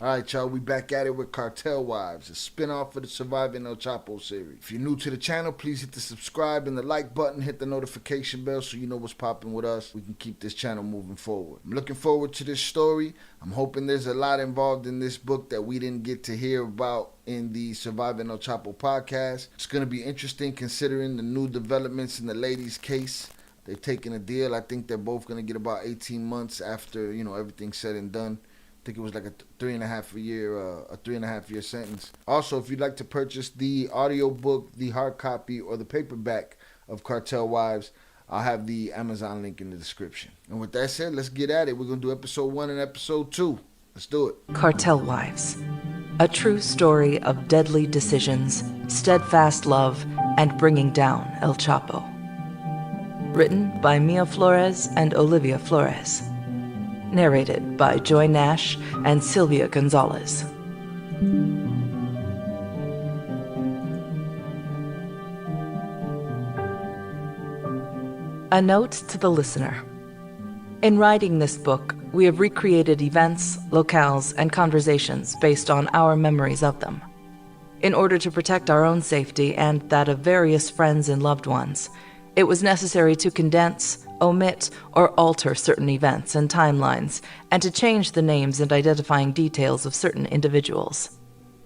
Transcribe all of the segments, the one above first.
Alright, y'all, we back at it with Cartel Wives, a spin-off of the Surviving El Chapo series. If you're new to the channel, please hit the subscribe and the like button, hit the notification bell so you know what's popping with us. We can keep this channel moving forward. I'm looking forward to this story. I'm hoping there's a lot involved in this book that we didn't get to hear about in the Surviving El Chapo podcast. It's going to be interesting considering the new developments in the lady's case. They've taken a deal. I think they're both going to get about 18 months after, everything's said and done. I think it was like a 3.5 year sentence. Also, if you'd like to purchase the audio book, the hard copy, or the paperback of Cartel Wives, I'll have the Amazon link in the description. And with that said, let's get at it. We're going to do episode 1 and episode 2. Let's do it. Cartel Wives, a true story of deadly decisions, steadfast love, and bringing down El Chapo. Written by Mia Flores and Olivia Flores. Narrated by Joy Nash and Sylvia Gonzalez. A note to the listener. In writing this book, we have recreated events, locales, and conversations based on our memories of them. In order to protect our own safety and that of various friends and loved ones, it was necessary to condense, omit, or alter certain events and timelines, and to change the names and identifying details of certain individuals.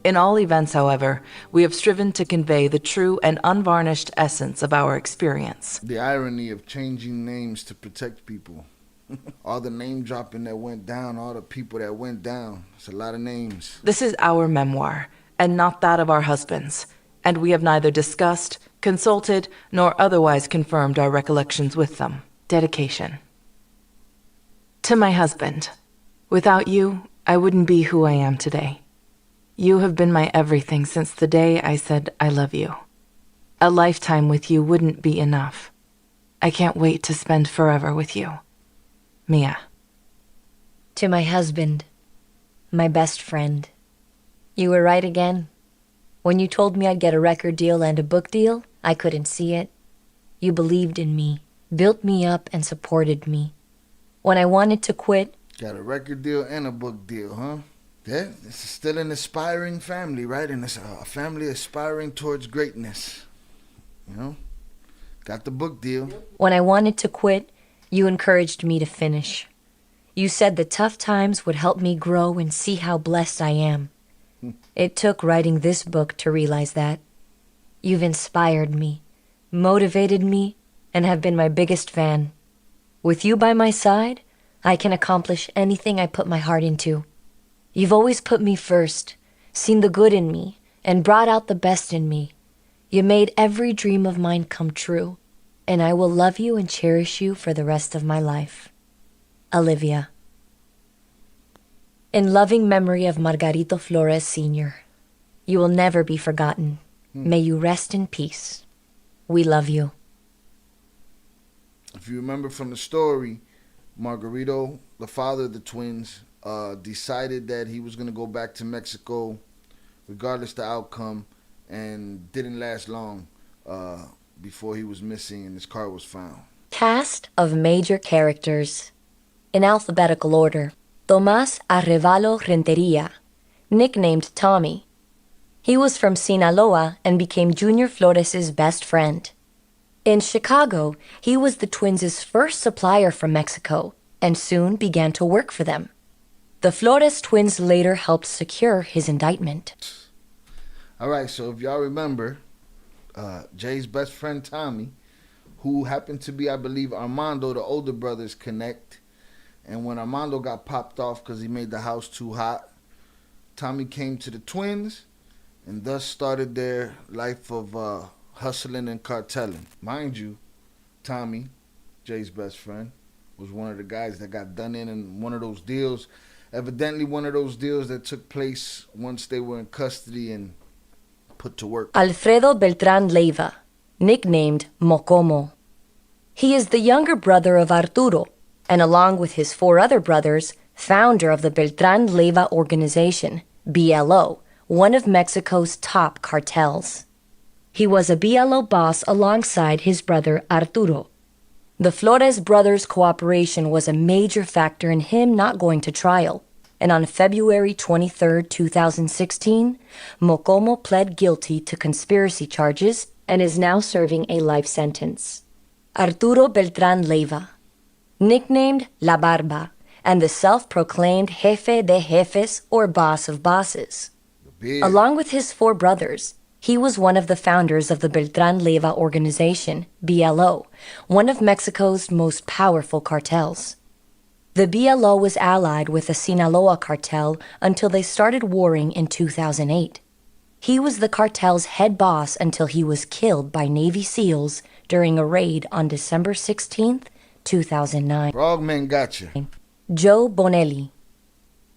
In all events, however, we have striven to convey the true and unvarnished essence of our experience. The irony of changing names to protect people. All the name dropping that went down, all the people that went down. It's a lot of names. This is our memoir, and not that of our husbands, and we have neither discussed, consulted, nor otherwise confirmed our recollections with them. Dedication. To my husband. Without you, I wouldn't be who I am today. You have been my everything since the day I said I love you. A lifetime with you wouldn't be enough. I can't wait to spend forever with you. Mia. To my husband, my best friend. You were right again. When you told me I'd get a record deal and a book deal, I couldn't see it. You believed in me, built me up, and supported me. When I wanted to quit... Got a record deal and a book deal, huh? Yeah, this is still an aspiring family, right? And it's a family aspiring towards greatness. Got the book deal. When I wanted to quit, you encouraged me to finish. You said the tough times would help me grow and see how blessed I am. It took writing this book to realize that. You've inspired me, motivated me, and have been my biggest fan. With you by my side, I can accomplish anything I put my heart into. You've always put me first, seen the good in me, and brought out the best in me. You made every dream of mine come true, and I will love you and cherish you for the rest of my life. Olivia. In loving memory of Margarito Flores Sr., you will never be forgotten. May you rest in peace. We love you. If you remember from the story, Margarito, the father of the twins, decided that he was going to go back to Mexico regardless of the outcome, and didn't last long before he was missing and his car was found. Cast of major characters. In alphabetical order. Tomás Arrevalo Renteria, nicknamed Tommy. He was from Sinaloa and became Junior Flores' best friend. In Chicago, he was the twins' first supplier from Mexico and soon began to work for them. The Flores twins later helped secure his indictment. All right, so if y'all remember, Jay's best friend Tommy, who happened to be, I believe, Armando, the older brother's connect. And when Armando got popped off because he made the house too hot, Tommy came to the twins and thus started their life of hustling and cartelling. Mind you, Tommy, Jay's best friend, was one of the guys that got done in one of those deals. Evidently one of those deals that took place once they were in custody and put to work. Alfredo Beltrán Leiva, nicknamed Mocomo. He is the younger brother of Arturo, and along with his 4 other brothers, founder of the Beltrán Leiva organization, BLO, one of Mexico's top cartels. He was a BLO boss alongside his brother Arturo. The Flores brothers' cooperation was a major factor in him not going to trial, and on February 23, 2016, Mocomo pled guilty to conspiracy charges and is now serving a life sentence. Arturo Beltrán Leiva, nicknamed La Barba, and the self-proclaimed Jefe de Jefes, or boss of bosses. Along with his 4 brothers, he was one of the founders of the Beltrán Leiva organization, BLO, one of Mexico's most powerful cartels. The BLO was allied with the Sinaloa cartel until they started warring in 2008. He was the cartel's head boss until he was killed by Navy SEALs during a raid on December 16, 2009. Frogman gotcha. Joe Bonelli,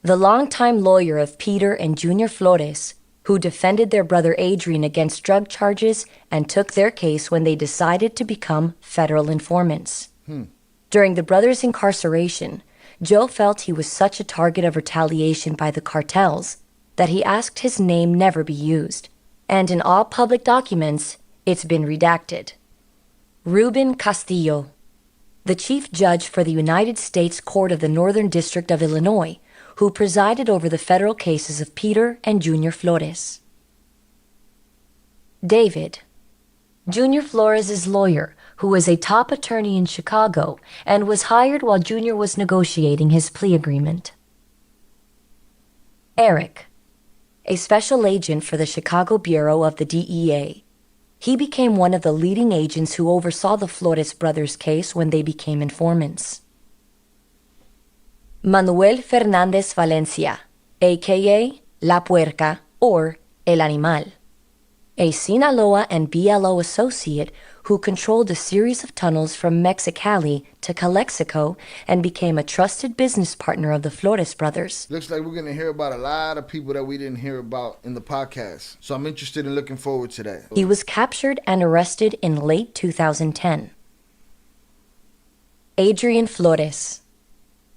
the longtime lawyer of Peter and Junior Flores, who defended their brother Adrian against drug charges and took their case when they decided to become federal informants. During the brothers' incarceration, Joe felt he was such a target of retaliation by the cartels that he asked his name never be used, and in all public documents, it's been redacted. Ruben Castillo, the chief judge for the United States Court of the Northern District of Illinois, who presided over the federal cases of Peter and Junior Flores. David, Junior Flores' lawyer, who was a top attorney in Chicago and was hired while Junior was negotiating his plea agreement. Eric, a special agent for the Chicago Bureau of the DEA. He became one of the leading agents who oversaw the Flores brothers' case when they became informants. Manuel Fernández Valencia, a.k.a. La Puerca, or El Animal, a Sinaloa and BLO associate who controlled a series of tunnels from Mexicali to Calexico and became a trusted business partner of the Flores brothers. Looks like we're going to hear about a lot of people that we didn't hear about in the podcast. So I'm interested in looking forward to that. He was captured and arrested in late 2010. Adrian Flores,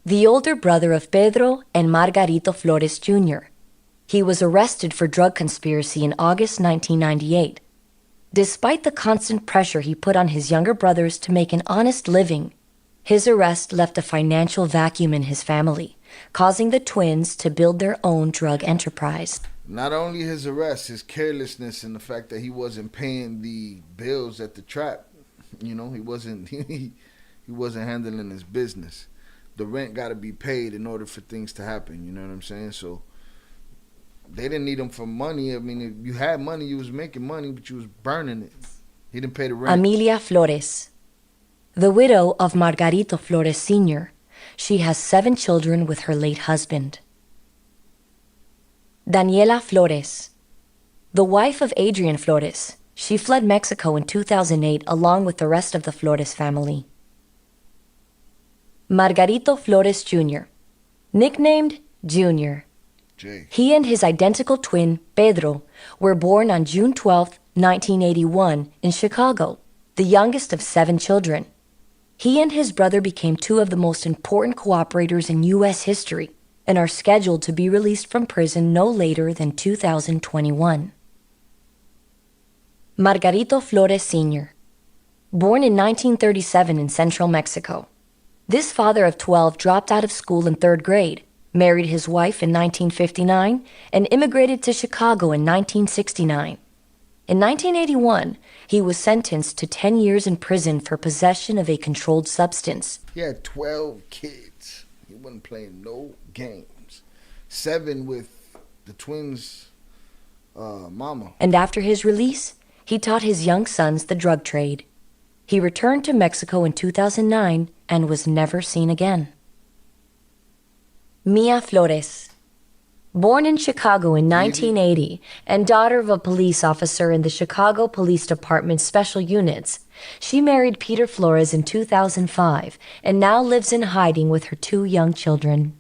the older brother of Pedro and Margarito Flores Jr. He was arrested for drug conspiracy in August 1998. Despite the constant pressure he put on his younger brothers to make an honest living, his arrest left a financial vacuum in his family, causing the twins to build their own drug enterprise. Not only his arrest, his carelessness and the fact that he wasn't paying the bills at the trap. You know, he wasn't handling his business. The rent got to be paid in order for things to happen. You know what I'm saying? So they didn't need him for money. I mean, if you had money, you was making money, but you was burning it. He didn't pay the rent. Amelia Flores, the widow of Margarito Flores Sr. She has 7 children with her late husband. Daniela Flores, the wife of Adrian Flores. She fled Mexico in 2008 along with the rest of the Flores family. Margarito Flores Jr., nicknamed Junior. He and his identical twin, Pedro, were born on June 12, 1981, in Chicago, the youngest of 7 children. He and his brother became 2 of the most important cooperators in U.S. history and are scheduled to be released from prison no later than 2021. Margarito Flores Sr., born in 1937 in central Mexico. This father of 12 dropped out of school in 3rd grade, married his wife in 1959, and immigrated to Chicago in 1969. In 1981, he was sentenced to 10 years in prison for possession of a controlled substance. He had 12 kids. He wasn't playing no games. 7 with the twins' mama. And after his release, he taught his young sons the drug trade. He returned to Mexico in 2009 and was never seen again. Mia Flores, born in Chicago in 1980 and daughter of a police officer in the Chicago Police Department's special units, she married Peter Flores in 2005 and now lives in hiding with her 2 young children.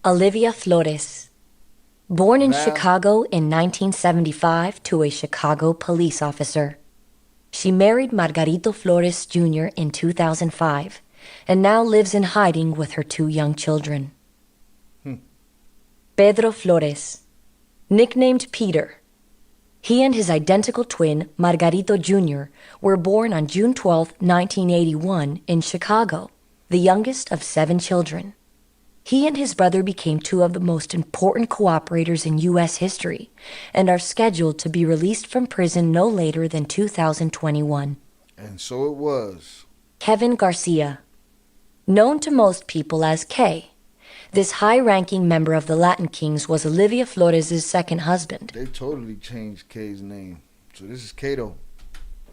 Olivia Flores, born in Chicago in 1975 to a Chicago police officer. She married Margarito Flores Jr. in 2005 and now lives in hiding with her 2 young children. Pedro Flores, nicknamed Peter. He and his identical twin, Margarito Jr., were born on June 12, 1981, in Chicago, the youngest of 7 children. He and his brother became two of the most important cooperators in U.S. history and are scheduled to be released from prison no later than 2021. And so it was. Kevin Garcia. Known to most people as K, this high-ranking member of the Latin Kings was Olivia Flores' second husband. They totally changed K's name. So this is Kato.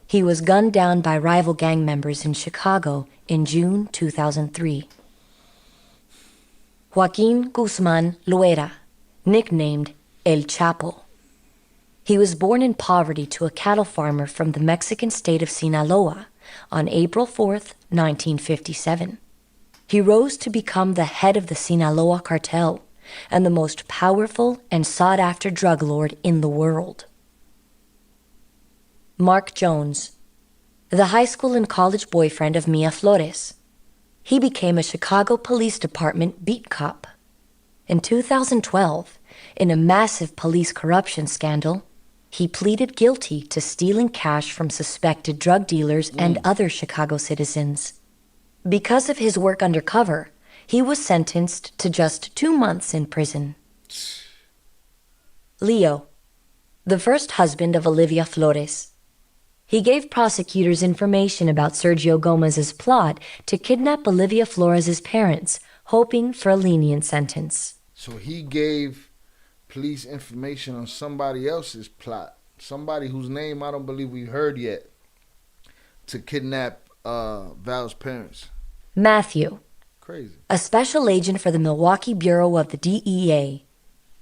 He was gunned down by rival gang members in Chicago in June 2003. Joaquin Guzman Loera, nicknamed El Chapo. He was born in poverty to a cattle farmer from the Mexican state of Sinaloa on April 4th, 1957. He rose to become the head of the Sinaloa Cartel and the most powerful and sought-after drug lord in the world. Mark Jones, the high school and college boyfriend of Mia Flores. He became a Chicago Police Department beat cop. In 2012, in a massive police corruption scandal, he pleaded guilty to stealing cash from suspected drug dealers and other Chicago citizens. Because of his work undercover, he was sentenced to just 2 months in prison. Leo, the first husband of Olivia Flores. He gave prosecutors information about Sergio Gomez's plot to kidnap Olivia Flores' parents, hoping for a lenient sentence. So he gave police information on somebody else's plot, somebody whose name I don't believe we heard yet, to kidnap Val's parents. Matthew, Crazy. a special agent for the Milwaukee Bureau of the DEA.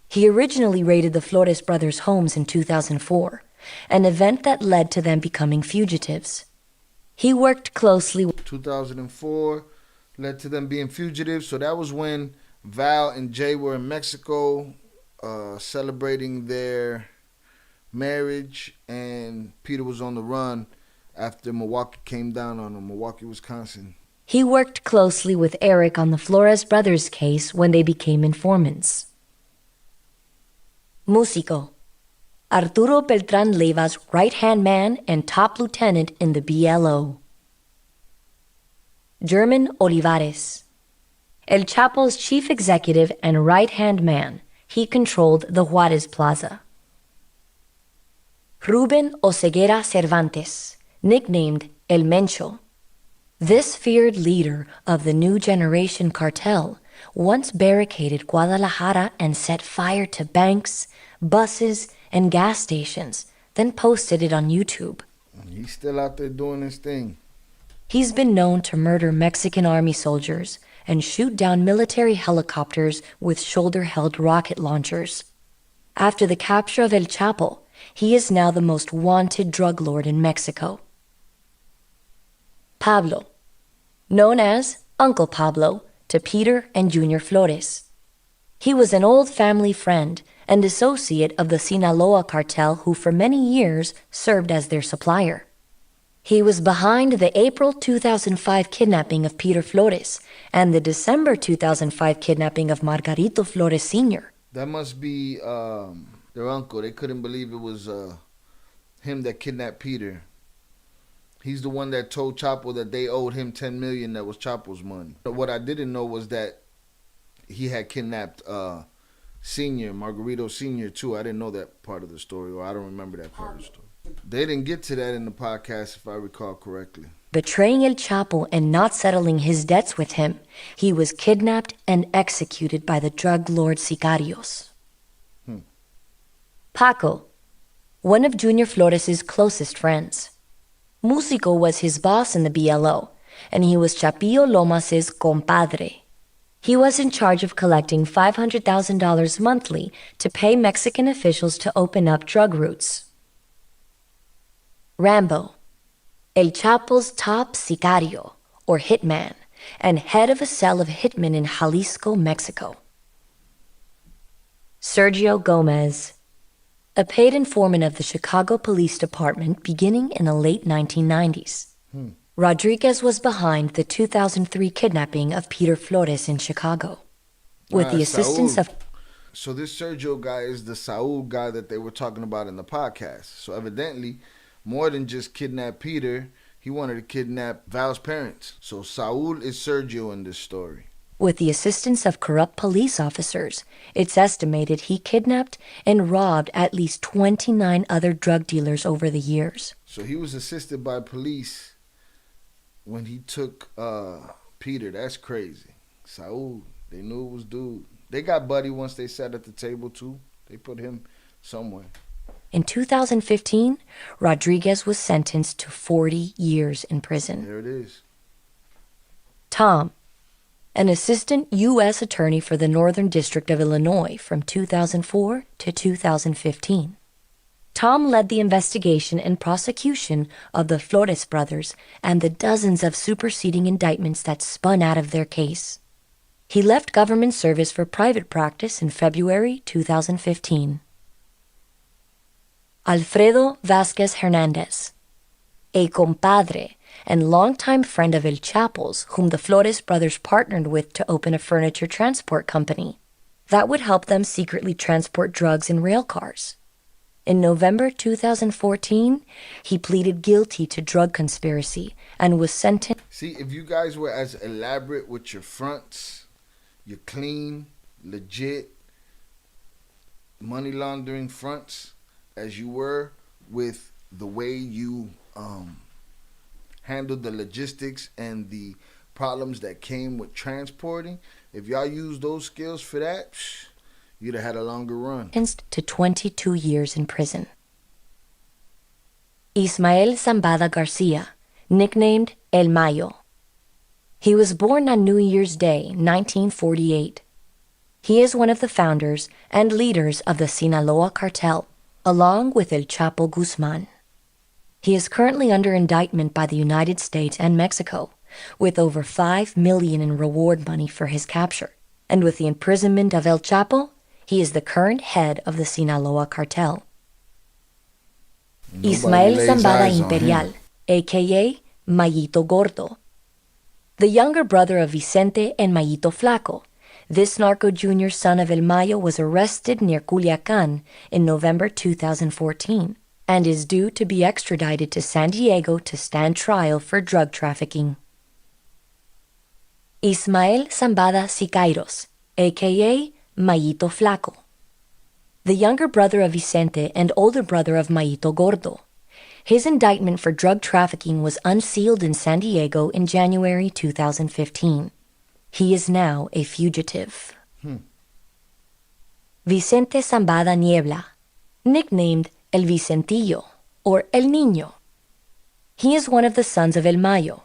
He originally raided the Flores brothers' homes in 2004, an event that led to them becoming fugitives. He worked closely with 2004 led to them being fugitives. So that was when Val and Jay were in Mexico celebrating their marriage, and Peter was on the run after Milwaukee came down on him, Milwaukee, Wisconsin. He worked closely with Eric on the Flores brothers' case when they became informants. Músico, Arturo Beltrán Leiva's right-hand man and top lieutenant in the BLO. German Olivares, El Chapo's chief executive and right-hand man. He controlled the Juarez Plaza. Ruben Oseguera Cervantes, nicknamed El Mencho. This feared leader of the new generation cartel once barricaded Guadalajara and set fire to banks, buses, and gas stations, then posted it on YouTube. He's still out there doing his thing. He's been known to murder Mexican army soldiers and shoot down military helicopters with shoulder-held rocket launchers. After the capture of El Chapo, he is now the most wanted drug lord in Mexico. Pablo, known as Uncle Pablo to Peter and Junior Flores. He was an old family friend and associate of the Sinaloa cartel who for many years served as their supplier. He was behind the April 2005 kidnapping of Peter Flores and the December 2005 kidnapping of Margarito Flores Sr. That must be their uncle. They couldn't believe it was him that kidnapped Peter. He's the one that told Chapo that they owed him $10 million that was Chapo's money. But what I didn't know was that he had kidnapped Senior, Margarito Sr. too. I didn't know that part of the story, or I don't remember that part of the story. They didn't get to that in the podcast, if I recall correctly. Betraying El Chapo and not settling his debts with him, he was kidnapped and executed by the drug lord sicarios. Paco, one of Junior Flores' closest friends. Músico was his boss in the BLO, and he was Chapillo Lomas' compadre. He was in charge of collecting $500,000 monthly to pay Mexican officials to open up drug routes. Rambo, El Chapo's top sicario, or hitman, and head of a cell of hitmen in Jalisco, Mexico. Sergio Gomez, a paid informant of the Chicago Police Department beginning in the late 1990s. Rodriguez was behind the 2003 kidnapping of Peter Flores in Chicago. With the assistance Saul. of... So this Sergio guy is the Saul guy that they were talking about in the podcast. So evidently, more than just kidnap Peter, he wanted to kidnap Val's parents. So Saul is Sergio in this story. With the assistance of corrupt police officers, it's estimated he kidnapped and robbed at least 29 other drug dealers over the years. So he was assisted by police when he took Peter. That's crazy. Saul, they knew it was dude. They got Buddy once they sat at the table too. They put him somewhere. In 2015, Rodriguez was sentenced to 40 years in prison. There it is. Tom, an assistant U.S. attorney for the Northern District of Illinois from 2004 to 2015. Tom led the investigation and prosecution of the Flores brothers and the dozens of superseding indictments that spun out of their case. He left government service for private practice in February 2015. Alfredo Vázquez Hernández, a compadre and longtime friend of El Chapo's, whom the Flores brothers partnered with to open a furniture transport company that would help them secretly transport drugs in rail cars. In November 2014, he pleaded guilty to drug conspiracy and was sentenced. See, if you guys were as elaborate with your fronts, your clean, legit, money laundering fronts, as you were with the way you handled the logistics and the problems that came with transporting, if y'all used those skills for that, you'd have had a longer run. Sentenced to 22 years in prison. Ismael Zambada Garcia, nicknamed El Mayo. He was born on New Year's Day, 1948. He is one of the founders and leaders of the Sinaloa Cartel, along with El Chapo Guzman. He is currently under indictment by the United States and Mexico, with over $5 million in reward money for his capture. And with the imprisonment of El Chapo, he is the current head of the Sinaloa Cartel. Nobody Ismael lays Zambada eyes on Imperial, him. a.k.a. Mayito Gordo, the younger brother of Vicente and Mayito Flaco. This narco junior son of El Mayo was arrested near Culiacan in November 2014 and is due to be extradited to San Diego to stand trial for drug trafficking. Ismael Zambada Sicairos, a.k.a. Mayito Flaco, the younger brother of Vicente and older brother of Mayito Gordo. His indictment for drug trafficking was unsealed in San Diego in January 2015. He is now a fugitive. Vicente Zambada Niebla, nicknamed El Vicentillo or El Niño. He is one of the sons of El Mayo.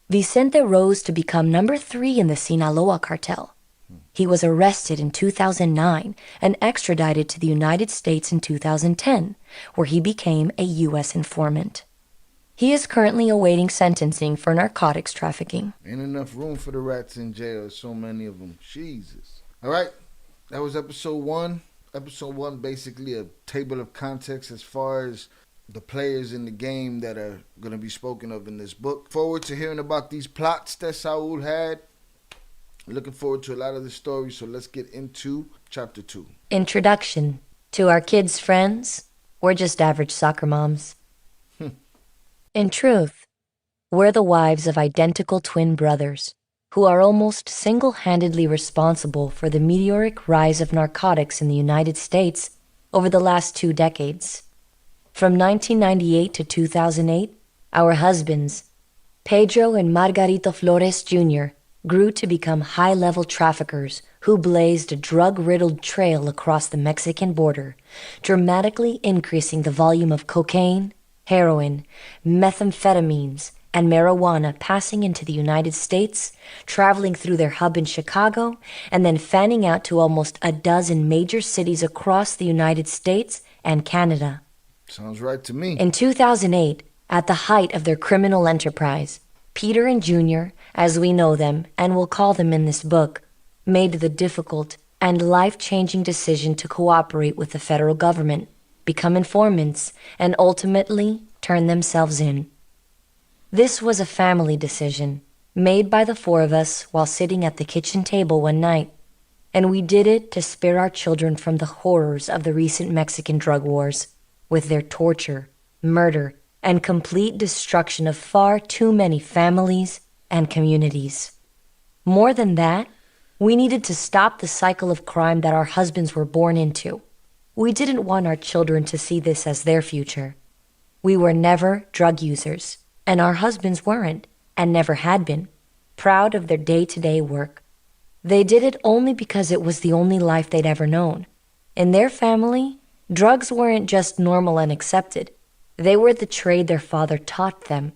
Vicente rose to become number 3 in the Sinaloa cartel. He was arrested in 2009 and extradited to the United States in 2010, where he became a U.S. informant. He is currently awaiting sentencing for narcotics trafficking. Ain't enough room for the rats in jail. There's so many of them. Jesus. All right. That was episode 1. Episode 1, basically a table of context as far as the players in the game that are going to be spoken of in this book. Forward to hearing about these plots that Saul had. Looking forward to a lot of the stories. So let's get into chapter 2. Introduction to our kids' friends. We're just average soccer moms. In truth, we're the wives of identical twin brothers who are almost single-handedly responsible for the meteoric rise of narcotics in the United States over the last 2 decades. From 1998 to 2008, our husbands, Pedro and Margarito Flores Jr., grew to become high-level traffickers who blazed a drug-riddled trail across the Mexican border, dramatically increasing the volume of cocaine, heroin, methamphetamines, and marijuana passing into the United States, traveling through their hub in Chicago, and then fanning out to almost a dozen major cities across the United States and Canada. Sounds right to me. In 2008, at the height of their criminal enterprise, Peter and Junior, as we know them and will call them in this book, made the difficult and life-changing decision to cooperate with the federal government, become informants, and ultimately turn themselves in. This was a family decision, made by the 4 of us while sitting at the kitchen table one night, and we did it to spare our children from the horrors of the recent Mexican drug wars, with their torture, murder, and complete destruction of far too many families and communities. More than that, We needed to stop the cycle of crime that our husbands were born into. We didn't want our children to see this as their future. We were never drug users, and our husbands weren't, and never had been, proud of their day-to-day work. They did it only because it was the only life they'd ever known. In their family, drugs weren't just normal and accepted. They were the trade their father taught them.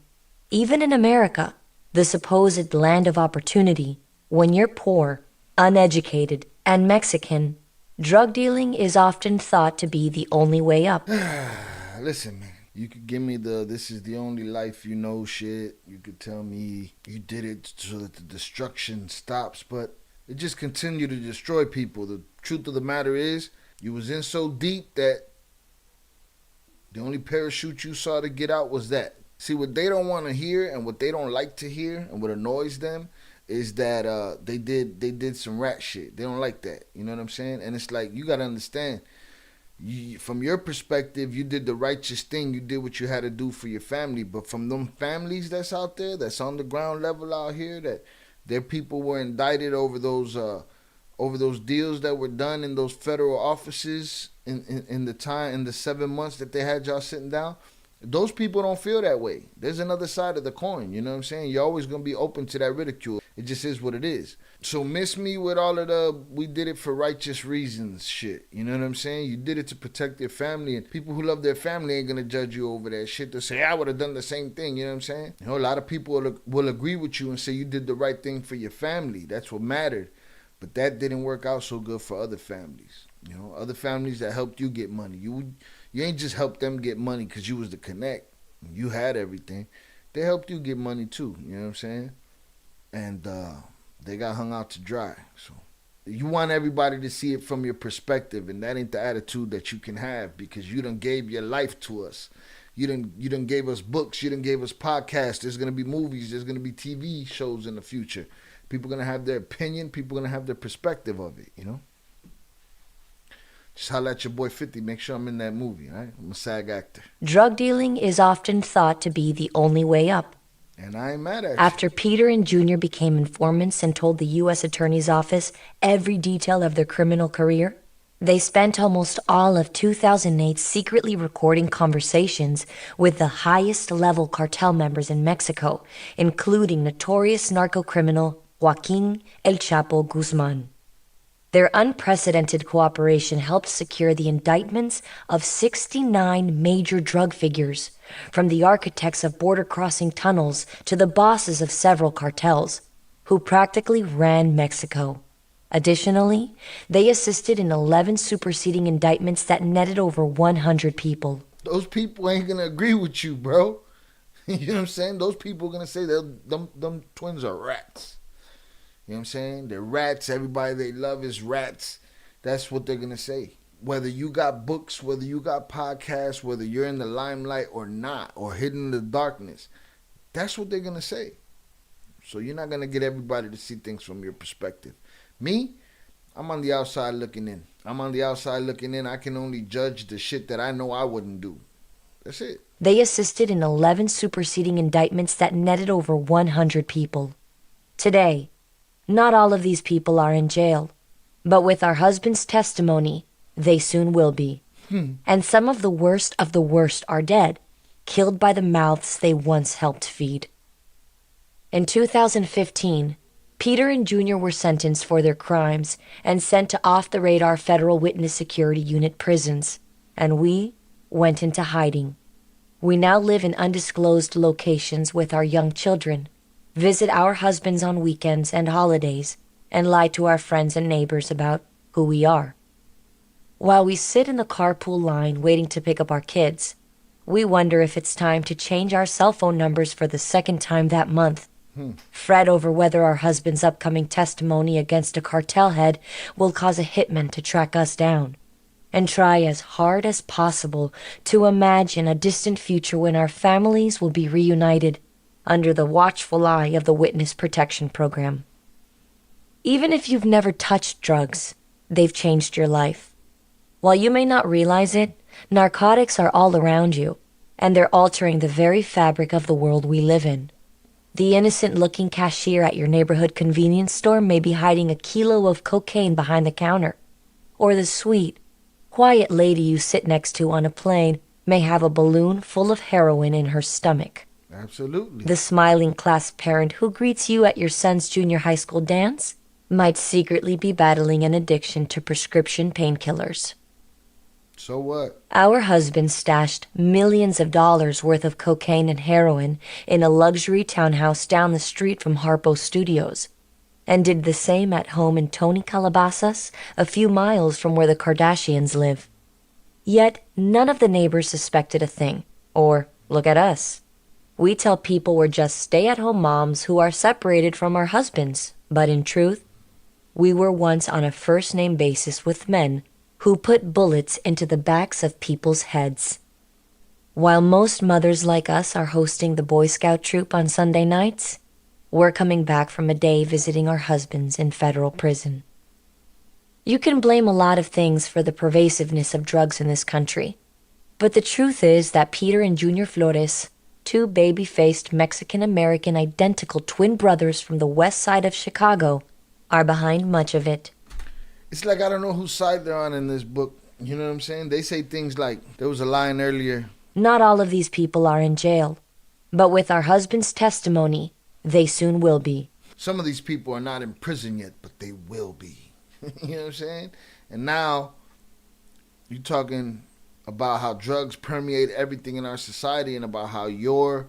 Even in America, the supposed land of opportunity, when you're poor, uneducated, and Mexican, drug dealing is often thought to be the only way up. Listen, man. You could give me this is the only life you know shit. You could tell me you did it so that the destruction stops, but it just continued to destroy people. The truth of the matter is, you was in so deep that the only parachute you saw to get out was that. See, what they don't want to hear and what they don't like to hear and what annoys them is that they did some rat shit. They don't like that. You know what I'm saying? And it's like, you got to understand, from your perspective, you did the righteous thing. You did what you had to do for your family. But from them families that's out there, that's on the ground level out here, that their people were indicted over those deals that were done in those federal offices in the 7 months that they had y'all sitting down. Those people don't feel that way. There's another side of the coin, you know what I'm saying? You're always going to be open to that ridicule. It just is what it is. So miss me with all of the, we did it for righteous reasons shit. You know what I'm saying? You did it to protect their family, and people who love their family ain't going to judge you over that shit. They'll say, I would have done the same thing, you know what I'm saying? You know, a lot of people will agree with you and say you did the right thing for your family. That's what mattered. But that didn't work out so good for other families. You know, other families that helped you get money. You ain't just helped them get money because you was the connect. You had everything. They helped you get money too. You know what I'm saying? And they got hung out to dry. So you want everybody to see it from your perspective, and that ain't the attitude that you can have, because you done gave your life to us. You done gave us books. You done gave us podcasts. There's gonna be movies. There's gonna be TV shows in the future. People gonna have their opinion. People gonna have their perspective of it. You know. Just holla at your boy 50. Make sure I'm in that movie, all right? I'm a SAG actor. Drug dealing is often thought to be the only way up. And I ain't mad at you. After Peter and Junior became informants and told the U.S. Attorney's Office every detail of their criminal career, they spent almost all of 2008 secretly recording conversations with the highest level cartel members in Mexico, including notorious narco-criminal Joaquin El Chapo Guzman. Their unprecedented cooperation helped secure the indictments of 69 major drug figures, from the architects of border-crossing tunnels to the bosses of several cartels, who practically ran Mexico. Additionally, they assisted in 11 superseding indictments that netted over 100 people. Those people ain't gonna agree with you, bro. You know what I'm saying? Those people are gonna say that them twins are rats. You know what I'm saying? They're rats. Everybody they love is rats. That's what they're going to say. Whether you got books, whether you got podcasts, whether you're in the limelight or not, or hidden in the darkness, that's what they're going to say. So you're not going to get everybody to see things from your perspective. Me, I'm on the outside looking in. I can only judge the shit that I know I wouldn't do. That's it. They assisted in 11 superseding indictments that netted over 100 people. Today, not all of these people are in jail, but with our husband's testimony, they soon will be. And some of the worst are dead, killed by the mouths they once helped feed. In 2015, Peter and Junior were sentenced for their crimes and sent to off-the-radar Federal Witness Security Unit prisons, and we went into hiding. We now live in undisclosed locations with our young children, visit our husbands on weekends and holidays, and lie to our friends and neighbors about who we are. While we sit in the carpool line waiting to pick up our kids, we wonder if it's time to change our cell phone numbers for the second time that month, fret over whether our husband's upcoming testimony against a cartel head will cause a hitman to track us down, and try as hard as possible to imagine a distant future when our families will be reunited under the watchful eye of the Witness Protection Program. Even if you've never touched drugs, they've changed your life. While you may not realize it, narcotics are all around you, and they're altering the very fabric of the world we live in. The innocent-looking cashier at your neighborhood convenience store may be hiding a kilo of cocaine behind the counter. Or the sweet, quiet lady you sit next to on a plane may have a balloon full of heroin in her stomach. Absolutely. The smiling class parent who greets you at your son's junior high school dance might secretly be battling an addiction to prescription painkillers. So what? Our husband stashed millions of dollars worth of cocaine and heroin in a luxury townhouse down the street from Harpo Studios, and did the same at home in Tony Calabasas, a few miles from where the Kardashians live. Yet none of the neighbors suspected a thing, or look at us. We tell people we're just stay-at-home moms who are separated from our husbands, but in truth, we were once on a first-name basis with men who put bullets into the backs of people's heads. While most mothers like us are hosting the Boy Scout troop on Sunday nights, we're coming back from a day visiting our husbands in federal prison. You can blame a lot of things for the pervasiveness of drugs in this country, but the truth is that Peter and Junior Flores, two baby-faced Mexican-American identical twin brothers from the west side of Chicago, are behind much of it. It's like I don't know whose side they're on in this book. You know what I'm saying? They say things like, there was a line earlier. Not all of these people are in jail, but with our husband's testimony, they soon will be. Some of these people are not in prison yet, but they will be. You know what I'm saying? And now, you're talking about how drugs permeate everything in our society and about how your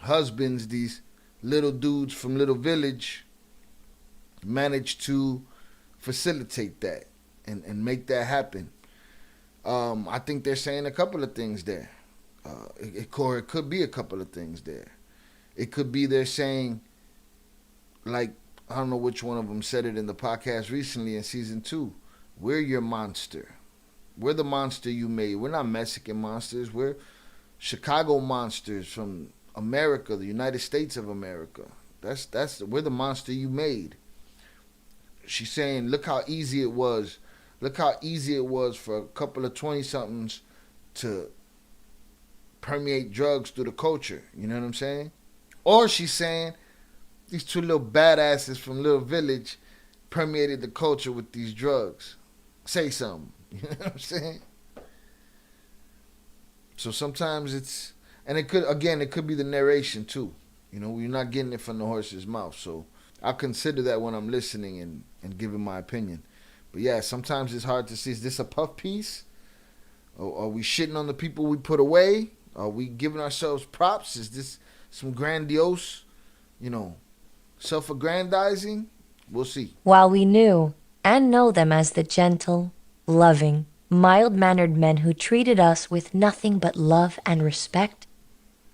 husbands, these little dudes from Little Village, managed to facilitate that and make that happen. I think they're saying a couple of things there. It could be a couple of things there. It could be they're saying, like, I don't know which one of them said it in the podcast recently in season 2. We're your monster. We're the monster you made. We're not Mexican monsters. We're Chicago monsters from America, the United States of America. We're the monster you made. She's saying, look how easy it was. Look how easy it was for a couple of 20-somethings to permeate drugs through the culture. You know what I'm saying? Or she's saying, these two little badasses from Little Village permeated the culture with these drugs. Say something. You know what I'm saying? So sometimes it's, and it could be the narration too. You know, you're not getting it from the horse's mouth. So I'll consider that when I'm listening and giving my opinion. But yeah, sometimes it's hard to see, is this a puff piece? Or are we shitting on the people we put away? Are we giving ourselves props? Is this some grandiose, self-aggrandizing? We'll see. While we knew and know them as the gentle, loving, mild-mannered men who treated us with nothing but love and respect,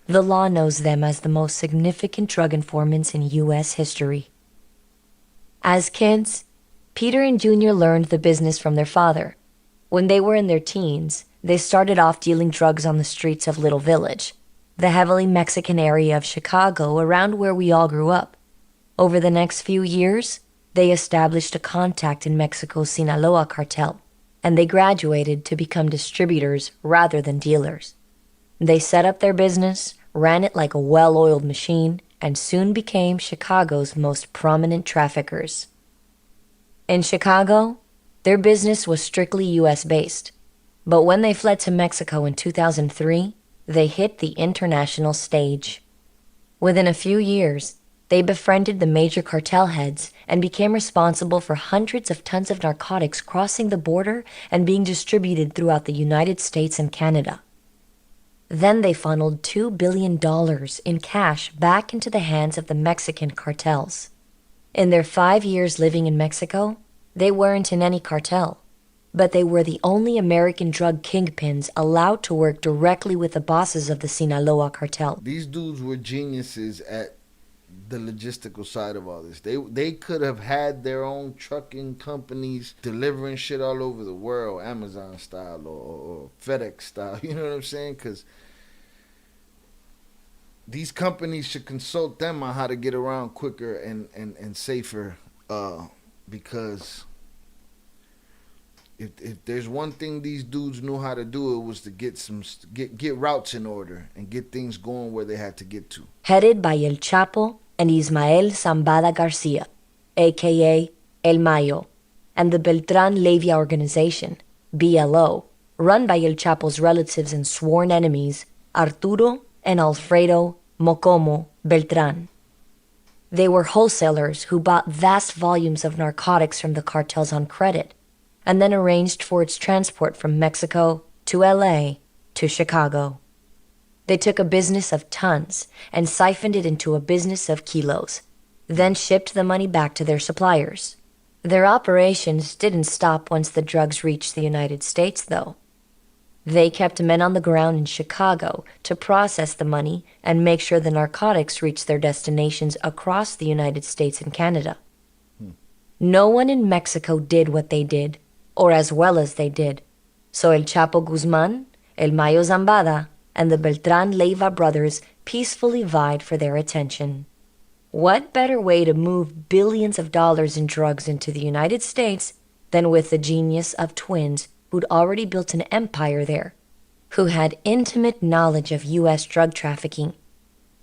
the law knows them as the most significant drug informants in U.S. history. As kids, Peter and Junior learned the business from their father. When they were in their teens, they started off dealing drugs on the streets of Little Village, the heavily Mexican area of Chicago around where we all grew up. Over the next few years, they established a contact in Mexico's Sinaloa cartel, and they graduated to become distributors rather than dealers. They set up their business, ran it like a well-oiled machine, and soon became Chicago's most prominent traffickers. In Chicago, their business was strictly U.S.-based, but when they fled to Mexico in 2003, they hit the international stage. Within a few years, they befriended the major cartel heads and became responsible for hundreds of tons of narcotics crossing the border and being distributed throughout the United States and Canada. Then they funneled $2 billion in cash back into the hands of the Mexican cartels. In their 5 years living in Mexico, they weren't in any cartel, but they were the only American drug kingpins allowed to work directly with the bosses of the Sinaloa cartel. These dudes were geniuses at the logistical side of all this. They could have had their own trucking companies delivering shit all over the world, Amazon style or FedEx style. You know what I'm saying? Because these companies should consult them on how to get around quicker and safer, because if there's one thing these dudes knew how to do, it was to get routes in order and get things going where they had to get to. Headed by El Chapo and Ismael Zambada Garcia, aka El Mayo, and the Beltran Leyva organization, BLO, run by El Chapo's relatives and sworn enemies, Arturo and Alfredo Mocomo Beltran. They were wholesalers who bought vast volumes of narcotics from the cartels on credit, and then arranged for its transport from Mexico to LA to Chicago. They took a business of tons and siphoned it into a business of kilos, then shipped the money back to their suppliers. Their operations didn't stop once the drugs reached the United States, though. They kept men on the ground in Chicago to process the money and make sure the narcotics reached their destinations across the United States and Canada. No one in Mexico did what they did, or as well as they did. So El Chapo Guzman, El Mayo Zambada, and the Beltran Leyva brothers peacefully vied for their attention. What better way to move billions of dollars in drugs into the United States than with the genius of twins who'd already built an empire there, who had intimate knowledge of U.S. drug trafficking,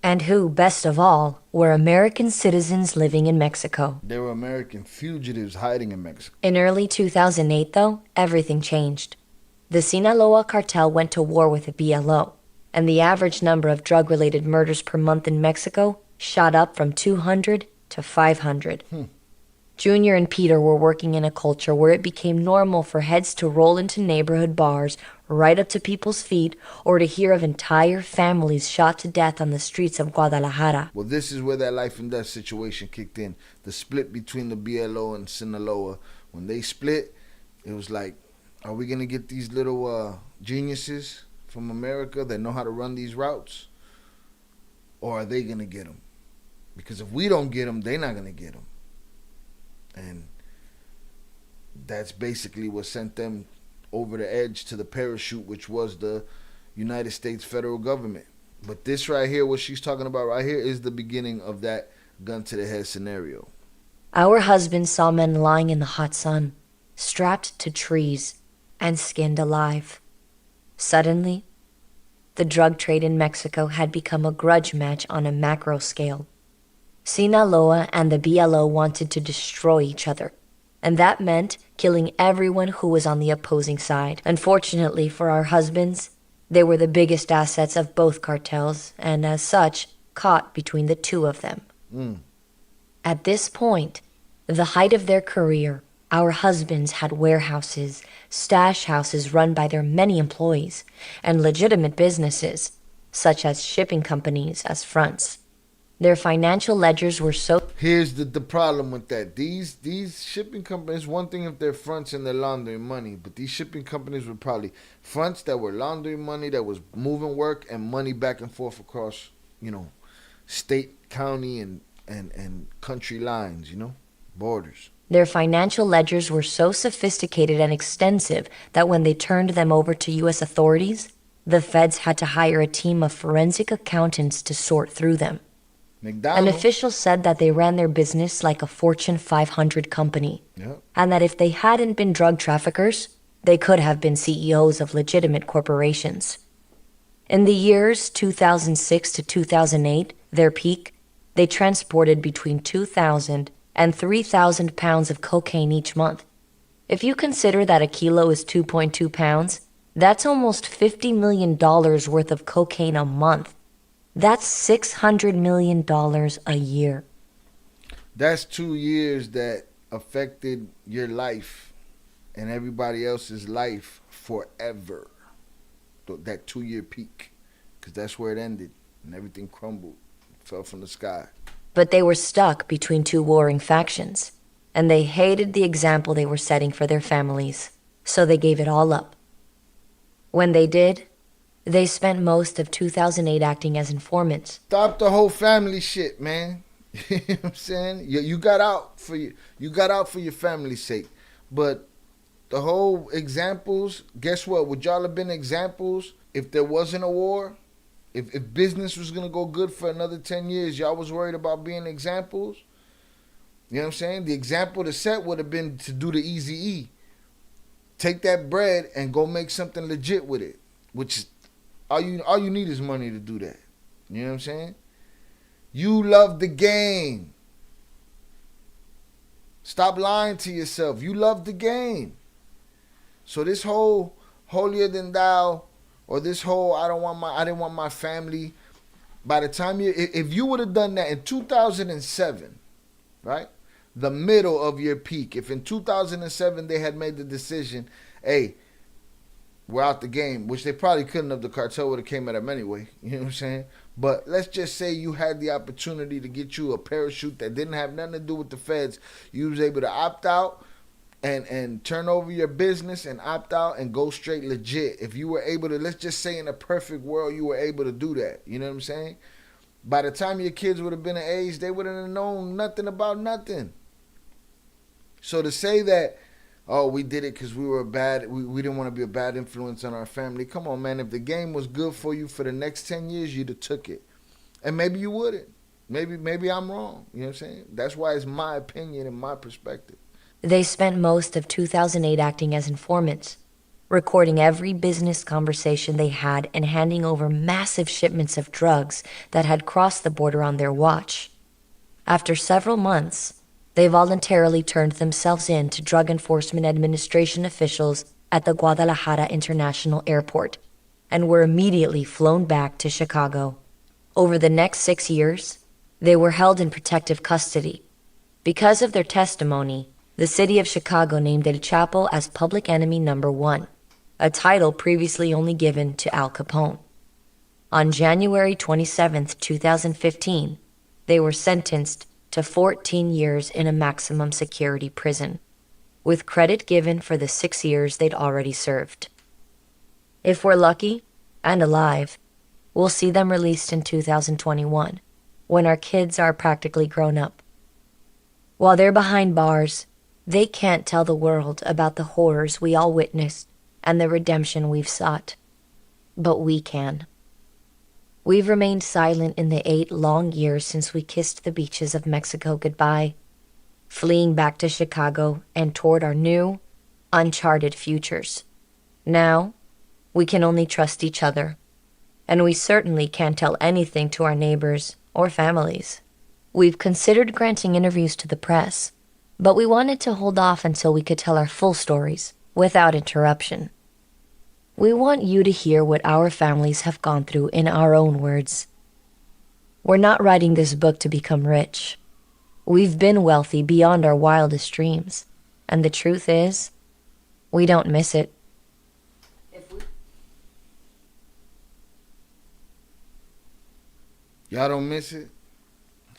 and who, best of all, were American citizens living in Mexico. They were American fugitives hiding in Mexico. In early 2008, though, everything changed. The Sinaloa cartel went to war with the BLO, and the average number of drug-related murders per month in Mexico shot up from 200 to 500. Junior and Peter were working in a culture where it became normal for heads to roll into neighborhood bars right up to people's feet, or to hear of entire families shot to death on the streets of Guadalajara. Well, this is where that life and death situation kicked in. The split between the BLO and Sinaloa. When they split, it was like, are we going to get these little geniuses from America that know how to run these routes? Or are they going to get them? Because if we don't get them, they're not going to get them. And that's basically what sent them over the edge to the parachute, which was the United States federal government. But this right here, what she's talking about right here, is the beginning of that gun to the head scenario. Our husbands saw men lying in the hot sun, strapped to trees, and skinned alive. Suddenly, the drug trade in Mexico had become a grudge match on a macro scale. Sinaloa and the BLO wanted to destroy each other, and that meant killing everyone who was on the opposing side. Unfortunately for our husbands, they were the biggest assets of both cartels, and as such, caught between the two of them. At this point, the height of their career, our husbands had warehouses, stash houses run by their many employees, and legitimate businesses, such as shipping companies, as fronts. Their financial ledgers were so... Here's the problem with that. These shipping companies, one thing if they're fronts and they're laundering money, but these shipping companies were probably fronts that were laundering money, that was moving work and money back and forth across, state, county, and country lines, borders. Their financial ledgers were so sophisticated and extensive that when they turned them over to U.S. authorities, the feds had to hire a team of forensic accountants to sort through them. An official said that they ran their business like a Fortune 500 company, and that if they hadn't been drug traffickers, they could have been CEOs of legitimate corporations. In the years 2006 to 2008, their peak, they transported between 2,000 and 3,000 pounds of cocaine each month. If you consider that a kilo is 2.2 pounds, that's almost $50 million worth of cocaine a month. That's $600 million a year. That's 2 years that affected your life and everybody else's life forever. That 2-year peak. Because that's where it ended. And everything crumbled. Fell from the sky. But they were stuck between two warring factions. And they hated the example they were setting for their families. So they gave it all up. When they did, they spent most of 2008 acting as informants. Stop the whole family shit, man. You know what I'm saying? You got out for your family's sake. But the whole examples, guess what? Would y'all have been examples if there wasn't a war? If business was going to go good for another 10 years, y'all was worried about being examples? You know what I'm saying? The example to set would have been to do the Easy E. Take that bread and go make something legit with it. Which all you need is money to do that. You know what I'm saying? You love the game. Stop lying to yourself. You love the game. So this whole holier than thou, or this whole I didn't want my family. By the time if you would have done that in 2007, right? The middle of your peak. If in 2007 they had made the decision, hey, we're out the game, which they probably couldn't have. The cartel would have came at them anyway. You know what I'm saying? But let's just say you had the opportunity to get you a parachute that didn't have nothing to do with the feds. You was able to opt out and turn over your business and opt out and go straight legit. If you were able to, let's just say in a perfect world, you were able to do that. You know what I'm saying? By the time your kids would have been of age, they wouldn't have known nothing about nothing. So to say that, oh, we did it because we didn't want to be a bad influence on our family. Come on, man. If the game was good for you for the next 10 years, you'd have took it. And maybe you wouldn't. Maybe I'm wrong. You know what I'm saying? That's why it's my opinion and my perspective. They spent most of 2008 acting as informants, recording every business conversation they had and handing over massive shipments of drugs that had crossed the border on their watch. After several months, they voluntarily turned themselves in to Drug Enforcement Administration officials at the Guadalajara International Airport and were immediately flown back to Chicago. Over the next 6 years, they were held in protective custody. Because of their testimony, the city of Chicago named El Chapo as Public Enemy Number 1, a title previously only given to Al Capone. On January 27, 2015, they were sentenced to 14 years in a maximum security prison, with credit given for the 6 years they'd already served. If we're lucky and alive, we'll see them released in 2021, when our kids are practically grown up. While they're behind bars, they can't tell the world about the horrors we all witnessed and the redemption we've sought. But we can. We've remained silent in the 8 long years since we kissed the beaches of Mexico goodbye, fleeing back to Chicago and toward our new, uncharted futures. Now, we can only trust each other, and we certainly can't tell anything to our neighbors or families. We've considered granting interviews to the press, but we wanted to hold off until we could tell our full stories without interruption. We want you to hear what our families have gone through in our own words. We're not writing this book to become rich. We've been wealthy beyond our wildest dreams, and the truth is, we don't miss it. Y'all don't miss it?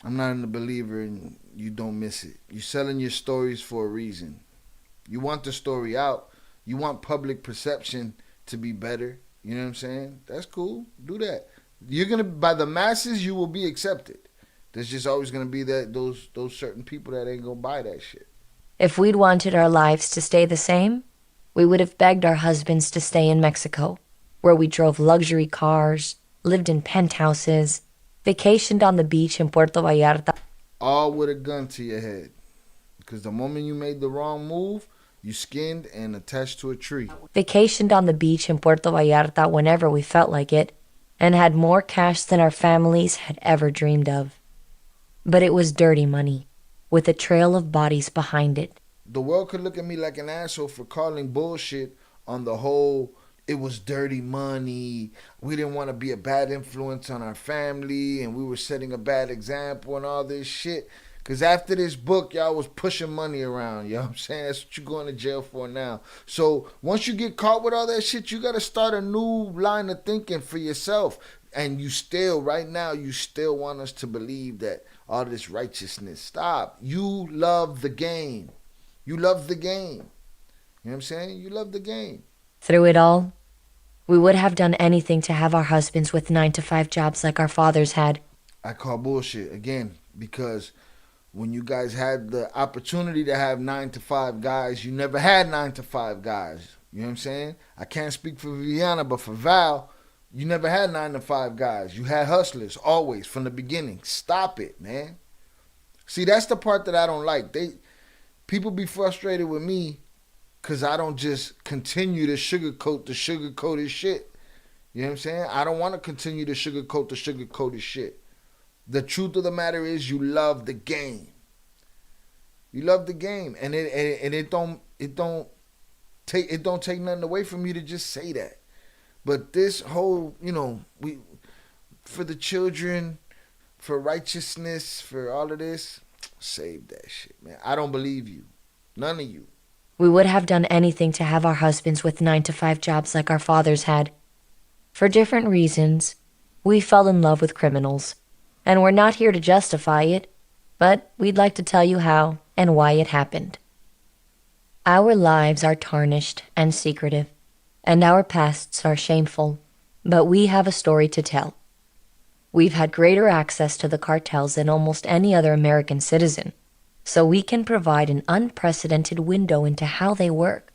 I'm not a believer in you don't miss it. You're selling your stories for a reason. You want the story out. You want public perception to be better. You know what I'm saying? That's cool. Do that. By the masses, you will be accepted. There's just always gonna be those certain people that ain't gonna buy that shit. If we'd wanted our lives to stay the same, we would have begged our husbands to stay in Mexico, where we drove luxury cars, lived in penthouses, vacationed on the beach in Puerto Vallarta. All with a gun to your head. Because the moment you made the wrong move, you skinned and attached to a tree. Vacationed on the beach in Puerto Vallarta whenever we felt like it, and had more cash than our families had ever dreamed of. But it was dirty money, with a trail of bodies behind it. The world could look at me like an asshole for calling bullshit on the whole, it was dirty money, we didn't want to be a bad influence on our family, and we were setting a bad example and all this shit. Because after this book, y'all was pushing money around. You know what I'm saying? That's what you're going to jail for now. So once you get caught with all that shit, you got to start a new line of thinking for yourself. And right now, you still want us to believe that all this righteousness. Stop. You love the game. You love the game. You know what I'm saying? You love the game. Through it all, we would have done anything to have our husbands with 9-to-5 jobs like our fathers had. I call bullshit, again, because when you guys had the opportunity to have 9-to-5 guys, you never had 9-to-5 guys. You know what I'm saying? I can't speak for Viviana, but for Val, you never had 9-to-5 guys. You had hustlers, always, from the beginning. Stop it, man. See, that's the part that I don't like. People be frustrated with me Because I don't just continue to sugarcoat the sugar-coated shit. You know what I'm saying? I don't want to continue to sugarcoat the sugar-coated shit. The truth of the matter is you love the game. You love the game. And it don't take nothing away from you to just say that. But this whole, we for the children, for righteousness, for all of this, save that shit, man. I don't believe you. None of you. We would have done anything to have our husbands with 9-to-5 jobs like our fathers had. For different reasons, we fell in love with criminals, and we're not here to justify it, but we'd like to tell you how and why it happened. Our lives are tarnished and secretive, and our pasts are shameful, but we have a story to tell. We've had greater access to the cartels than almost any other American citizen, so we can provide an unprecedented window into how they work,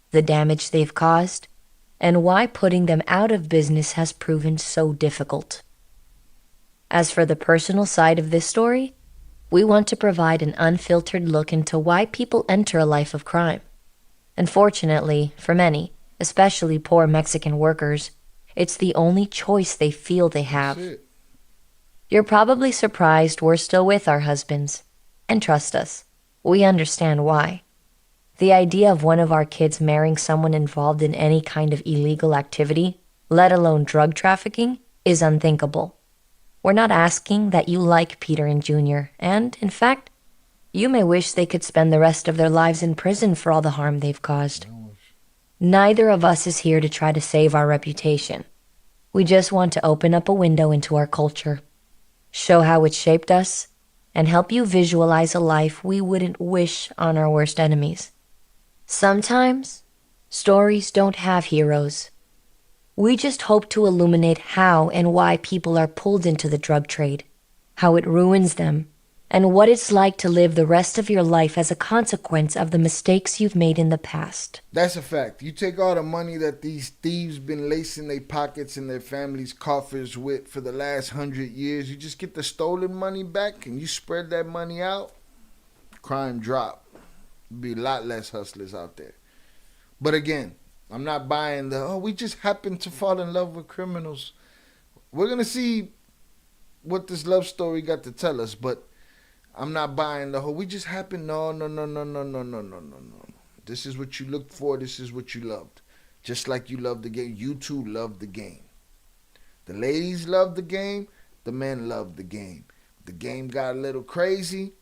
the damage they've caused, and why putting them out of business has proven so difficult. As for the personal side of this story, we want to provide an unfiltered look into why people enter a life of crime. Unfortunately, for many, especially poor Mexican workers, it's the only choice they feel they have. You're probably surprised we're still with our husbands. And trust us, we understand why. The idea of one of our kids marrying someone involved in any kind of illegal activity, let alone drug trafficking, is unthinkable. We're not asking that you like Peter and Junior, and, in fact, you may wish they could spend the rest of their lives in prison for all the harm they've caused. Neither of us is here to try to save our reputation. We just want to open up a window into our culture, show how it shaped us, and help you visualize a life we wouldn't wish on our worst enemies. Sometimes, stories don't have heroes. We just hope to illuminate how and why people are pulled into the drug trade, how it ruins them, and what it's like to live the rest of your life as a consequence of the mistakes you've made in the past. That's a fact. You take all the money that these thieves been lacing their pockets and their families' coffers with for the last 100 years, you just get the stolen money back and you spread that money out, crime drop. Be a lot less hustlers out there. But again, I'm not buying we just happen to fall in love with criminals. We're going to see what this love story got to tell us, but I'm not buying the whole, we just happen, no. This is what you looked for, this is what you loved. Just like you love the game, you too love the game. The ladies love the game, the men love the game. The game got a little crazy,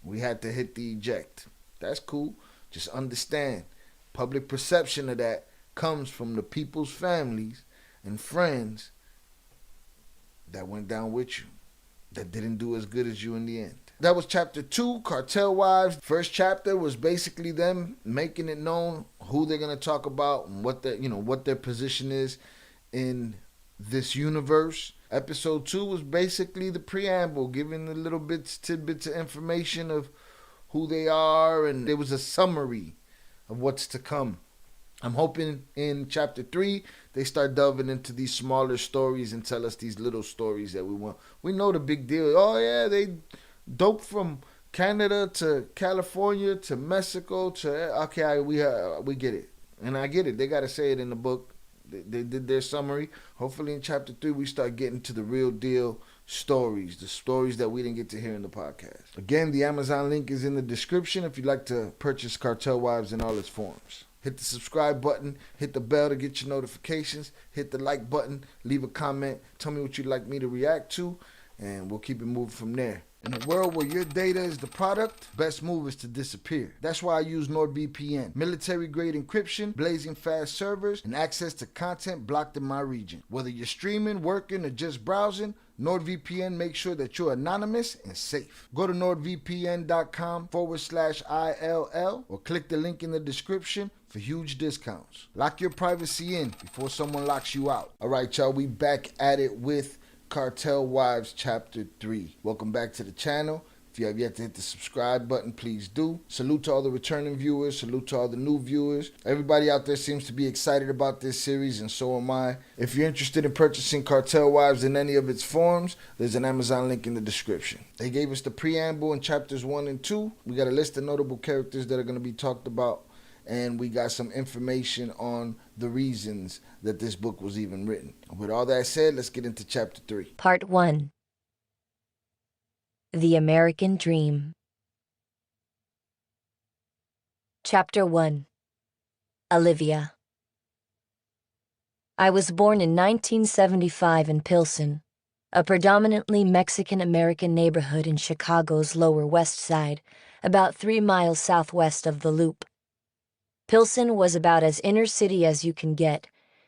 we had to hit the eject. That's cool. Just understand, public perception of that comes from the people's families and friends that went down with you, that didn't do as good as you in the end. That was chapter 2, Cartel Wives. First chapter was basically them making it known who they're going to talk about and what their position is in this universe. Episode 2 was basically the preamble, giving the little tidbits of information of who they are, and there was a summary of what's to come. I'm hoping in chapter 3 they start delving into these smaller stories and tell us these little stories that we want. We know the big deal. Oh yeah, they dope from Canada to California to Mexico to we get it, and I get it. They got to say it in the book. They did their summary. Hopefully in chapter 3 we start getting to the real deal stories, the stories that we didn't get to hear in the podcast. Again, the Amazon link is in the description if you'd like to purchase Cartel Wives in all its forms. Hit the subscribe button, hit the bell to get your notifications, hit the like button, leave a comment, tell me what you'd like me to react to, and we'll keep it moving from there. In a world where your data is the product, best move is to disappear. That's why I use NordVPN. Military-grade encryption, blazing fast servers, and access to content blocked in my region. Whether you're streaming, working, or just browsing, NordVPN makes sure that you're anonymous and safe. Go to nordvpn.com/ILL or click the link in the description for huge discounts. Lock your privacy in before someone locks you out. All right, y'all, we back at it with Cartel Wives Chapter 3. Welcome back to the channel. If you have yet to hit the subscribe button, please do. Salute to all the returning viewers. Salute to all the new viewers. Everybody out there seems to be excited about this series, and so am I. If you're interested in purchasing Cartel Wives in any of its forms, there's an Amazon link in the description. They gave us the preamble in chapters 1 and 2. We got a list of notable characters that are going to be talked about and we got some information on the reasons that this book was even written. With all that said, let's get into chapter 3. Part 1. The American Dream. Chapter 1. Olivia. I was born in 1975 in Pilsen, a predominantly Mexican-American neighborhood in Chicago's Lower West Side, about 3 miles southwest of the Loop. Pilsen was about as inner city as you can get,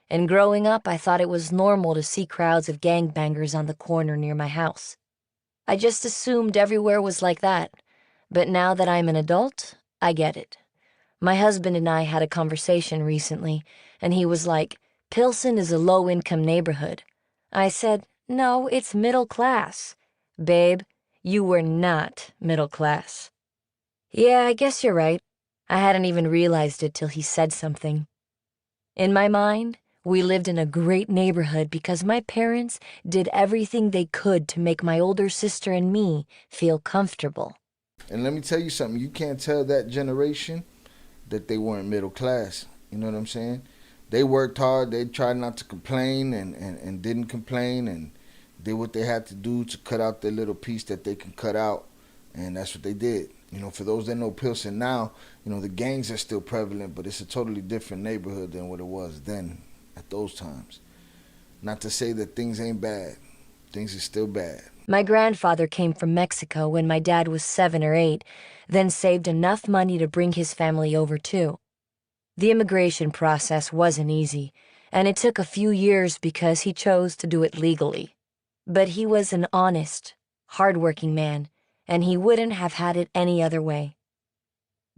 and growing up I thought it was normal to see crowds of gangbangers on the corner near my house. I just assumed everywhere was like that, but now that I'm an adult, I get it. My husband and I had a conversation recently, and he was like, "Pilsen is a low-income neighborhood." I said, "No, it's middle class." "Babe, you were not middle class." Yeah, I guess you're right. I hadn't even realized it till he said something. In my mind, we lived in a great neighborhood because my parents did everything they could to make my older sister and me feel comfortable. And let me tell you something. You can't tell that generation that they weren't middle class. You know what I'm saying? They worked hard. They tried not to complain and didn't complain and did what they had to do to cut out their little piece that they can cut out. And that's what they did. You know, for those that know Pilsen now, you know, the gangs are still prevalent, but it's a totally different neighborhood than what it was then at those times. Not to say that things ain't bad. Things are still bad. My grandfather came from Mexico when my dad was 7 or 8, then saved enough money to bring his family over too. The immigration process wasn't easy, and it took a few years because he chose to do it legally. But he was an honest, hardworking man, and he wouldn't have had it any other way.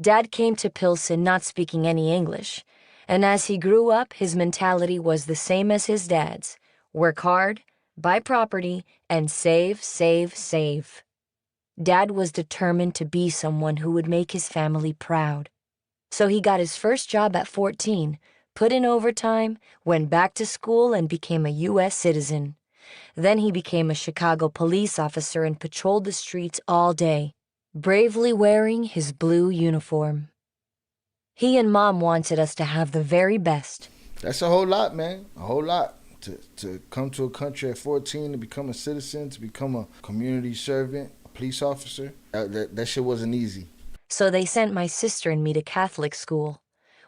Dad came to Pilsen not speaking any English, and as he grew up, his mentality was the same as his dad's: work hard, buy property, and save, save, save. Dad was determined to be someone who would make his family proud. So he got his first job at 14, put in overtime, went back to school, and became a U.S. citizen. Then he became a Chicago police officer and patrolled the streets all day, bravely wearing his blue uniform. He and Mom wanted us to have the very best. That's a whole lot, man. A whole lot. To come to a country at 14, to become a citizen, to become a community servant, a police officer, that shit wasn't easy. So they sent my sister and me to Catholic school.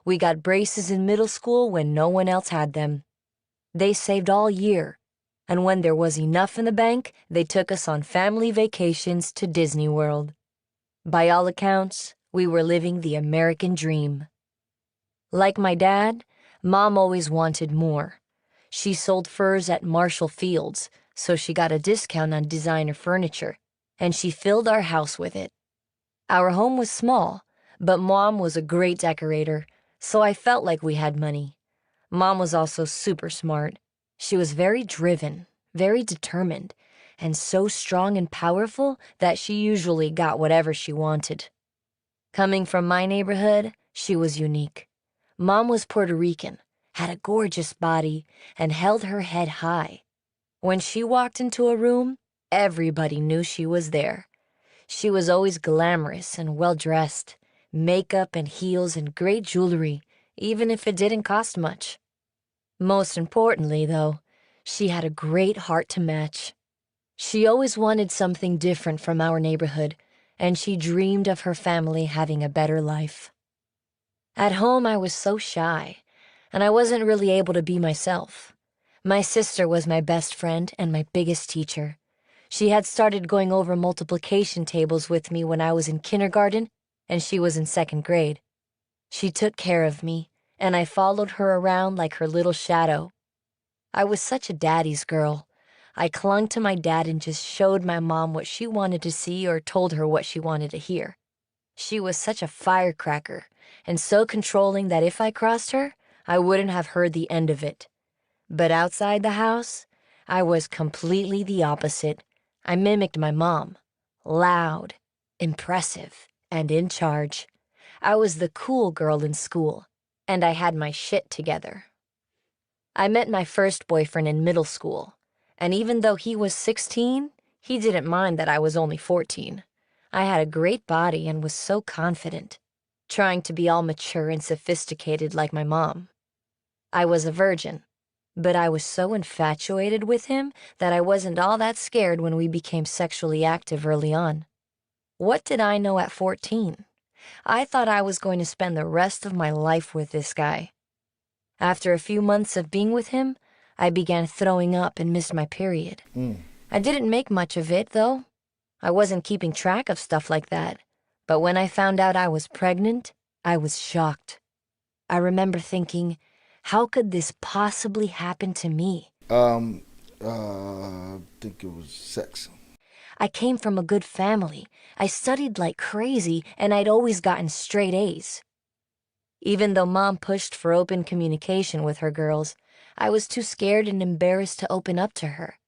We got braces in middle school when no one else had them. They saved all year, and when there was enough in the bank, they took us on family vacations to Disney World. By all accounts, we were living the American dream. Like my dad, Mom always wanted more. She sold furs at Marshall Fields, so she got a discount on designer furniture, and she filled our house with it. Our home was small, but Mom was a great decorator, so I felt like we had money. Mom was also super smart. She was very driven, very determined, and so strong and powerful that she usually got whatever she wanted. Coming from my neighborhood, she was unique. Mom was Puerto Rican, had a gorgeous body, and held her head high. When she walked into a room, everybody knew she was there. She was always glamorous and well-dressed, makeup and heels and great jewelry, even if it didn't cost much. Most importantly, though, she had a great heart to match. She always wanted something different from our neighborhood, and she dreamed of her family having a better life. At home, I was so shy, and I wasn't really able to be myself. My sister was my best friend and my biggest teacher. She had started going over multiplication tables with me when I was in kindergarten, and she was in 2nd grade. She took care of me, and I followed her around like her little shadow. I was such a daddy's girl. I clung to my dad and just showed my mom what she wanted to see or told her what she wanted to hear. She was such a firecracker, and so controlling that if I crossed her, I wouldn't have heard the end of it. But outside the house, I was completely the opposite. I mimicked my mom. Loud, impressive, and in charge. I was the cool girl in school, and I had my shit together. I met my first boyfriend in middle school, and even though he was 16, he didn't mind that I was only 14. I had a great body and was so confident. trying to be all mature and sophisticated like my mom. I was a virgin, but I was so infatuated with him that I wasn't all that scared when we became sexually active early on. What did I know at 14? I thought I was going to spend the rest of my life with this guy. After a few months of being with him, I began throwing up and missed my period. I didn't make much of it, though. I wasn't keeping track of stuff like that. But when I found out I was pregnant, I was shocked. I remember thinking, how could this possibly happen to me? I think it was sex. I came from a good family. I studied like crazy, and I'd always gotten straight A's. Even though Mom pushed for open communication with her girls, I was too scared and embarrassed to open up to her.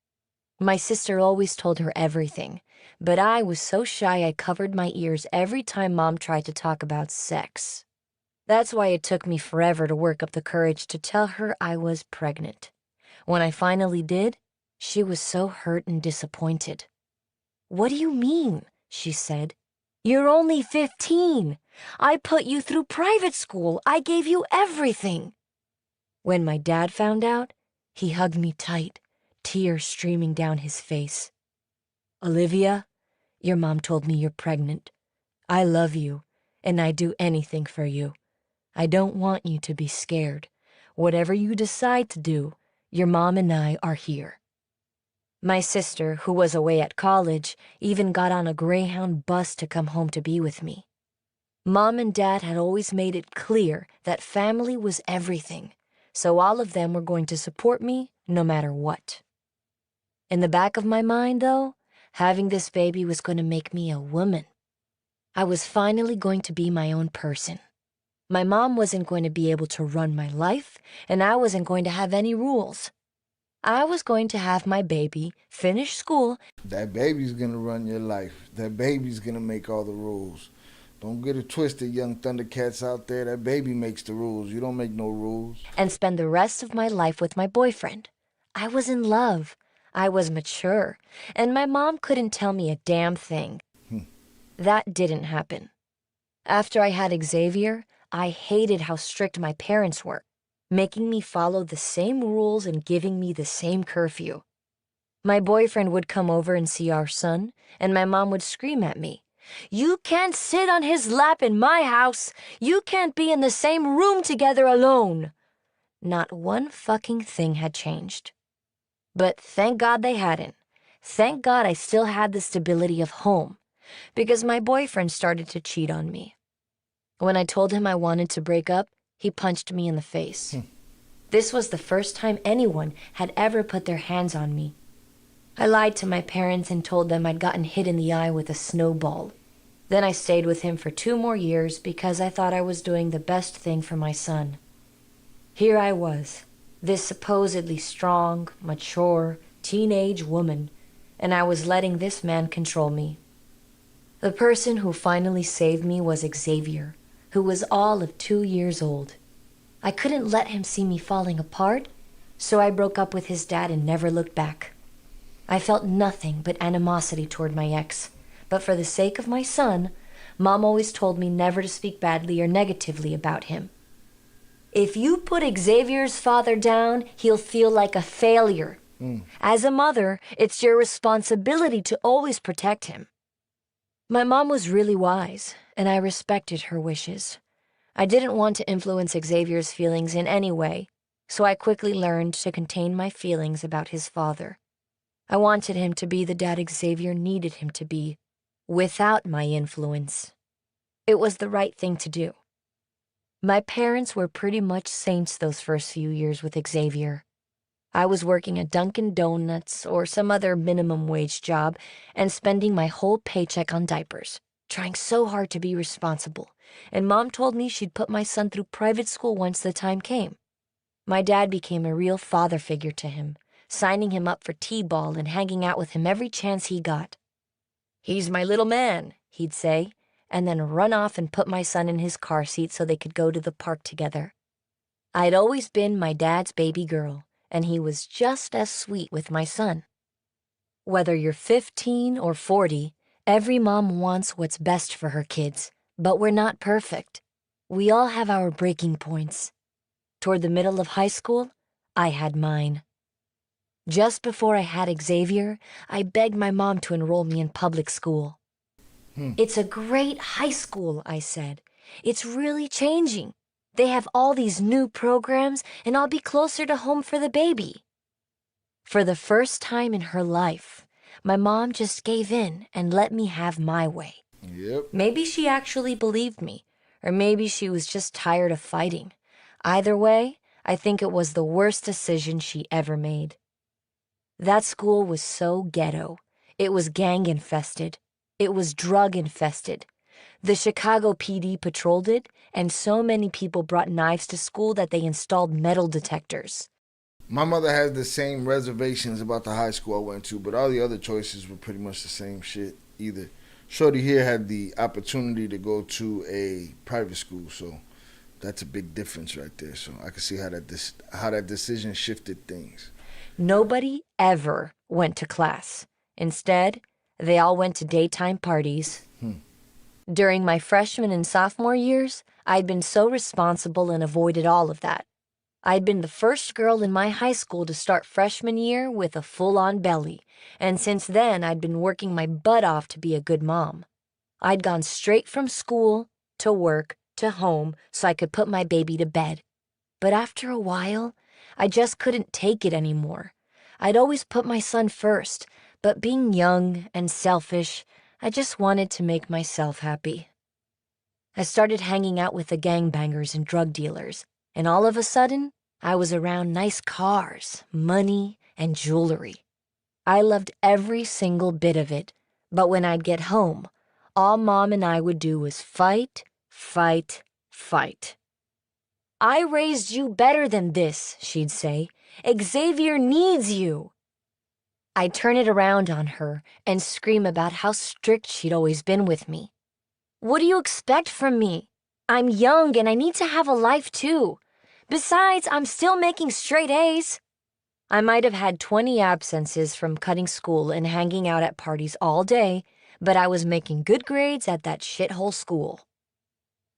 My sister always told her everything, but I was so shy I covered my ears every time Mom tried to talk about sex. That's why it took me forever to work up the courage to tell her I was pregnant. When I finally did, she was so hurt and disappointed. "What do you mean?" she said. "You're only 15. I put you through private school. I gave you everything." When my dad found out, he hugged me tight, tears streaming down his face. "Olivia, your mom told me you're pregnant. I love you, and I'd do anything for you. I don't want you to be scared. Whatever you decide to do, your mom and I are here." My sister, who was away at college, even got on a Greyhound bus to come home to be with me. Mom and Dad had always made it clear that family was everything, so all of them were going to support me no matter what. In the back of my mind, though, having this baby was going to make me a woman. I was finally going to be my own person. My mom wasn't going to be able to run my life, and I wasn't going to have any rules. I was going to have my baby, finish school. That baby's gonna run your life. That baby's gonna make all the rules. Don't get it twisted, young Thundercats out there. That baby makes the rules. You don't make no rules. And spend the rest of my life with my boyfriend. I was in love. I was mature, and my mom couldn't tell me a damn thing. That didn't happen. After I had Xavier, I hated how strict my parents were, making me follow the same rules and giving me the same curfew. My boyfriend would come over and see our son, and my mom would scream at me, "You can't sit on his lap in my house. You can't be in the same room together alone." Not one fucking thing had changed. But thank God they hadn't. Thank God I still had the stability of home, because my boyfriend started to cheat on me. When I told him I wanted to break up, he punched me in the face. This was the first time anyone had ever put their hands on me. I lied to my parents and told them I'd gotten hit in the eye with a snowball. Then I stayed with him for 2 more years because I thought I was doing the best thing for my son. Here I was, this supposedly strong, mature, teenage woman, and I was letting this man control me. The person who finally saved me was Xavier, who was all of 2 years old. I couldn't let him see me falling apart, so I broke up with his dad and never looked back. I felt nothing but animosity toward my ex, but for the sake of my son, Mom always told me never to speak badly or negatively about him. "If you put Xavier's father down, he'll feel like a failure. As a mother, it's your responsibility to always protect him." My mom was really wise, and I respected her wishes. I didn't want to influence Xavier's feelings in any way, so I quickly learned to contain my feelings about his father. I wanted him to be the dad Xavier needed him to be, without my influence. It was the right thing to do. My parents were pretty much saints those first few years with Xavier. I was working at Dunkin' Donuts or some other minimum wage job and spending my whole paycheck on diapers, trying so hard to be responsible, and Mom told me she'd put my son through private school once the time came. My dad became a real father figure to him, signing him up for t-ball and hanging out with him every chance he got. "He's my little man," he'd say, and then run off and put my son in his car seat so they could go to the park together. I'd always been my dad's baby girl, and he was just as sweet with my son. Whether you're 15 or 40, every mom wants what's best for her kids, but we're not perfect. We all have our breaking points. Toward the middle of high school, I had mine. Just before I had Xavier, I begged my mom to enroll me in public school. It's a great high school, I said. It's really changing. They have all these new programs, and I'll be closer to home for the baby. For the first time in her life, my mom just gave in and let me have my way. Yep. Maybe she actually believed me, or maybe she was just tired of fighting. Either way, I think it was the worst decision she ever made. That school was so ghetto. It was gang-infested. It was drug-infested. The Chicago PD patrolled it, and so many people brought knives to school that they installed metal detectors. My mother has the same reservations about the high school I went to, but all the other choices were pretty much the same shit either. Shorty here had the opportunity to go to a private school, so that's a big difference right there. So I can see how that decision shifted things. Nobody ever went to class. Instead, they all went to daytime parties. During my freshman and sophomore years, I'd been so responsible and avoided all of that. I'd been the first girl in my high school to start freshman year with a full-on belly, and since then I'd been working my butt off to be a good mom. I'd gone straight from school to work to home so I could put my baby to bed. But after a while, I just couldn't take it anymore. I'd always put my son first, but being young and selfish, I just wanted to make myself happy. I started hanging out with the gangbangers and drug dealers, and all of a sudden, I was around nice cars, money, and jewelry. I loved every single bit of it, but when I'd get home, all Mom and I would do was fight, fight, fight. I raised you better than this, she'd say. Xavier needs you. I'd turn it around on her and scream about how strict she'd always been with me. What do you expect from me? I'm young and I need to have a life too. Besides, I'm still making straight A's. I might have had 20 absences from cutting school and hanging out at parties all day, but I was making good grades at that shithole school.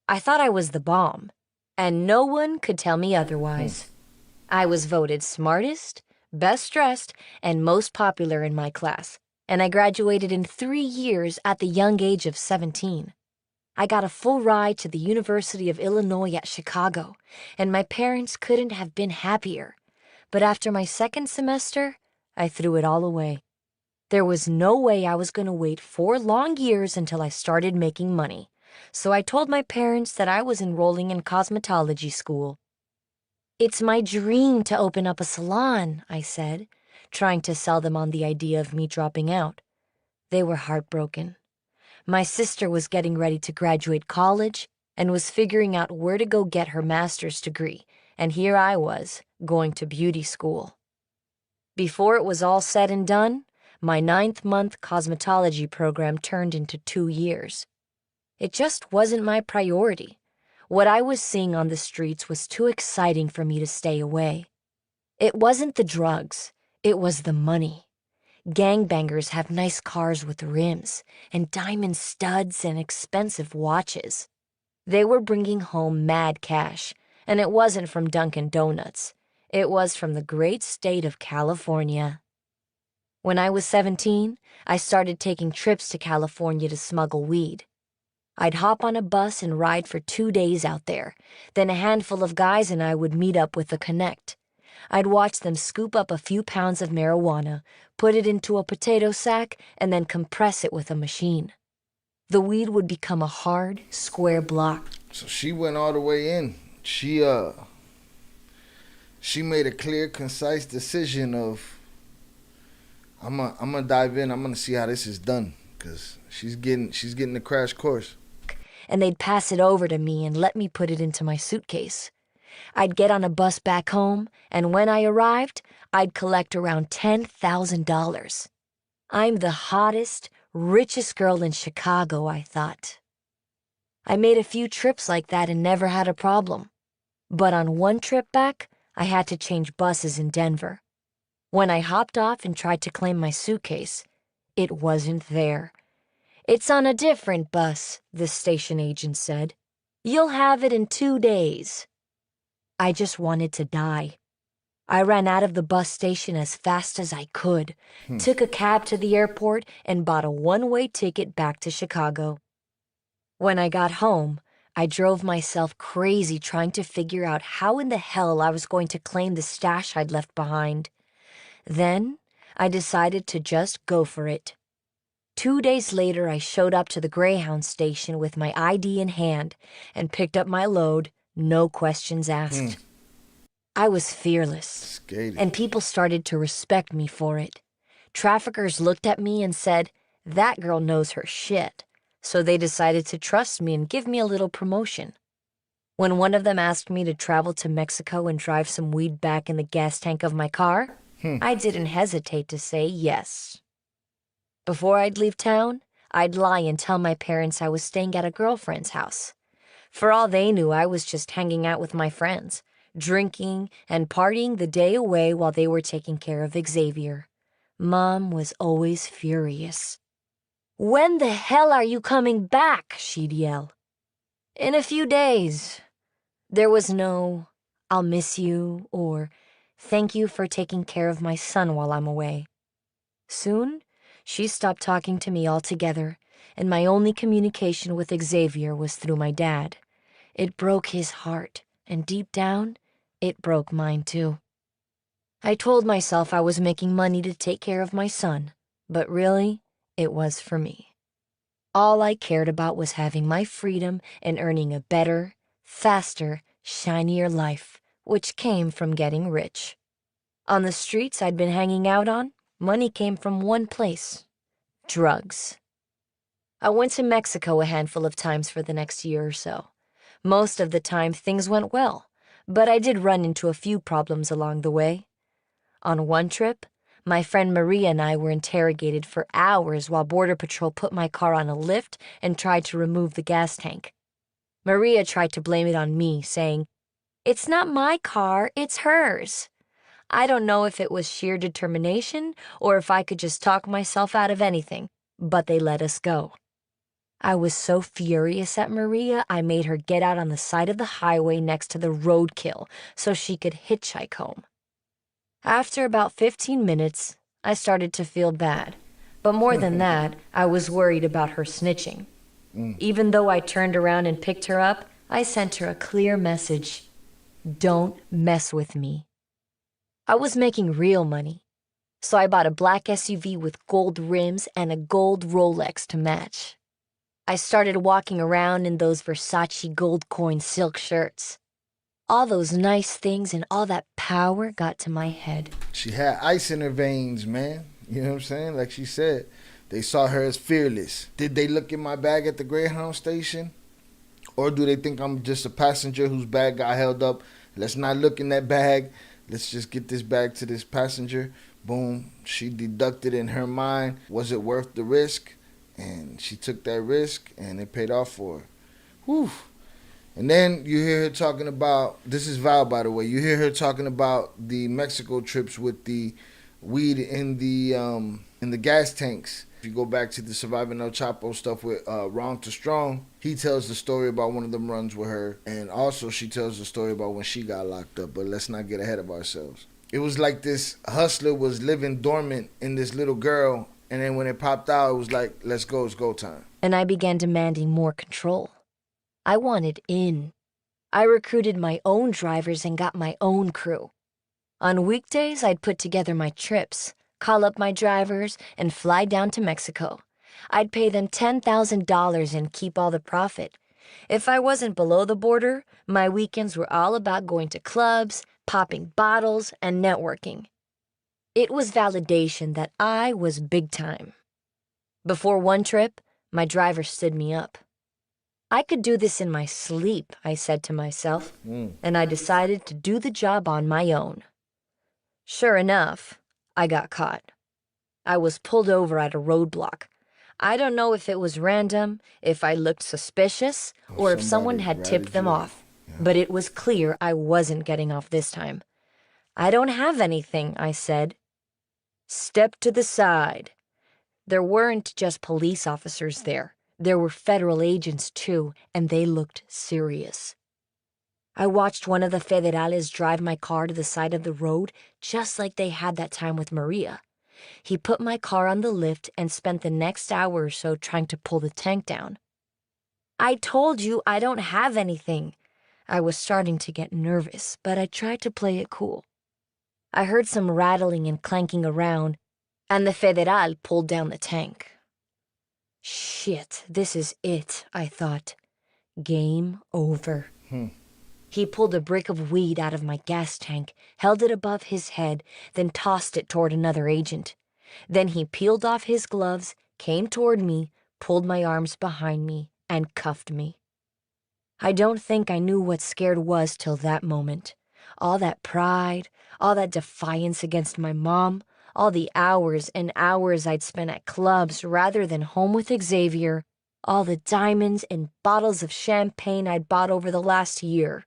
I thought I was the bomb, and no one could tell me otherwise. I was voted smartest, best dressed, and most popular in my class, and I graduated in 3 years at the young age of 17. I got a full ride to the University of Illinois at Chicago, and my parents couldn't have been happier. But after my second semester, I threw it all away. There was no way I was going to wait 4 long years until I started making money, so I told my parents that I was enrolling in cosmetology school. It's my dream to open up a salon, I said, trying to sell them on the idea of me dropping out. They were heartbroken. My sister was getting ready to graduate college and was figuring out where to go get her master's degree, and here I was, going to beauty school. Before it was all said and done, my 9th-month cosmetology program turned into 2 years. It just wasn't my priority. What I was seeing on the streets was too exciting for me to stay away. It wasn't the drugs, it was the money. Gangbangers have nice cars with rims, and diamond studs and expensive watches. They were bringing home mad cash, and it wasn't from Dunkin' Donuts. It was from the great state of California. When I was 17, I started taking trips to California to smuggle weed. I'd hop on a bus and ride for 2 days out there. Then a handful of guys and I would meet up with a connect. I'd watch them scoop up a few pounds of marijuana, put it into a potato sack, and then compress it with a machine. The weed would become a hard, square block. So she went all the way in. She made a clear, concise decision of, I'm gonna dive in. I'm gonna see how this is done, cause she's getting the crash course. And they'd pass it over to me and let me put it into my suitcase. I'd get on a bus back home, and when I arrived, I'd collect around $10,000. I'm the hottest, richest girl in Chicago, I thought. I made a few trips like that and never had a problem. But on one trip back, I had to change buses in Denver. When I hopped off and tried to claim my suitcase, it wasn't there. It's on a different bus, the station agent said. You'll have it in 2 days. I just wanted to die. I ran out of the bus station as fast as I could, took a cab to the airport, and bought a one-way ticket back to Chicago. When I got home, I drove myself crazy trying to figure out how in the hell I was going to claim the stash I'd left behind. Then, I decided to just go for it. 2 days later, I showed up to the Greyhound station with my ID in hand and picked up my load, no questions asked. I was fearless, Skated. and people started to respect me for it. Traffickers looked at me and said, "That girl knows her shit," so they decided to trust me and give me a little promotion. When one of them asked me to travel to Mexico and drive some weed back in the gas tank of my car, I didn't hesitate to say yes. Before I'd leave town, I'd lie and tell my parents I was staying at a girlfriend's house. For all they knew, I was just hanging out with my friends, drinking and partying the day away while they were taking care of Xavier. Mom was always furious. "When the hell are you coming back?" she'd yell. "In a few days." There was no, "I'll miss you," or "Thank you for taking care of my son while I'm away." Soon, she stopped talking to me altogether, and my only communication with Xavier was through my dad. It broke his heart, and deep down, it broke mine too. I told myself I was making money to take care of my son, but really, it was for me. All I cared about was having my freedom and earning a better, faster, shinier life, which came from getting rich. On the streets I'd been hanging out on, money came from one place: drugs. I went to Mexico a handful of times for the next year or so. Most of the time, things went well, but I did run into a few problems along the way. On one trip, my friend Maria and I were interrogated for hours while Border Patrol put my car on a lift and tried to remove the gas tank. Maria tried to blame it on me, saying, "It's not my car, it's hers." I don't know if it was sheer determination or if I could just talk myself out of anything, but they let us go. I was so furious at Maria, I made her get out on the side of the highway next to the roadkill so she could hitchhike home. After about 15 minutes, I started to feel bad. But more than that, I was worried about her snitching. Even though I turned around and picked her up, I sent her a clear message: "Don't mess with me." I was making real money, so I bought a black SUV with gold rims and a gold Rolex to match. I started walking around in those Versace gold coin silk shirts. All those nice things and all that power got to my head. She had ice in her veins, man. You know what I'm saying? Like she said, they saw her as fearless. Did they look in my bag at the Greyhound station? Or do they think I'm just a passenger whose bag got held up? Let's not look in that bag. Let's just get this bag to this passenger. Boom. She deducted in her mind, was it worth the risk? And she took that risk, and it paid off for her. Whew. And then you hear her talking about, this is Val, by the way, you hear her talking about the Mexico trips with the weed in the gas tanks. If you go back to the Surviving El Chapo stuff with Wrong to Strong, he tells the story about one of them runs with her. And also she tells the story about when she got locked up. But let's not get ahead of ourselves. It was like this hustler was living dormant in this little girl. And then when it popped out, it was like, let's go, it's go time. And I began demanding more control. I wanted in. I recruited my own drivers and got my own crew. On weekdays, I'd put together my trips, call up my drivers, and fly down to Mexico. I'd pay them $10,000 and keep all the profit. If I wasn't below the border, my weekends were all about going to clubs, popping bottles, and networking. It was validation that I was big time. Before one trip, my driver stood me up. I could do this in my sleep, I said to myself, and I decided to do the job on my own. Sure enough, I got caught. I was pulled over at a roadblock. I don't know if it was random, if I looked suspicious, or if someone had tipped them off, but it was clear I wasn't getting off this time. "I don't have anything," I said. "Step to the side." There weren't just police officers there. There were federal agents, too, and they looked serious. I watched one of the federales drive my car to the side of the road, just like they had that time with Maria. He put my car on the lift and spent the next hour or so trying to pull the tank down. I told you I don't have anything. I was starting to get nervous, but I tried to play it cool. I heard some rattling and clanking around, and the federal pulled down the tank. Shit, this is it, I thought. Game over. He pulled a brick of weed out of my gas tank, held it above his head, then tossed it toward another agent. Then he peeled off his gloves, came toward me, pulled my arms behind me, and cuffed me. I don't think I knew what scared was till that moment. All that pride, all that defiance against my mom, all the hours and hours I'd spent at clubs rather than home with Xavier, all the diamonds and bottles of champagne I'd bought over the last year.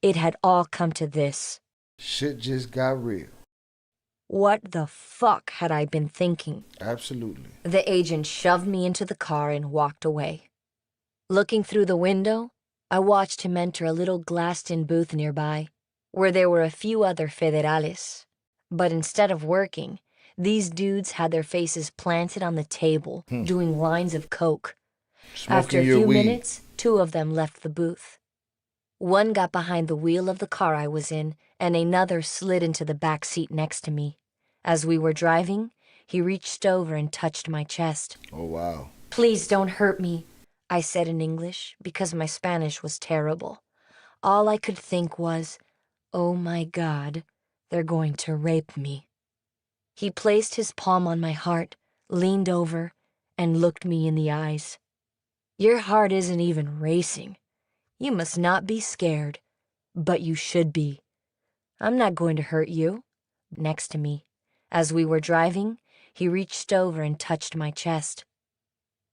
It had all come to this. Shit just got real. What the fuck had I been thinking? Absolutely. The agent shoved me into the car and walked away. Looking through the window, I watched him enter a little glassed-in booth nearby, where there were a few other federales. But instead of working, these dudes had their faces planted on the table, doing lines of coke. Smoking After a your few weed. minutes, 2 of them left the booth. One got behind the wheel of the car I was in, and another slid into the back seat next to me. As we were driving, he reached over and touched my chest. Oh, wow. "Please don't hurt me," I said in English, because my Spanish was terrible. All I could think was, oh my God, they're going to rape me. He placed his palm on my heart, leaned over, and looked me in the eyes. "Your heart isn't even racing. You must not be scared, but you should be. I'm not going to hurt you." Next to me, as we were driving, he reached over and touched my chest.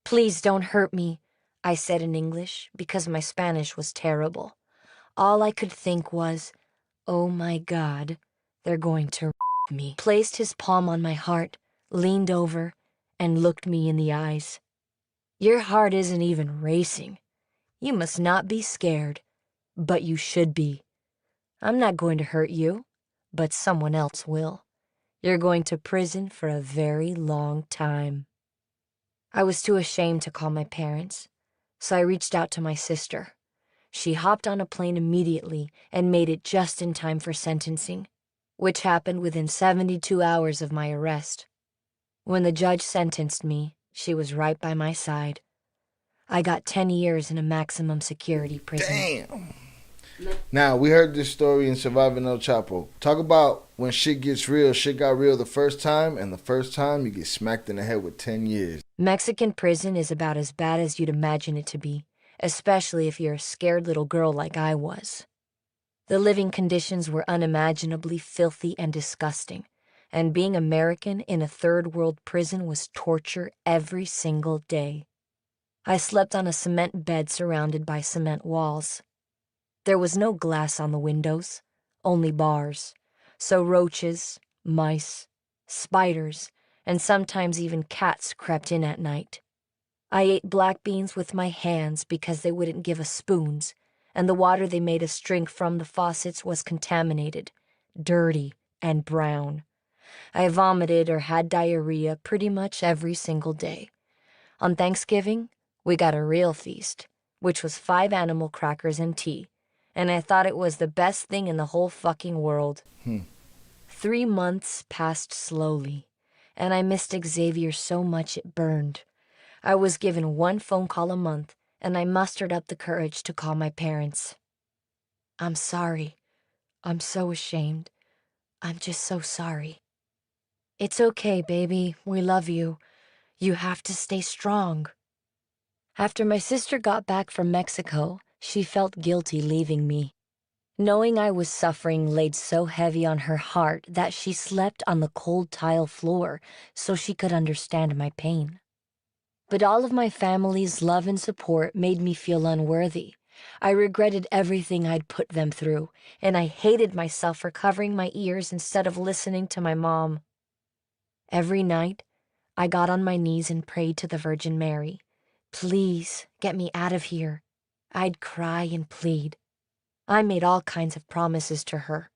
"Please don't hurt me," I said in English, because my Spanish was terrible. All I could think was, oh my God, they're going to rape me. Placed his palm on my heart, leaned over, and looked me in the eyes. "Your heart isn't even racing. You must not be scared, but you should be. I'm not going to hurt you, but someone else will. You're going to prison for a very long time." I was too ashamed to call my parents, so I reached out to my sister. She hopped on a plane immediately and made it just in time for sentencing, which happened within 72 hours of my arrest. When the judge sentenced me, she was right by my side. I got 10 years in a maximum security prison. Damn. Now, we heard this story in Surviving El Chapo. Talk about when shit gets real. Shit got real the first time, and the first time you get smacked in the head with 10 years. Mexican prison is about as bad as you'd imagine it to be, especially if you're a scared little girl like I was. The living conditions were unimaginably filthy and disgusting, and being American in a third world prison was torture every single day. I slept on a cement bed surrounded by cement walls. There was no glass on the windows, only bars, so roaches, mice, spiders, and sometimes even cats crept in at night. I ate black beans with my hands because they wouldn't give us spoons, and the water they made us drink from the faucets was contaminated, dirty, and brown. I vomited or had diarrhea pretty much every single day. On Thanksgiving, we got a real feast, which was 5 animal crackers and tea, and I thought it was the best thing in the whole fucking world. 3 months passed slowly, and I missed Xavier so much it burned. I was given 1 phone call a month, and I mustered up the courage to call my parents. "I'm sorry. I'm so ashamed. I'm just so sorry." "It's okay, baby. We love you. You have to stay strong." After my sister got back from Mexico, she felt guilty leaving me. Knowing I was suffering laid so heavy on her heart that she slept on the cold tile floor so she could understand my pain. But all of my family's love and support made me feel unworthy. I regretted everything I'd put them through, and I hated myself for covering my ears instead of listening to my mom. Every night, I got on my knees and prayed to the Virgin Mary, Please, get me out of here. I'd cry and plead. I made all kinds of promises to her.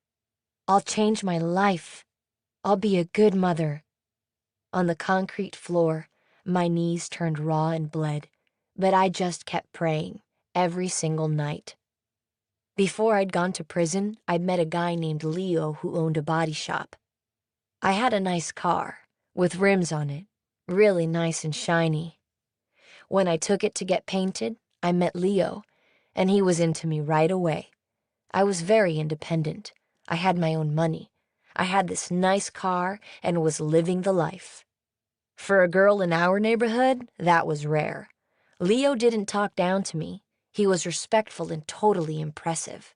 I'll change my life. I'll be a good mother. On the concrete floor, my knees turned raw and bled, but I just kept praying every single night. Before I'd gone to prison, I'd met a guy named Leo who owned a body shop. I had a nice car, with rims on it, really nice and shiny. When I took it to get painted, I met Leo, and he was into me right away. I was very independent. I had my own money. I had this nice car and was living the life. For a girl in our neighborhood, that was rare. Leo didn't talk down to me. He was respectful and totally impressive.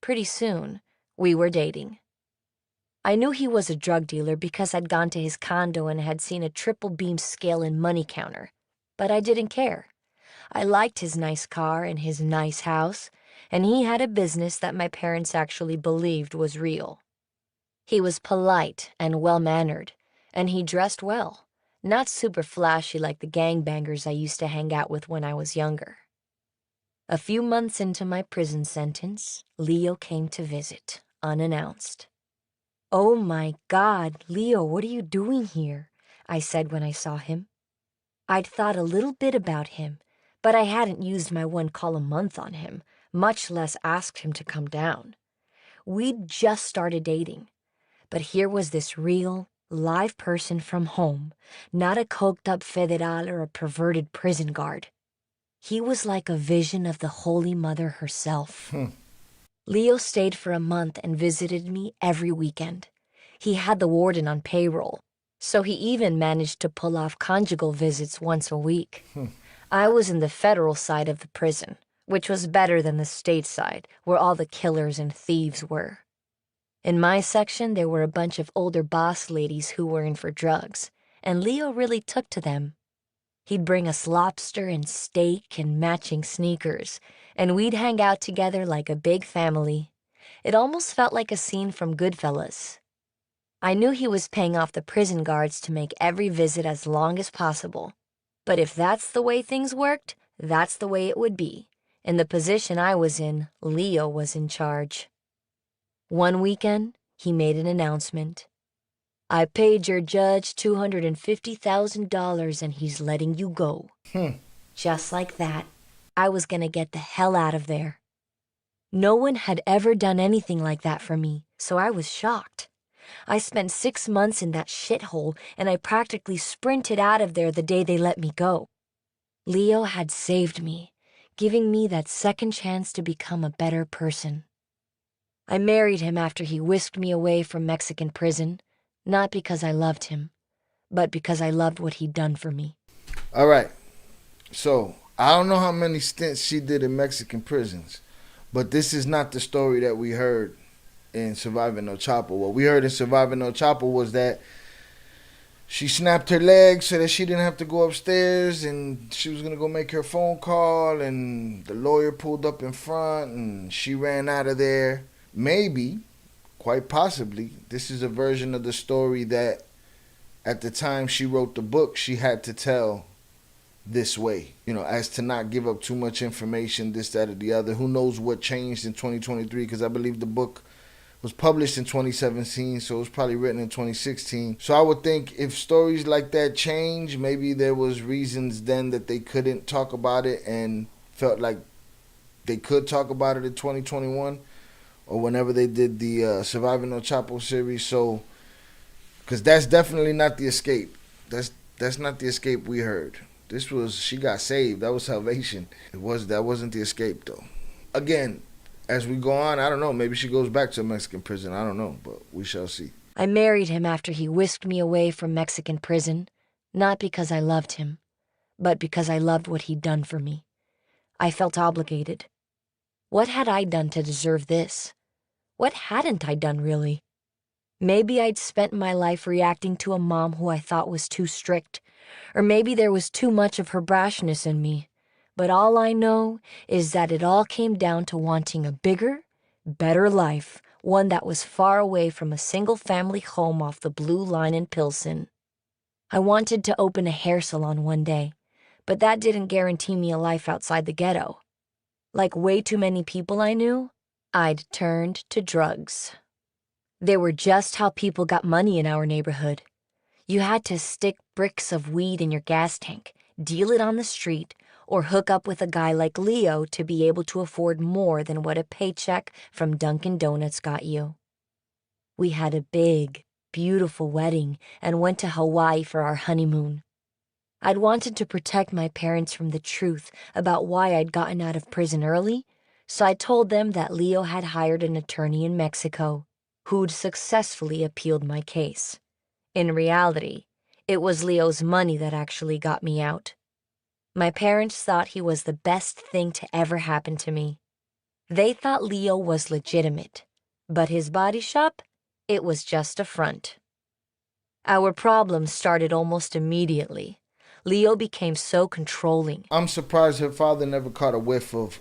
Pretty soon, we were dating. I knew he was a drug dealer because I'd gone to his condo and had seen a triple beam scale and money counter, but I didn't care. I liked his nice car and his nice house, and he had a business that my parents actually believed was real. He was polite and well-mannered, and he dressed well, not super flashy like the gangbangers I used to hang out with when I was younger. A few months into my prison sentence, Leo came to visit, unannounced. "Oh my God, Leo, what are you doing here?" I said when I saw him. I'd thought a little bit about him, but I hadn't used my one call a month on him, much less asked him to come down. We'd just started dating, but here was this real, live person from home, not a coked-up federal or a perverted prison guard. He was like a vision of the Holy Mother herself. Leo stayed for a month and visited me every weekend. He had the warden on payroll, so he even managed to pull off conjugal visits once a week. I was in the federal side of the prison, which was better than the state side, where all the killers and thieves were. In my section, there were a bunch of older boss ladies who were in for drugs, and Leo really took to them. He'd bring us lobster and steak and matching sneakers, and we'd hang out together like a big family. It almost felt like a scene from Goodfellas. I knew he was paying off the prison guards to make every visit as long as possible. But if that's the way things worked, that's the way it would be. In the position I was in, Leo was in charge. One weekend, he made an announcement. "I paid your judge $250,000 and he's letting you go." Just like that, I was gonna get the hell out of there. No one had ever done anything like that for me, so I was shocked. I spent 6 months in that shithole, and I practically sprinted out of there the day they let me go. Leo had saved me, giving me that second chance to become a better person. I married him after he whisked me away from Mexican prison, not because I loved him, but because I loved what he'd done for me. All right. So, I don't know how many stints she did in Mexican prisons, but this is not the story that we heard in Surviving El Chapo. What we heard in Surviving El Chapo was that she snapped her leg so that she didn't have to go upstairs, and she was going to go make her phone call, and the lawyer pulled up in front, and she ran out of there. Maybe, quite possibly, this is a version of the story that at the time she wrote the book, she had to tell this way, as to not give up too much information, this, that, or the other. Who knows what changed in 2023, because I believe the book was published in 2017, so it was probably written in 2016. So I would think if stories like that change, maybe there was reasons then that they couldn't talk about it and felt like they could talk about it in 2021 or whenever they did the Surviving El Chapo series. So, because that's definitely not the escape. That's not the escape we heard. This was, she got saved. That was salvation. That wasn't the escape though. Again, as we go on, I don't know. Maybe she goes back to a Mexican prison. I don't know, but we shall see. I married him after he whisked me away from Mexican prison, not because I loved him, but because I loved what he'd done for me. I felt obligated. What had I done to deserve this? What hadn't I done, really? Maybe I'd spent my life reacting to a mom who I thought was too strict, or maybe there was too much of her brashness in me. But all I know is that it all came down to wanting a bigger, better life, one that was far away from a single-family home off the Blue Line in Pilsen. I wanted to open a hair salon one day, but that didn't guarantee me a life outside the ghetto. Like way too many people I knew, I'd turned to drugs. They were just how people got money in our neighborhood. You had to stick bricks of weed in your gas tank, deal it on the street, or hook up with a guy like Leo to be able to afford more than what a paycheck from Dunkin' Donuts got you. We had a big, beautiful wedding and went to Hawaii for our honeymoon. I'd wanted to protect my parents from the truth about why I'd gotten out of prison early, so I told them that Leo had hired an attorney in Mexico who'd successfully appealed my case. In reality, it was Leo's money that actually got me out. My parents thought he was the best thing to ever happen to me. They thought Leo was legitimate, but his body shop, it was just a front. Our problems started almost immediately. Leo became so controlling. I'm surprised her father never caught a whiff of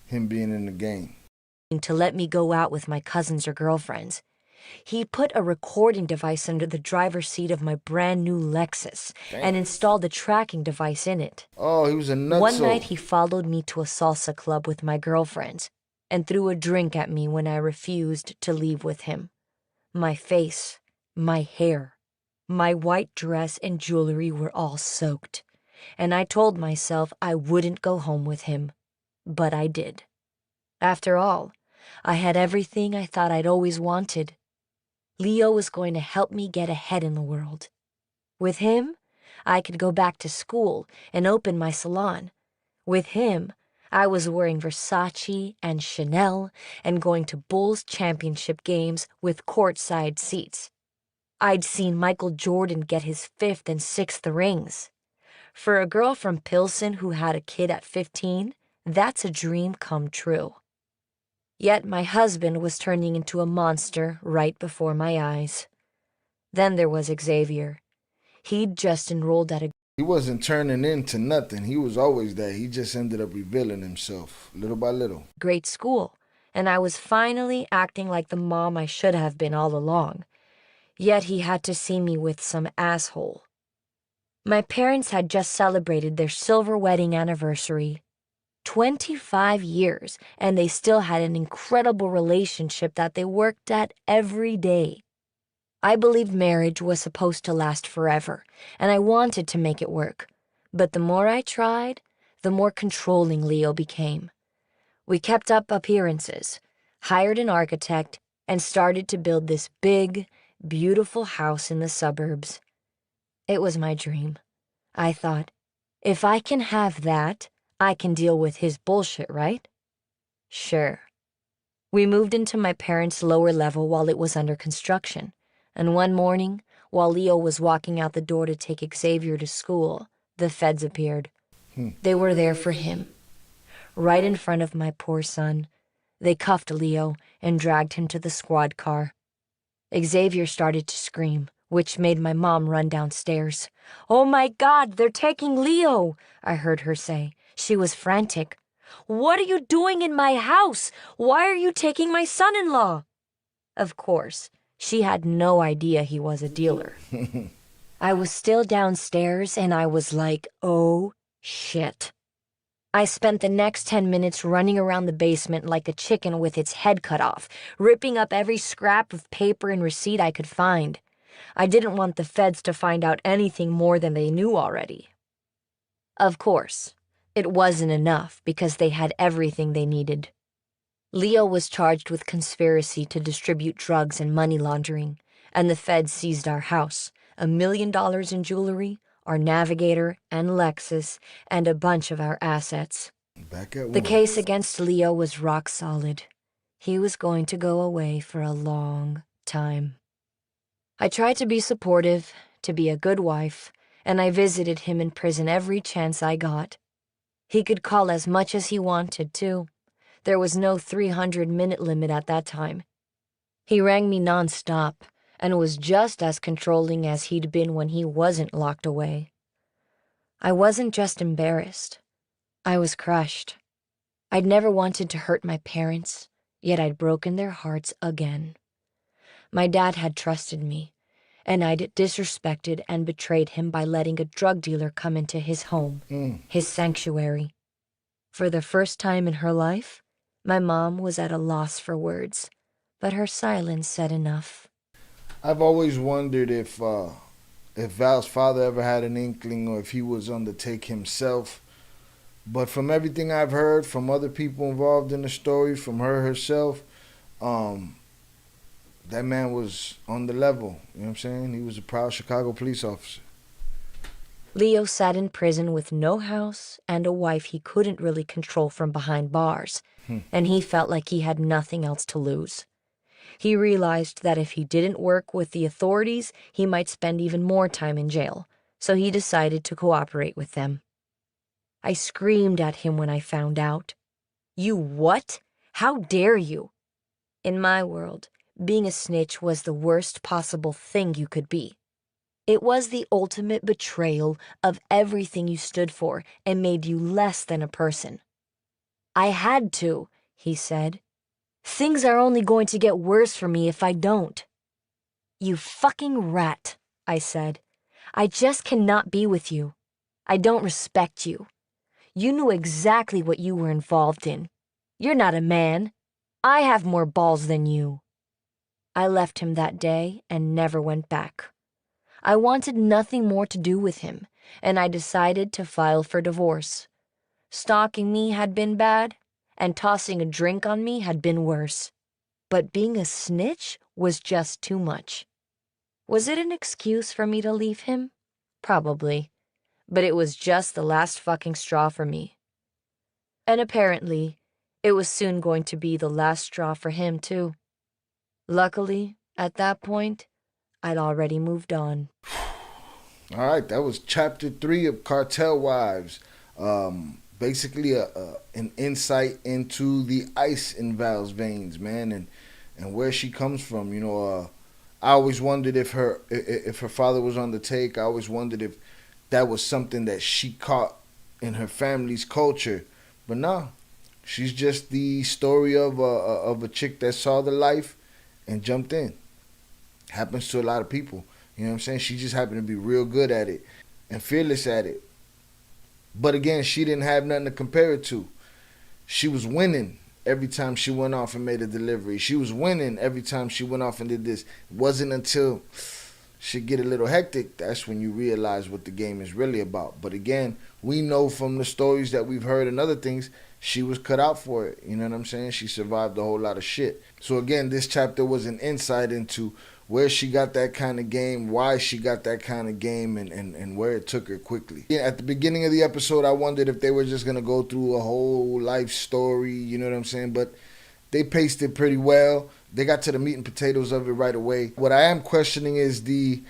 him being in the game. To let me go out with my cousins or girlfriends. He put a recording device under the driver's seat of my brand new Lexus and installed a tracking device in it. Oh, he was a nutso. One night he followed me to a salsa club with my girlfriends and threw a drink at me when I refused to leave with him. My face, my hair, my white dress and jewelry were all soaked, and I told myself I wouldn't go home with him, but I did. After all, I had everything I thought I'd always wanted. Leo was going to help me get ahead in the world. With him, I could go back to school and open my salon. With him, I was wearing Versace and Chanel and going to Bulls championship games with courtside seats. I'd seen Michael Jordan get his 5th and 6th rings. For a girl from Pilsen who had a kid at 15, that's a dream come true. Yet my husband was turning into a monster right before my eyes. Then there was Xavier. He'd just enrolled at a... He wasn't turning into nothing. He was always that. He just ended up revealing himself, little by little. Great school, and I was finally acting like the mom I should have been all along. Yet he had to see me with some asshole. My parents had just celebrated their silver wedding anniversary. 25 years, and they still had an incredible relationship that they worked at every day. I believed marriage was supposed to last forever, and I wanted to make it work. But the more I tried, the more controlling Leo became. We kept up appearances, hired an architect, and started to build this big, beautiful house in the suburbs. It was my dream. I thought, if I can have that, I can deal with his bullshit, right? Sure. We moved into my parents' lower level while it was under construction, and one morning, while Leo was walking out the door to take Xavier to school, the feds appeared. They were there for him. Right in front of my poor son, they cuffed Leo and dragged him to the squad car. Xavier started to scream, which made my mom run downstairs. "Oh my God, they're taking Leo," I heard her say. She was frantic. "What are you doing in my house? Why are you taking my son-in-law?" Of course, she had no idea he was a dealer. I was still downstairs and I was like, oh shit. I spent the next 10 minutes running around the basement like a chicken with its head cut off, ripping up every scrap of paper and receipt I could find. I didn't want the feds to find out anything more than they knew already. Of course, it wasn't enough because they had everything they needed. Leo was charged with conspiracy to distribute drugs and money laundering, and the feds seized our house, $1 million in jewelry, our Navigator and Lexus, and a bunch of our assets. Back at The work. case against Leo was rock solid. He was going to go away for a long time. I tried to be supportive, to be a good wife, and I visited him in prison every chance I got. He could call as much as he wanted, too. There was no 300-minute limit at that time. He rang me nonstop and was just as controlling as he'd been when he wasn't locked away. I wasn't just embarrassed. I was crushed. I'd never wanted to hurt my parents, yet I'd broken their hearts again. My dad had trusted me, and I'd disrespected and betrayed him by letting a drug dealer come into his home, his sanctuary. For the first time in her life, my mom was at a loss for words, but her silence said enough. I've always wondered if Val's father ever had an inkling or if he was on the take himself. But from everything I've heard from other people involved in the story, from her herself, that man was on the level. You know what I'm saying? He was a proud Chicago police officer. Leo sat in prison with no house and a wife he couldn't really control from behind bars, and he felt like he had nothing else to lose. He realized that if he didn't work with the authorities, he might spend even more time in jail, so he decided to cooperate with them. I screamed at him when I found out. "You what? How dare you?" In my world, being a snitch was the worst possible thing you could be. It was the ultimate betrayal of everything you stood for and made you less than a person. "I had to," he said. "Things are only going to get worse for me if I don't." "You fucking rat," I said. "I just cannot be with you. I don't respect you. You knew exactly what you were involved in. You're not a man. I have more balls than you." I left him that day and never went back. I wanted nothing more to do with him, and I decided to file for divorce. Stalking me had been bad, and tossing a drink on me had been worse. But being a snitch was just too much. Was it an excuse for me to leave him? Probably. But it was just the last fucking straw for me. And apparently, it was soon going to be the last straw for him, too. Luckily, at that point, I'd already moved on. All right, that was chapter 3 of Cartel Wives. Basically, an insight into the ice in Val's veins, man, and where she comes from. You know, I always wondered if her father was on the take. I always wondered if that was something that she caught in her family's culture. But no, she's just the story of a chick that saw the life and jumped in. Happens to a lot of people. You know what I'm saying? She just happened to be real good at it and fearless at it. But again, she didn't have nothing to compare it to. She was winning every time she went off and made a delivery. She was winning every time she went off and did this. It wasn't until shit get a little hectic, that's when you realize what the game is really about. But again, we know from the stories that we've heard and other things, she was cut out for it. You know what I'm saying? She survived a whole lot of shit. So again, this chapter was an insight into where she got that kind of game, why she got that kind of game, and where it took her quickly. Yeah, at the beginning of the episode, I wondered if they were just going to go through a whole life story, you know what I'm saying? But they paced it pretty well. They got to the meat and potatoes of it right away. What I am questioning is the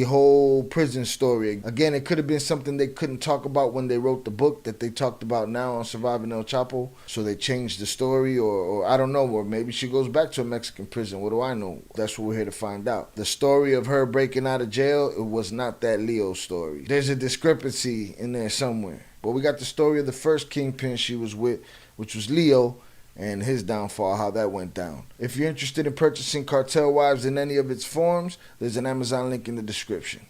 whole prison story. Again, it could have been something they couldn't talk about when they wrote the book that they talked about now on Surviving El Chapo. So they changed the story, or I don't know, or maybe she goes back to a Mexican prison. What do I know? That's what we're here to find out. The story of her breaking out of jail, it was not that Leo story. There's a discrepancy in there somewhere. But we got the story of the first kingpin she was with, which was Leo, and his downfall, how that went down. If you're interested in purchasing Cartel Wives in any of its forms, there's an Amazon link in the description.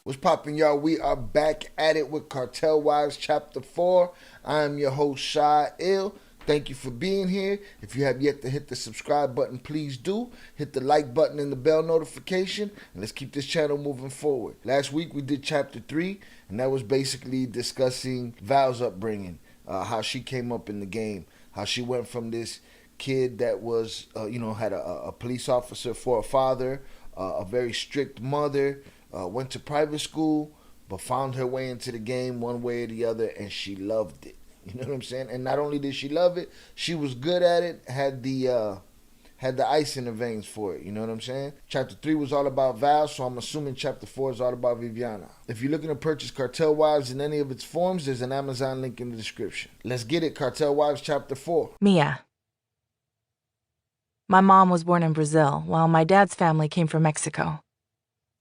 What's poppin', y'all? We are back at it with Cartel Wives Chapter 4. I am your host, Shy Ill. Thank you for being here. If you have yet to hit the subscribe button, please do. Hit the like button and the bell notification, and let's keep this channel moving forward. Last week we did Chapter 3, and that was basically discussing Val's upbringing, how she came up in the game, how she went from this kid that was, had a police officer for a father, a very strict mother, went to private school, but found her way into the game one way or the other, and she loved it. You know what I'm saying? And not only did she love it, she was good at it, had the ice in her veins for it. You know what I'm saying? Chapter 3 was all about Val, so I'm assuming Chapter 4 is all about Viviana. If you're looking to purchase Cartel Wives in any of its forms, there's an Amazon link in the description. Let's get it. Cartel Wives Chapter 4. Mia. My mom was born in Brazil, while my dad's family came from Mexico.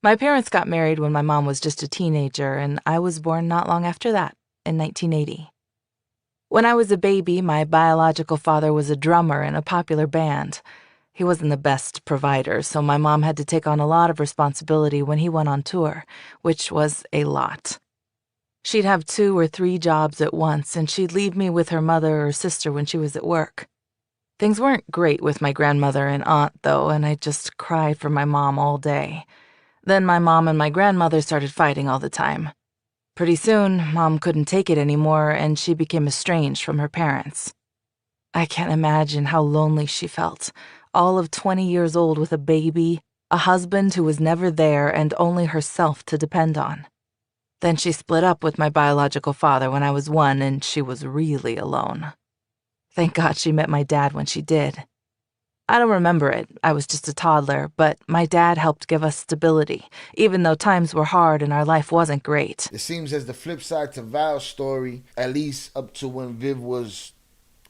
My parents got married when my mom was just a teenager, and I was born not long after that, in 1980. When I was a baby, my biological father was a drummer in a popular band. He wasn't the best provider, so my mom had to take on a lot of responsibility when he went on tour, which was a lot. She'd have 2 or 3 jobs at once, and she'd leave me with her mother or sister when she was at work. Things weren't great with my grandmother and aunt, though, and I just cried for my mom all day. Then my mom and my grandmother started fighting all the time. Pretty soon, Mom couldn't take it anymore, and she became estranged from her parents. I can't imagine how lonely she felt, all of 20 years old with a baby, a husband who was never there, and only herself to depend on. Then she split up with my biological father when I was 1, and she was really alone. Thank God she met my dad when she did. I don't remember it, I was just a toddler, but my dad helped give us stability, even though times were hard and our life wasn't great. It seems as the flip side to Val's story, at least up to when Viv was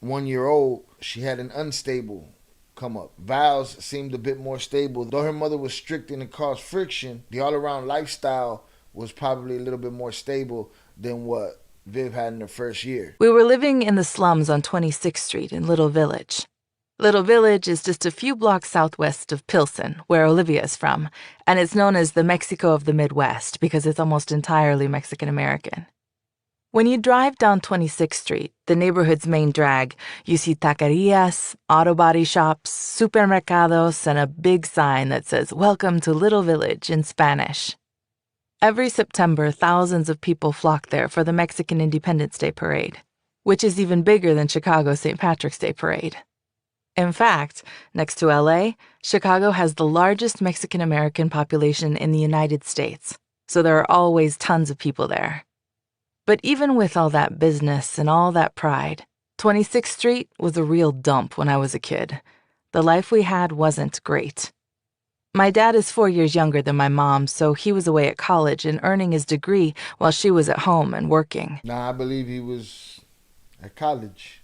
1 year old, she had an unstable come up. Val's seemed a bit more stable. Though her mother was strict and it caused friction, the all-around lifestyle was probably a little bit more stable than what Viv had in her first year. We were living in the slums on 26th Street in Little Village. Little Village is just a few blocks southwest of Pilsen, where Olivia is from, and it's known as the Mexico of the Midwest because it's almost entirely Mexican-American. When you drive down 26th Street, the neighborhood's main drag, you see taquerias, auto body shops, supermercados, and a big sign that says, "Welcome to Little Village" in Spanish. Every September, thousands of people flock there for the Mexican Independence Day Parade, which is even bigger than Chicago's St. Patrick's Day Parade. In fact, next to LA, Chicago has the largest Mexican-American population in the United States, so there are always tons of people there. But even with all that business and all that pride, 26th Street was a real dump when I was a kid. The life we had wasn't great. My dad is 4 years younger than my mom, so he was away at college and earning his degree while she was at home and working. Nah, I believe he was at college.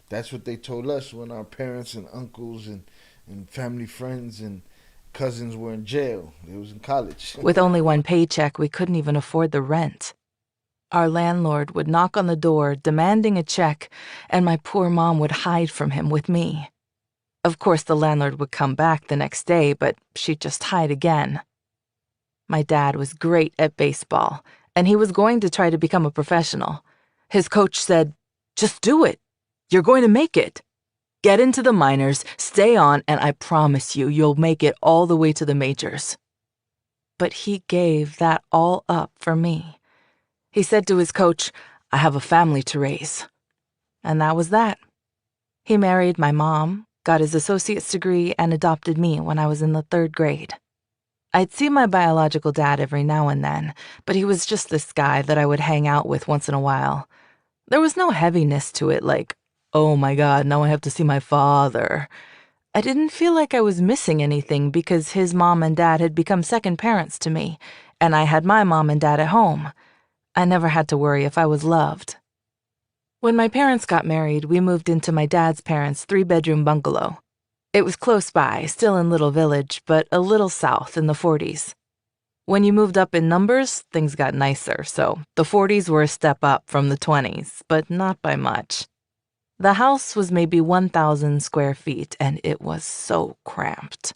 That's what they told us when our parents and uncles and family friends and cousins were in jail. They was in college. With only one paycheck, we couldn't even afford the rent. Our landlord would knock on the door demanding a check, and my poor mom would hide from him with me. Of course, the landlord would come back the next day, but she'd just hide again. My dad was great at baseball, and he was going to try to become a professional. His coach said, "Just do it. You're going to make it. Get into the minors, stay on, and I promise you, you'll make it all the way to the majors." But he gave that all up for me. He said to his coach, "I have a family to raise." And that was that. He married my mom, got his associate's degree, and adopted me when I was in the 3rd grade. I'd see my biological dad every now and then, but he was just this guy that I would hang out with once in a while. There was no heaviness to it like, "Oh my God, now I have to see my father." I didn't feel like I was missing anything because his mom and dad had become second parents to me, and I had my mom and dad at home. I never had to worry if I was loved. When my parents got married, we moved into my dad's parents' 3-bedroom bungalow. It was close by, still in Little Village, but a little south in the 40s. When you moved up in numbers, things got nicer, so the 40s were a step up from the 20s, but not by much. The house was maybe 1,000 square feet, and it was so cramped.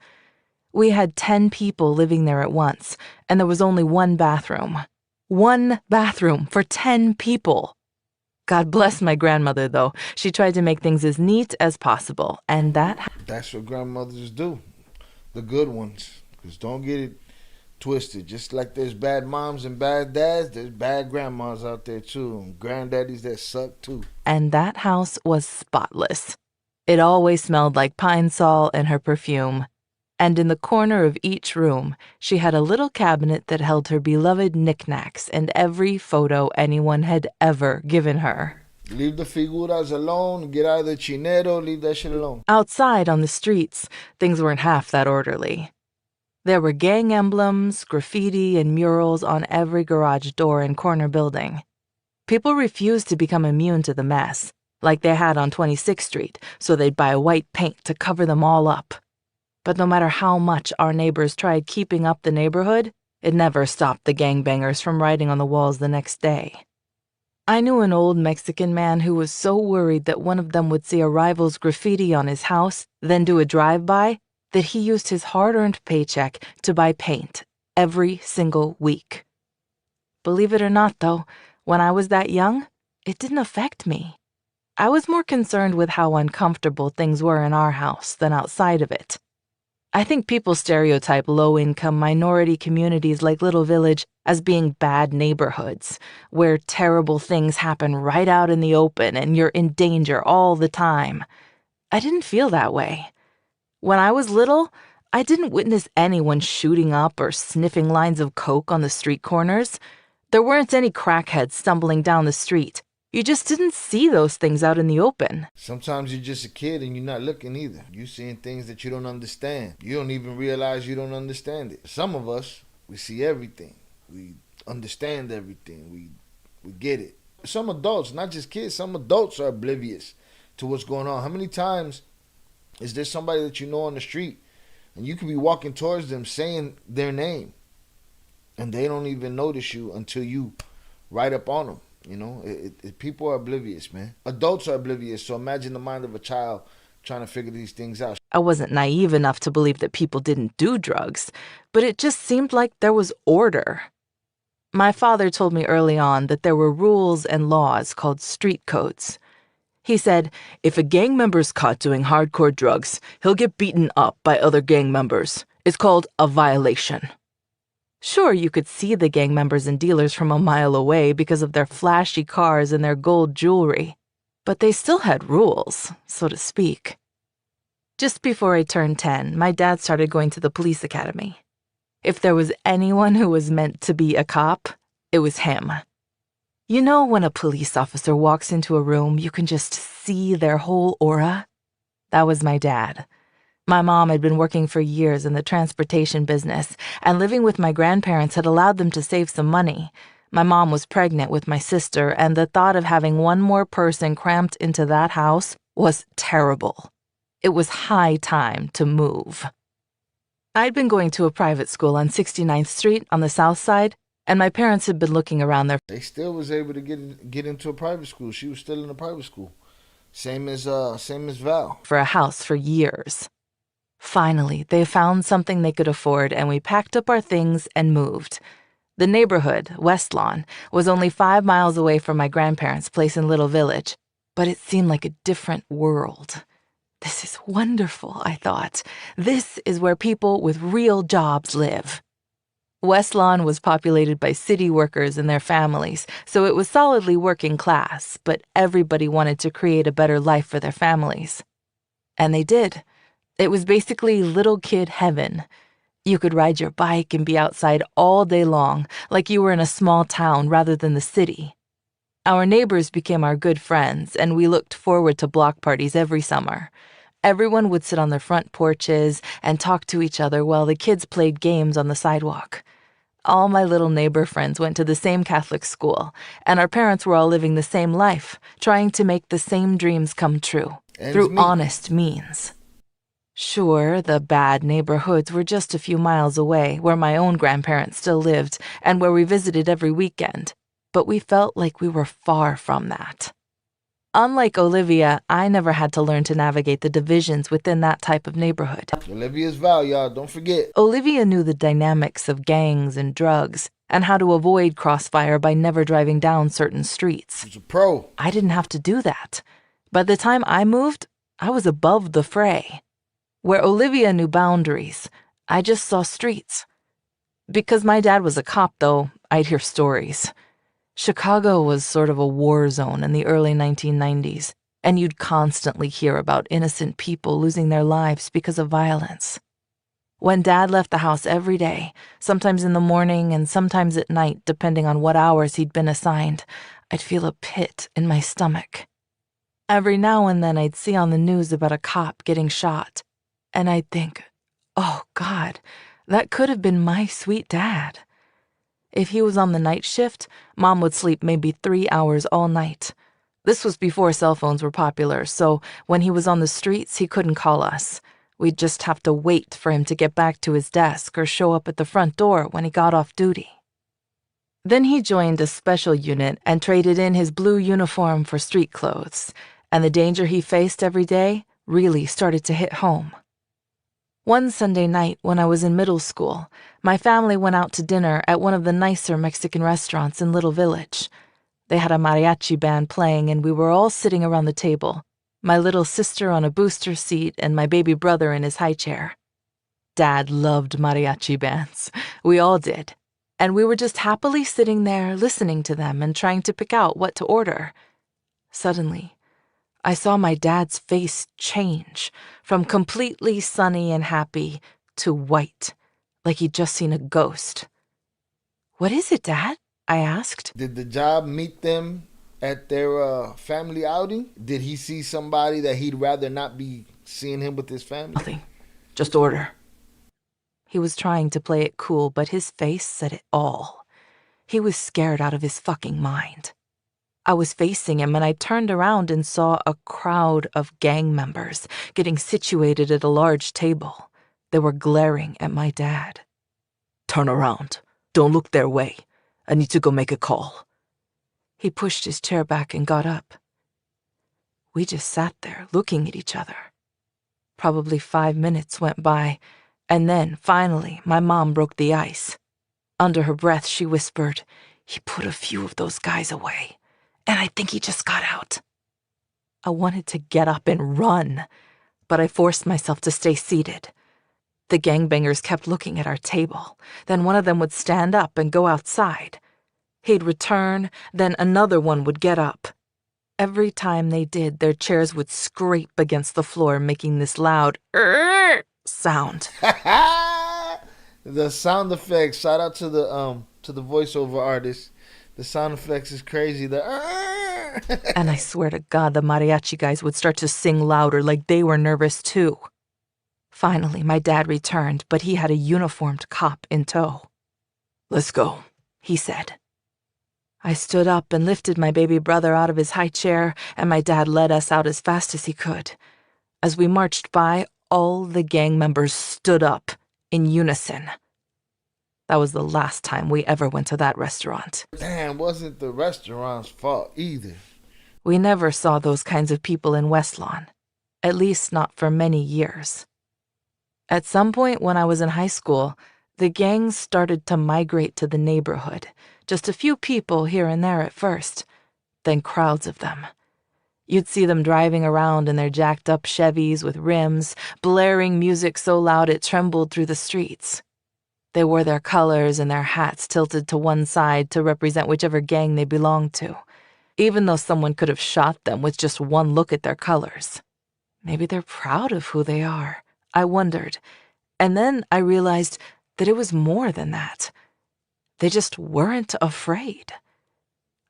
We had 10 people living there at once, and there was only one bathroom. One bathroom for 10 people. God bless my grandmother, though. She tried to make things as neat as possible, and That's what grandmothers do. The good ones. Because don't get it twisted. Just like there's bad moms and bad dads, there's bad grandmas out there, too. And granddaddies that suck, too. And that house was spotless. It always smelled like pine sol and her perfume. And in the corner of each room, she had a little cabinet that held her beloved knickknacks and every photo anyone had ever given her. Leave the figuras alone. Get out of the chinero. Leave that shit alone. Outside on the streets, things weren't half that orderly. There were gang emblems, graffiti, and murals on every garage door and corner building. People refused to become immune to the mess, like they had on 26th Street, so they'd buy white paint to cover them all up. But no matter how much our neighbors tried keeping up the neighborhood, it never stopped the gangbangers from writing on the walls the next day. I knew an old Mexican man who was so worried that one of them would see a rival's graffiti on his house, then do a drive-by, that he used his hard-earned paycheck to buy paint every single week. Believe it or not, though, when I was that young, it didn't affect me. I was more concerned with how uncomfortable things were in our house than outside of it. I think people stereotype low-income minority communities like Little Village as being bad neighborhoods, where terrible things happen right out in the open and you're in danger all the time. I didn't feel that way. When I was little, I didn't witness anyone shooting up or sniffing lines of coke on the street corners. There weren't any crackheads stumbling down the street. You just didn't see those things out in the open. Sometimes you're just a kid and you're not looking either. You're seeing things that you don't understand. You don't even realize you don't understand it. Some of us, we see everything. We understand everything. We get it. Some adults, not just kids, some adults are oblivious to what's going on. How many times is there somebody that you know on the street and you could be walking towards them saying their name and they don't even notice you until you right up on them? You know, people are oblivious, man. Adults are oblivious, so imagine the mind of a child trying to figure these things out. I wasn't naive enough to believe that people didn't do drugs, but it just seemed like there was order. My father told me early on that there were rules and laws called street codes. He said, if a gang member's caught doing hardcore drugs, he'll get beaten up by other gang members. It's called a violation. Sure, you could see the gang members and dealers from a mile away because of their flashy cars and their gold jewelry, but they still had rules, so to speak. Just before I turned 10, my dad started going to the police academy. If there was anyone who was meant to be a cop, it was him. You know when a police officer walks into a room, you can just see their whole aura? That was my dad. My mom had been working for years in the transportation business, and living with my grandparents had allowed them to save some money. My mom was pregnant with my sister, and the thought of having one more person cramped into that house was terrible. It was high time to move. I'd been going to a private school on 69th Street on the south side, and my parents had been looking around there. They still was able to get into a private school. She was still in a private school. Same as Val. For a house for years. Finally, they found something they could afford, and we packed up our things and moved. The neighborhood, West Lawn, was only 5 miles away from my grandparents' place in Little Village, but it seemed like a different world. This is wonderful, I thought. This is where people with real jobs live. West Lawn was populated by city workers and their families, so it was solidly working class, but everybody wanted to create a better life for their families. And they did. It was basically little kid heaven. You could ride your bike and be outside all day long, like you were in a small town rather than the city. Our neighbors became our good friends, and we looked forward to block parties every summer. Everyone would sit on their front porches and talk to each other while the kids played games on the sidewalk. All my little neighbor friends went to the same Catholic school, and our parents were all living the same life, trying to make the same dreams come true, through honest means. Sure, the bad neighborhoods were just a few miles away, where my own grandparents still lived, and where we visited every weekend, but we felt like we were far from that. Unlike Olivia, I never had to learn to navigate the divisions within that type of neighborhood. Olivia's Val, y'all, don't forget. Olivia knew the dynamics of gangs and drugs, and how to avoid crossfire by never driving down certain streets. She's a pro. I didn't have to do that. By the time I moved, I was above the fray. Where Olivia knew boundaries, I just saw streets. Because my dad was a cop, though, I'd hear stories. Chicago was sort of a war zone in the early 1990s, and you'd constantly hear about innocent people losing their lives because of violence. When Dad left the house every day, sometimes in the morning and sometimes at night, depending on what hours he'd been assigned, I'd feel a pit in my stomach. Every now and then I'd see on the news about a cop getting shot, and I'd think, oh God, that could have been my sweet dad. If he was on the night shift, Mom would sleep maybe 3 hours all night. This was before cell phones were popular, so when he was on the streets, he couldn't call us. We'd just have to wait for him to get back to his desk or show up at the front door when he got off duty. Then he joined a special unit and traded in his blue uniform for street clothes, and the danger he faced every day really started to hit home. One Sunday night when I was in middle school, my family went out to dinner at one of the nicer Mexican restaurants in Little Village. They had a mariachi band playing and we were all sitting around the table, my little sister on a booster seat and my baby brother in his high chair. Dad loved mariachi bands. We all did. And we were just happily sitting there listening to them and trying to pick out what to order. Suddenly, I saw my dad's face change from completely sunny and happy to white, like he'd just seen a ghost. "What is it, Dad?" I asked. Did the job meet them at their family outing? Did he see somebody that he'd rather not be seeing him with his family? "Nothing. Just order." He was trying to play it cool, but his face said it all. He was scared out of his fucking mind. I was facing him and I turned around and saw a crowd of gang members getting situated at a large table. They were glaring at my dad. "Turn around. Don't look their way. I need to go make a call." He pushed his chair back and got up. We just sat there looking at each other. Probably 5 minutes went by, and then, finally, my mom broke the ice. Under her breath, she whispered, "He put a few of those guys away, and I think he just got out." I wanted to get up and run, but I forced myself to stay seated. The gangbangers kept looking at our table. Then one of them would stand up and go outside. He'd return, then another one would get up. Every time they did, their chairs would scrape against the floor, making this loud sound. The sound effects. Shout out to the voiceover artist. The sound effects is crazy. And I swear to God, the mariachi guys would start to sing louder, like they were nervous too. Finally, my dad returned, but he had a uniformed cop in tow. "Let's go," he said. I stood up and lifted my baby brother out of his high chair, and my dad led us out as fast as he could. As we marched by, all the gang members stood up in unison. That was the last time we ever went to that restaurant. Damn, wasn't the restaurant's fault either. We never saw those kinds of people in West Lawn, at least not for many years. At some point when I was in high school, the gangs started to migrate to the neighborhood. Just a few people here and there at first, then crowds of them. You'd see them driving around in their jacked-up Chevys with rims, blaring music so loud it trembled through the streets. They wore their colors and their hats tilted to one side to represent whichever gang they belonged to, even though someone could have shot them with just one look at their colors. Maybe they're proud of who they are, I wondered, and then I realized that it was more than that. They just weren't afraid.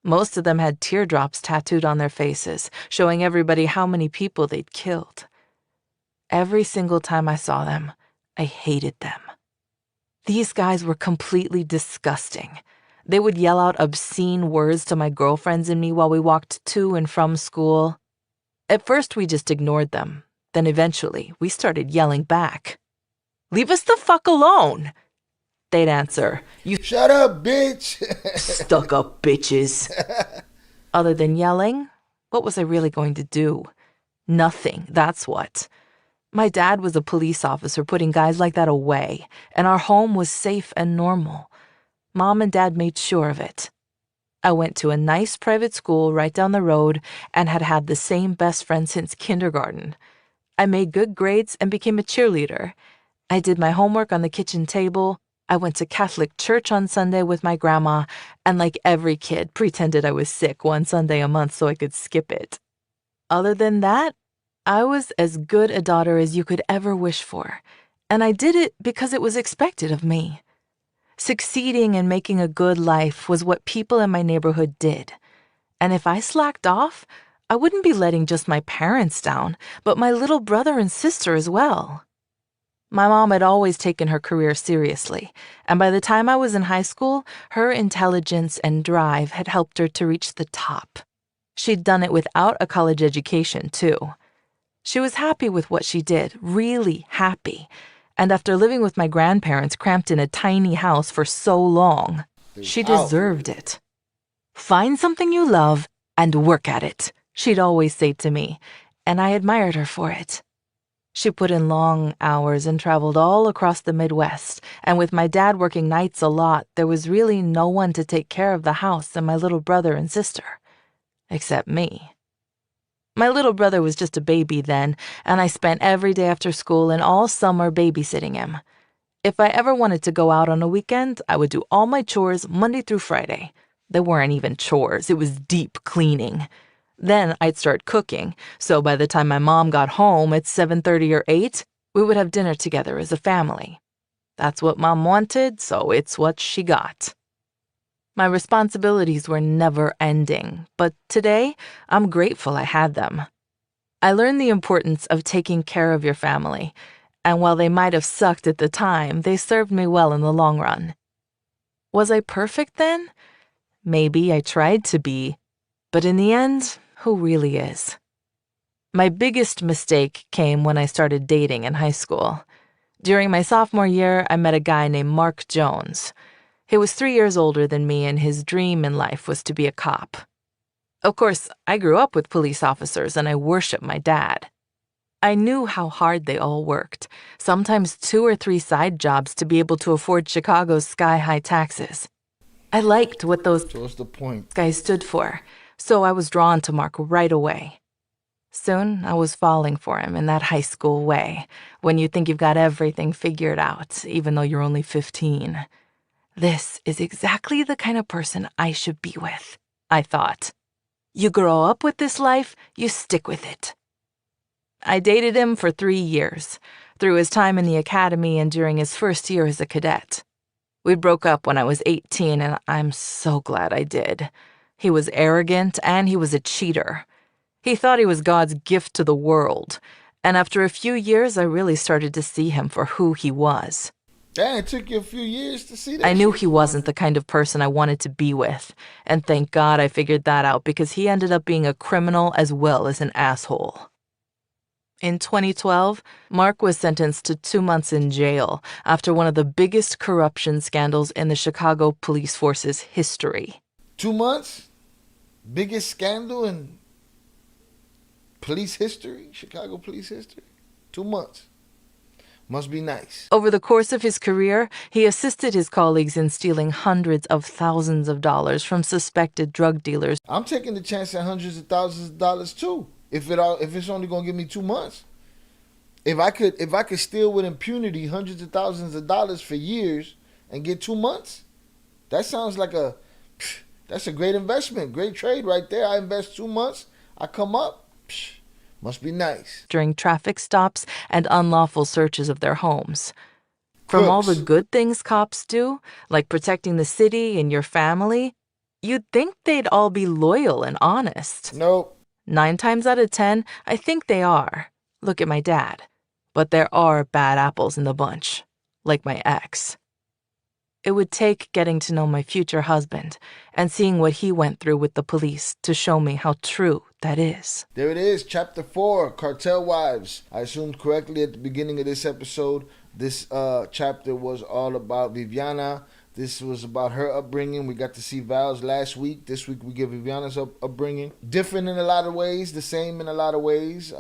Most of them had teardrops tattooed on their faces, showing everybody how many people they'd killed. Every single time I saw them, I hated them. These guys were completely disgusting. They would yell out obscene words to my girlfriends and me while we walked to and from school. At first, we just ignored them. Then eventually, we started yelling back. "Leave us the fuck alone!" They'd answer, "You shut up, bitch!" Stuck-up bitches. Other than yelling, what was I really going to do? Nothing, that's what. My dad was a police officer putting guys like that away, and our home was safe and normal. Mom and Dad made sure of it. I went to a nice private school right down the road and had had the same best friend since kindergarten. I made good grades and became a cheerleader. I did my homework on the kitchen table. I went to Catholic church on Sunday with my grandma, and like every kid, pretended I was sick one Sunday a month so I could skip it. Other than that, I was as good a daughter as you could ever wish for, and I did it because it was expected of me. Succeeding and making a good life was what people in my neighborhood did, and if I slacked off, I wouldn't be letting just my parents down, but my little brother and sister as well. My mom had always taken her career seriously, and by the time I was in high school, her intelligence and drive had helped her to reach the top. She'd done it without a college education, too. She was happy with what she did, really happy, and after living with my grandparents cramped in a tiny house for so long, She deserved it. Find something you love and work at it, she'd always say to me, and I admired her for it. She put in long hours and traveled all across the Midwest, and with my dad working nights a lot, there was really no one to take care of the house and my little brother and sister. Except me. My little brother was just a baby then, and I spent every day after school and all summer babysitting him. If I ever wanted to go out on a weekend, I would do all my chores Monday through Friday. They weren't even chores, it was deep cleaning. Then I'd start cooking, so by the time my mom got home at 7:30 or 8, we would have dinner together as a family. That's what Mom wanted, so it's what she got. My responsibilities were never ending, but today I'm grateful I had them. I learned the importance of taking care of your family, and while they might have sucked at the time, they served me well in the long run. Was I perfect then? Maybe I tried to be, but in the end, who really is? My biggest mistake came when I started dating in high school. During my sophomore year, I met a guy named Mark Jones. He was 3 years older than me, and his dream in life was to be a cop. Of course, I grew up with police officers, and I worshiped my dad. I knew how hard they all worked, sometimes 2 or 3 side jobs to be able to afford Chicago's sky-high taxes. I liked what those guys stood for, so I was drawn to Mark right away. Soon, I was falling for him in that high school way, when you think you've got everything figured out, even though you're only 15. This is exactly the kind of person I should be with, I thought. You grow up with this life, you stick with it. I dated him for 3 years, through his time in the academy and during his first year as a cadet. We broke up when I was 18, and I'm so glad I did. He was arrogant, and he was a cheater. He thought he was God's gift to the world, and after a few years, I really started to see him for who he was. Damn, it took you a few years to see that. I knew he wasn't the kind of person I wanted to be with, and thank God I figured that out because he ended up being a criminal as well as an asshole. In 2012, Mark was sentenced to 2 months in jail after one of the biggest corruption scandals in the Chicago police force's history. 2 months? Biggest scandal in police history? Chicago police history? 2 months. Must be nice. Over the course of his career, he assisted his colleagues in stealing hundreds of thousands of dollars from suspected drug dealers. I'm taking the chance at hundreds of thousands of dollars too. If it's only gonna give me 2 months. If I could steal with impunity hundreds of thousands of dollars for years and get 2 months, that sounds like that's a great investment, great trade right there. I invest 2 months, I come up. Must be nice. During traffic stops and unlawful searches of their homes. From all the good things cops do, like protecting the city and your family, you'd think they'd all be loyal and honest. Nope. 9 times out of 10, I think they are. Look at my dad. But there are bad apples in the bunch, like my ex. It would take getting to know my future husband and seeing what he went through with the police to show me how true that is. There it is, Chapter 4, Cartel Wives. I assumed correctly at the beginning of this episode, this chapter was all about Viviana. This was about her upbringing. We got to see Val's last week. This week we get Viviana's upbringing. Different in a lot of ways, the same in a lot of ways.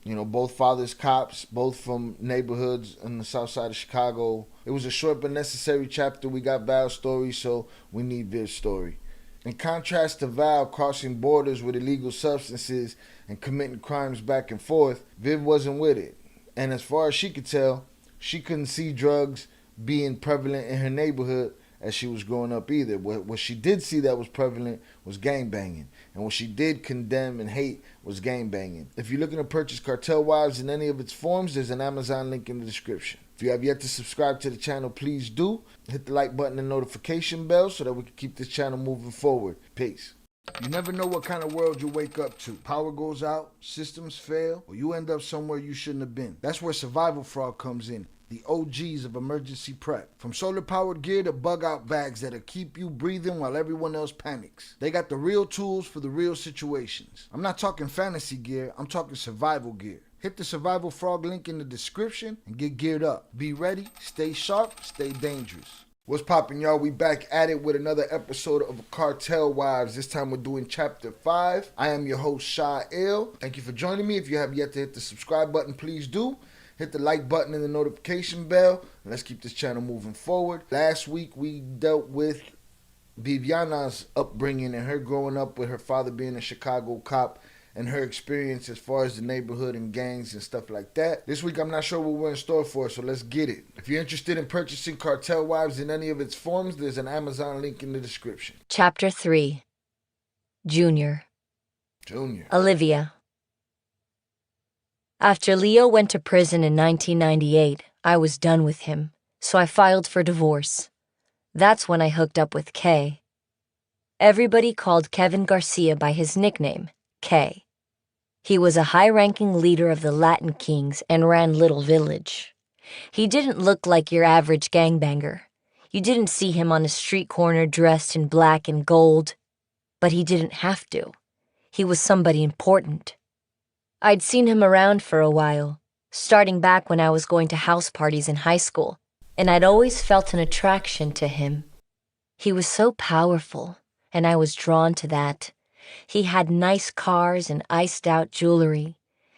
Both fathers cops, both from neighborhoods on the south side of Chicago. It was a short but necessary chapter. We got Val's story, so we need Viv's story. In contrast to Val crossing borders with illegal substances and committing crimes back and forth, Viv wasn't with it. And as far as she could tell, she couldn't see drugs being prevalent in her neighborhood as she was growing up either. What she did see that was prevalent was gangbanging. And what she did condemn and hate was gangbanging. If you're looking to purchase Cartel Wives in any of its forms, there's an Amazon link in the description. If you have yet to subscribe to the channel, please do. Hit the like button and notification bell so that we can keep this channel moving forward. Peace. You never know what kind of world you wake up to. Power goes out, systems fail, or you end up somewhere you shouldn't have been. That's where Survival Frog comes in. The OGs of emergency prep. From solar-powered gear to bug-out bags that'll keep you breathing while everyone else panics. They got the real tools for the real situations. I'm not talking fantasy gear, I'm talking survival gear. Hit the Survival Frog link in the description and get geared up. Be ready, stay sharp, stay dangerous. What's poppin', y'all? We back at it with another episode of Cartel Wives. This time we're doing chapter 5. I am your host, Sha Il. Thank you for joining me. If you have yet to hit the subscribe button, please do. Hit the like button and the notification bell. And let's keep this channel moving forward. Last week we dealt with Viviana's upbringing and her growing up with her father being a Chicago cop and her experience as far as the neighborhood and gangs and stuff like that. This week I'm not sure what we're in store for, so let's get it. If you're interested in purchasing Cartel Wives in any of its forms, there's an Amazon link in the description. Chapter 3. Junior. Olivia. After Leo went to prison in 1998, I was done with him, so I filed for divorce. That's when I hooked up with Kay. Everybody called Kevin Garcia by his nickname, Kay. He was a high-ranking leader of the Latin Kings and ran Little Village. He didn't look like your average gangbanger. You didn't see him on a street corner dressed in black and gold. But he didn't have to. He was somebody important. I'd seen him around for a while, starting back when I was going to house parties in high school, and I'd always felt an attraction to him. He was so powerful, and I was drawn to that. He had nice cars and iced-out jewelry.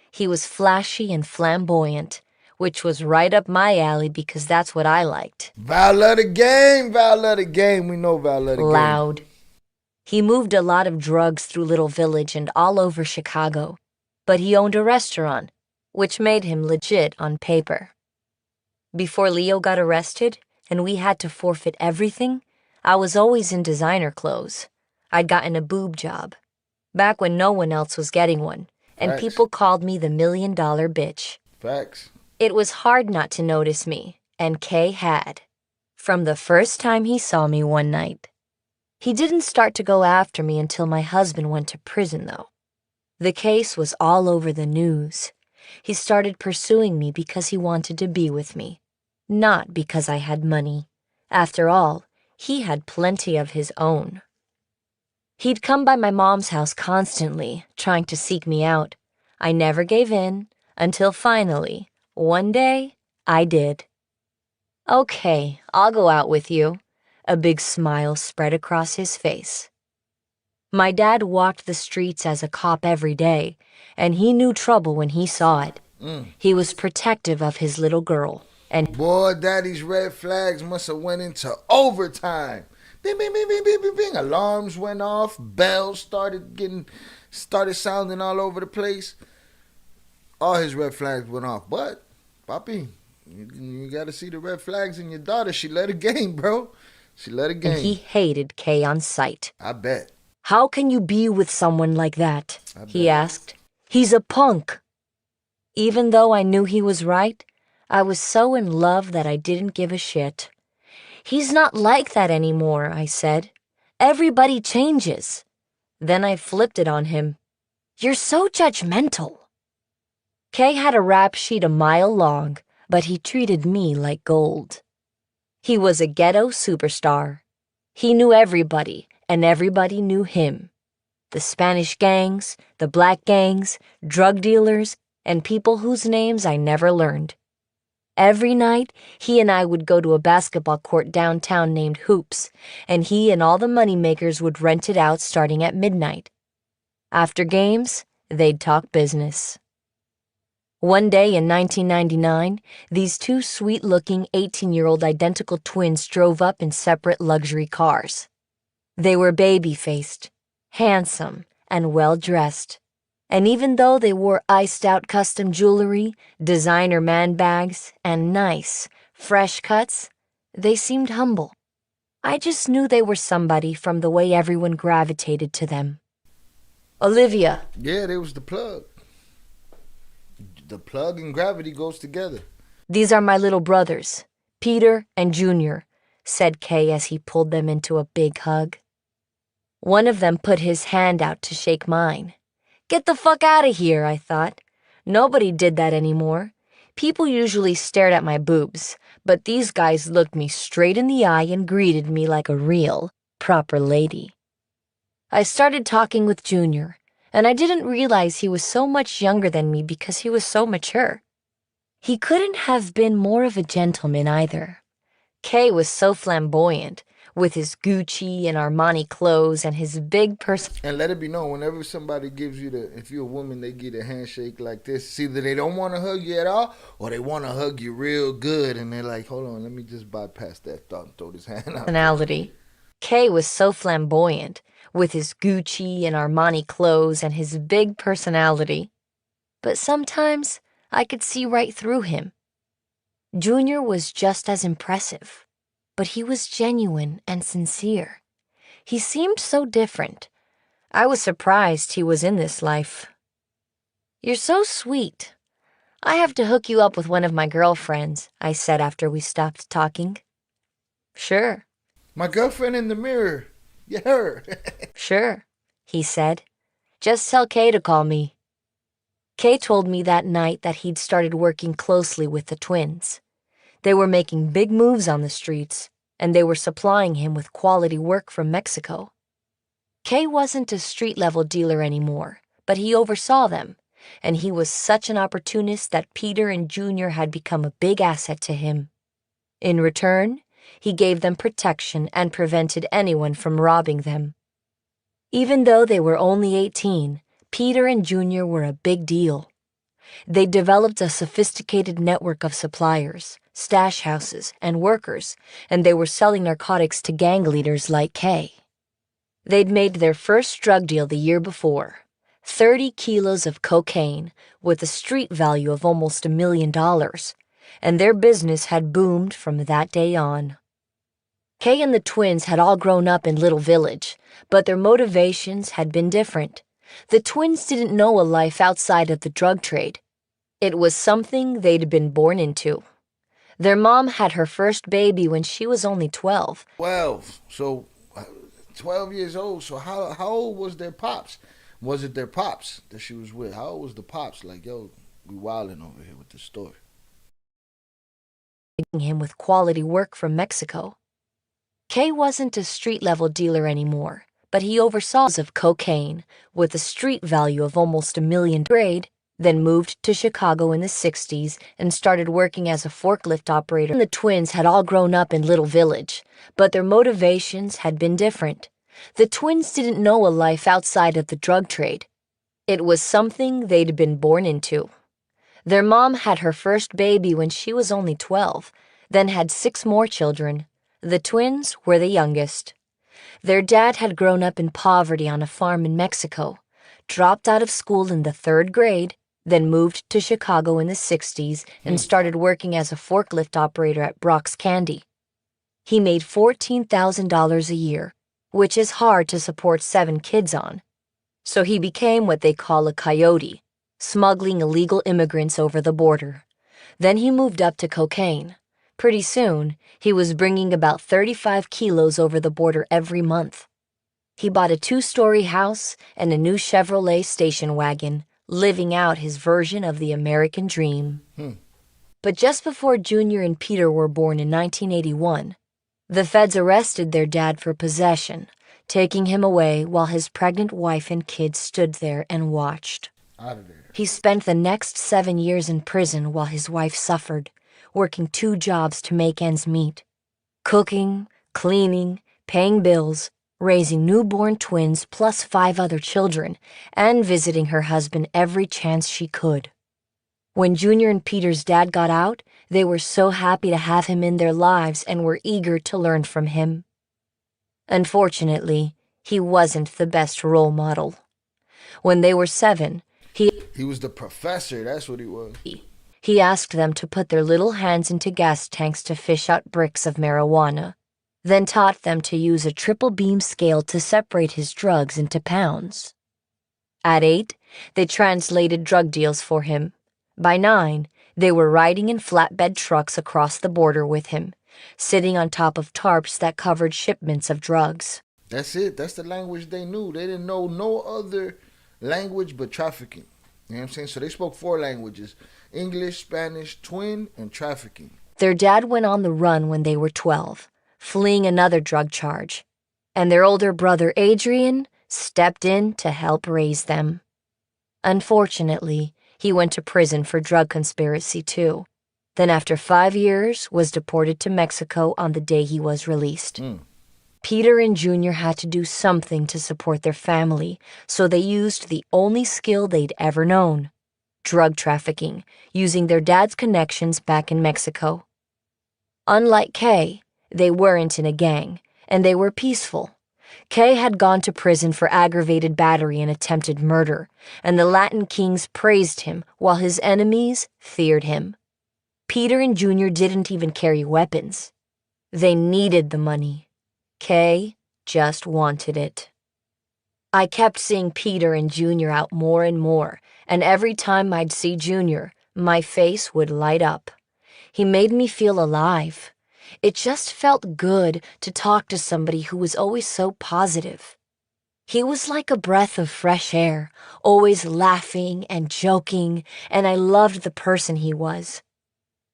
He was flashy and flamboyant, which was right up my alley because that's what I liked. Val of the game, Val of the game. We know Val of the game. Loud. He moved a lot of drugs through Little Village and all over Chicago, but he owned a restaurant, which made him legit on paper. Before Leo got arrested and we had to forfeit everything, I was always in designer clothes. I'd gotten a boob job, back when no one else was getting one, and Facts. People called me the $1 million bitch. Facts. It was hard not to notice me, and Kay had. From the first time he saw me one night. He didn't start to go after me until my husband went to prison, though. The case was all over the news. He started pursuing me because he wanted to be with me, not because I had money. After all, he had plenty of his own. He'd come by my mom's house constantly, trying to seek me out. I never gave in, until finally, one day, I did. Okay, I'll go out with you. A big smile spread across his face. My dad walked the streets as a cop every day, and he knew trouble when he saw it. He was protective of his little girl, and Boy, Daddy's red flags must have went into overtime. Bing, bing, bing, bing, bing, bing, bing. Alarms went off. Bells started sounding all over the place. All his red flags went off. But, Papi, you got to see the red flags in your daughter. She led a game, bro. She led a game. he hated Kay on sight. I bet. How can you be with someone like that? He asked. He's a punk. Even though I knew he was right, I was so in love that I didn't give a shit. He's not like that anymore, I said. Everybody changes. Then I flipped it on him. You're so judgmental. Kay had a rap sheet a mile long, but he treated me like gold. He was a ghetto superstar. He knew everybody, and everybody knew him. The Spanish gangs, the black gangs, drug dealers, and people whose names I never learned. Every night, he and I would go to a basketball court downtown named Hoops, and he and all the moneymakers would rent it out starting at midnight. After games, they'd talk business. One day in 1999, these two sweet-looking 18-year-old identical twins drove up in separate luxury cars. They were baby-faced, handsome, and well-dressed. And even though they wore iced-out custom jewelry, designer man bags, and nice, fresh cuts, they seemed humble. I just knew they were somebody from the way everyone gravitated to them. Olivia. Yeah, there was the plug. The plug and gravity goes together. These are my little brothers, Peter and Junior, said Kay as he pulled them into a big hug. One of them put his hand out to shake mine. Get the fuck out of here, I thought. Nobody did that anymore. People usually stared at my boobs, but these guys looked me straight in the eye and greeted me like a real, proper lady. I started talking with Junior, and I didn't realize he was so much younger than me because he was so mature. He couldn't have been more of a gentleman either. Kay was so flamboyant, with his Gucci and Armani clothes and his big person. And let it be known, whenever somebody gives you if you're a woman, they get a handshake like this. It's either they don't want to hug you at all, or they want to hug you real good, and they're like, hold on, let me just bypass that thought and throw this hand out. Personality. Kay was so flamboyant, with his Gucci and Armani clothes and his big personality. But sometimes I could see right through him. Junior was just as impressive, but he was genuine and sincere. He seemed so different. I was surprised he was in this life. "You're so sweet. I have to hook you up with one of my girlfriends," I said after we stopped talking. "Sure." My girlfriend in the mirror. You heard. "Sure," he said. "Just tell Kay to call me." Kay told me that night that he'd started working closely with the twins. They were making big moves on the streets, and they were supplying him with quality work from Mexico. Kay wasn't a street-level dealer anymore, but he oversaw them, and he was such an opportunist that Peter and Junior had become a big asset to him. In return, he gave them protection and prevented anyone from robbing them. Even though they were only 18, Peter and Junior were a big deal. They developed a sophisticated network of suppliers, stash houses, and workers, and they were selling narcotics to gang leaders like Kay. They'd made their first drug deal the year before, 30 kilos of cocaine with a street value of almost $1 million, and their business had boomed from that day on. Kay and the twins had all grown up in Little Village, but their motivations had been different. The twins didn't know a life outside of the drug trade. It was something they'd been born into. Their mom had her first baby when she was only 12. 12. So 12 years old. So how old was their pops? Was it their pops that she was with? How old was the pops? Like, yo, we wilding over here with this story. Him with quality work from Mexico. Kay wasn't a street-level dealer anymore, but he oversaw of cocaine with a street value of almost $1 million. Then moved to Chicago in the 60s and started working as a forklift operator. The twins had all grown up in Little Village, but their motivations had been different. The twins didn't know a life outside of the drug trade. It was something they'd been born into. Their mom had her first baby when she was only 12, then had 6 more children. The twins were the youngest. Their dad had grown up in poverty on a farm in Mexico, dropped out of school in the 3rd grade, then moved to Chicago in the 60s and started working as a forklift operator at Brock's Candy. He made $14,000 a year, which is hard to support 7 kids on. So he became what they call a coyote, smuggling illegal immigrants over the border. Then he moved up to cocaine. Pretty soon, he was bringing about 35 kilos over the border every month. He bought a 2-story house and a new Chevrolet station wagon, living out his version of the American dream. But just before Junior and Peter were born in 1981, the feds arrested their dad for possession, taking him away while his pregnant wife and kids stood there and watched. Out of there. He spent the next 7 years in prison while his wife suffered, working 2 jobs to make ends meet. Cooking, cleaning, paying bills, raising newborn twins plus 5 other children, and visiting her husband every chance she could. When Junior and Peter's dad got out, they were so happy to have him in their lives and were eager to learn from him. Unfortunately, he wasn't the best role model. When they were 7, He was the professor, that's what he was. He asked them to put their little hands into gas tanks to fish out bricks of marijuana, then taught them to use a triple beam scale to separate his drugs into pounds. At 8, they translated drug deals for him. By 9, they were riding in flatbed trucks across the border with him, sitting on top of tarps that covered shipments of drugs. That's it. That's the language they knew. They didn't know no other language but trafficking. You know what I'm saying? So they spoke 4 languages: English, Spanish, twin, and trafficking. Their dad went on the run when they were 12, fleeing another drug charge, and their older brother Adrian stepped in to help raise them. Unfortunately, he went to prison for drug conspiracy too. then after 5 years was deported to Mexico on the day he was released. Peter and Junior had to do something to support their family, so they used the only skill they'd ever known: drug trafficking, using their dad's connections back in Mexico. Unlike Kay, they weren't in a gang, and they were peaceful. Kay had gone to prison for aggravated battery and attempted murder, and the Latin kings praised him while his enemies feared him. Peter and Junior didn't even carry weapons. They needed the money. Kay just wanted it. I kept seeing Peter and Junior out more and more, and every time I'd see Junior, my face would light up. He made me feel alive. It just felt good to talk to somebody who was always so positive. He was like a breath of fresh air, always laughing and joking, and I loved the person he was.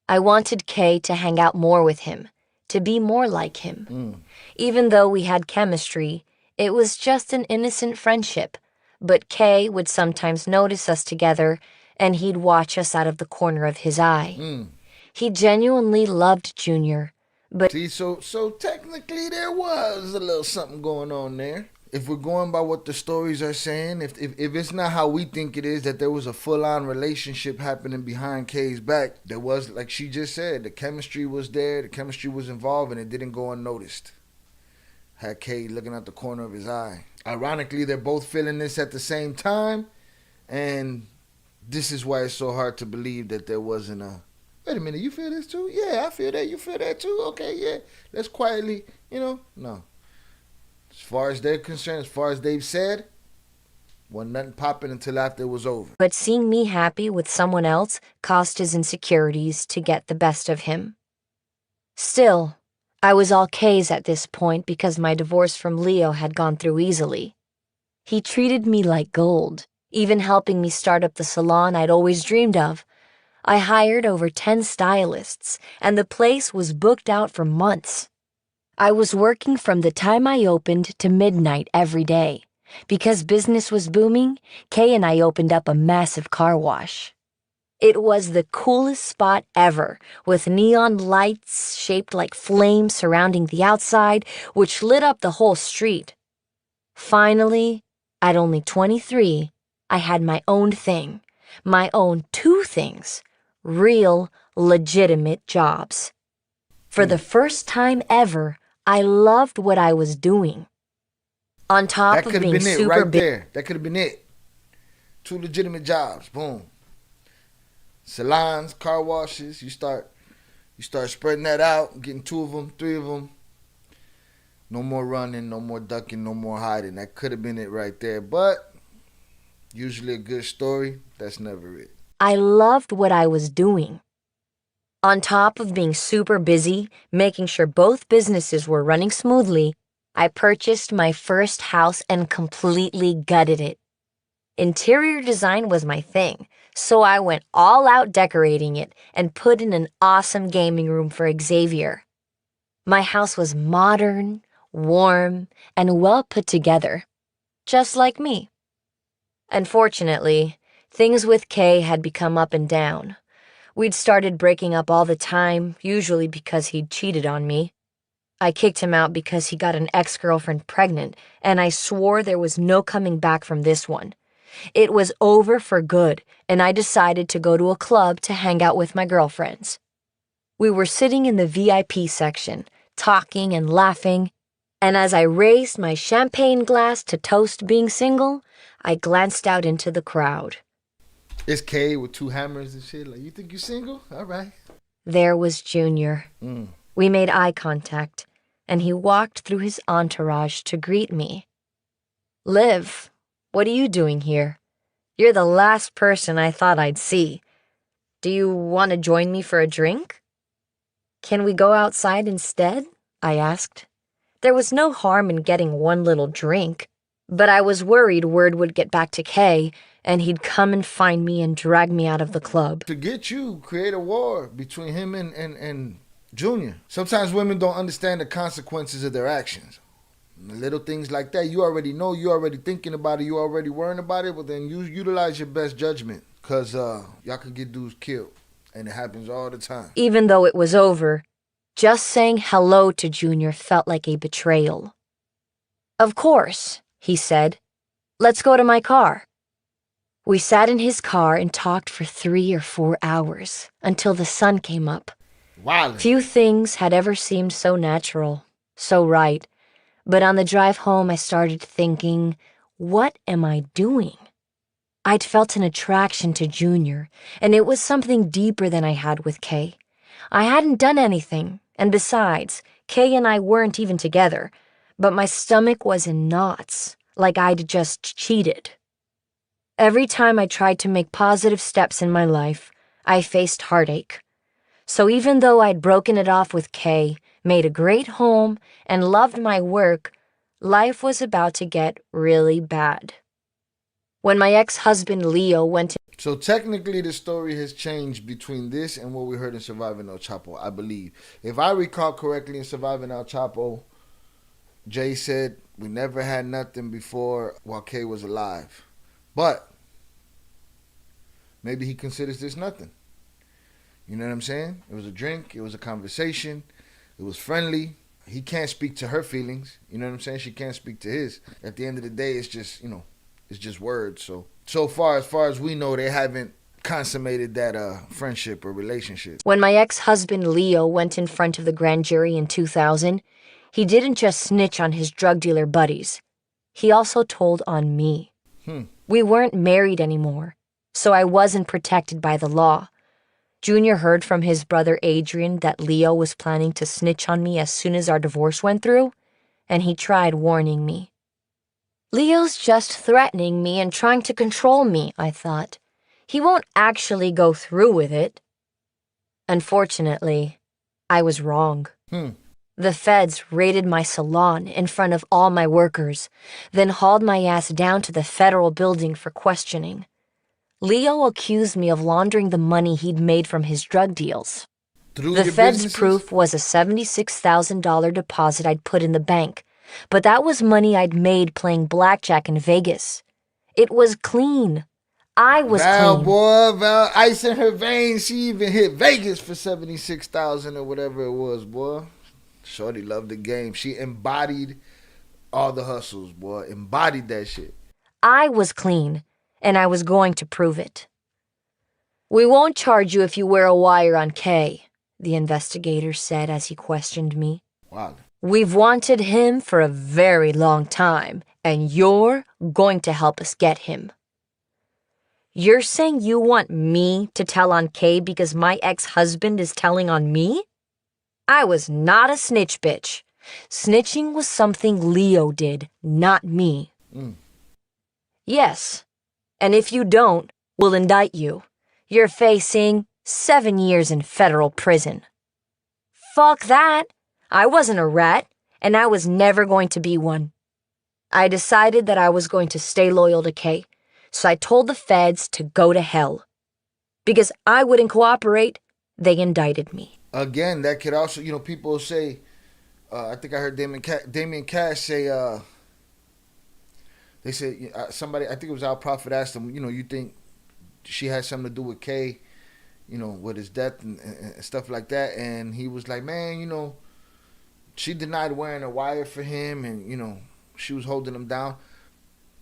I wanted Kay to hang out more with him, to be more like him. Even though we had chemistry, it was just an innocent friendship, but Kay would sometimes notice us together, and he'd watch us out of the corner of his eye. He genuinely loved Junior, but See, so technically there was a little something going on there. If we're going by what the stories are saying, if it's not how we think it is, that there was a full-on relationship happening behind Kay's back, there was, like she just said, the chemistry was there, the chemistry was involved, and it didn't go unnoticed. Had Kay looking at the corner of his eye. Ironically, they're both feeling this at the same time, and this is why it's so hard to believe that there wasn't a, wait a minute, you feel this too? Yeah, I feel that. You feel that too? Okay, yeah. Let's quietly, no. As far as they're concerned, as far as they've said, wasn't nothing popping until after it was over. seeing me happy with someone else caused his insecurities to get the best of him. Still, I was all K's at this point because my divorce from Leo had gone through easily. He treated me like gold, even helping me start up the salon I'd always dreamed of. I hired over 10 stylists, and the place was booked out for months. I was working from the time I opened to midnight every day. Because business was booming, Kay and I opened up a massive car wash. It was the coolest spot ever, with neon lights shaped like flames surrounding the outside, which lit up the whole street. Finally, at only 23, I had my own thing, my own 2 things, real, legitimate jobs. For the first time ever, I loved what I was doing. On top That of could have being been it super right there. That could have been it. 2 legitimate jobs. Boom. Salons, car washes. You start spreading that out, getting 2 of them, 3 of them. No more running, no more ducking, no more hiding. That could have been it right there. But usually a good story, that's never it. I loved what I was doing. On top of being super busy, making sure both businesses were running smoothly, I purchased my first house and completely gutted it. Interior design was my thing, so I went all out decorating it and put in an awesome gaming room for Xavier. My house was modern, warm, and well put together, just like me. Unfortunately, things with Kay had become up and down. We'd started breaking up all the time, usually because he'd cheated on me. I kicked him out because he got an ex-girlfriend pregnant, and I swore there was no coming back from this one. It was over for good, and I decided to go to a club to hang out with my girlfriends. We were sitting in the VIP section, talking and laughing, and as I raised my champagne glass to toast being single, I glanced out into the crowd. It's Kay with 2 hammers and shit. Like, you think you single? All right. There was Junior. We made eye contact, and he walked through his entourage to greet me. Liv, what are you doing here? You're the last person I thought I'd see. Do you want to join me for a drink? Can we go outside instead? I asked. There was no harm in getting one little drink, but I was worried word would get back to Kay, and he'd come and find me and drag me out of the club. To get you, create a war between him and Junior. Sometimes women don't understand the consequences of their actions. Little things like that, you already know, you already thinking about it, you already worrying about it, but then you utilize your best judgment, because y'all could get dudes killed. And it happens all the time. Even though it was over, just saying hello to Junior felt like a betrayal. "Of course," he said. "Let's go to my car." We sat in his car and talked for 3 or 4 hours until the sun came up. Wildin'. Few things had ever seemed so natural, so right. But on the drive home, I started thinking, what am I doing? I'd felt an attraction to Junior, and it was something deeper than I had with Kay. I hadn't done anything, and besides, Kay and I weren't even together, but my stomach was in knots, like I'd just cheated. Every time I tried to make positive steps in my life, I faced heartache. So even though I'd broken it off with Kay, made a great home, and loved my work, life was about to get really bad. When my ex-husband Leo went to... So technically the story has changed between this and what we heard in Surviving El Chapo, I believe. If I recall correctly, in Surviving El Chapo, Jay said we never had nothing before while Kay was alive. But maybe he considers this nothing. You know what I'm saying? It was a drink. It was a conversation. It was friendly. He can't speak to her feelings. You know what I'm saying? She can't speak to his. At the end of the day, it's just, it's just words. So far as we know, they haven't consummated that friendship or relationship. When my ex-husband Leo went in front of the grand jury in 2000, he didn't just snitch on his drug dealer buddies. He also told on me. We weren't married anymore, so I wasn't protected by the law. Junior heard from his brother Adrian that Leo was planning to snitch on me as soon as our divorce went through, and he tried warning me. Leo's just threatening me and trying to control me, I thought. He won't actually go through with it. Unfortunately, I was wrong. The feds raided my salon in front of all my workers, then hauled my ass down to the federal building for questioning. Leo accused me of laundering the money he'd made from his drug deals. The feds' proof was a $76,000 deposit I'd put in the bank, but that was money I'd made playing blackjack in Vegas. It was clean. I was clean. Val, ice in her veins. She even hit Vegas for $76,000 or whatever it was, boy. Shorty loved the game. She embodied all the hustles, boy. Embodied that shit. I was clean, and I was going to prove it. "We won't charge you if you wear a wire on Kay," the investigator said as he questioned me. Wow. "We've wanted him for a very long time, and you're going to help us get him." "You're saying you want me to tell on Kay because my ex-husband is telling on me?" I was not a snitch, bitch. Snitching was something Leo did, not me. "Yes, and if you don't, we'll indict you. You're facing 7 years in federal prison." Fuck that. I wasn't a rat, and I was never going to be one. I decided that I was going to stay loyal to Kay, so I told the feds to go to hell. Because I wouldn't cooperate, they indicted me. Again, that could also, people say, I think I heard Damien Cash say, they said, somebody, I think it was Al Prophet asked him, you think she had something to do with Kay, with his death and stuff like that. And he was like, man, she denied wearing a wire for him and, she was holding him down.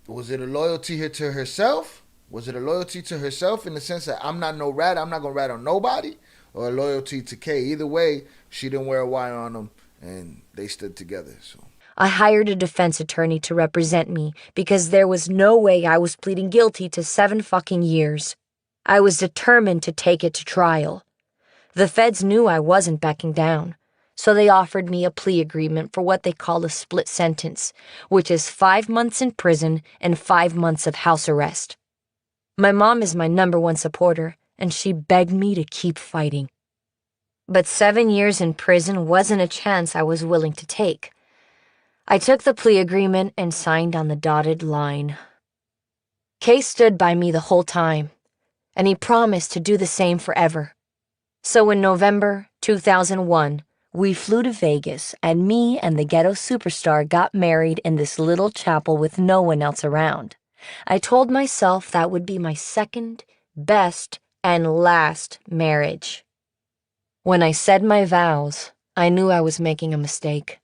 Was it a loyalty here to herself? Was it a loyalty to herself in the sense that I'm not no rat, I'm not going to rat on nobody? Or a loyalty to Kay? Either way, she didn't wear a wire on him and they stood together. So I hired a defense attorney to represent me because there was no way I was pleading guilty to 7 fucking years. I was determined to take it to trial. The feds knew I wasn't backing down, so they offered me a plea agreement for what they call a split sentence, which is 5 months in prison and 5 months of house arrest. My mom is my #1 supporter, and she begged me to keep fighting. But 7 years in prison wasn't a chance I was willing to take. I took the plea agreement and signed on the dotted line. Kay stood by me the whole time, and he promised to do the same forever. So in November 2001, we flew to Vegas, and me and the ghetto superstar got married in this little chapel with no one else around. I told myself that would be my second best and last marriage. When I said my vows, I knew I was making a mistake.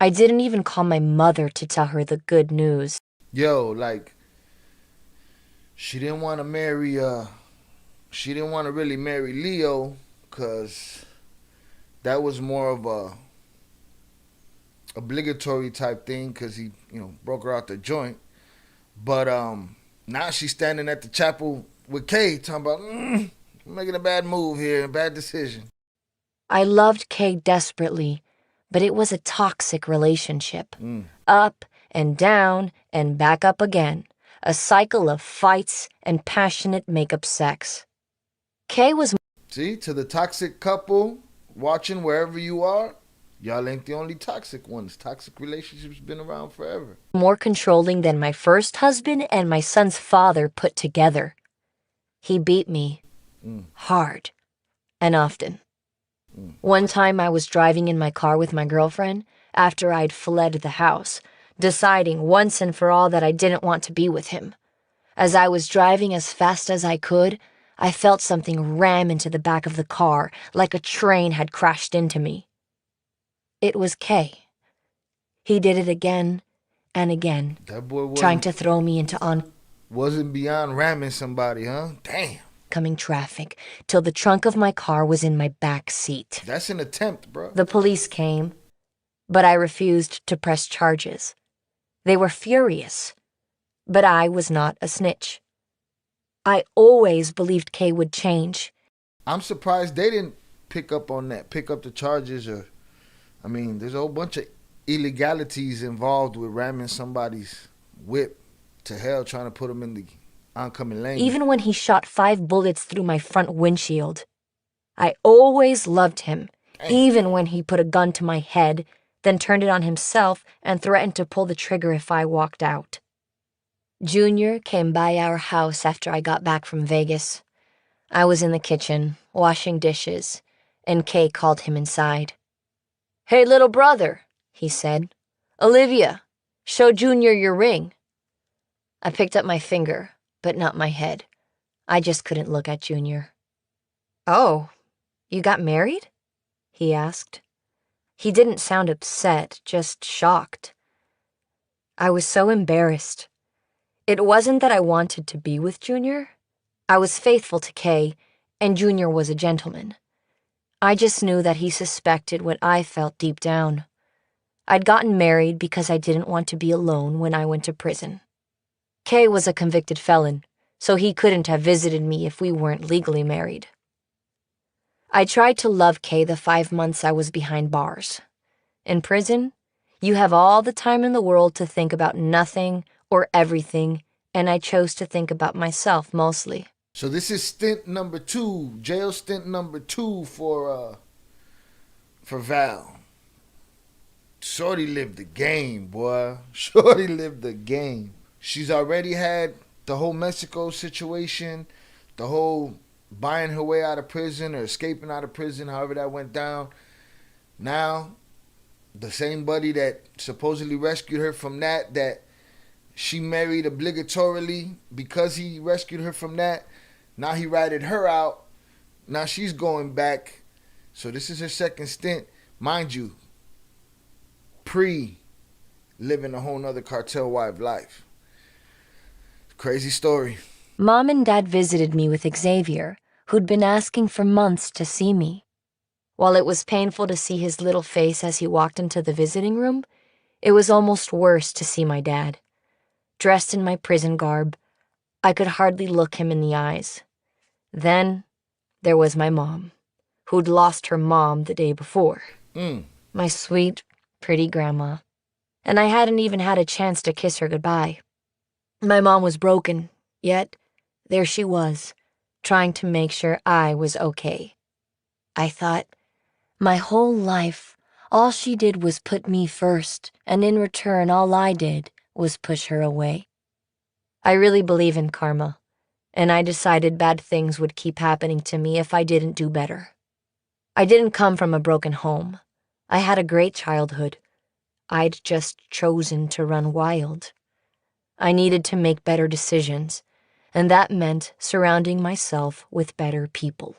I didn't even call my mother to tell her the good news. Yo, like, she didn't want to really marry Leo, because that was more of a obligatory type thing, because he, broke her out the joint. But now she's standing at the chapel with Kay, talking about, making a bad move here, a bad decision. I loved Kay desperately, but it was a toxic relationship. Up and down and back up again. A cycle of fights and passionate make-up sex. Kay was... See, to the toxic couple watching wherever you are, y'all ain't the only toxic ones. Toxic relationships been around forever. More controlling than my first husband and my son's father put together. He beat me hard and often. One time I was driving in my car with my girlfriend after I'd fled the house, deciding once and for all that I didn't want to be with him. As I was driving as fast as I could, I felt something ram into the back of the car like a train had crashed into me. It was Kay. He did it again and again, That boy trying to throw me into wasn't beyond ramming somebody, huh? Damn. oncoming traffic till the trunk of my car was in my back seat. That's an attempt, bro. The police came, but I refused to press charges. They were furious, but I was not a snitch. I always believed Kay would change. I'm surprised they didn't pick up on that, pick up the charges, there's a whole bunch of illegalities involved with ramming somebody's whip to hell, trying to put them in the oncoming lane. Even when he shot 5 bullets through my front windshield, I always loved him, even when he put a gun to my head, then turned it on himself and threatened to pull the trigger if I walked out. Junior came by our house after I got back from Vegas. I was in the kitchen, washing dishes, and Kay called him inside. "Hey, little brother," he said. "Olivia, show Junior your ring." I picked up my finger, but not my head. I just couldn't look at Junior. "Oh, you got married?" he asked. He didn't sound upset, just shocked. I was so embarrassed. It wasn't that I wanted to be with Junior. I was faithful to Kay, and Junior was a gentleman. I just knew that he suspected what I felt deep down. I'd gotten married because I didn't want to be alone when I went to prison. Kay was a convicted felon, so he couldn't have visited me if we weren't legally married. I tried to love Kay the 5 months I was behind bars. In prison, you have all the time in the world to think about nothing or everything, and I chose to think about myself mostly. So this is stint number 2, jail stint number 2 for Val. Shorty lived the game, boy. Shorty lived the game. She's already had the whole Mexico situation, the whole buying her way out of prison or escaping out of prison, however that went down. Now, the same buddy that supposedly rescued her from that she married obligatorily because he rescued her from that. Now he ratted her out. Now she's going back. So this is her second stint. Mind you, living a whole nother cartel wife life. Crazy story. Mom and Dad visited me with Xavier, who'd been asking for months to see me. While it was painful to see his little face as he walked into the visiting room, it was almost worse to see my dad. Dressed in my prison garb, I could hardly look him in the eyes. Then there was my mom, who'd lost her mom the day before. My sweet, pretty grandma. And I hadn't even had a chance to kiss her goodbye. My mom was broken, yet there she was, trying to make sure I was okay. I thought, my whole life, all she did was put me first, and in return all I did was push her away. I really believe in karma, and I decided bad things would keep happening to me if I didn't do better. I didn't come from a broken home. I had a great childhood. I'd just chosen to run wild. I needed to make better decisions, and that meant surrounding myself with better people.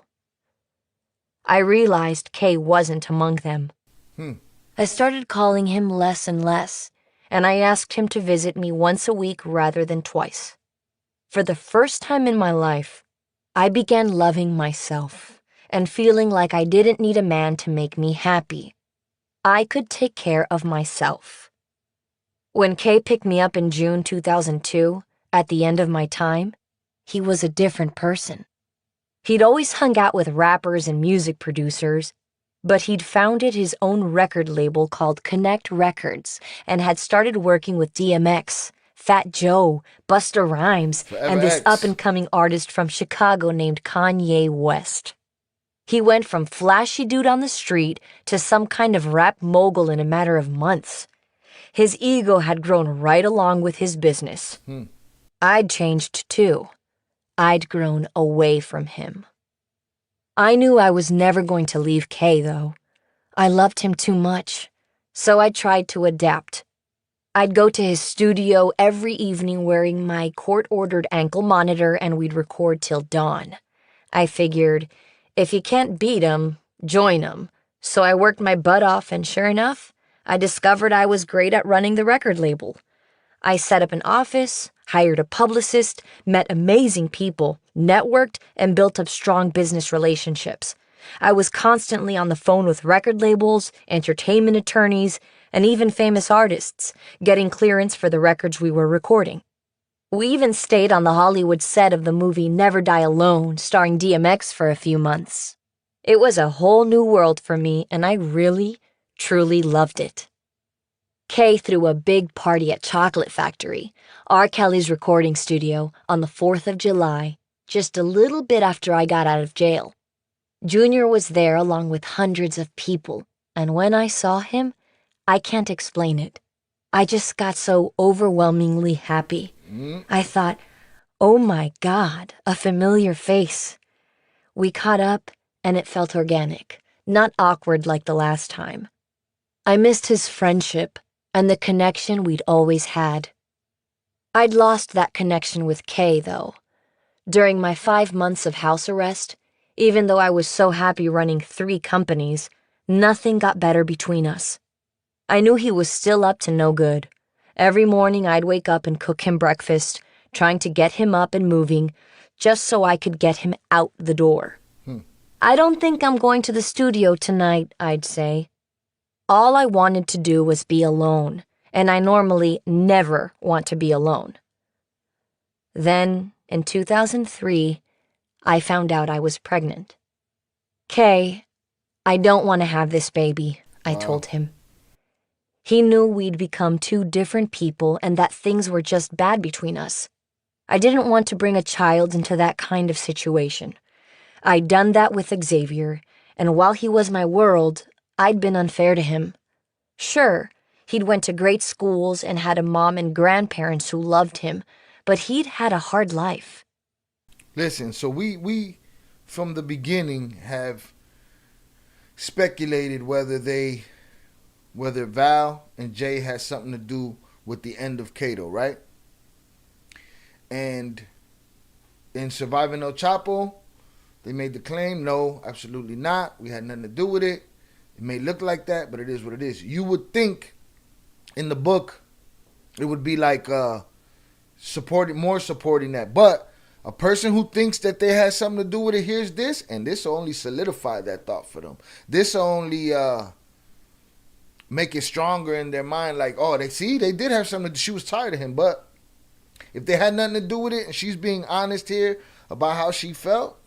I realized Kay wasn't among them. I started calling him less and less, and I asked him to visit me once a week rather than twice. For the first time in my life, I began loving myself and feeling like I didn't need a man to make me happy. I could take care of myself. When Kay picked me up in June 2002, at the end of my time, he was a different person. He'd always hung out with rappers and music producers, but he'd founded his own record label called Connect Records and had started working with DMX, Fat Joe, Busta Rhymes, and this up-and-coming artist from Chicago named Kanye West. He went from flashy dude on the street to some kind of rap mogul in a matter of months. His ego had grown right along with his business. I'd changed too. I'd grown away from him. I knew I was never going to leave Kay, though. I loved him too much, so I tried to adapt. I'd go to his studio every evening wearing my court-ordered ankle monitor and we'd record till dawn. I figured, if you can't beat 'em, join 'em. So I worked my butt off and sure enough, I discovered I was great at running the record label. I set up an office, hired a publicist, met amazing people, networked, and built up strong business relationships. I was constantly on the phone with record labels, entertainment attorneys, and even famous artists, getting clearance for the records we were recording. We even stayed on the Hollywood set of the movie Never Die Alone, starring DMX, for a few months. It was a whole new world for me, and I really, truly loved it. Kay threw a big party at Chocolate Factory, R. Kelly's recording studio, on the 4th of July, just a little bit after I got out of jail. Junior was there along with hundreds of people, and when I saw him, I can't explain it. I just got so overwhelmingly happy. I thought, oh my God, a familiar face. We caught up, and it felt organic, not awkward like the last time. I missed his friendship and the connection we'd always had. I'd lost that connection with Kay, though. During my 5 months of house arrest, even though I was so happy running 3 companies, nothing got better between us. I knew he was still up to no good. Every morning I'd wake up and cook him breakfast, trying to get him up and moving, just so I could get him out the door. I don't think I'm going to the studio tonight, I'd say. All I wanted to do was be alone, and I normally never want to be alone. Then, in 2003, I found out I was pregnant. Kay, I don't want to have this baby, I told him. He knew we'd become 2 different people and that things were just bad between us. I didn't want to bring a child into that kind of situation. I'd done that with Xavier, and while he was my world, I'd been unfair to him. Sure, he'd went to great schools and had a mom and grandparents who loved him, but he'd had a hard life. Listen, so we from the beginning have speculated whether Val and Jay had something to do with the end of Cato, right? And in Surviving El Chapo, they made the claim, no, absolutely not. We had nothing to do with it. It may look like that, but it is what it is. You would think in the book it would be like supporting that. But a person who thinks that they had something to do with it hears this, and this will only solidify that thought for them. This will only make it stronger in their mind, like, oh, they did have something to do. She was tired of him. But if they had nothing to do with it and she's being honest here about how she felt,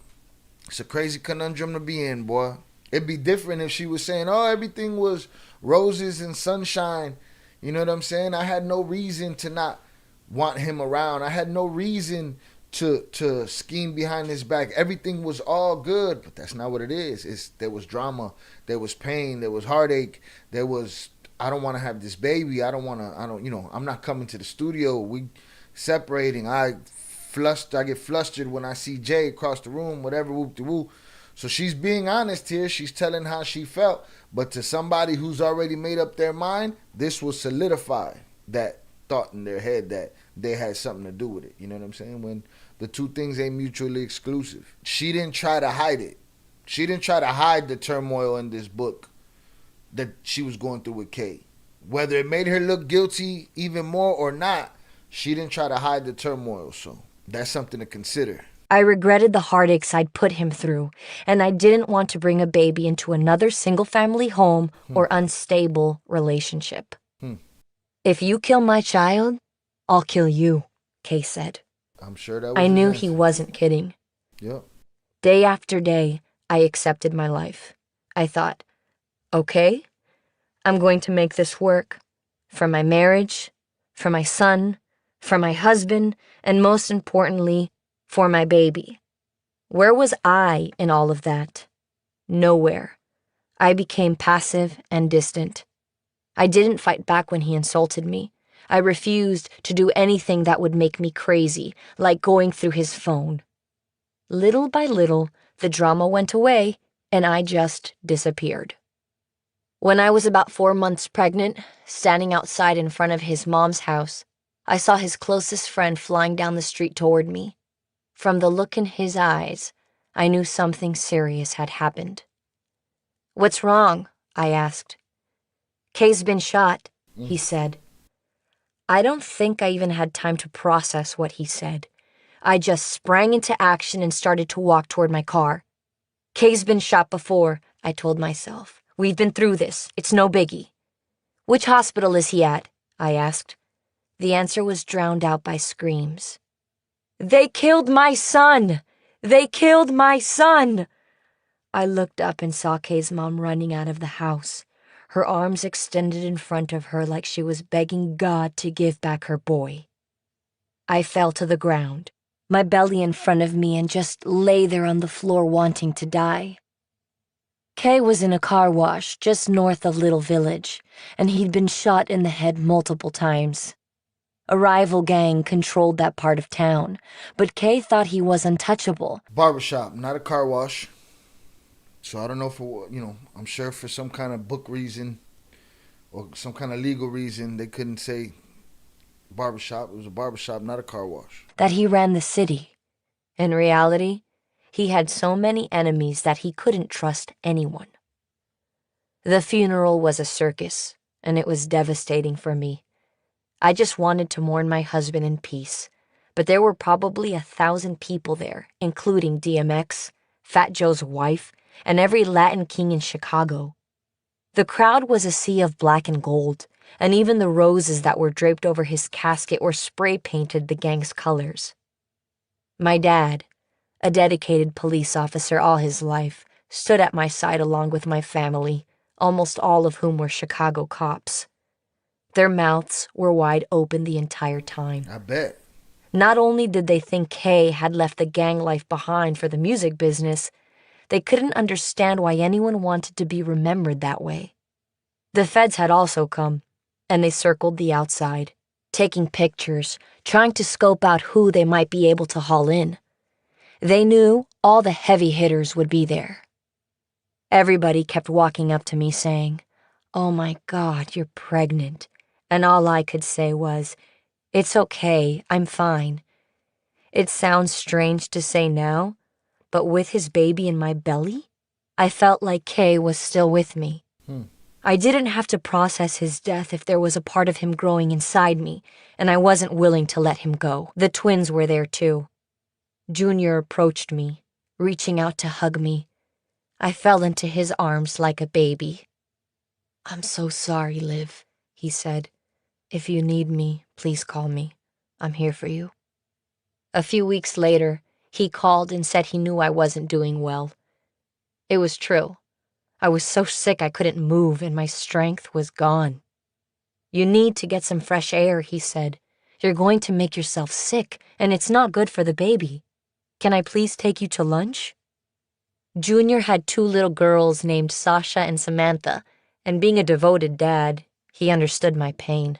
it's a crazy conundrum to be in, boy. It'd be different if she was saying, oh, everything was roses and sunshine. You know what I'm saying? I had no reason to not want him around. I had no reason to scheme behind his back. Everything was all good, but that's not what it is. There was drama, there was pain, there was heartache, there was, I don't want to have this baby. I'm not coming to the studio. We separating. I get flustered when I see Jay across the room, whatever, whoop-de-whoop. So she's being honest here. She's telling how she felt. But to somebody who's already made up their mind, this will solidify that thought in their head that they had something to do with it. You know what I'm saying? When The two things ain't mutually exclusive. She didn't try to hide it. She didn't try to hide the turmoil in this book that she was going through with Kay. Whether it made her look guilty even more or not, she didn't try to hide the turmoil. So that's something to consider. I regretted the heartaches I'd put him through, and I didn't want to bring a baby into another single-family home or unstable relationship. If you kill my child, I'll kill you, Kay said. I'm sure that was I knew his he answer. wasn't kidding. Yep. Day after day, I accepted my life. I thought, okay, I'm going to make this work. For my marriage, for my son, for my husband, and most importantly, for my baby. Where was I in all of that? Nowhere. I became passive and distant. I didn't fight back when he insulted me. I refused to do anything that would make me crazy, like going through his phone. Little by little, the drama went away, and I just disappeared. When I was about 4 months pregnant, standing outside in front of his mom's house, I saw his closest friend flying down the street toward me. From the look in his eyes, I knew something serious had happened. "What's wrong?" I asked. "Kay's been shot," he said. I don't think I even had time to process what he said. I just sprang into action and started to walk toward my car. "Kay's been shot before," I told myself. "We've been through this. It's no biggie." "Which hospital is he at?" I asked. The answer was drowned out by screams. "They killed my son! They killed my son!" I looked up and saw Kay's mom running out of the house, her arms extended in front of her like she was begging God to give back her boy. I fell to the ground, my belly in front of me, and just lay there on the floor wanting to die. Kay was in a car wash just north of Little Village, and he'd been shot in the head multiple times. A rival gang controlled that part of town, but Kay thought he was untouchable. Barbershop, not a car wash. So I don't know for, I'm sure for some kind of book reason or some kind of legal reason, they couldn't say barbershop. It was a barbershop, not a car wash. That he ran the city. In reality, he had so many enemies that he couldn't trust anyone. The funeral was a circus, and it was devastating for me. I just wanted to mourn my husband in peace, but there were probably 1,000 people there, including DMX, Fat Joe's wife, and every Latin king in Chicago. The crowd was a sea of black and gold, and even the roses that were draped over his casket were spray-painted the gang's colors. My dad, a dedicated police officer all his life, stood at my side along with my family, almost all of whom were Chicago cops. Their mouths were wide open the entire time. I bet. Not only did they think Kay had left the gang life behind for the music business, they couldn't understand why anyone wanted to be remembered that way. The feds had also come, and they circled the outside, taking pictures, trying to scope out who they might be able to haul in. They knew all the heavy hitters would be there. Everybody kept walking up to me saying, "Oh my God, you're pregnant." And all I could say was, "It's okay, I'm fine." It sounds strange to say now, but with his baby in my belly, I felt like Kay was still with me. I didn't have to process his death if there was a part of him growing inside me, and I wasn't willing to let him go. The twins were there too. Junior approached me, reaching out to hug me. I fell into his arms like a baby. "I'm so sorry, Liv," he said. "If you need me, please call me. I'm here for you." A few weeks later, he called and said he knew I wasn't doing well. It was true. I was so sick I couldn't move and my strength was gone. "You need to get some fresh air," he said. "You're going to make yourself sick, and it's not good for the baby. Can I please take you to lunch?" Junior had 2 little girls named Sasha and Samantha, and being a devoted dad, he understood my pain.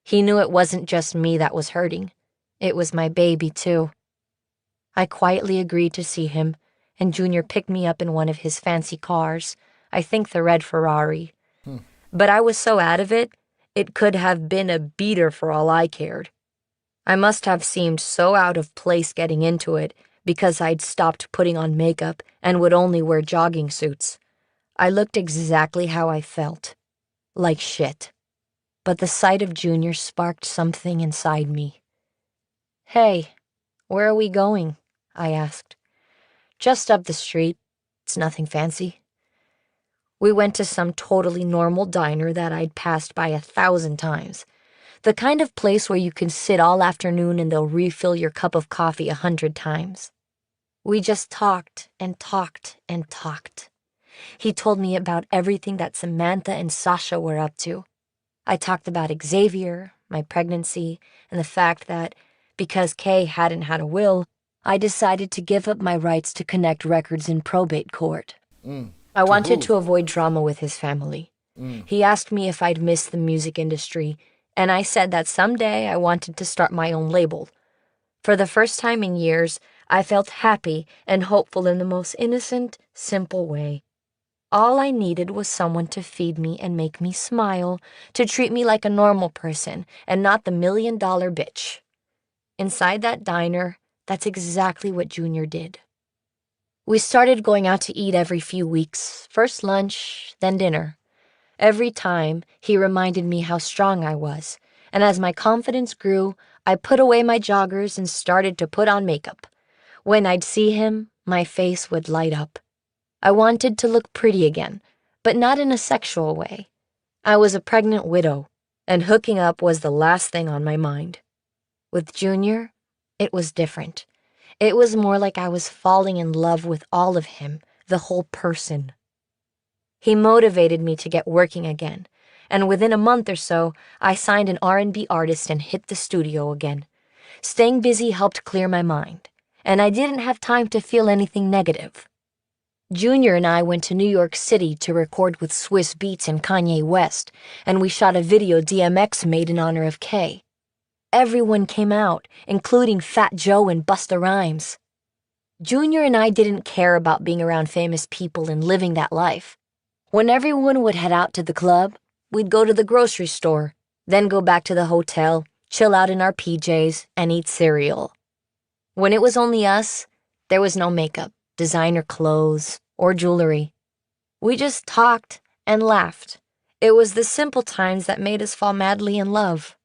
He knew it wasn't just me that was hurting. It was my baby, too. I quietly agreed to see him, and Junior picked me up in one of his fancy cars, I think the red Ferrari. But I was so out of it, it could have been a beater for all I cared. I must have seemed so out of place getting into it because I'd stopped putting on makeup and would only wear jogging suits. I looked exactly how I felt, like shit. But the sight of Junior sparked something inside me. "Hey, where are we going?" I asked. "Just up the street. It's nothing fancy." We went to some totally normal diner that I'd passed by 1,000 times. The kind of place where you can sit all afternoon and they'll refill your cup of coffee 100 times. We just talked and talked and talked. He told me about everything that Samantha and Sasha were up to. I talked about Xavier, my pregnancy, and the fact that, because Kay hadn't had a will, I decided to give up my rights to connect records in probate court. I wanted to avoid drama with his family. He asked me if I'd miss the music industry, and I said that someday I wanted to start my own label. For the first time in years, I felt happy and hopeful in the most innocent, simple way. All I needed was someone to feed me and make me smile, to treat me like a normal person and not the $1,000,000 bitch. Inside that diner, that's exactly what Junior did. We started going out to eat every few weeks, first lunch, then dinner. Every time, he reminded me how strong I was, and as my confidence grew, I put away my joggers and started to put on makeup. When I'd see him, my face would light up. I wanted to look pretty again, but not in a sexual way. I was a pregnant widow, and hooking up was the last thing on my mind. With Junior, it was different. It was more like I was falling in love with all of him, the whole person. He motivated me to get working again, and within a month or so, I signed an R&B artist and hit the studio again. Staying busy helped clear my mind, and I didn't have time to feel anything negative. Junior and I went to New York City to record with Swiss Beats and Kanye West, and we shot a video DMX made in honor of Kay. Everyone came out, including Fat Joe and Busta Rhymes. Junior and I didn't care about being around famous people and living that life. When everyone would head out to the club, we'd go to the grocery store, then go back to the hotel, chill out in our PJs, and eat cereal. When it was only us, there was no makeup, designer clothes, or jewelry. We just talked and laughed. It was the simple times that made us fall madly in love.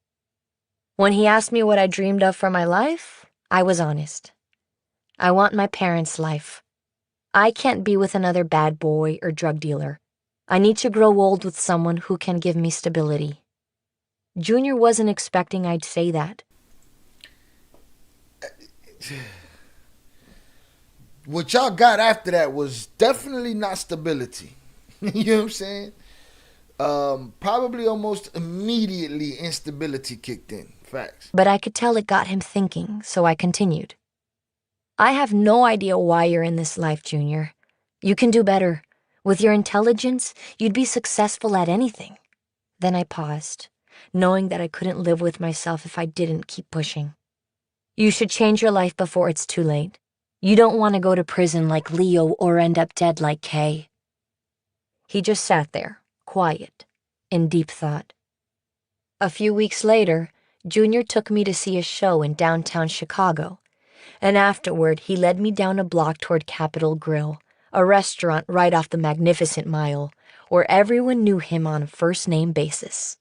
When he asked me what I dreamed of for my life, I was honest. I want my parents' life. I can't be with another bad boy or drug dealer. I need to grow old with someone who can give me stability. Junior wasn't expecting I'd say that. What y'all got after that was definitely not stability. You know what I'm saying? Probably almost immediately instability kicked in. Facts. But I could tell it got him thinking, so I continued. I have no idea why you're in this life, Junior. You can do better. With your intelligence, you'd be successful at anything. Then I paused, knowing that I couldn't live with myself if I didn't keep pushing. You should change your life before it's too late. You don't want to go to prison like Leo or end up dead like Kay. He just sat there, quiet, in deep thought. A few weeks later, Junior took me to see a show in downtown Chicago, and afterward he led me down a block toward Capitol Grill, a restaurant right off the Magnificent Mile, where everyone knew him on a first-name basis.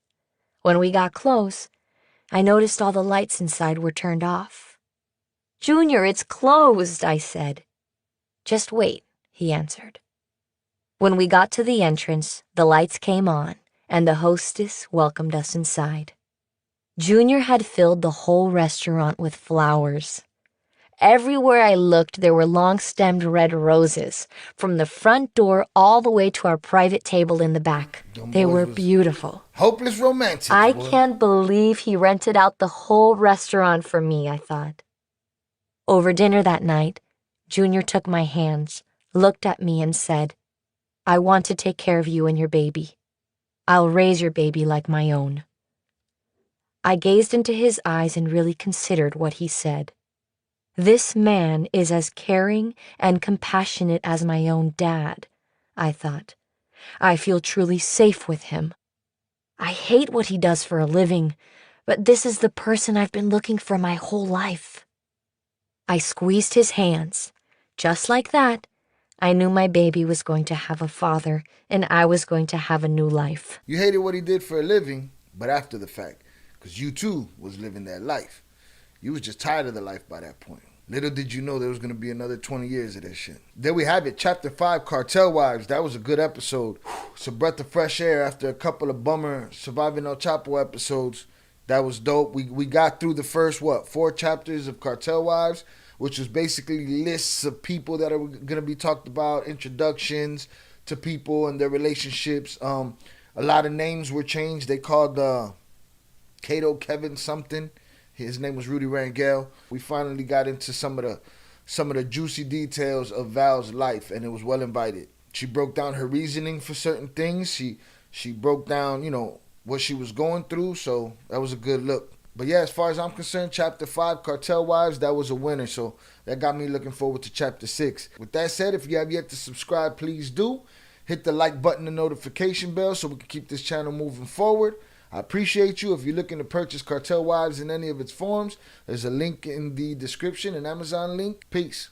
When we got close, I noticed all the lights inside were turned off. "Junior, it's closed," I said. "Just wait," he answered. When we got to the entrance, the lights came on, and the hostess welcomed us inside. Junior had filled the whole restaurant with flowers. Everywhere I looked, there were long-stemmed red roses, from the front door all the way to our private table in the back. They were beautiful. Hopeless romantic. I can't believe he rented out the whole restaurant for me, I thought. Over dinner that night, Junior took my hands, looked at me, and said, "I want to take care of you and your baby. I'll raise your baby like my own." I gazed into his eyes and really considered what he said. This man is as caring and compassionate as my own dad, I thought. I feel truly safe with him. I hate what he does for a living, but this is the person I've been looking for my whole life. I squeezed his hands. Just like that, I knew my baby was going to have a father, and I was going to have a new life. You hated what he did for a living, but after the fact, because you too was living that life. You was just tired of the life by that point. Little did you know there was going to be another 20 years of this shit. There we have it, Chapter 5, Cartel Wives. That was a good episode. It's a breath of fresh air after a couple of bummer Surviving El Chapo episodes. That was dope. We got through the first, 4 chapters of Cartel Wives, which was basically lists of people that are going to be talked about, introductions to people and their relationships. A lot of names were changed. They called Cato Kevin something. His name was Rudy Rangel. We finally got into some of the juicy details of Val's life, and it was well invited. She broke down her reasoning for certain things. She broke down, what she was going through, so that was a good look. But yeah, as far as I'm concerned, Chapter 5, Cartel Wives, that was a winner. So that got me looking forward to Chapter 6. With that said, if you have yet to subscribe, please do. Hit the like button and notification bell so we can keep this channel moving forward. I appreciate you. If you're looking to purchase Cartel Wives in any of its forms, there's a link in the description, an Amazon link. Peace.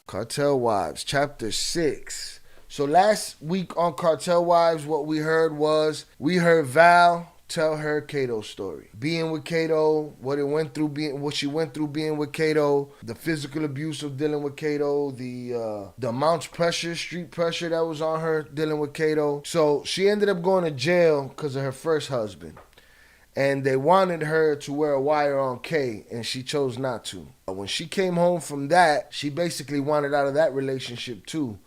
Cartel Wives, Chapter 6. So last week on Cartel Wives, what we heard Val tell her Cato's story. Being with Cato, what she went through being with Cato, the physical abuse of dealing with Cato, the amount of pressure, street pressure that was on her dealing with Cato. So she ended up going to jail because of her first husband. And they wanted her to wear a wire on K, and she chose not to. When she came home from that, she basically wanted out of that relationship too.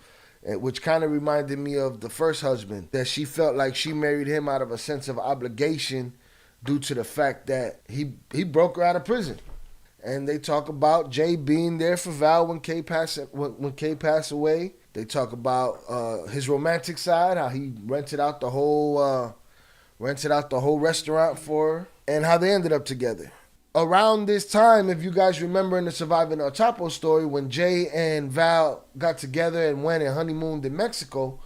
Which kind of reminded me of the first husband, that she felt like she married him out of a sense of obligation due to the fact that he broke her out of prison. And they talk about Jay being there for Val when Kay passed away. They talk about his romantic side, how he rented out the whole restaurant for her, and how they ended up together. Around this time, if you guys remember in the Surviving El Chapo story, when Jay and Val got together and went and honeymooned in Mexico,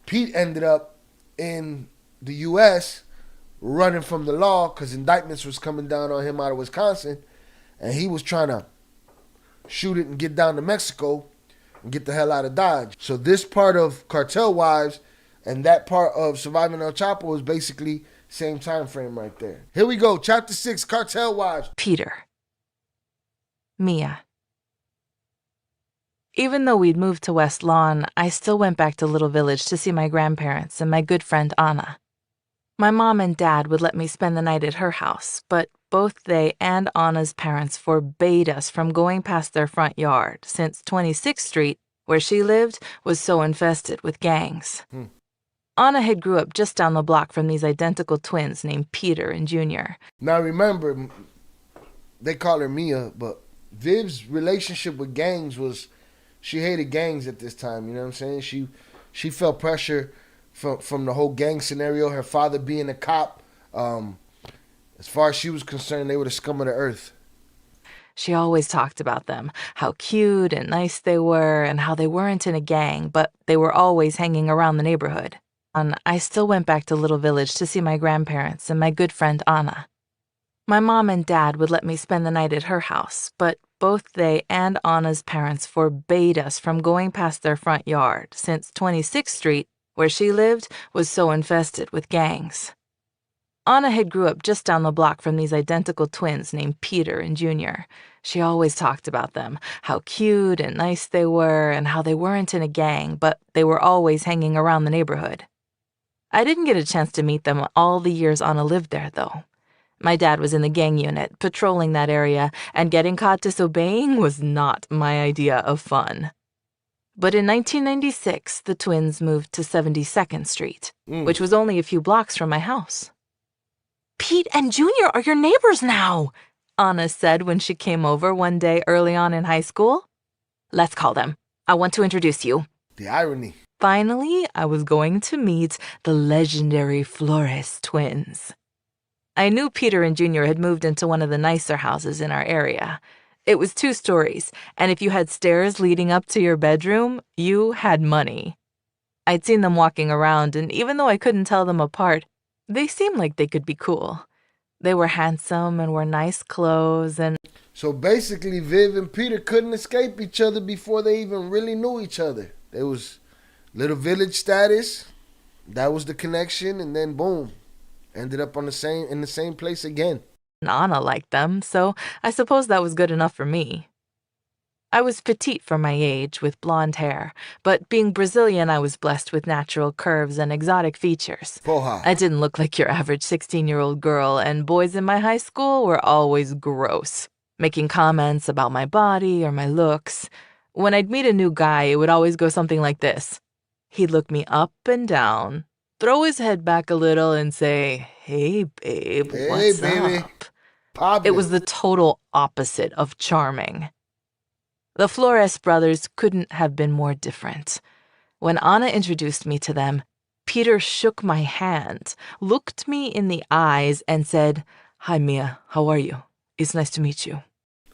Pete ended up in the U.S. running from the law because indictments was coming down on him out of Wisconsin, and he was trying to shoot it and get down to Mexico and get the hell out of Dodge. So this part of Cartel Wives and that part of Surviving El Chapo is basically same time frame right there. Here we go, Chapter 6, Cartel Wives. Peter. Mia. Even though we'd moved to West Lawn, I still went back to Little Village to see my grandparents and my good friend Anna. My mom and dad would let me spend the night at her house, but both they and Anna's parents forbade us from going past their front yard since 26th Street, where she lived, was so infested with gangs. Anna had grew up just down the block from these identical twins named Peter and Junior. Now remember, they call her Mia, but Viv's relationship with gangs was, she hated gangs at this time, you know what I'm saying? She felt pressure from the whole gang scenario, her father being a cop. As far as she was concerned, they were the scum of the earth. She always talked about them, how cute and nice they were, and how they weren't in a gang, but they were always hanging around the neighborhood. And I still went back to Little Village to see my grandparents and my good friend Anna. My mom and dad would let me spend the night at her house, but both they and Anna's parents forbade us from going past their front yard since 26th Street, where she lived, was so infested with gangs. Anna had grew up just down the block from these identical twins named Peter and Junior. She always talked about them, how cute and nice they were, and how they weren't in a gang, but they were always hanging around the neighborhood. I didn't get a chance to meet them all the years Anna lived there, though. My dad was in the gang unit, patrolling that area, and getting caught disobeying was not my idea of fun. But in 1996, the twins moved to 72nd Street, which was only a few blocks from my house. "Pete and Junior are your neighbors now," Anna said when she came over one day early on in high school. "Let's call them. I want to introduce you." The irony. Finally, I was going to meet the legendary Flores twins. I knew Peter and Junior had moved into one of the nicer houses in our area. It was 2 stories, and if you had stairs leading up to your bedroom, you had money. I'd seen them walking around, and even though I couldn't tell them apart, they seemed like they could be cool. They were handsome and wore nice clothes, and So basically, Viv and Peter couldn't escape each other before they even really knew each other. There was little village status. That was the connection, and then boom, ended up in the same place again. Anna liked them, so I suppose that was good enough for me. I was petite for my age, with blonde hair, but being Brazilian, I was blessed with natural curves and exotic features. Porra. I didn't look like your average 16-year-old girl, and boys in my high school were always gross, making comments about my body or my looks. When I'd meet a new guy, it would always go something like this. He'd look me up and down, throw his head back a little, and say, "Hey, babe, Hey, what's baby. up?" Pop It was the total opposite of charming. The Flores brothers couldn't have been more different. When Anna introduced me to them, Peter shook my hand, looked me in the eyes, and said, "Hi, Mia, how are you? It's nice to meet you."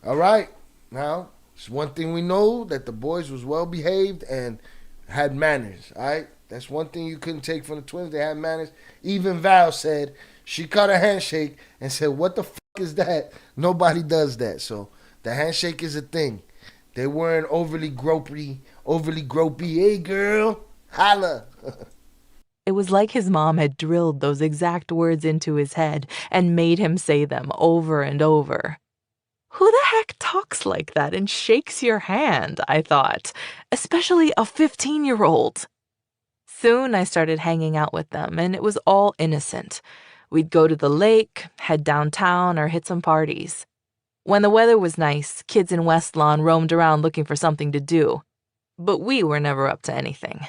All right. Now, it's one thing we know, that the boys was well behaved and had manners. All right. That's one thing you couldn't take from the twins. They had manners. Even Val said she cut a handshake and said, "What the fuck is that?" Nobody does that. So the handshake is a thing. They weren't overly gropey. Hey, girl, holla. It was like his mom had drilled those exact words into his head and made him say them over and over. Who the heck talks like that and shakes your hand, I thought, especially a 15-year-old. Soon I started hanging out with them, and it was all innocent. We'd go to the lake, head downtown, or hit some parties. When the weather was nice, kids in West Lawn roamed around looking for something to do. But we were never up to anything.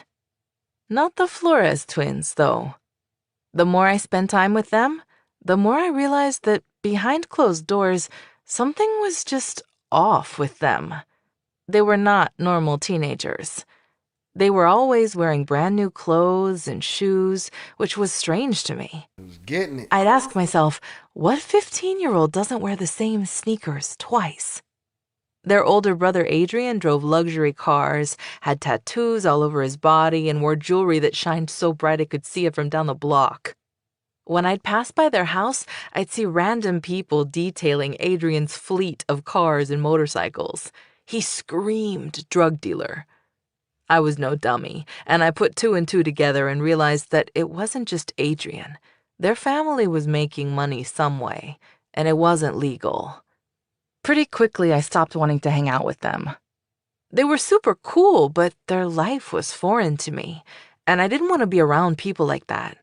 Not the Flores twins, though. The more I spent time with them, the more I realized that behind closed doors, something was just off with them. They were not normal teenagers. They were always wearing brand new clothes and shoes, which was strange to me. I was getting it. I'd ask myself, what 15-year-old doesn't wear the same sneakers twice? Their older brother Adrian drove luxury cars, had tattoos all over his body, and wore jewelry that shined so bright I could see it from down the block. When I'd pass by their house, I'd see random people detailing Adrian's fleet of cars and motorcycles. He screamed drug dealer. I was no dummy, and I put two and two together and realized that it wasn't just Adrian. Their family was making money some way, and it wasn't legal. Pretty quickly, I stopped wanting to hang out with them. They were super cool, but their life was foreign to me, and I didn't want to be around people like that.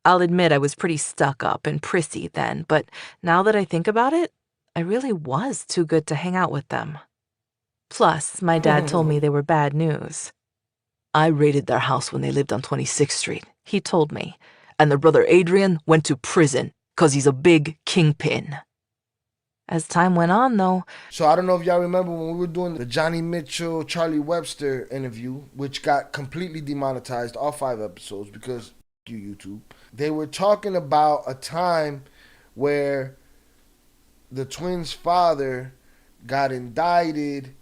I'll admit I was pretty stuck up and prissy then, but now that I think about it, I really was too good to hang out with them. Plus, my dad told me they were bad news. "I raided their house when they lived on 26th Street, he told me, "and their brother Adrian went to prison 'cause he's a big kingpin." As time went on, though... So I don't know if y'all remember when we were doing the Johnny Mitchell, Charlie Webster interview, which got completely demonetized, all 5 episodes, because you YouTube. They were talking about a time where the twins' father got indicted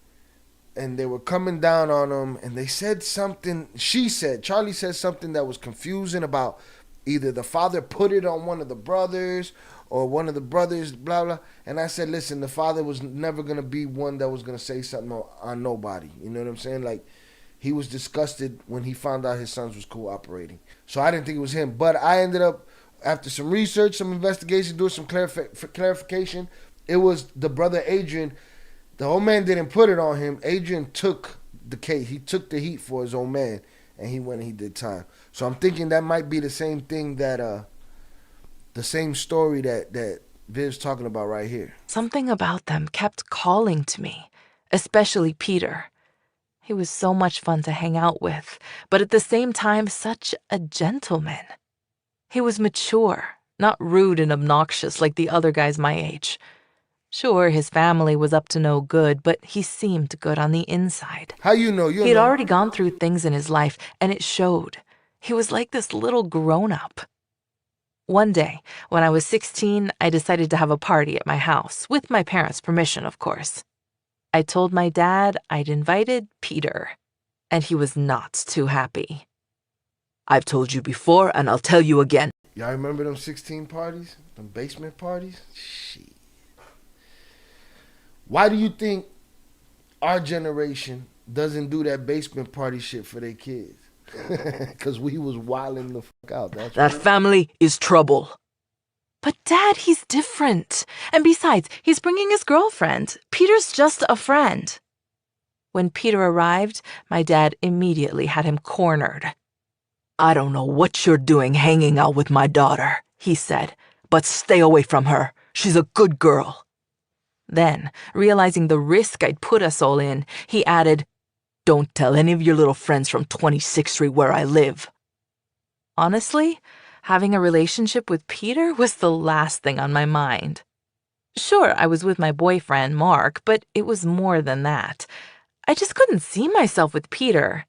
and they were coming down on him, and they said something, Charlie said something that was confusing about either the father put it on one of the brothers or one of the brothers, blah, blah. And I said, listen, the father was never going to be one that was going to say something on nobody. You know what I'm saying? Like, he was disgusted when he found out his sons was cooperating. So I didn't think it was him. But I ended up, after some research, some investigation, doing some clarification, it was the brother Adrian. The old man didn't put it on him. Adrian took the case. He took the heat for his old man, and he went and he did time. So I'm thinking that might be the same thing that, the same story that Viv's talking about right here. Something about them kept calling to me, especially Peter. He was so much fun to hang out with, but at the same time, such a gentleman. He was mature, not rude and obnoxious like the other guys my age. Sure, his family was up to no good, but he seemed good on the inside. How you know? He'd already gone through things in his life, and it showed. He was like this little grown-up. One day, when I was 16, I decided to have a party at my house, with my parents' permission, of course. I told my dad I'd invited Peter, and he was not too happy. I've told you before, and I'll tell you again. Y'all remember them 16 parties? Them basement parties? Shit. Why do you think our generation doesn't do that basement party shit for their kids? Because we was wilding the fuck out. That family is trouble. But Dad, he's different. And besides, he's bringing his girlfriend. Peter's just a friend. When Peter arrived, my dad immediately had him cornered. I don't know what you're doing hanging out with my daughter, he said, but stay away from her. She's a good girl. Then, realizing the risk I'd put us all in, he added, don't tell any of your little friends from 26th Street where I live. Honestly, having a relationship with Peter was the last thing on my mind. Sure, I was with my boyfriend, Mark, but it was more than that. I just couldn't see myself with Peter.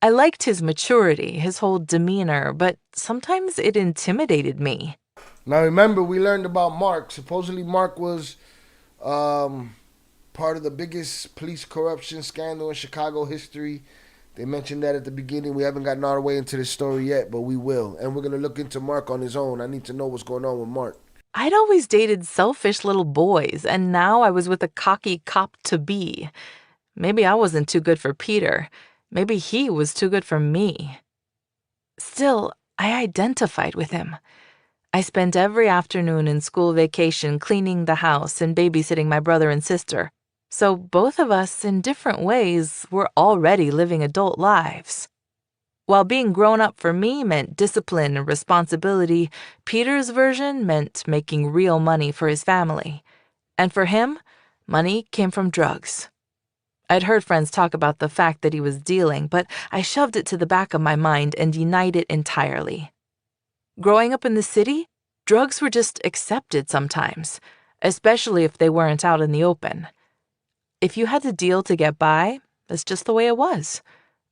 I liked his maturity, his whole demeanor, but sometimes it intimidated me. Now remember, we learned about Mark. Supposedly Mark was part of the biggest police corruption scandal in Chicago history. They mentioned that at the beginning. We haven't gotten all the way into the story yet, but we will. And we're going to look into Mark on his own. I need to know what's going on with Mark. I'd always dated selfish little boys, and now I was with a cocky cop-to-be. Maybe I wasn't too good for Peter. Maybe he was too good for me. Still, I identified with him. I spent every afternoon in school vacation cleaning the house and babysitting my brother and sister. So both of us, in different ways, were already living adult lives. While being grown up for me meant discipline and responsibility, Peter's version meant making real money for his family. And for him, money came from drugs. I'd heard friends talk about the fact that he was dealing, but I shoved it to the back of my mind and denied it entirely. Growing up in the city, drugs were just accepted sometimes, especially if they weren't out in the open. If you had to deal to get by, that's just the way it was,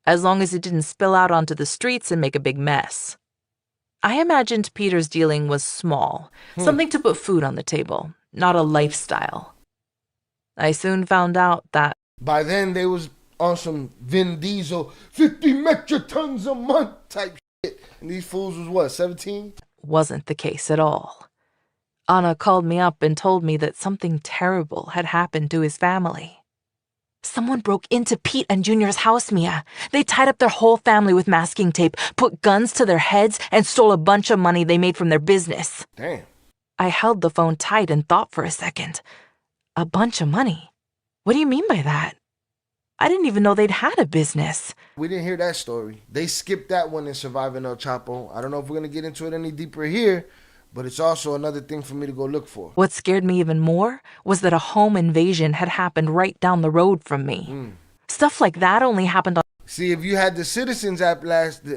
as long as it didn't spill out onto the streets and make a big mess. I imagined Peter's dealing was small, something to put food on the table, not a lifestyle. I soon found out that by then, they was on some Vin Diesel, 50 metric tons a month type shit. And these fools was what, 17? Wasn't the case at all. Anna called me up and told me that something terrible had happened to his family. Someone broke into Pete and Junior's house, Mia. They tied up their whole family with masking tape, put guns to their heads, and stole a bunch of money they made from their business. Damn. I held the phone tight and thought for a second. A bunch of money? What do you mean by that? I didn't even know they'd had a business. We didn't hear that story. They skipped that one in Surviving El Chapo. I don't know if we're going to get into it any deeper here, but it's also another thing for me to go look for. What scared me even more was that a home invasion had happened right down the road from me. Stuff like that only happened on... See, if you had the Citizens app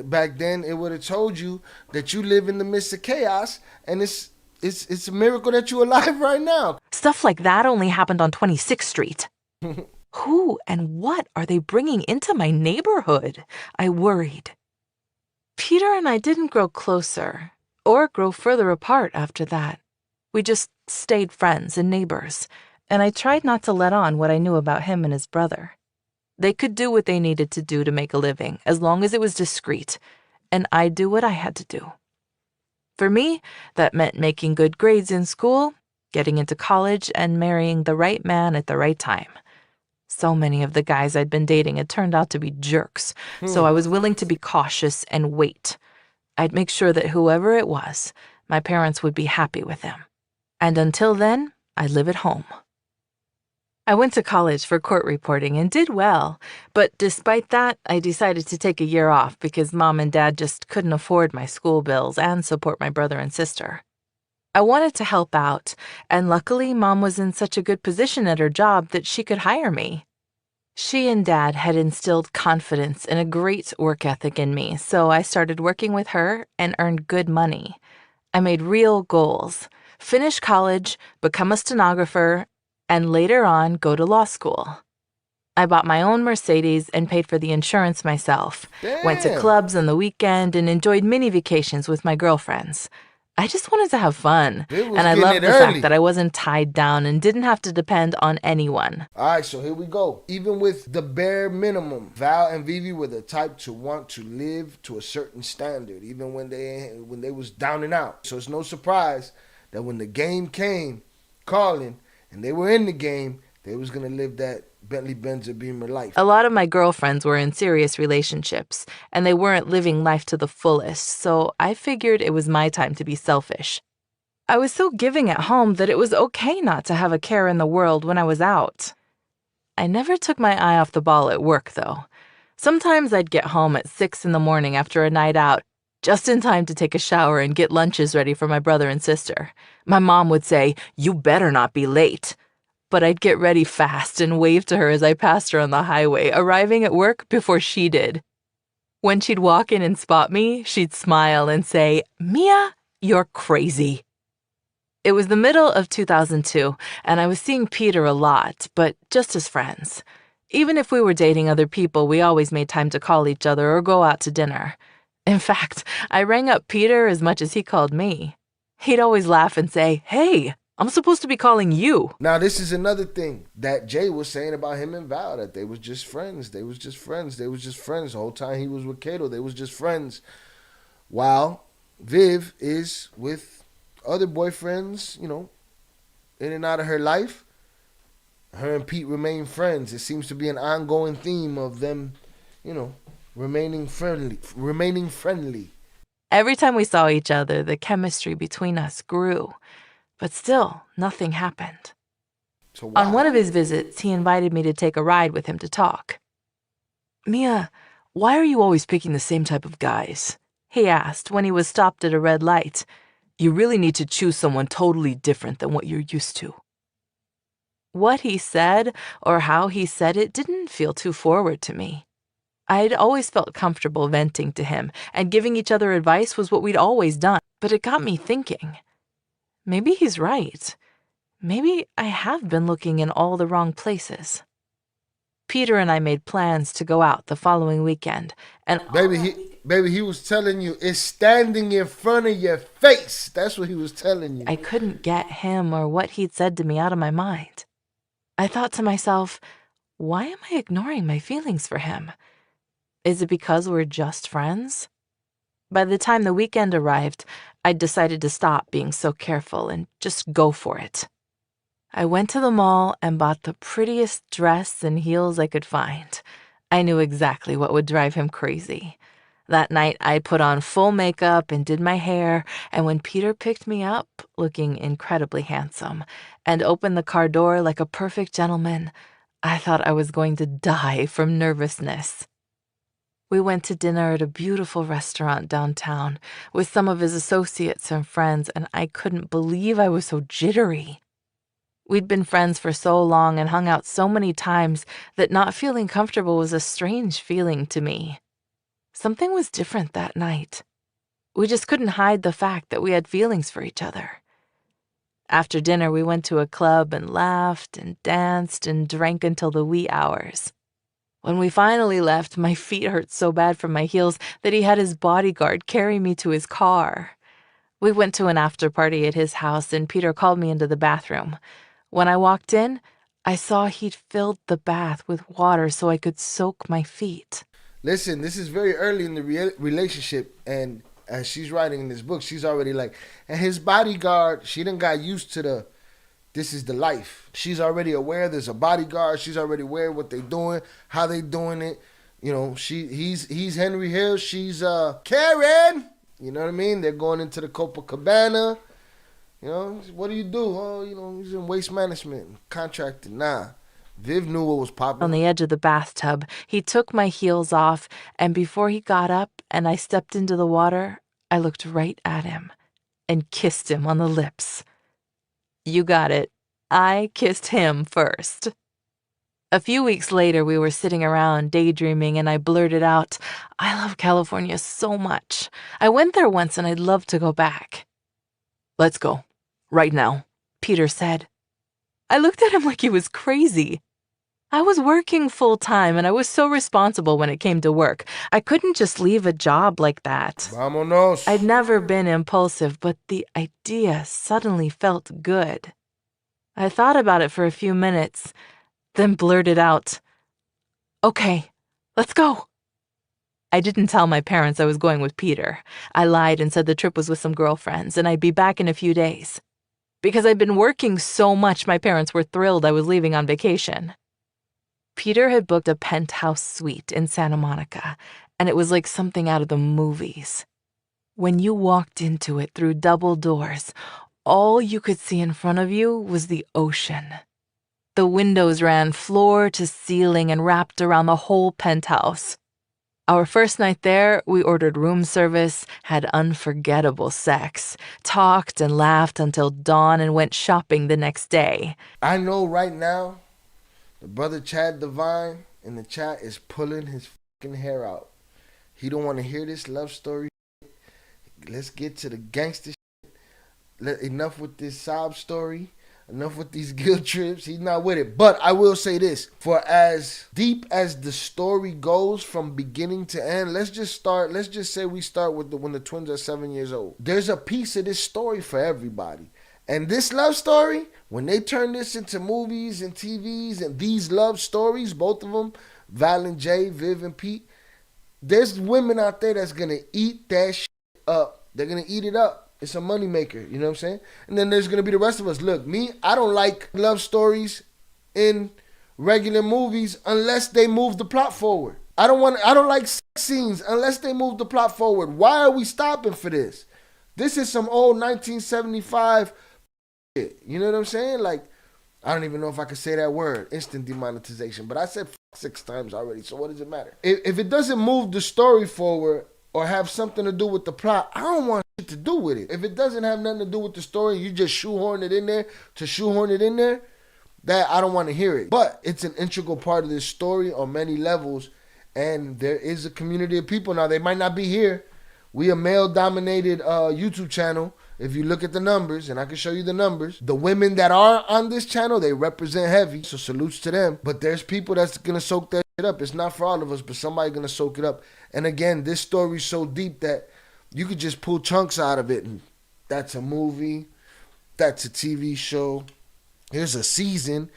back then, it would have told you that you live in the midst of chaos, and it's a miracle that you're alive right now. Stuff like that only happened on 26th Street. Who and what are they bringing into my neighborhood? I worried. Peter and I didn't grow closer or grow further apart after that. We just stayed friends and neighbors, and I tried not to let on what I knew about him and his brother. They could do what they needed to do to make a living, as long as it was discreet, and I'd do what I had to do. For me, that meant making good grades in school, getting into college, and marrying the right man at the right time. So many of the guys I'd been dating had turned out to be jerks, so I was willing to be cautious and wait. I'd make sure that whoever it was, my parents would be happy with him. And until then, I'd live at home. I went to college for court reporting and did well, but despite that, I decided to take a year off because Mom and Dad just couldn't afford my school bills and support my brother and sister. I wanted to help out, and luckily Mom was in such a good position at her job that she could hire me. She and Dad had instilled confidence and a great work ethic in me, so I started working with her and earned good money. I made real goals: finish college, become a stenographer, and later on go to law school. I bought my own Mercedes and paid for the insurance myself. Damn. Went to clubs on the weekend and enjoyed mini vacations with my girlfriends. I just wanted to have fun, Viv was and I getting loved it the early. fact that I wasn't tied down and didn't have to depend on anyone. All right, so here we go. Even with the bare minimum, Val and Vivi were the type to want to live to a certain standard, even when they was down and out. So it's no surprise that when the game came calling and they were in the game, they was gonna live that Bentley Benz Beamer life. A lot of my girlfriends were in serious relationships, and they weren't living life to the fullest, so I figured it was my time to be selfish. I was so giving at home that it was okay not to have a care in the world when I was out. I never took my eye off the ball at work, though. Sometimes I'd get home at 6 in the morning after a night out, just in time to take a shower and get lunches ready for my brother and sister. My mom would say, "You better not be late." But I'd get ready fast and wave to her as I passed her on the highway, arriving at work before she did. When she'd walk in and spot me, she'd smile and say, "Mia, you're crazy." It was the middle of 2002, and I was seeing Peter a lot, but just as friends. Even if we were dating other people, we always made time to call each other or go out to dinner. In fact, I rang up Peter as much as he called me. He'd always laugh and say, "Hey, I'm supposed to be calling you." Now, this is another thing that Jay was saying about him and Val, that they was just friends. They was just friends. They was just friends. The whole time he was with Kato, they was just friends. While Viv is with other boyfriends, in and out of her life. Her and Pete remain friends. It seems to be an ongoing theme of them, remaining friendly. Every time we saw each other, the chemistry between us grew. But still, nothing happened. So why? On one of his visits, he invited me to take a ride with him to talk. "Mia, why are you always picking the same type of guys?" he asked when he was stopped at a red light. "You really need to choose someone totally different than what you're used to." What he said or how he said it didn't feel too forward to me. I'd always felt comfortable venting to him, and giving each other advice was what we'd always done. But it got me thinking. Maybe he's right. Maybe I have been looking in all the wrong places. Peter and I made plans to go out the following weekend, and Baby, he was telling you, it's standing in front of your face. That's what he was telling you. I couldn't get him or what he'd said to me out of my mind. I thought to myself, why am I ignoring my feelings for him? Is it because we're just friends? By the time the weekend arrived, I'd decided to stop being so careful and just go for it. I went to the mall and bought the prettiest dress and heels I could find. I knew exactly what would drive him crazy. That night, I put on full makeup and did my hair, and when Peter picked me up, looking incredibly handsome, and opened the car door like a perfect gentleman, I thought I was going to die from nervousness. We went to dinner at a beautiful restaurant downtown with some of his associates and friends, and I couldn't believe I was so jittery. We'd been friends for so long and hung out so many times that not feeling comfortable was a strange feeling to me. Something was different that night. We just couldn't hide the fact that we had feelings for each other. After dinner, we went to a club and laughed and danced and drank until the wee hours. When we finally left, my feet hurt so bad from my heels that he had his bodyguard carry me to his car. We went to an after party at his house, and Peter called me into the bathroom. When I walked in, I saw he'd filled the bath with water so I could soak my feet. Listen, this is very early in the relationship, and as she's writing in this book, she's already like, and his bodyguard, she done got used to this is the life. She's already aware there's a bodyguard. She's already aware what they doing, how they doing it. He's Henry Hill. She's Karen. You know what I mean? They're going into the Copacabana. What do you do? Oh, he's in waste management, contracted. Nah. Viv knew what was popping. On the edge of the bathtub, he took my heels off, and before he got up and I stepped into the water, I looked right at him and kissed him on the lips. You got it. I kissed him first. A few weeks later, we were sitting around daydreaming, and I blurted out, "I love California so much. I went there once and I'd love to go back." "Let's go. Right now," Peter said. I looked at him like he was crazy. I was working full-time and I was so responsible when it came to work. I couldn't just leave a job like that. Vámonos. I'd never been impulsive, but the idea suddenly felt good. I thought about it for a few minutes, then blurted out, "Okay, let's go." I didn't tell my parents I was going with Peter. I lied and said the trip was with some girlfriends and I'd be back in a few days. Because I'd been working so much, my parents were thrilled I was leaving on vacation. Peter had booked a penthouse suite in Santa Monica, and it was like something out of the movies. When you walked into it through double doors, all you could see in front of you was the ocean. The windows ran floor to ceiling and wrapped around the whole penthouse. Our first night there, we ordered room service, had unforgettable sex, talked and laughed until dawn, and went shopping the next day. I know right now, the brother Chad Divine in the chat is pulling his fucking hair out. He don't want to hear this love story. Let's get to the gangster shit. Enough with this sob story. Enough with these guilt trips. He's not with it. But I will say this. For as deep as the story goes from beginning to end, let's just say we start with when the twins are 7 years old. There's a piece of this story for everybody. And this love story, when they turn this into movies and TVs and these love stories, both of them, Val and Jay, Viv and Pete, there's women out there that's going to eat that shit up. They're going to eat it up. It's a moneymaker, you know what I'm saying? And then there's going to be the rest of us. Look, me, I don't like love stories in regular movies unless they move the plot forward. I don't like sex scenes unless they move the plot forward. Why are we stopping for this? This is some old 1975 shit. You know what I'm saying? Like, I don't even know if I could say that word, instant demonetization. But I said 6 times already, so what does it matter? If it doesn't move the story forward or have something to do with the plot, I don't want shit to do with it. If it doesn't have nothing to do with the story, you just shoehorn it in there to shoehorn it in there, that I don't want to hear it. But it's an integral part of this story on many levels, and there is a community of people. Now, they might not be here. We a male-dominated YouTube channel. If you look at the numbers, and I can show you the numbers, the women that are on this channel, they represent heavy, so salutes to them. But there's people that's going to soak that shit up. It's not for all of us, but somebody's going to soak it up. And again, this story's so deep that you could just pull chunks out of it, and that's a movie, that's a TV show, here's a season.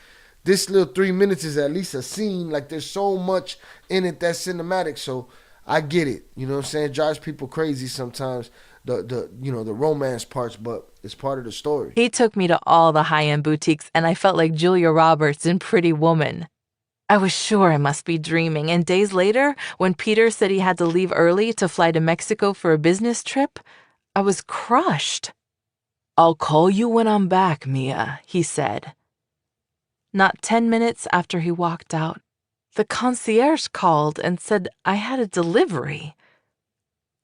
This little 3 minutes is at least a scene. Like, there's so much in it that's cinematic, so I get it. You know what I'm saying? It drives people crazy sometimes, the romance parts, but it's part of the story. He took me to all the high-end boutiques, and I felt like Julia Roberts in Pretty Woman. I was sure I must be dreaming, and days later, when Peter said he had to leave early to fly to Mexico for a business trip, I was crushed. "I'll call you when I'm back, Mia," he said. Not 10 minutes after he walked out, the concierge called and said I had a delivery.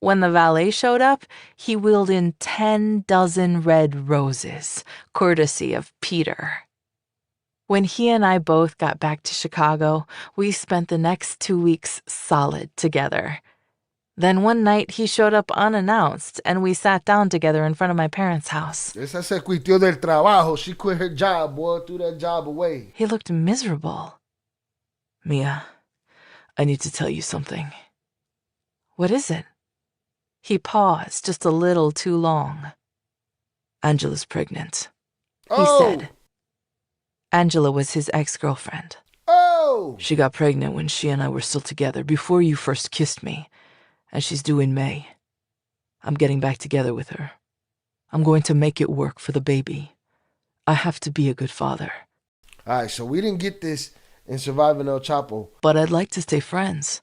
When the valet showed up, he wheeled in 10 dozen red roses, courtesy of Peter. When he and I both got back to Chicago, we spent the next 2 weeks solid together. Then one night he showed up unannounced, and we sat down together in front of my parents' house. Esa se quitió del trabajo. She quit her job, boy, threw that job away. He looked miserable. "Mia, I need to tell you something." "What is it?" He paused just a little too long. "Angela's pregnant," he said. Angela was his ex-girlfriend. Oh! "She got pregnant when she and I were still together, before you first kissed me, and she's due in May. I'm getting back together with her. I'm going to make it work for the baby. I have to be a good father." All right, so we didn't get this in Surviving El Chapo. "But I'd like to stay friends.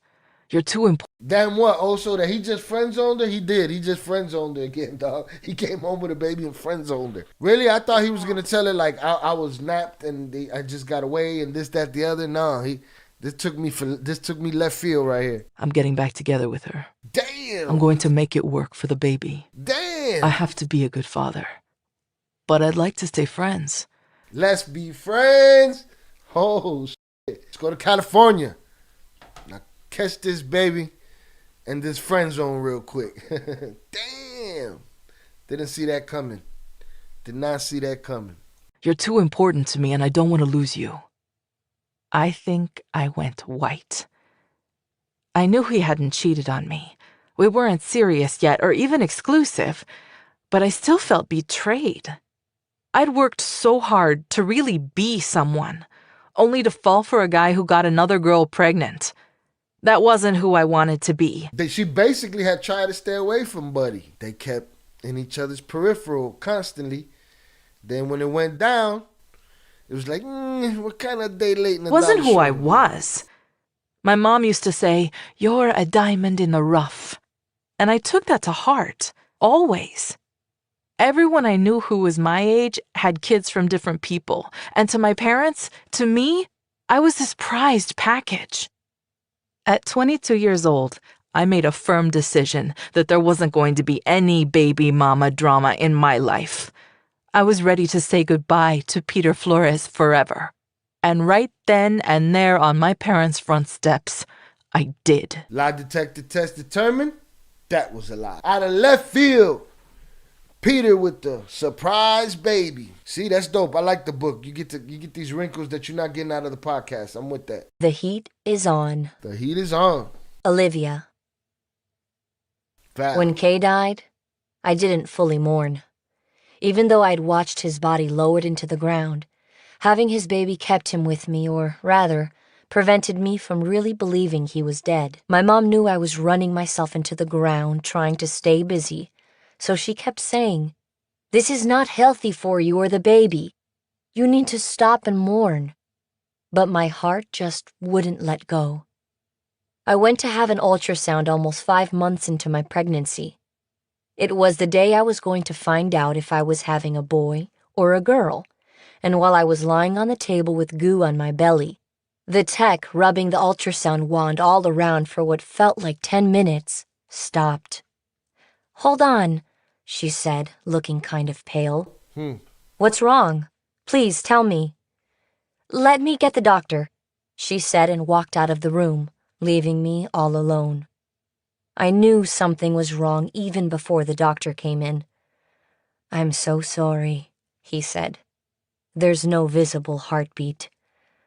You're too important." Damn what? Also, that he just friend-zoned her? He did. He just friend-zoned her again, dog. He came home with a baby and friend-zoned her. Really? I thought he was going to tell her, like, I was napped and I just got away and this, that, the other. No, this took me left field right here. "I'm getting back together with her. Damn! I'm going to make it work for the baby. Damn! I have to be a good father. But I'd like to stay friends." Let's be friends. Oh, shit. Let's go to California. Now, catch this baby and this friend zone real quick. Damn. Didn't see that coming. Did not see that coming. "You're too important to me, and I don't want to lose you." I think I went white. I knew he hadn't cheated on me. We weren't serious yet or even exclusive, but I still felt betrayed. I'd worked so hard to really be someone, only to fall for a guy who got another girl pregnant. That wasn't who I wanted to be. She basically had tried to stay away from Buddy. They kept in each other's peripheral constantly. Then when it went down, it was like, what kind of day late in the Wasn't who show? I was. My mom used to say, "You're a diamond in the rough." And I took that to heart, always. Everyone I knew who was my age had kids from different people. And to my parents, to me, I was this prized package. At 22 years old, I made a firm decision that there wasn't going to be any baby mama drama in my life. I was ready to say goodbye to Peter Flores forever. And right then and there on my parents' front steps, I did. Lie detector test determined that was a lie. Out of left field, Peter with the surprise baby. See, that's dope. I like the book. You get these wrinkles that you're not getting out of the podcast. I'm with that. The heat is on. The heat is on. Olivia. Fact. When Kay died, I didn't fully mourn. Even though I'd watched his body lowered into the ground, having his baby kept him with me, or rather, prevented me from really believing he was dead. My mom knew I was running myself into the ground trying to stay busy, so she kept saying, "This is not healthy for you or the baby. You need to stop and mourn." But my heart just wouldn't let go. I went to have an ultrasound almost 5 months into my pregnancy. It was the day I was going to find out if I was having a boy or a girl, and while I was lying on the table with goo on my belly, the tech rubbing the ultrasound wand all around for what felt like 10 minutes stopped. "Hold on," she said, looking kind of pale. "What's wrong? Please tell me." "Let me get the doctor," she said and walked out of the room, leaving me all alone. I knew something was wrong even before the doctor came in. "I'm so sorry," he said. "There's no visible heartbeat.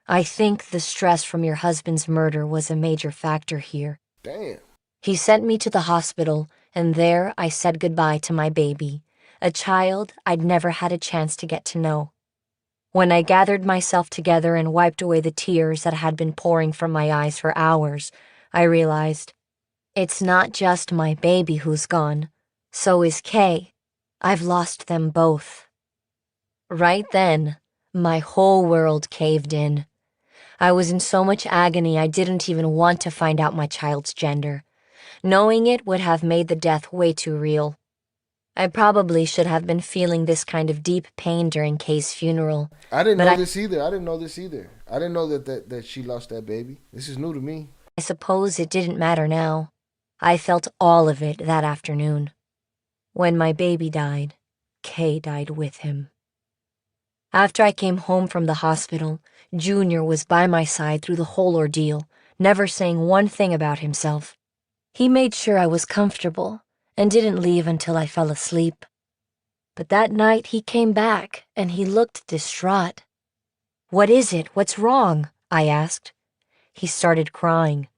I think the stress from your husband's murder was a major factor here." Damn. He sent me to the hospital, and there I said goodbye to my baby, a child I'd never had a chance to get to know. When I gathered myself together and wiped away the tears that had been pouring from my eyes for hours, I realized, it's not just my baby who's gone. So is Kay. I've lost them both. Right then, my whole world caved in. I was in so much agony I didn't even want to find out my child's gender. Knowing it would have made the death way too real. I probably should have been feeling this kind of deep pain during Kay's funeral. I didn't know this either. I didn't know that she lost that baby. This is new to me. I suppose it didn't matter now. I felt all of it that afternoon. When my baby died, Kay died with him. After I came home from the hospital, Junior was by my side through the whole ordeal, never saying one thing about himself. He made sure I was comfortable and didn't leave until I fell asleep. But that night he came back and he looked distraught. "What is it? What's wrong?" I asked. He started crying.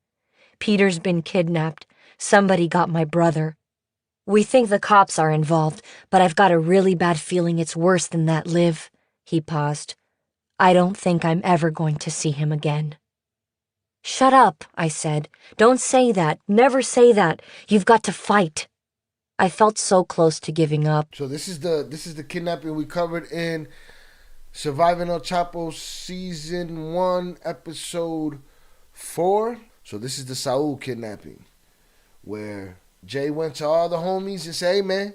"Peter's been kidnapped. Somebody got my brother. We think the cops are involved, but I've got a really bad feeling it's worse than that, Liv." He paused. "I don't think I'm ever going to see him again." "Shut up," I said. "Don't say that. Never say that. You've got to fight." I felt so close to giving up. So this is the kidnapping we covered in Surviving El Chapo Season 1, Episode 4. So this is the Saul kidnapping, where Jay went to all the homies and said, "Hey man,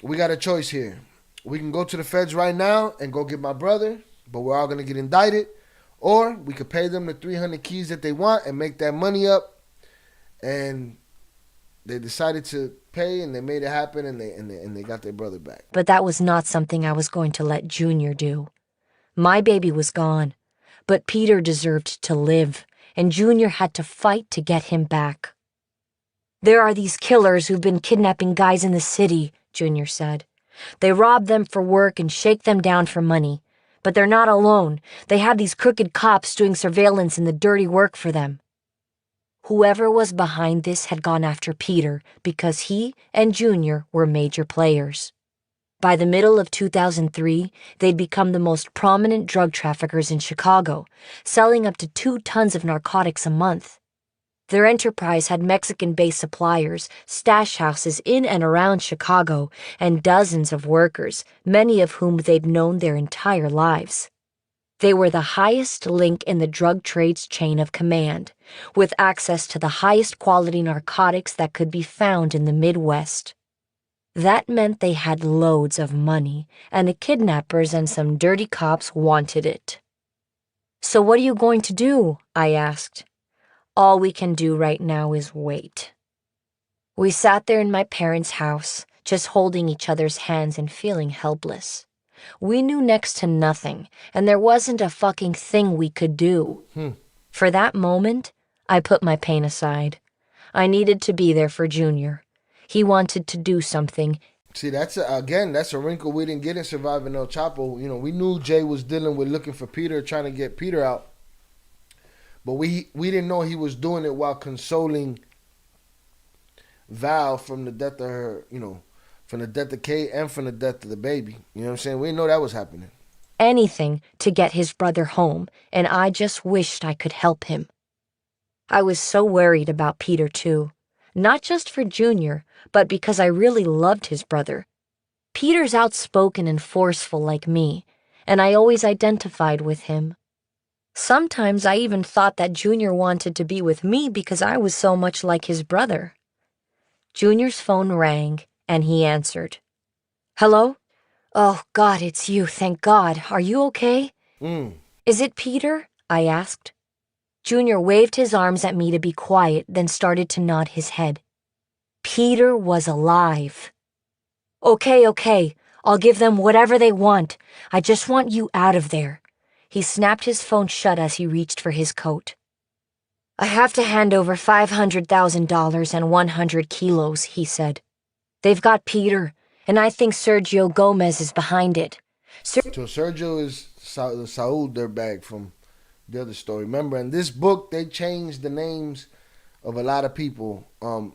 we got a choice here. We can go to the feds right now and go get my brother, but we're all going to get indicted. Or we could pay them the 300 keys that they want and make that money up." And they decided to pay, and they made it happen, and they got their brother back. But that was not something I was going to let Junior do. My baby was gone, but Peter deserved to live, and Junior had to fight to get him back. "There are these killers who've been kidnapping guys in the city," Junior said. "They rob them for work and shake them down for money. But they're not alone. They have these crooked cops doing surveillance and the dirty work for them. Whoever was behind this had gone after Peter because he and Junior were major players. By the middle of 2003, they'd become the most prominent drug traffickers in Chicago, selling up to 2 tons of narcotics a month. Their enterprise had Mexican-based suppliers, stash houses in and around Chicago, and dozens of workers, many of whom they'd known their entire lives. They were the highest link in the drug trade's chain of command, with access to the highest quality narcotics that could be found in the Midwest. That meant they had loads of money, and the kidnappers and some dirty cops wanted it. "So what are you going to do?" I asked. "All we can do right now is wait." We sat there in my parents' house, just holding each other's hands and feeling helpless. We knew next to nothing, and there wasn't a fucking thing we could do. For that moment, I put my pain aside. I needed to be there for Junior. He wanted to do something. See, that's a wrinkle we didn't get in Surviving El Chapo. You know, we knew Jay was dealing with looking for Peter, trying to get Peter out. But we didn't know he was doing it while consoling Val from the death of her, from the death of Kate and from the death of the baby. You know what I'm saying? We didn't know that was happening. Anything to get his brother home, and I just wished I could help him. I was so worried about Peter, too. Not just for Junior, but because I really loved his brother. Peter's outspoken and forceful like me, and I always identified with him. Sometimes I even thought that Junior wanted to be with me because I was so much like his brother. Junior's phone rang, and he answered. "Hello? Oh, God, it's you, thank God. Are you okay?" "Is it Peter?" I asked. Junior waved his arms at me to be quiet, then started to nod his head. Peter was alive. Okay, I'll give them whatever they want. I just want you out of there." He snapped his phone shut as he reached for his coat. "I have to hand over $500,000 and 100 kilos, he said. "They've got Peter, and I think Sergio Gomez is behind it." So Sergio is Saul dirtbag from the other story. Remember, in this book, they changed the names of a lot of people.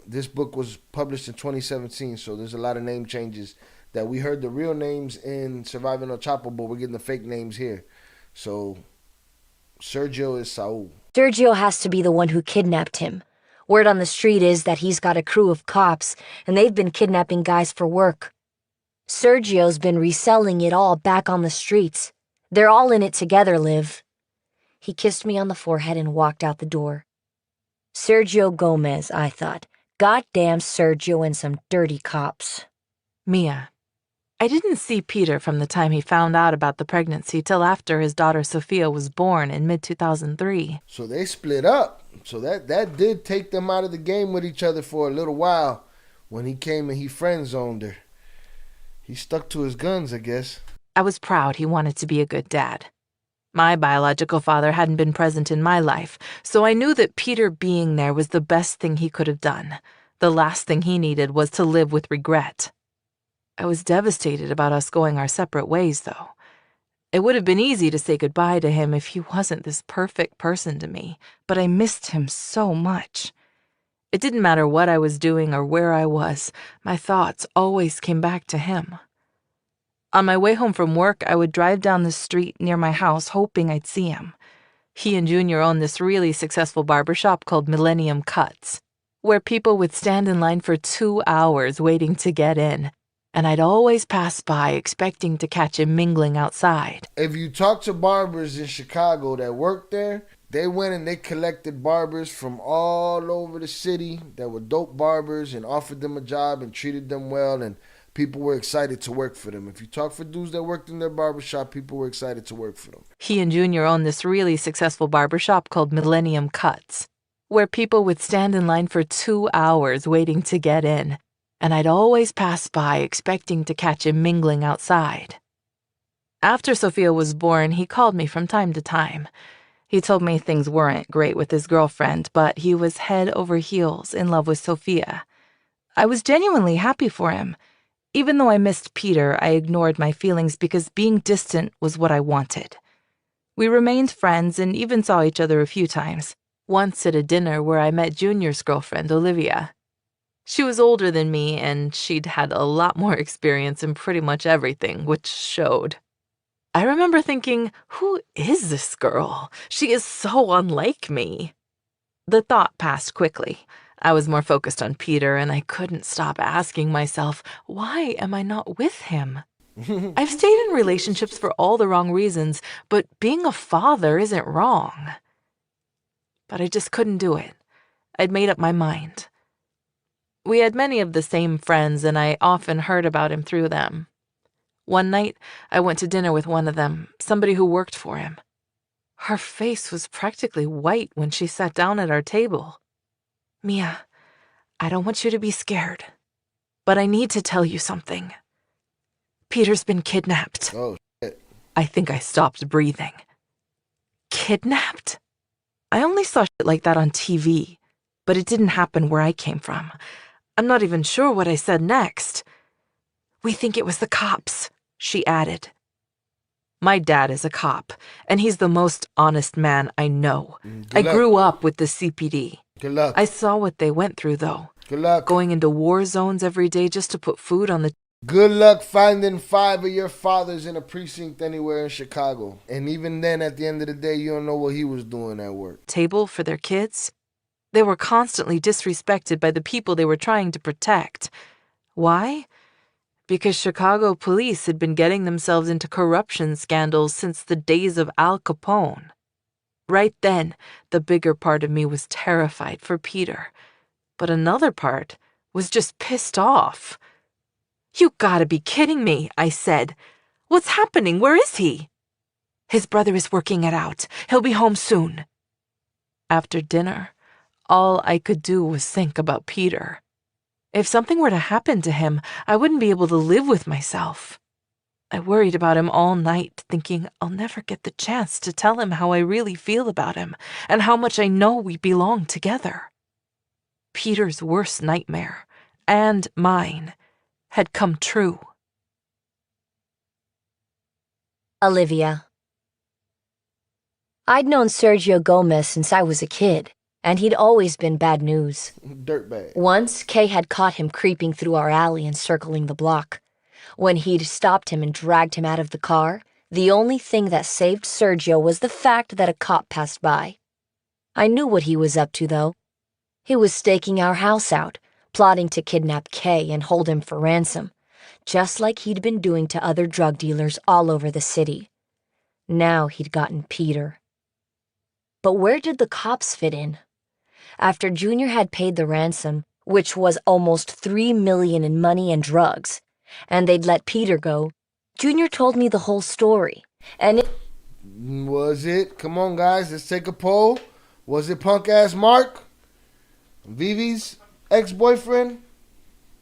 This book was published in 2017, so there's a lot of name changes that we heard the real names in Surviving El Chapo, but we're getting the fake names here. So Sergio is Saul. Sergio has to be the one who kidnapped him. Word on the street is that he's got a crew of cops, and they've been kidnapping guys for work. Sergio's been reselling it all back on the streets. They're all in it together, Liv. He kissed me on the forehead and walked out the door. Sergio Gomez, I thought. Goddamn Sergio and some dirty cops. Mia, I didn't see Peter from the time he found out about the pregnancy till after his daughter Sophia was born in mid-2003. So they split up. So that did take them out of the game with each other for a little while. When he came and he friend-zoned her. He stuck to his guns, I guess. I was proud he wanted to be a good dad. My biological father hadn't been present in my life, so I knew that Peter being there was the best thing he could have done. The last thing he needed was to live with regret. I was devastated about us going our separate ways, though. It would have been easy to say goodbye to him if he wasn't this perfect person to me, but I missed him so much. It didn't matter what I was doing or where I was, my thoughts always came back to him. On my way home from work, I would drive down the street near my house hoping I'd see him. He and Junior owned this really successful barbershop called Millennium Cuts, where people would stand in line for 2 hours waiting to get in, and I'd always pass by expecting to catch him mingling outside. If you talk to barbers in Chicago that worked there, they went and they collected barbers from all over the city that were dope barbers and offered them a job and treated them well, and people were excited to work for them. If you talk for dudes that worked in their barbershop, people were excited to work for them. He and Junior owned this really successful barbershop called Millennium Cuts, where people would stand in line for 2 hours waiting to get in, and I'd always pass by expecting to catch him mingling outside. After Sophia was born, he called me from time to time. He told me things weren't great with his girlfriend, but he was head over heels in love with Sophia. I was genuinely happy for him. Even though I missed Peter, I ignored my feelings because being distant was what I wanted. We remained friends and even saw each other a few times, once at a dinner where I met Junior's girlfriend, Olivia. She was older than me, and she'd had a lot more experience in pretty much everything, which showed. I remember thinking, who is this girl? She is so unlike me. The thought passed quickly. I was more focused on Peter, and I couldn't stop asking myself, why am I not with him? I've stayed in relationships for all the wrong reasons, but being a father isn't wrong. But I just couldn't do it. I'd made up my mind. We had many of the same friends, and I often heard about him through them. One night, I went to dinner with one of them, somebody who worked for him. Her face was practically white when she sat down at our table. Mia, I don't want you to be scared, but I need to tell you something. Peter's been kidnapped. Oh, shit. I think I stopped breathing. Kidnapped? I only saw shit like that on TV, but it didn't happen where I came from. I'm not even sure what I said next. We think it was the cops, she added. My dad is a cop, and he's the most honest man I know. I grew up with the CPD. Good luck. I saw what they went through, though. Good luck. Going into war zones every day just to put food on the Good luck finding 5 of your fathers in a precinct anywhere in Chicago. And even then, at the end of the day, you don't know what he was doing at work. table for their kids. They were constantly disrespected by the people they were trying to protect. Why? Because Chicago police had been getting themselves into corruption scandals since the days of Al Capone. Right then, the bigger part of me was terrified for Peter, but another part was just pissed off. You gotta be kidding me, I said. What's happening? Where is he? His brother is working it out. He'll be home soon. After dinner, all I could do was think about Peter. If something were to happen to him, I wouldn't be able to live with myself. I worried about him all night, thinking I'll never get the chance to tell him how I really feel about him and how much I know we belong together. Peter's worst nightmare, and mine, had come true. Olivia. I'd known Sergio Gomez since I was a kid, and he'd always been bad news. Dirtbag. Once, Kay had caught him creeping through our alley and circling the block. When he'd stopped him and dragged him out of the car, the only thing that saved Sergio was the fact that a cop passed by. I knew what he was up to, though. He was staking our house out, plotting to kidnap Kay and hold him for ransom, just like he'd been doing to other drug dealers all over the city. Now he'd gotten Peter. But where did the cops fit in? After Junior had paid the ransom, which was almost $3 million in money and drugs, and they'd let Peter go, Junior told me the whole story, and it... Was it? Come on, guys, let's take a poll. Was it punk-ass Mark, Vivi's ex-boyfriend,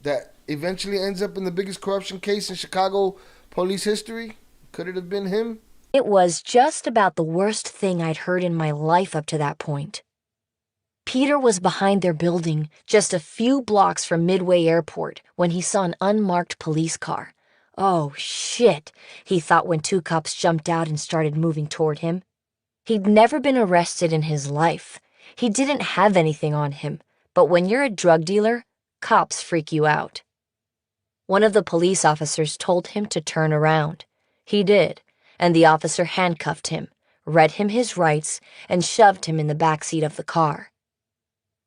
that eventually ends up in the biggest corruption case in Chicago police history? Could it have been him? It was just about the worst thing I'd heard in my life up to that point. Peter was behind their building, just a few blocks from Midway Airport, when he saw an unmarked police car. Oh, shit, he thought when 2 cops jumped out and started moving toward him. He'd never been arrested in his life. He didn't have anything on him, but when you're a drug dealer, cops freak you out. One of the police officers told him to turn around. He did, and the officer handcuffed him, read him his rights, and shoved him in the backseat of the car.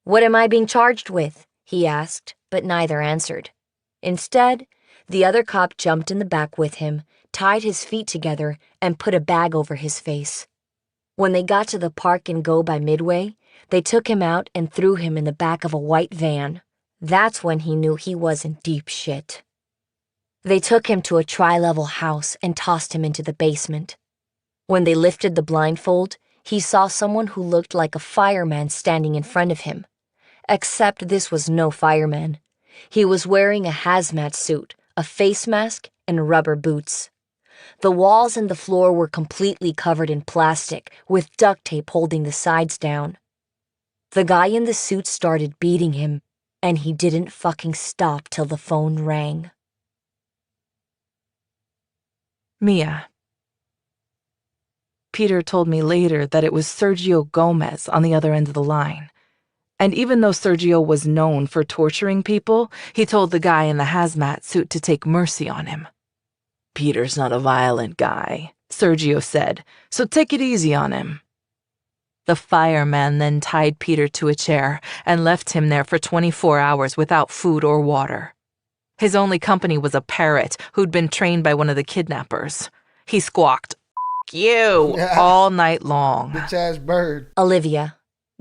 "What am I being charged with?" he asked, but neither answered. Instead, the other cop jumped in the back with him, tied his feet together, and put a bag over his face. When they got to the Park and Go by Midway, they took him out and threw him in the back of a white van. That's when he knew he was in deep shit. They took him to a tri-level house and tossed him into the basement. When they lifted the blindfold, he saw someone who looked like a fireman standing in front of him. Except this was no fireman. He was wearing a hazmat suit, a face mask, and rubber boots. The walls and the floor were completely covered in plastic, with duct tape holding the sides down. The guy in the suit started beating him, and he didn't fucking stop till the phone rang. Mia. Peter told me later that it was Sergio Gomez on the other end of the line. And even though Sergio was known for torturing people, he told the guy in the hazmat suit to take mercy on him. "Peter's not a violent guy," Sergio said, "so take it easy on him." The fireman then tied Peter to a chair and left him there for 24 hours without food or water. His only company was a parrot who'd been trained by one of the kidnappers. He squawked, "F you," all night long. Bitch-ass bird. Olivia,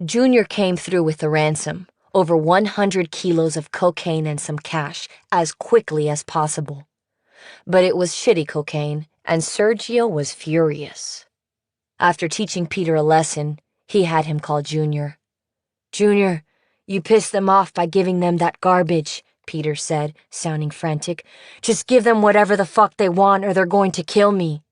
Junior came through with the ransom, over 100 kilos of cocaine and some cash, as quickly as possible. But it was shitty cocaine, and Sergio was furious. After teaching Peter a lesson, he had him call Junior. "Junior, you pissed them off by giving them that garbage," Peter said, sounding frantic. "Just give them whatever the fuck they want or they're going to kill me."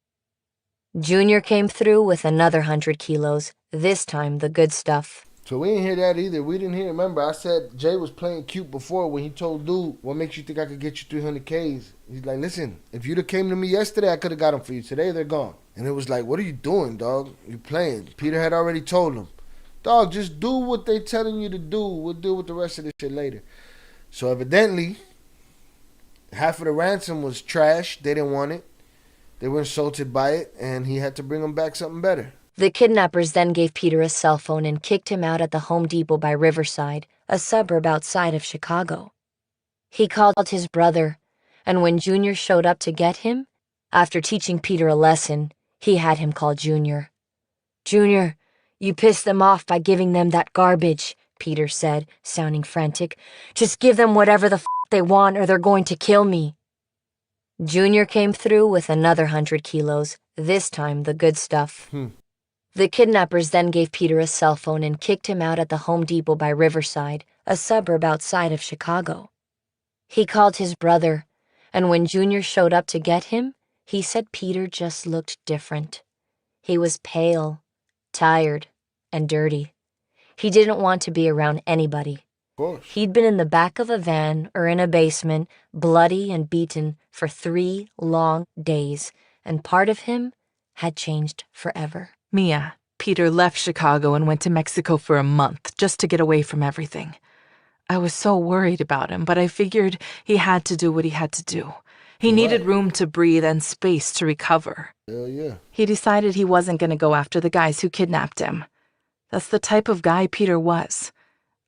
Junior came through with another 100 kilos, this time the good stuff. So we didn't hear that either. We didn't hear. Remember, I said Jay was playing cute before when he told dude, "What makes you think I could get you 300 Ks?" He's like, "Listen, if you'd have came to me yesterday, I could have got them for you. Today, they're gone." And it was like, "What are you doing, dog? You playing?" Peter had already told him, "Dog, just do what they telling you to do. We'll deal with the rest of this shit later." So evidently, half of the ransom was trash. They didn't want it. They were insulted by it, and he had to bring them back something better. The kidnappers then gave Peter a cell phone and kicked him out at the Home Depot by Riverside, a suburb outside of Chicago. He called his brother, and when Junior showed up to get him, after teaching Peter a lesson, he had him call Junior. "Junior, you pissed them off by giving them that garbage," Peter said, sounding frantic. "Just give them whatever the f*** they want or they're going to kill me." Junior came through with another 100 kilos, this time the good stuff. The kidnappers then gave Peter a cell phone and kicked him out at the Home Depot by Riverside, a suburb outside of Chicago. He called his brother, and when Junior showed up to get him, he said Peter just looked different. He was pale, tired, and dirty. He didn't want to be around anybody. He'd been in the back of a van or in a basement, bloody and beaten for 3 long days, and part of him had changed forever. Mia, Peter left Chicago and went to Mexico for a month just to get away from everything. I was so worried about him, but I figured he had to do what he had to do. He needed room to breathe and space to recover. Hell yeah. He decided he wasn't going to go after the guys who kidnapped him. That's the type of guy Peter was.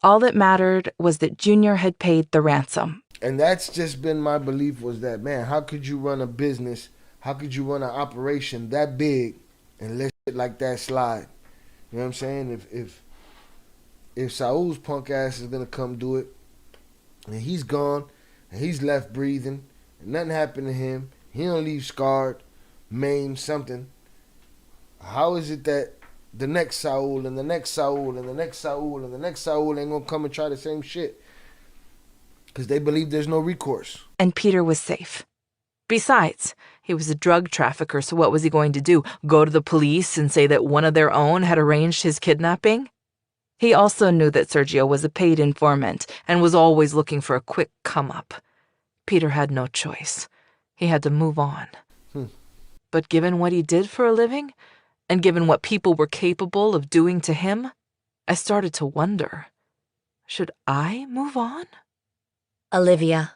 All that mattered was that Junior had paid the ransom. And that's just been my belief, was that, man, how could you run a business, how could you run an operation that big and let shit like that slide? You know what I'm saying? If Saul's punk ass is going to come do it, and he's gone, and he's left breathing, and nothing happened to him, he don't leave scarred, maimed, something, how is it that the next Saul and the next Saul and the next Saul and the next Saul ain't gonna come and try the same shit? Because they believe there's no recourse. And Peter was safe. Besides, he was a drug trafficker, so what was he going to do? Go to the police and say that one of their own had arranged his kidnapping? He also knew that Sergio was a paid informant and was always looking for a quick come-up. Peter had no choice. He had to move on. But given what he did for a living, and given what people were capable of doing to him, I started to wonder, should I move on? Olivia.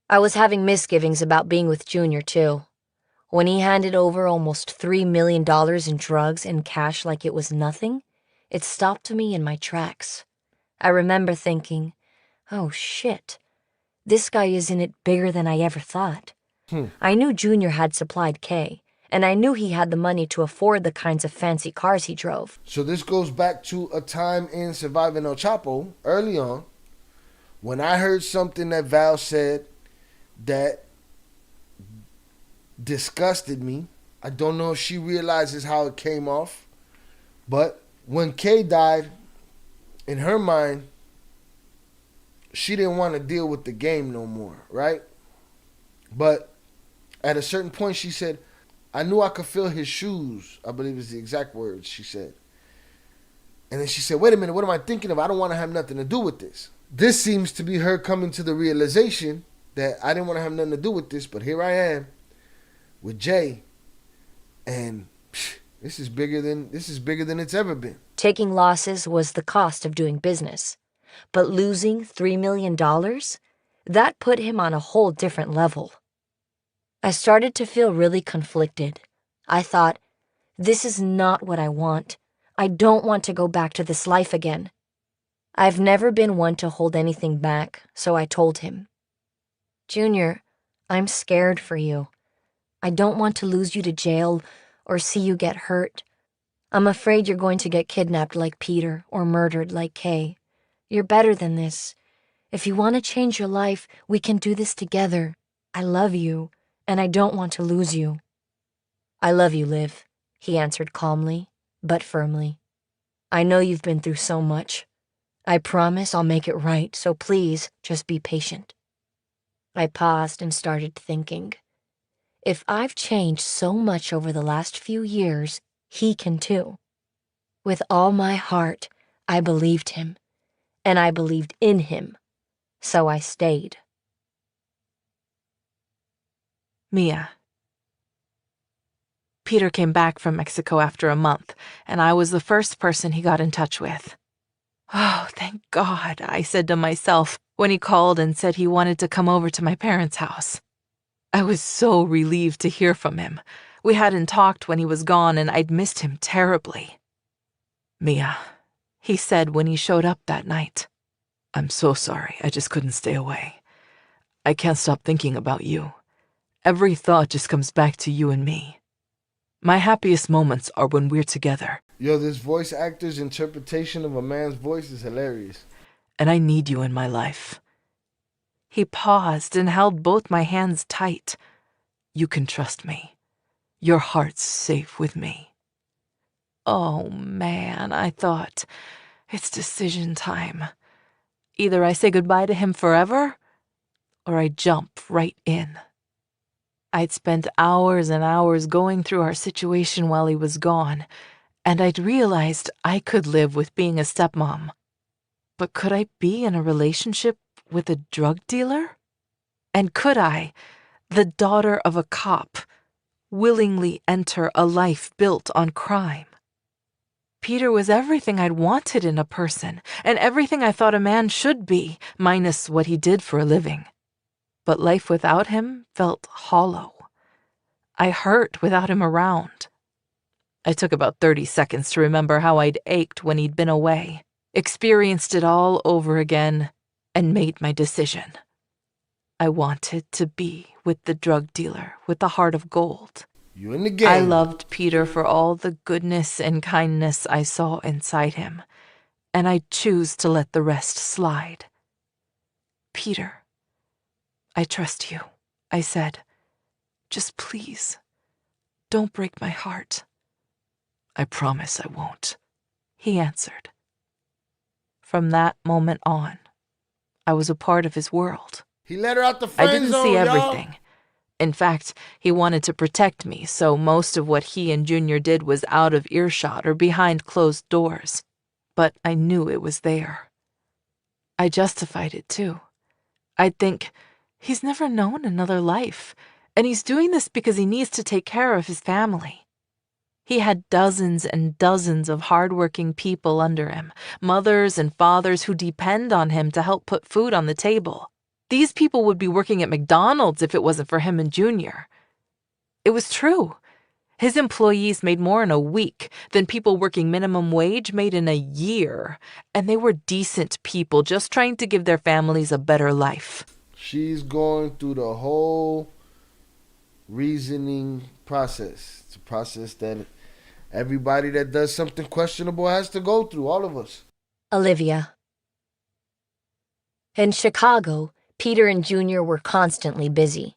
I was having misgivings about being with Junior, too. When he handed over almost $3 million in drugs and cash like it was nothing, it stopped me in my tracks. I remember thinking, oh shit, this guy is in it bigger than I ever thought. I knew Junior had supplied K, and I knew he had the money to afford the kinds of fancy cars he drove. So this goes back to a time in Surviving El Chapo, early on, when I heard something that Val said that disgusted me. I don't know if she realizes how it came off, but when Kay died, in her mind, she didn't want to deal with the game no more, right? But at a certain point, she said, I knew I could feel his shoes. I believe is the exact words she said. And then she said, wait a minute, what am I thinking of? I don't want to have nothing to do with this. This seems to be her coming to the realization that I didn't want to have nothing to do with this, but here I am. with Jay, and this is bigger than it's ever been. Taking losses was the cost of doing business. But losing $3 million? That put him on a whole different level. I started to feel really conflicted. I thought, this is not what I want. I don't want to go back to this life again. I've never been one to hold anything back, so I told him, Junior, I'm scared for you. I don't want to lose you to jail or see you get hurt. I'm afraid you're going to get kidnapped like Peter or murdered like Kay. You're better than this. If you want to change your life, we can do this together. I love you, and I don't want to lose you. I love you, Liv, he answered calmly, but firmly. I know you've been through so much. I promise I'll make it right, so please just be patient. I paused and started thinking. If I've changed so much over the last few years, he can too. With all my heart, I believed him, and I believed in him, so I stayed. Mia. Peter came back from Mexico after a month, and I was the first person he got in touch with. Oh, thank God, I said to myself when he called and said he wanted to come over to my parents' house. I was so relieved to hear from him. We hadn't talked when he was gone, and I'd missed him terribly. Mia, he said when he showed up that night. I'm so sorry, I just couldn't stay away. I can't stop thinking about you. Every thought just comes back to you and me. My happiest moments are when we're together. Yo, this voice actor's interpretation of a man's voice is hilarious. And I need you in my life. He paused and held both my hands tight. You can trust me. Your heart's safe with me. Oh, man, I thought, it's decision time. Either I say goodbye to him forever, or I jump right in. I'd spent hours and hours going through our situation while he was gone, and I'd realized I could live with being a stepmom. But could I be in a relationship with a drug dealer? And could I, the daughter of a cop, willingly enter a life built on crime? Peter was everything I'd wanted in a person, and everything I thought a man should be, minus what he did for a living. But life without him felt hollow. I hurt without him around. I took about 30 seconds to remember how I'd ached when he'd been away, experienced it all over again, and made my decision. I wanted to be with the drug dealer with the heart of gold. You in the game. I loved Peter for all the goodness and kindness I saw inside him, and I'd choose to let the rest slide. Peter, I trust you, I said. Just please, don't break my heart. I promise I won't, he answered. From that moment on, I was a part of his world. He let her out the friend I didn't zone, see y'all. everything. In fact, he wanted to protect me, so most of what he and Junior did was out of earshot or behind closed doors. But I knew it was there. I justified it, too. I'd think, he's never known another life, and he's doing this because he needs to take care of his family. He had dozens and dozens of hardworking people under him, mothers and fathers who depend on him to help put food on the table. These people would be working at McDonald's if it wasn't for him and Junior. It was true. His employees made more in a week than people working minimum wage made in a year, and they were decent people just trying to give their families a better life. She's going through the whole reasoning process. It's a process that everybody that does something questionable has to go through, all of us. Olivia. In Chicago, Peter and Junior were constantly busy.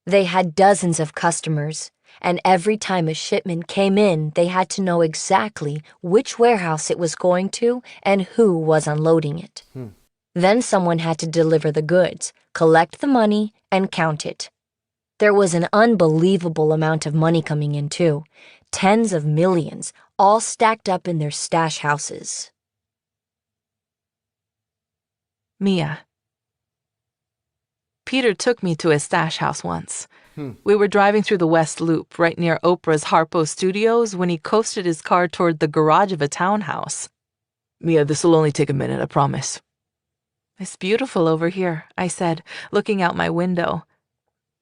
They had dozens of customers, and every time a shipment came in, they had to know exactly which warehouse it was going to and who was unloading it. Then someone had to deliver the goods, collect the money, and count it. There was an unbelievable amount of money coming in, too. Tens of millions, all stacked up in their stash houses. Mia. Peter took me to his stash house once. We were driving through the West Loop, right near Oprah's Harpo Studios, when he coasted his car toward the garage of a townhouse. Mia, this'll only take a minute, I promise. It's beautiful over here, I said, looking out my window.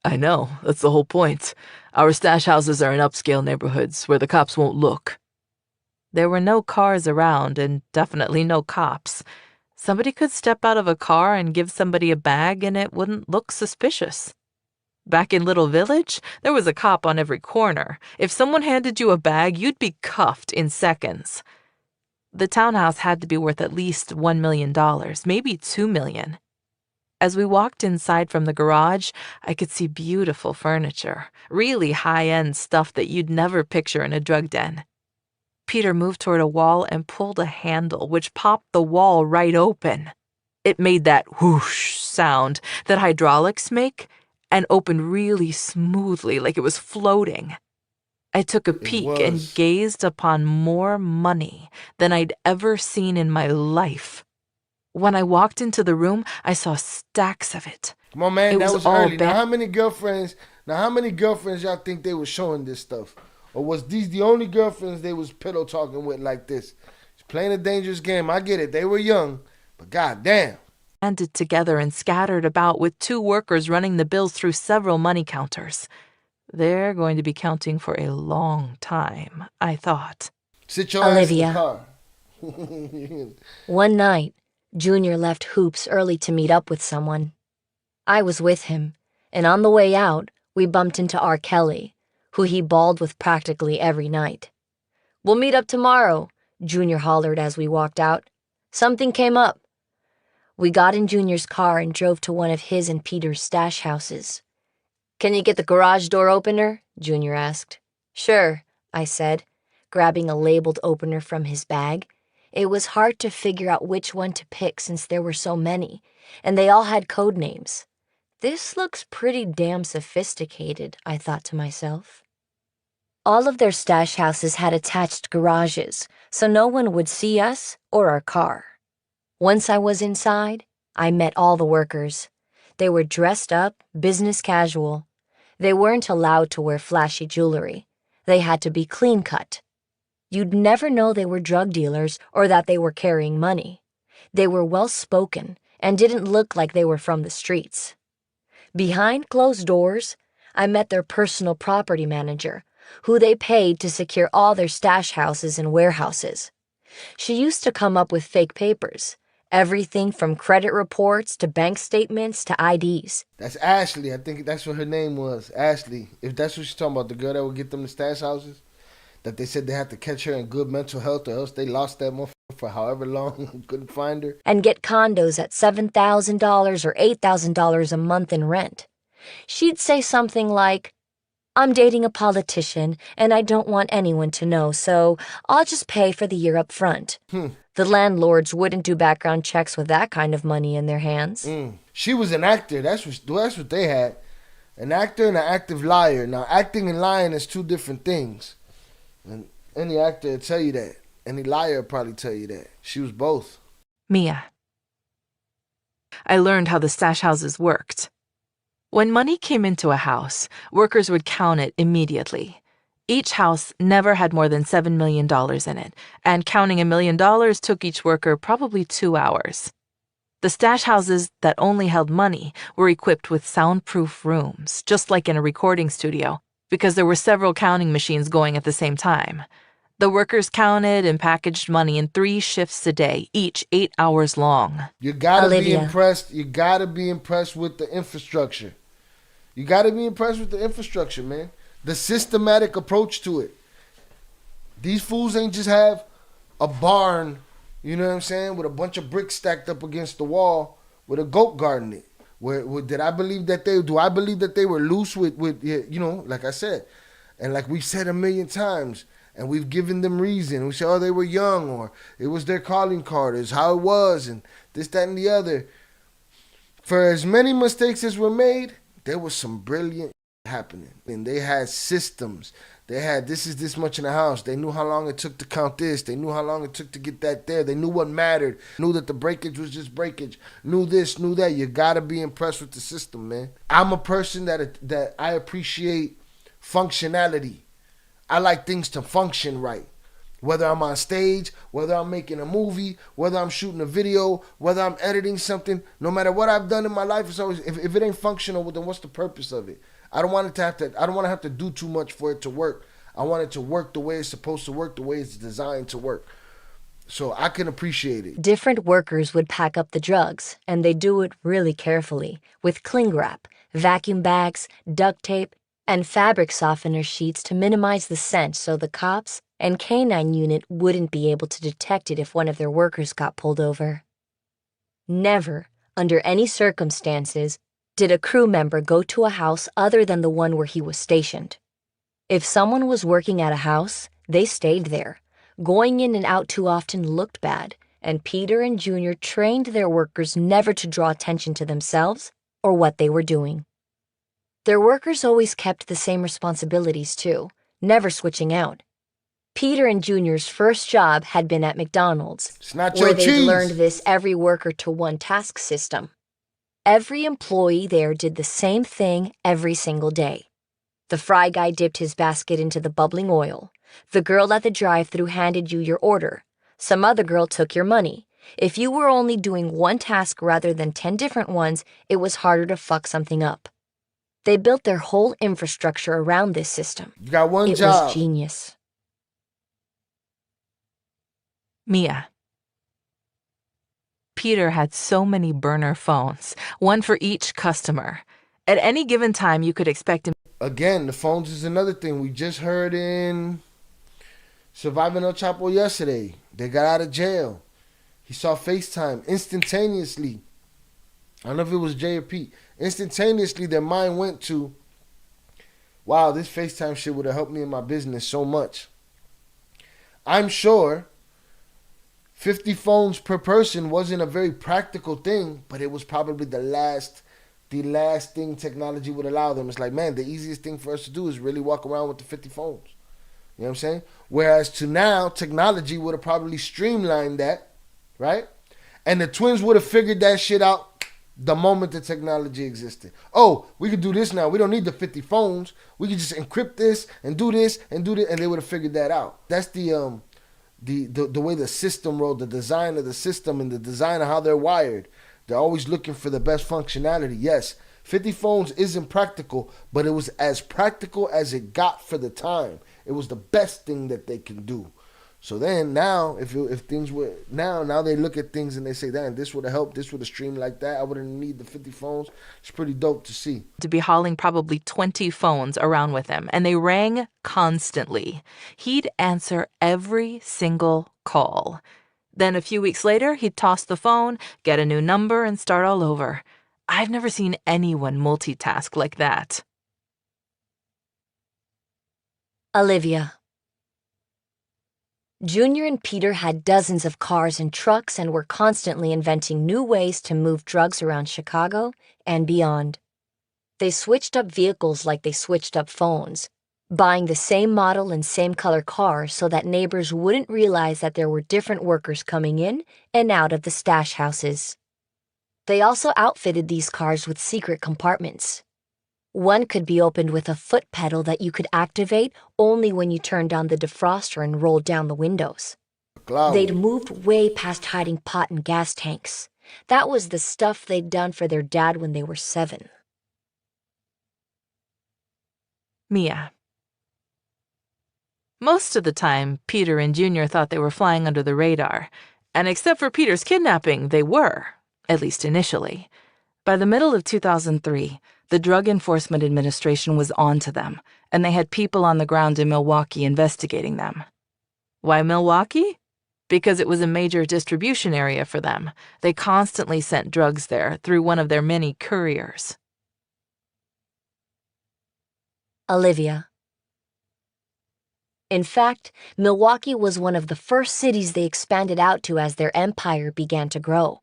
I know, that's the whole point. Our stash houses are in upscale neighborhoods where the cops won't look. There were no cars around and definitely no cops. Somebody could step out of a car and give somebody a bag and it wouldn't look suspicious. Back in Little Village, there was a cop on every corner. If someone handed you a bag, you'd be cuffed in seconds. The townhouse had to be worth at least $1 million, maybe $2 million. As we walked inside from the garage, I could see beautiful furniture, really high-end stuff that you'd never picture in a drug den. Peter moved toward a wall and pulled a handle, which popped the wall right open. It made that whoosh sound that hydraulics make, and opened really smoothly like it was floating. I took a peek and gazed upon more money than I'd ever seen in my life. When I walked into the room, I saw stacks of it. Come on, man, that was early. Now, how many girlfriends y'all think they was showing this stuff? Or was these the only girlfriends they was pillow talking with like this? It's playing a dangerous game. I get it. They were young, but goddamn. Banded together and scattered about with 2 workers running the bills through several money counters. They're going to be counting for a long time, I thought. Sit your Olivia. ass in the car. One night, Junior left Hoops early to meet up with someone. I was with him, and on the way out, we bumped into R. Kelly, who he balled with practically every night. "We'll meet up tomorrow," Junior hollered as we walked out. "Something came up." We got in Junior's car and drove to one of his and Peter's stash houses. "Can you get the garage door opener?" Junior asked. "Sure," I said, grabbing a labeled opener from his bag. It was hard to figure out which one to pick since there were so many, and they all had code names. This looks pretty damn sophisticated, I thought to myself. All of their stash houses had attached garages, so no one would see us or our car. Once I was inside, I met all the workers. They were dressed up, business casual. They weren't allowed to wear flashy jewelry. They had to be clean-cut. You'd never know they were drug dealers or that they were carrying money. They were well-spoken and didn't look like they were from the streets. Behind closed doors, I met their personal property manager, who they paid to secure all their stash houses and warehouses. She used to come up with fake papers, everything from credit reports to bank statements to IDs. That's Ashley. I think that's what her name was. Ashley. If that's what she's talking about, the girl that would get them the stash houses, that they said they had to catch her in good mental health or else they lost that motherfucker for however long and couldn't find her. And get condos at $7,000 or $8,000 a month in rent. She'd say something like, "I'm dating a politician and I don't want anyone to know, so I'll just pay for the year up front." The landlords wouldn't do background checks with that kind of money in their hands. She was an actor. That's what they had. An actor and an active liar. Now, acting and lying is 2 different things. And any actor will tell you that. Any liar will probably tell you that. She was both. Mia. I learned how the stash houses worked. When money came into a house, workers would count it immediately. Each house never had more than $7 million in it, and counting $1 million took each worker probably 2 hours. The stash houses that only held money were equipped with soundproof rooms, just like in a recording studio, because there were several counting machines going at the same time. The workers counted and packaged money in 3 shifts a day, each 8 hours long. You gotta Olivia. be impressed. You gotta be impressed with the infrastructure. You gotta be impressed with the infrastructure, man. The systematic approach to it. These fools ain't just have a barn, you know what I'm saying, with a bunch of bricks stacked up against the wall with a goat guard in it. Do I believe that they were loose with, you know, like I said, and like we've said a million times, and we've given them reason. We say, oh, they were young, or it was their calling card, it's how it was, and this, that, and the other. For as many mistakes as were made, there was some brilliant happening. And they had systems. They had this is this much in the house. They knew how long it took to count this. They knew how long it took to get that there. They knew what mattered. Knew that the breakage was just breakage. Knew this, knew that. You gotta be impressed with the system, man. I'm a person that I appreciate functionality. I like things to function right. Whether I'm on stage, whether I'm making a movie, whether I'm shooting a video, whether I'm editing something, no matter what I've done in my life, it's always if it ain't functional, then what's the purpose of it? I don't want to have to do too much for it to work. I want it to work the way it's supposed to work, the way it's designed to work. So I can appreciate it. Different workers would pack up the drugs, and they do it really carefully, with cling wrap, vacuum bags, duct tape, and fabric softener sheets to minimize the scent so the cops and canine unit wouldn't be able to detect it if one of their workers got pulled over. Never, under any circumstances, did a crew member go to a house other than the one where he was stationed. If someone was working at a house, they stayed there. Going in and out too often looked bad, and Peter and Junior trained their workers never to draw attention to themselves or what they were doing. Their workers always kept the same responsibilities too, never switching out. Peter and Junior's first job had been at McDonald's, where they'd learned this every worker to one task system. Every employee there did the same thing every single day. The fry guy dipped his basket into the bubbling oil. The girl at the drive-thru handed you your order. Some other girl took your money. If you were only doing one task rather than 10 different ones, it was harder to fuck something up. They built their whole infrastructure around this system. You got one job. It was genius. Mia. Peter had so many burner phones, one for each customer. At any given time, you could expect him. Again, the phones is another thing. We just heard in Surviving El Chapo yesterday. They got out of jail. He saw FaceTime instantaneously. I don't know if it was Jay or Pete. Instantaneously, their mind went to, wow, this FaceTime shit would have helped me in my business so much. I'm sure 50 phones per person wasn't a very practical thing, but it was probably the last thing technology would allow them. It's like, man, the easiest thing for us to do is really walk around with the 50 phones. You know what I'm saying? Whereas to now, technology would have probably streamlined that, right? And the twins would have figured that shit out the moment the technology existed. Oh, we could do this now. We don't need the 50 phones. We could just encrypt this and do this and do this, and they would have figured that out. That's the way the system rolled, the design of the system and the design of how they're wired. They're always looking for the best functionality. Yes, 50 phones isn't practical, but it was as practical as it got for the time. It was the best thing that they can do. So then now, if things were, now they look at things and they say, damn, this would have helped, this would have streamed like that. I wouldn't need the 50 phones. It's pretty dope to see. To be hauling probably 20 phones around with him, and they rang constantly. He'd answer every single call. Then a few weeks later, he'd toss the phone, get a new number, and start all over. I've never seen anyone multitask like that. Olivia. Junior and Peter had dozens of cars and trucks and were constantly inventing new ways to move drugs around Chicago and beyond. They switched up vehicles like they switched up phones, buying the same model and same color car so that neighbors wouldn't realize that there were different workers coming in and out of the stash houses. They also outfitted these cars with secret compartments. One could be opened with a foot pedal that you could activate only when you turned on the defroster and rolled down the windows. They'd moved way past hiding pot and gas tanks. That was the stuff they'd done for their dad when they were 7. Mia. Most of the time, Peter and Junior thought they were flying under the radar. And except for Peter's kidnapping, they were, at least initially. By the middle of 2003, the Drug Enforcement Administration was on to them, and they had people on the ground in Milwaukee investigating them. Why Milwaukee? Because it was a major distribution area for them. They constantly sent drugs there through one of their many couriers. Olivia. In fact, Milwaukee was one of the first cities they expanded out to as their empire began to grow.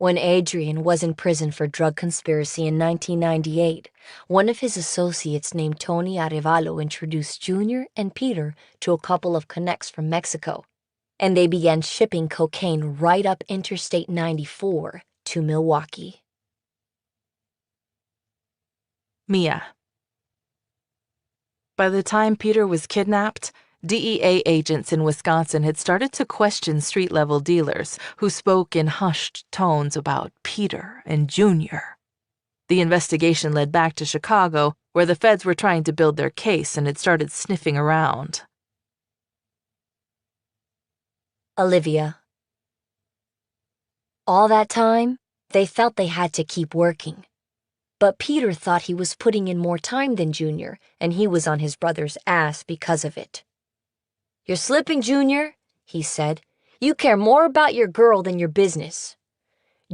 When Adrian was in prison for drug conspiracy in 1998, one of his associates named Tony Arevalo introduced Junior and Peter to a couple of connects from Mexico, and they began shipping cocaine right up Interstate 94 to Milwaukee. Mia. By the time Peter was kidnapped, DEA agents in Wisconsin had started to question street-level dealers who spoke in hushed tones about Peter and Junior. The investigation led back to Chicago, where the feds were trying to build their case and had started sniffing around. Olivia. All that time, they felt they had to keep working. But Peter thought he was putting in more time than Junior, and he was on his brother's ass because of it. "You're slipping, Junior," he said. "You care more about your girl than your business."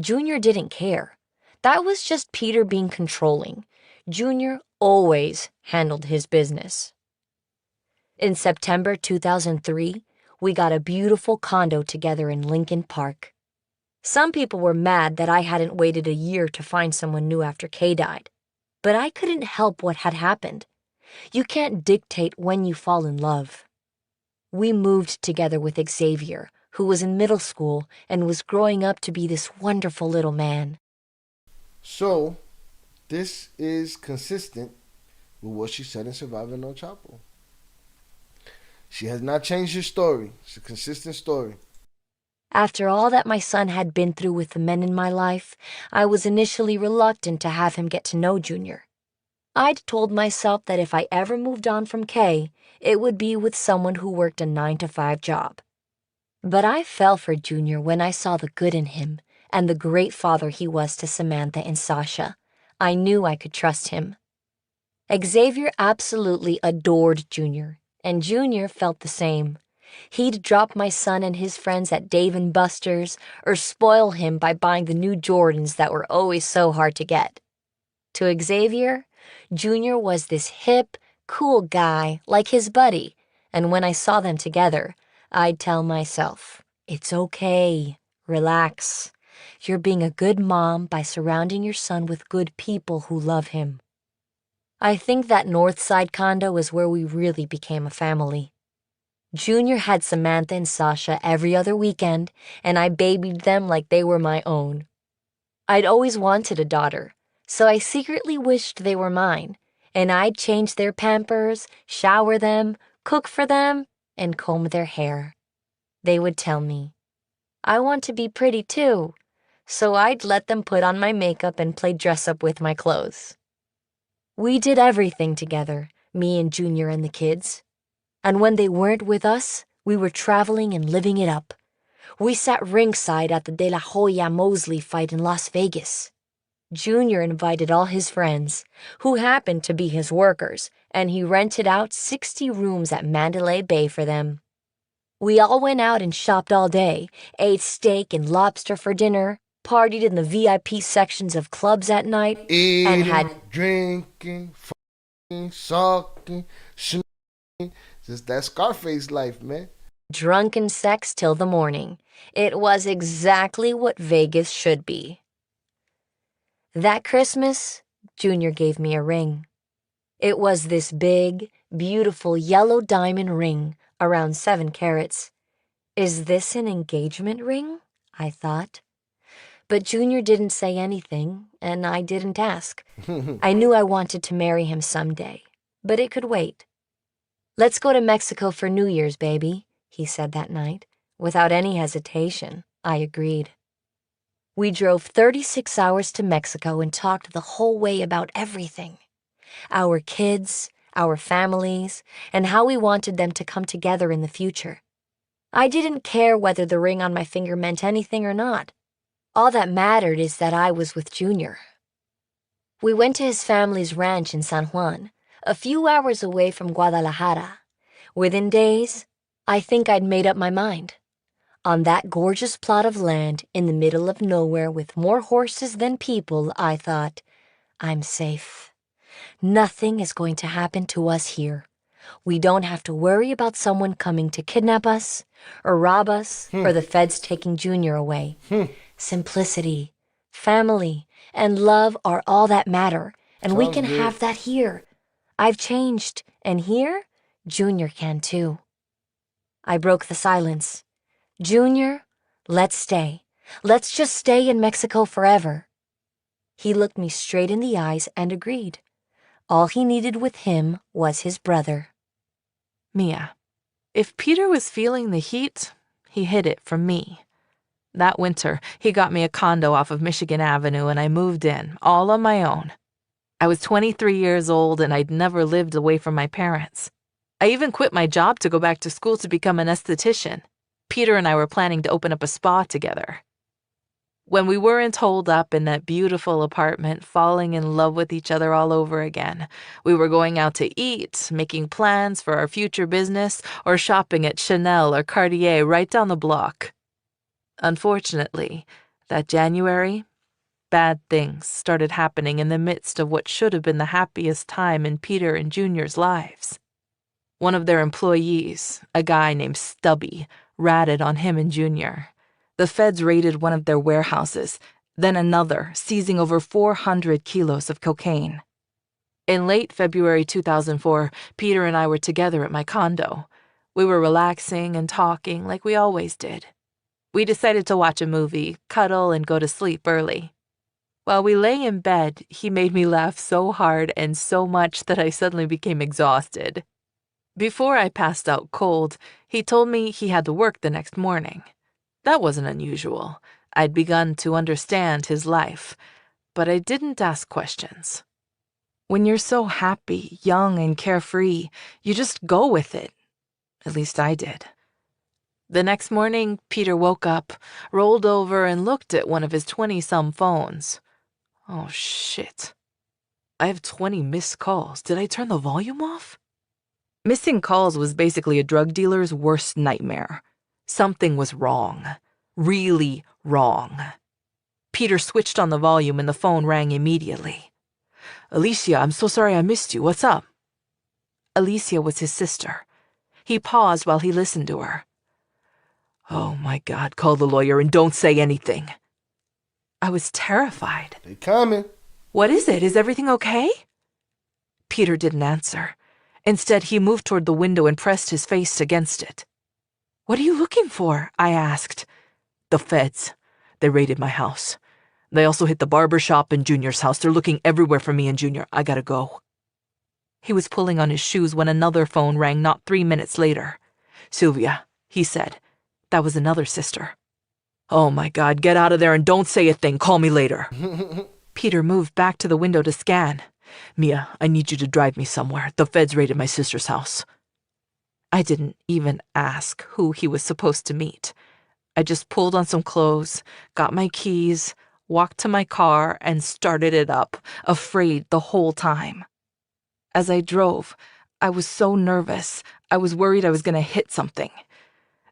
Junior didn't care. That was just Peter being controlling. Junior always handled his business. In September 2003, we got a beautiful condo together in Lincoln Park. Some people were mad that I hadn't waited a year to find someone new after Kay died. But I couldn't help what had happened. You can't dictate when you fall in love. We moved together with Xavier, who was in middle school and was growing up to be this wonderful little man. So, this is consistent with what she said in Surviving No Chapo. She has not changed her story. It's a consistent story. After all that my son had been through with the men in my life, I was initially reluctant to have him get to know Junior. I'd told myself that if I ever moved on from Kay, it would be with someone who worked a 9-to-5 job. But I fell for Junior when I saw the good in him and the great father he was to Samantha and Sasha. I knew I could trust him. Xavier absolutely adored Junior, and Junior felt the same. He'd drop my son and his friends at Dave & Buster's or spoil him by buying the new Jordans that were always so hard to get. To Xavier, Junior was this hip, cool guy like his buddy, and when I saw them together, I'd tell myself, "It's okay, relax. You're being a good mom by surrounding your son with good people who love him." I think that Northside condo is where we really became a family. Junior had Samantha and Sasha every other weekend, and I babied them like they were my own. I'd always wanted a daughter, so I secretly wished they were mine, and I'd change their pampers, shower them, cook for them, and comb their hair. They would tell me, "I want to be pretty too," so I'd let them put on my makeup and play dress-up with my clothes. We did everything together, me and Junior and the kids. And when they weren't with us, we were traveling and living it up. We sat ringside at the De La Hoya Mosley fight in Las Vegas. Junior invited all his friends, who happened to be his workers, and he rented out 60 rooms at Mandalay Bay for them. We all went out and shopped all day, ate steak and lobster for dinner, partied in the VIP sections of clubs at night, and had drinking, fucking, sucking, sneaking. Just that Scarface life, man. Drunken sex till the morning. It was exactly what Vegas should be. That Christmas, Junior gave me a ring. It was this big, beautiful yellow diamond ring, around 7 carats. Is this an engagement ring? I thought. But Junior didn't say anything, and I didn't ask. I knew I wanted to marry him someday, but it could wait. "Let's go to Mexico for New Year's, baby," he said that night. Without any hesitation, I agreed. We drove 36 hours to Mexico and talked the whole way about everything. Our kids, our families, and how we wanted them to come together in the future. I didn't care whether the ring on my finger meant anything or not. All that mattered is that I was with Junior. We went to his family's ranch in San Juan, a few hours away from Guadalajara. Within days, I think I'd made up my mind. On that gorgeous plot of land in the middle of nowhere with more horses than people, I thought, I'm safe. Nothing is going to happen to us here. We don't have to worry about someone coming to kidnap us, or rob us, or the feds taking Junior away. Simplicity, Family and love are all that matter, and we Sounds can good. have that here. I've changed, and here, Junior can too. I broke the silence. Junior, let's stay. Let's just stay in Mexico forever. He looked me straight in the eyes and agreed. All he needed with him was his brother. Mia, if Peter was feeling the heat, he hid it from me. That winter, he got me a condo off of Michigan Avenue and I moved in, all on my own. I was 23 years old and I'd never lived away from my parents. I even quit my job to go back to school to become an esthetician. Peter and I were planning to open up a spa together. When we weren't holed up in that beautiful apartment, falling in love with each other all over again, we were going out to eat, making plans for our future business, or shopping at Chanel or Cartier right down the block. Unfortunately, that January, bad things started happening in the midst of what should have been the happiest time in Peter and Junior's lives. One of their employees, a guy named Stubby, ratted on him and Junior. The feds raided one of their warehouses, then another, seizing over 400 kilos of cocaine. In late February 2004, Peter and I were together at my condo. We were relaxing and talking like we always did. We decided to watch a movie, cuddle, and go to sleep early. While we lay in bed, he made me laugh so hard and so much that I suddenly became exhausted. Before I passed out cold, he told me he had to work the next morning. That wasn't unusual. I'd begun to understand his life, but I didn't ask questions. When you're so happy, young, and carefree, you just go with it. At least I did. The next morning, Peter woke up, rolled over, and looked at one of his 20-some phones. Oh, shit. I have 20 missed calls. Did I turn the volume off? Missing calls was basically a drug dealer's worst nightmare. Something was wrong. Really wrong. Peter switched on the volume and the phone rang immediately. Alicia, I'm so sorry I missed you. What's up? Alicia was his sister. He paused while he listened to her. Oh my God, call the lawyer and don't say anything. I was terrified. They coming. What is it? Is everything okay? Peter didn't answer. Instead, he moved toward the window and pressed his face against it. What are you looking for? I asked. The feds. They raided my house. They also hit the barber shop and Junior's house. They're looking everywhere for me and Junior. I gotta go. He was pulling on his shoes when another phone rang not 3 minutes later. Sylvia, he said. That was another sister. Oh my God, get out of there and don't say a thing. Call me later. Peter moved back to the window to scan. Mia, I need you to drive me somewhere. The feds raided my sister's house. I didn't even ask who he was supposed to meet. I just pulled on some clothes, got my keys, walked to my car, and started it up, afraid the whole time. As I drove, I was so nervous. I was worried I was going to hit something.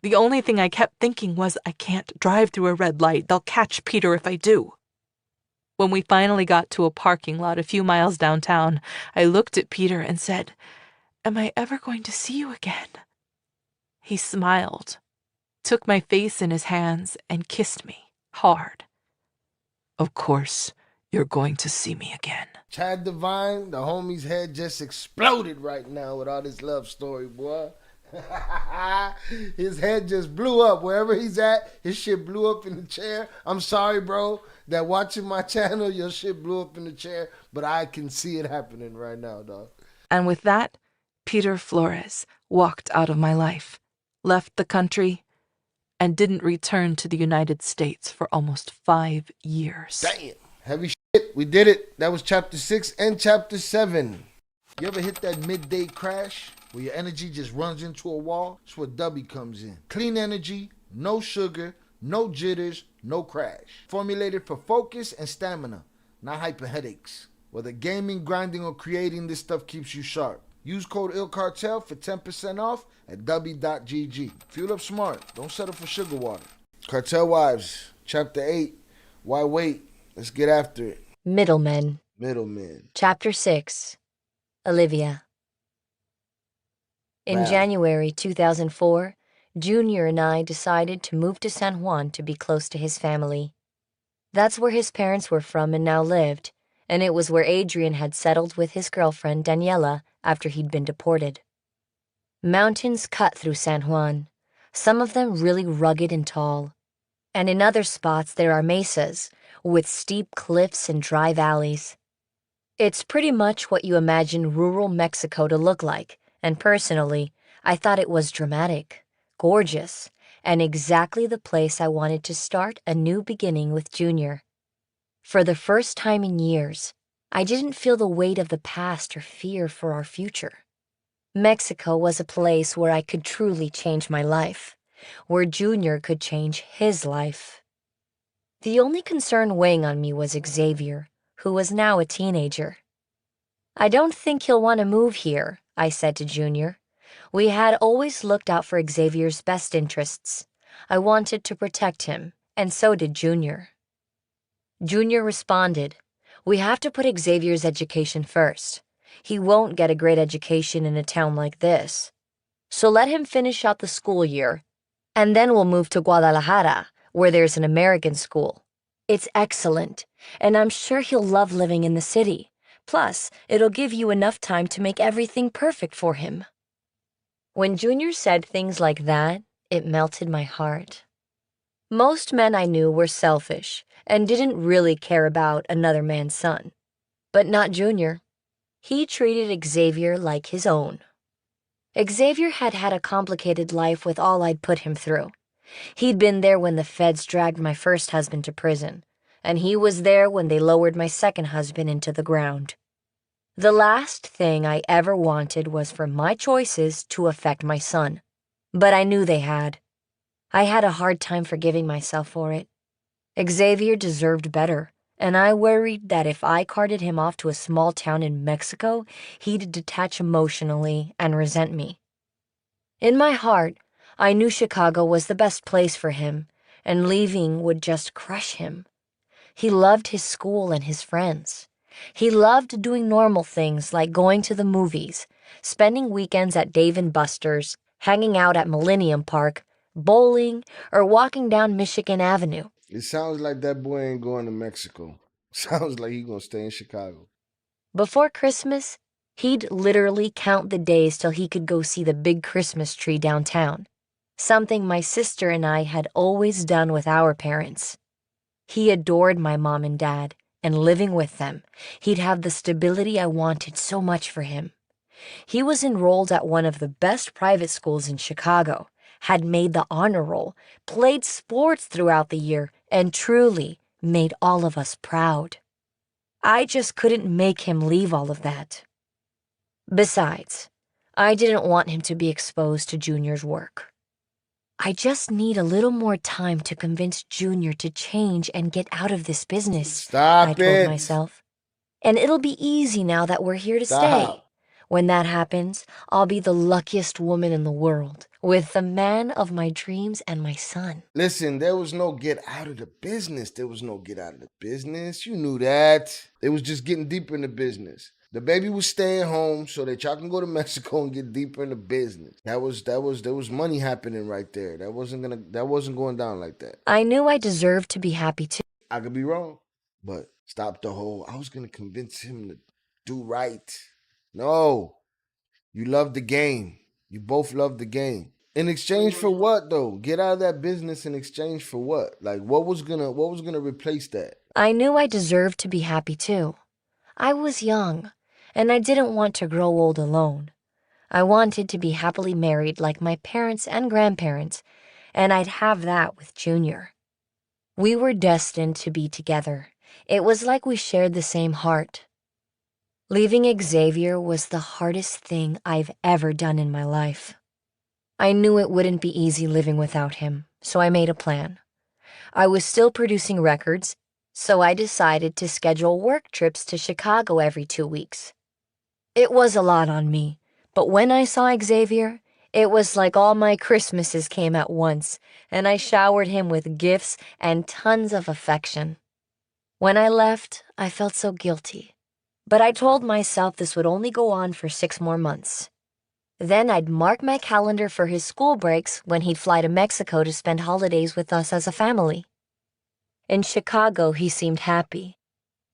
The only thing I kept thinking was, I can't drive through a red light. They'll catch Peter if I do. When we finally got to a parking lot a few miles downtown, I looked at Peter and said, Am I ever going to see you again? He smiled, took my face in his hands, and kissed me hard. Of course, you're going to see me again. Chad Devine, the homie's head just exploded right now with all this love story, boy. His head just blew up. Wherever he's at, his shit blew up in the chair. I'm sorry, bro, that watching my channel, your shit blew up in the chair, but I can see it happening right now, dog. And with that, Peter Flores walked out of my life, left the country, and didn't return to the United States for almost 5 years. Damn. Heavy shit. We did it. That was chapter 6 and chapter 7. You ever hit that midday crash where your energy just runs into a wall? That's where DUBBY comes in. Clean energy, no sugar, no jitters, no crash. Formulated for focus and stamina, not hyper headaches. Whether gaming, grinding, or creating, this stuff keeps you sharp. Use code Cartel for 10% off at dubby.gg. Fuel up smart. Don't settle for sugar water. Cartel Wives, chapter 8. Why wait? Let's get after it. Middlemen. Middlemen. Chapter 6. Olivia. In Wow. January 2004, Junior and I decided to move to San Juan to be close to his family. That's where his parents were from and now lived, and it was where Adrian had settled with his girlfriend, Daniela, after he'd been deported. Mountains cut through San Juan, some of them really rugged and tall. And in other spots there are mesas, with steep cliffs and dry valleys. It's pretty much what you imagine rural Mexico to look like, and personally, I thought it was dramatic, gorgeous, and exactly the place I wanted to start a new beginning with Junior. For the first time in years, I didn't feel the weight of the past or fear for our future. Mexico was a place where I could truly change my life, where Junior could change his life. The only concern weighing on me was Xavier, who was now a teenager. I don't think he'll want to move here, I said to Junior. We had always looked out for Xavier's best interests. I wanted to protect him, and so did Junior. Junior responded, "We have to put Xavier's education first. He won't get a great education in a town like this. So let him finish out the school year, and then we'll move to Guadalajara, where there's an American school. It's excellent, and I'm sure he'll love living in the city. Plus, it'll give you enough time to make everything perfect for him." When Junior said things like that, it melted my heart. Most men I knew were selfish and didn't really care about another man's son. But not Junior. He treated Xavier like his own. Xavier had had a complicated life with all I'd put him through. He'd been there when the feds dragged my first husband to prison, and he was there when they lowered my second husband into the ground. The last thing I ever wanted was for my choices to affect my son, but I knew they had. I had a hard time forgiving myself for it. Xavier deserved better, and I worried that if I carted him off to a small town in Mexico, he'd detach emotionally and resent me. In my heart, I knew Chicago was the best place for him, and leaving would just crush him. He loved his school and his friends. He loved doing normal things like going to the movies, spending weekends at Dave & Buster's, hanging out at Millennium Park, bowling, or walking down Michigan Avenue. It sounds like that boy ain't going to Mexico. Sounds like he gonna stay in Chicago. Before Christmas, he'd literally count the days till he could go see the big Christmas tree downtown, something my sister and I had always done with our parents. He adored my mom and dad, and living with them, he'd have the stability I wanted so much for him. He was enrolled at one of the best private schools in Chicago, had made the honor roll, played sports throughout the year, and truly made all of us proud. I just couldn't make him leave all of that. Besides, I didn't want him to be exposed to Junior's work. I just need a little more time to convince Junior to change and get out of this business, I told myself. And it'll be easy now that we're here to stay. When that happens, I'll be the luckiest woman in the world, with the man of my dreams and my son. Listen, there was no get out of the business. There was no get out of the business. You knew that. It was just getting deeper in the business. The baby was staying home so that y'all can go to Mexico and get deeper in the business. There was money happening right there. That wasn't going down like that. I knew I deserved to be happy too. I could be wrong, but stop the whole, I was gonna convince him to do right. No. You love the game. You both love the game. In exchange for what though? Get out of that business in exchange for what? Like what was gonna replace that? I knew I deserved to be happy too. I was young, and I didn't want to grow old alone. I wanted to be happily married like my parents and grandparents, and I'd have that with Junior. We were destined to be together. It was like we shared the same heart. Leaving Xavier was the hardest thing I've ever done in my life. I knew it wouldn't be easy living without him, so I made a plan. I was still producing records, so I decided to schedule work trips to Chicago every 2 weeks. It was a lot on me, but when I saw Xavier, it was like all my Christmases came at once, and I showered him with gifts and tons of affection. When I left, I felt so guilty, but I told myself this would only go on for 6 more months. Then I'd mark my calendar for his school breaks when he'd fly to Mexico to spend holidays with us as a family. In Chicago, he seemed happy.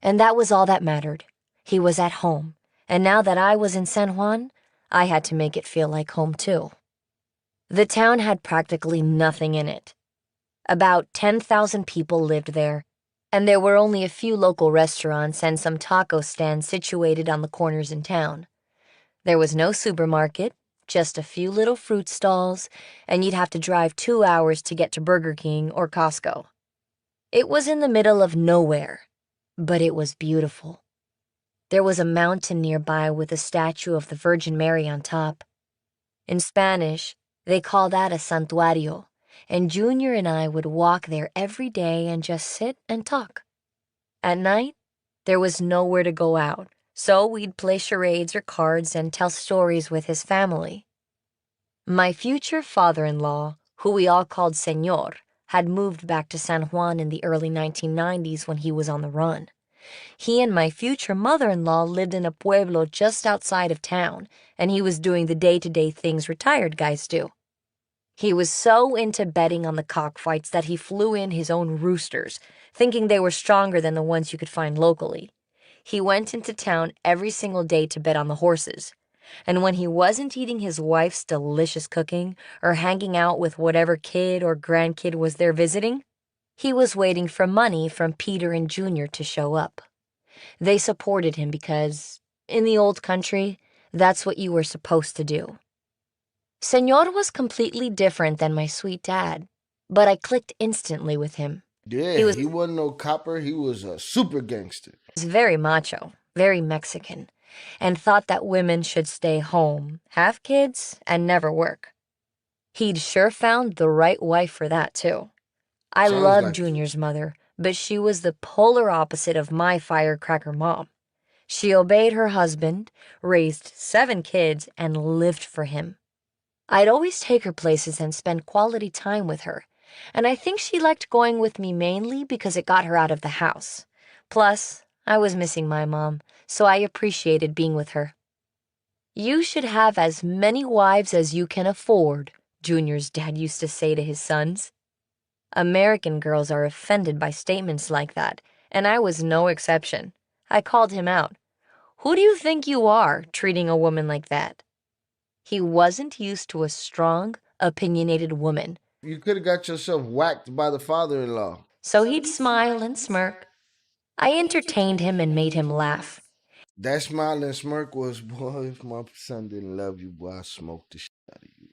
And that was all that mattered. He was at home, and now that I was in San Juan, I had to make it feel like home too. The town had practically nothing in it. About 10,000 people lived there, and there were only a few local restaurants and some taco stands situated on the corners in town. There was no supermarket, just a few little fruit stalls, and you'd have to drive 2 hours to get to Burger King or Costco. It was in the middle of nowhere, but it was beautiful. There was a mountain nearby with a statue of the Virgin Mary on top. In Spanish, they call that a santuario, and Junior and I would walk there every day and just sit and talk. At night, there was nowhere to go out, so we'd play charades or cards and tell stories with his family. My future father-in-law, who we all called Señor, had moved back to San Juan in the early 1990s when he was on the run. He and my future mother-in-law lived in a pueblo just outside of town, and he was doing the day-to-day things retired guys do. He was so into betting on the cockfights that he flew in his own roosters, thinking they were stronger than the ones you could find locally. He went into town every single day to bet on the horses. And when he wasn't eating his wife's delicious cooking or hanging out with whatever kid or grandkid was there visiting, he was waiting for money from Peter and Junior to show up. They supported him because, in the old country, that's what you were supposed to do. Señor was completely different than my sweet dad, but I clicked instantly with him. Yeah, he wasn't no copper. He was a super gangster. He was very macho, very Mexican, and thought that women should stay home, have kids, and never work. He'd sure found the right wife for that, too. I loved Junior's mother, but she was the polar opposite of my firecracker mom. She obeyed her husband, raised 7 kids, and lived for him. I'd always take her places and spend quality time with her, and I think she liked going with me mainly because it got her out of the house. Plus, I was missing my mom, so I appreciated being with her. "You should have as many wives as you can afford," Junior's dad used to say to his sons. American girls are offended by statements like that, and I was no exception. I called him out. "Who do you think you are, treating a woman like that?" He wasn't used to a strong, opinionated woman. You could have got yourself whacked by the father-in-law. So he'd smile and smirk. I entertained him and made him laugh. That smile and smirk was, boy, if my son didn't love you, boy, I smoked the shit out of you.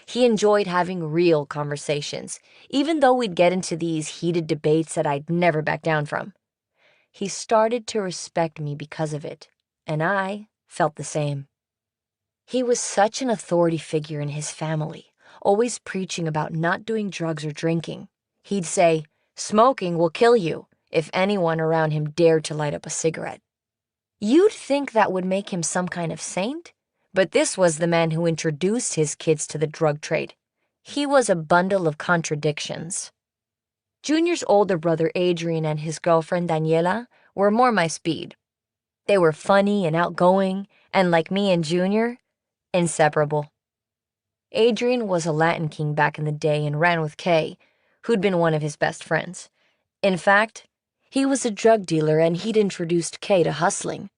He enjoyed having real conversations, even though we'd get into these heated debates that I'd never back down from. He started to respect me because of it, and I felt the same. He was such an authority figure in his family, always preaching about not doing drugs or drinking. He'd say, "Smoking will kill you," if anyone around him dared to light up a cigarette. You'd think that would make him some kind of saint, but this was the man who introduced his kids to the drug trade. He was a bundle of contradictions. Junior's older brother Adrian and his girlfriend Daniela were more my speed. They were funny and outgoing, and like me and Junior, inseparable. Adrian was a Latin king back in the day and ran with Kay, who'd been one of his best friends. In fact, he was a drug dealer and he'd introduced Kay to hustling.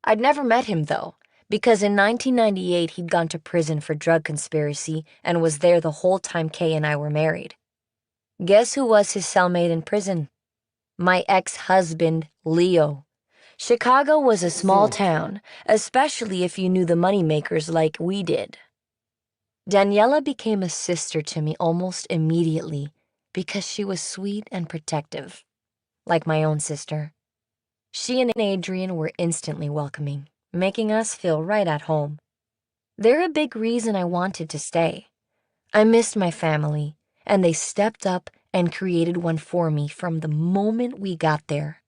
I'd never met him, though, because in 1998 he'd gone to prison for drug conspiracy and was there the whole time Kay and I were married. Guess who was his cellmate in prison? My ex-husband, Leo. Chicago was a small town, especially if you knew the moneymakers like we did. Daniela became a sister to me almost immediately because she was sweet and protective, like my own sister. She and Adrian were instantly welcoming, making us feel right at home. They're a big reason I wanted to stay. I missed my family, and they stepped up and created one for me from the moment we got there.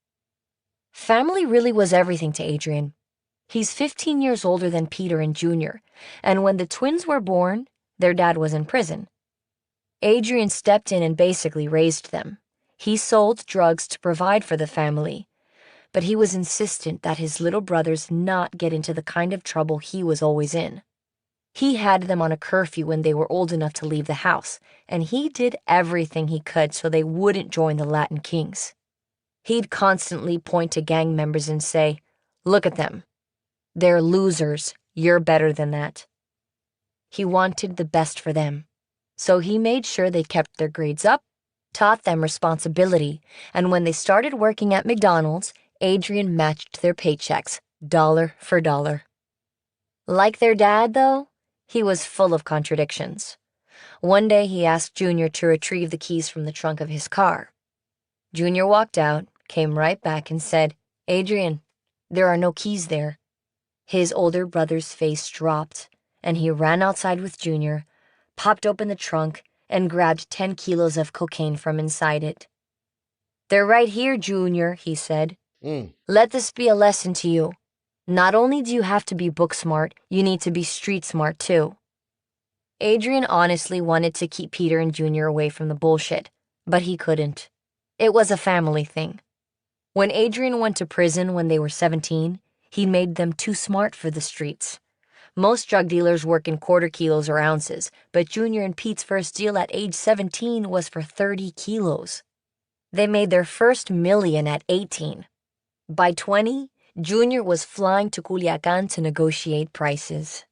Family really was everything to Adrian. He's 15 years older than Peter and Junior, and when the twins were born, their dad was in prison. Adrian stepped in and basically raised them. He sold drugs to provide for the family, but he was insistent that his little brothers not get into the kind of trouble he was always in. He had them on a curfew when they were old enough to leave the house, and he did everything he could so they wouldn't join the Latin Kings. He'd constantly point to gang members and say, "Look at them. They're losers. You're better than that." He wanted the best for them, so he made sure they kept their grades up, taught them responsibility, and when they started working at McDonald's, Adrian matched their paychecks, dollar for dollar. Like their dad, though, he was full of contradictions. One day he asked Junior to retrieve the keys from the trunk of his car. Junior walked out, came right back, and said, "Adrian, there are no keys there." His older brother's face dropped, and he ran outside with Junior, popped open the trunk, and grabbed 10 kilos of cocaine from inside it. "They're right here, Junior," he said. "Let this be a lesson to you. Not only do you have to be book smart, you need to be street smart too." Adrian honestly wanted to keep Peter and Junior away from the bullshit, but he couldn't. It was a family thing. When Adrian went to prison when they were 17, he made them too smart for the streets. Most drug dealers work in quarter kilos or ounces, but Junior and Pete's first deal at age 17 was for 30 kilos. They made their first million at 18. By 20, Junior was flying to Culiacan to negotiate prices.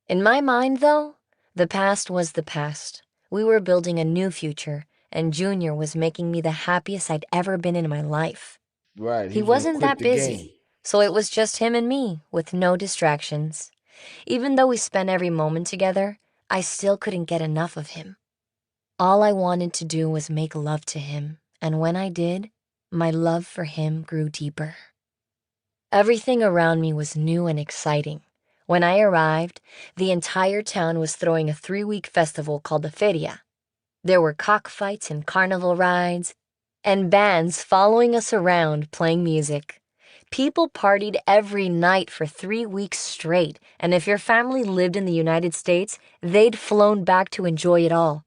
In my mind, though, the past was the past. We were building a new future, and Junior was making me the happiest I'd ever been in my life. Right. He was gonna wasn't quit that the busy, game. so it was just him and me, with no distractions. Even though we spent every moment together, I still couldn't get enough of him. All I wanted to do was make love to him, and when I did, my love for him grew deeper. Everything around me was new and exciting. When I arrived, the entire town was throwing a 3-week festival called the Feria. There were cockfights and carnival rides, and bands following us around playing music. People partied every night for 3 weeks straight, and if your family lived in the United States, they'd flown back to enjoy it all.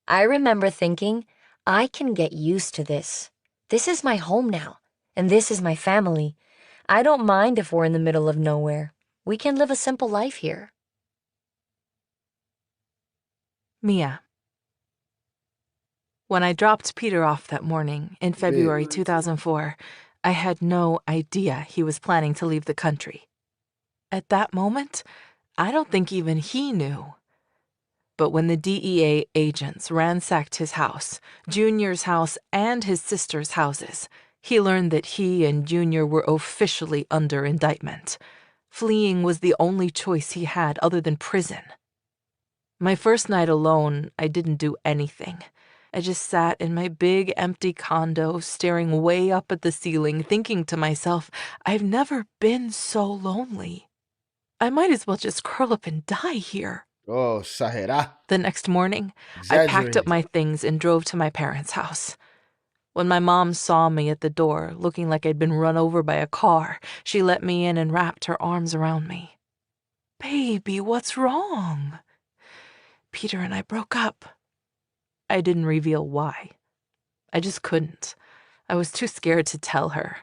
I remember thinking, I can get used to this. This is my home now, and this is my family. I don't mind if we're in the middle of nowhere. We can live a simple life here. Mia. When I dropped Peter off that morning in February 2004, I had no idea he was planning to leave the country. At that moment, I don't think even he knew. But when the DEA agents ransacked his house, Junior's house, and his sister's houses, he learned that he and Junior were officially under indictment. Fleeing was the only choice he had other than prison. My first night alone, I didn't do anything. I just sat in my big, empty condo, staring way up at the ceiling, thinking to myself, I've never been so lonely. I might as well just curl up and die here. Oh, Sahera. The next morning, I packed up my things and drove to my parents' house. When my mom saw me at the door, looking like I'd been run over by a car, she let me in and wrapped her arms around me. "Baby, what's wrong?" "Peter and I broke up." I didn't reveal why. I just couldn't. I was too scared to tell her.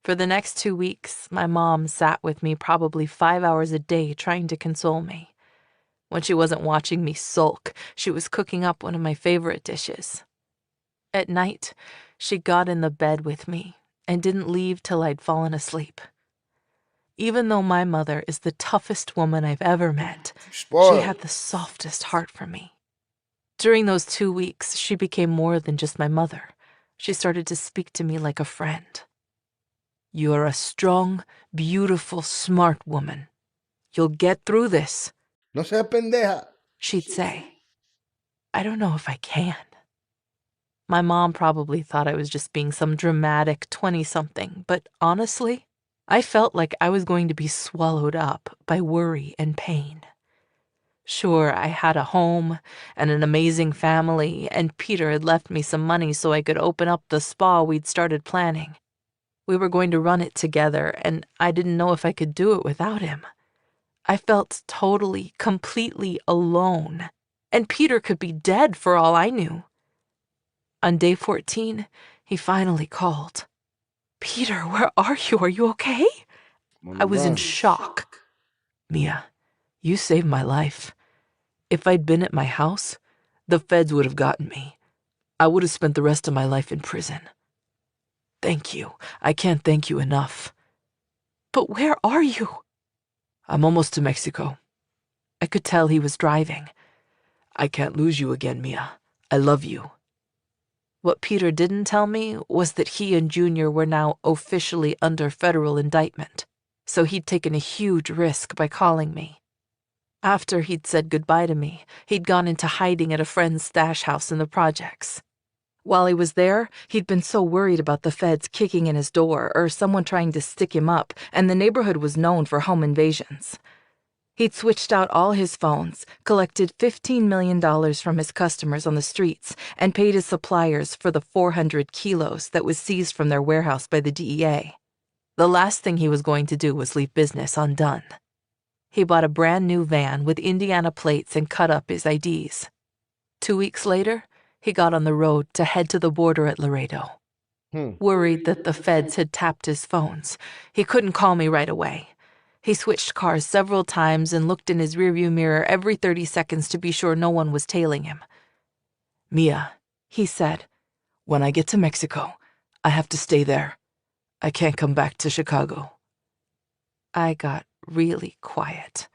For the next 2 weeks, my mom sat with me probably 5 hours a day trying to console me. When she wasn't watching me sulk, she was cooking up one of my favorite dishes. At night, she got in the bed with me and didn't leave till I'd fallen asleep. Even though my mother is the toughest woman I've ever met, she had the softest heart for me. During those 2 weeks, she became more than just my mother. She started to speak to me like a friend. "You're a strong, beautiful, smart woman. You'll get through this." No seas pendeja, she'd say. I don't know if I can. My mom probably thought I was just being some dramatic 20-something, but honestly, I felt like I was going to be swallowed up by worry and pain. Sure, I had a home and an amazing family, and Peter had left me some money so I could open up the spa we'd started planning. We were going to run it together, and I didn't know if I could do it without him. I felt totally, completely alone, and Peter could be dead for all I knew. On day 14, he finally called. "Peter, where are you? Are you okay?" I was in shock. "Mia, You saved my life. If I'd been at my house, the feds would have gotten me. I would have spent the rest of my life in prison. Thank you. I can't thank you enough. But where are you? I'm almost to Mexico. I could tell he was driving. I can't lose you again, Mia. I love you. What Peter didn't tell me was that he and Junior were now officially under federal indictment, so he'd taken a huge risk by calling me. After he'd said goodbye to me, he'd gone into hiding at a friend's stash house in the projects. While he was there, he'd been so worried about the feds kicking in his door or someone trying to stick him up, and the neighborhood was known for home invasions. He'd switched out all his phones, collected $15 million from his customers on the streets, and paid his suppliers for the 400 kilos that was seized from their warehouse by the DEA. The last thing he was going to do was leave business undone. He bought a brand new van with Indiana plates and cut up his IDs. 2 weeks later, he got on the road to head to the border at Laredo. Worried that the feds had tapped his phones, he couldn't call me right away. He switched cars several times and looked in his rearview mirror every 30 seconds to be sure no one was tailing him. Mia, he said, when I get to Mexico, I have to stay there. I can't come back to Chicago. I got really quiet.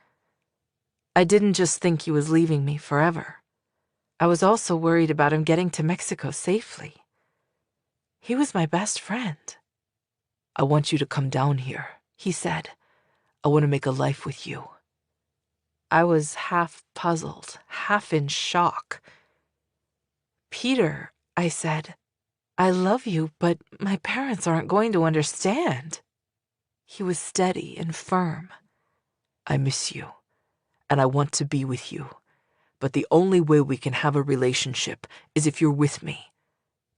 I didn't just think he was leaving me forever. I was also worried about him getting to Mexico safely. He was my best friend. I want you to come down here, he said. I want to make a life with you. I was half puzzled, half in shock. Peter, I said, I love you, but my parents aren't going to understand. He was steady and firm. I miss you, and I want to be with you. But the only way we can have a relationship is if you're with me,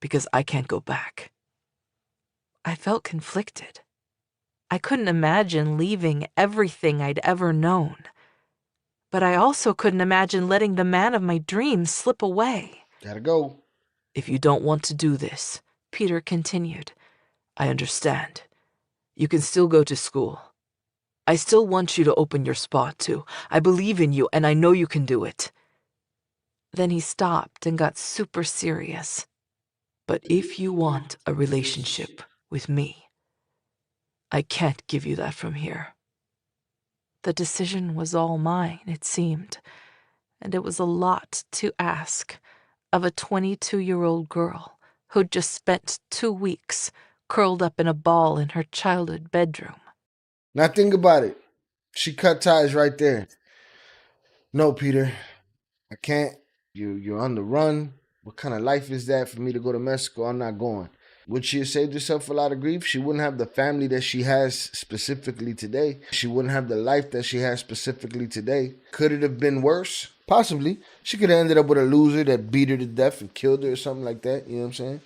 because I can't go back. I felt conflicted. I couldn't imagine leaving everything I'd ever known. But I also couldn't imagine letting the man of my dreams slip away. Gotta go. If you don't want to do this, Peter continued, I understand. You can still go to school. I still want you to open your spa too. I believe in you and I know you can do it. Then he stopped and got super serious. But if you want a relationship with me, I can't give you that from here. The decision was all mine, it seemed, and it was a lot to ask of a 22-year-old girl who'd just spent 2 weeks curled up in a ball in her childhood bedroom. Now think about it. She cut ties right there. No, Peter, I can't. You're on the run. What kind of life is that for me to go to Mexico? I'm not going. Would she have saved herself a lot of grief? She wouldn't have the family that she has specifically today. She wouldn't have the life that she has specifically today. Could it have been worse? Possibly. She could have ended up with a loser that beat her to death and killed her or something like that. You know what I'm saying?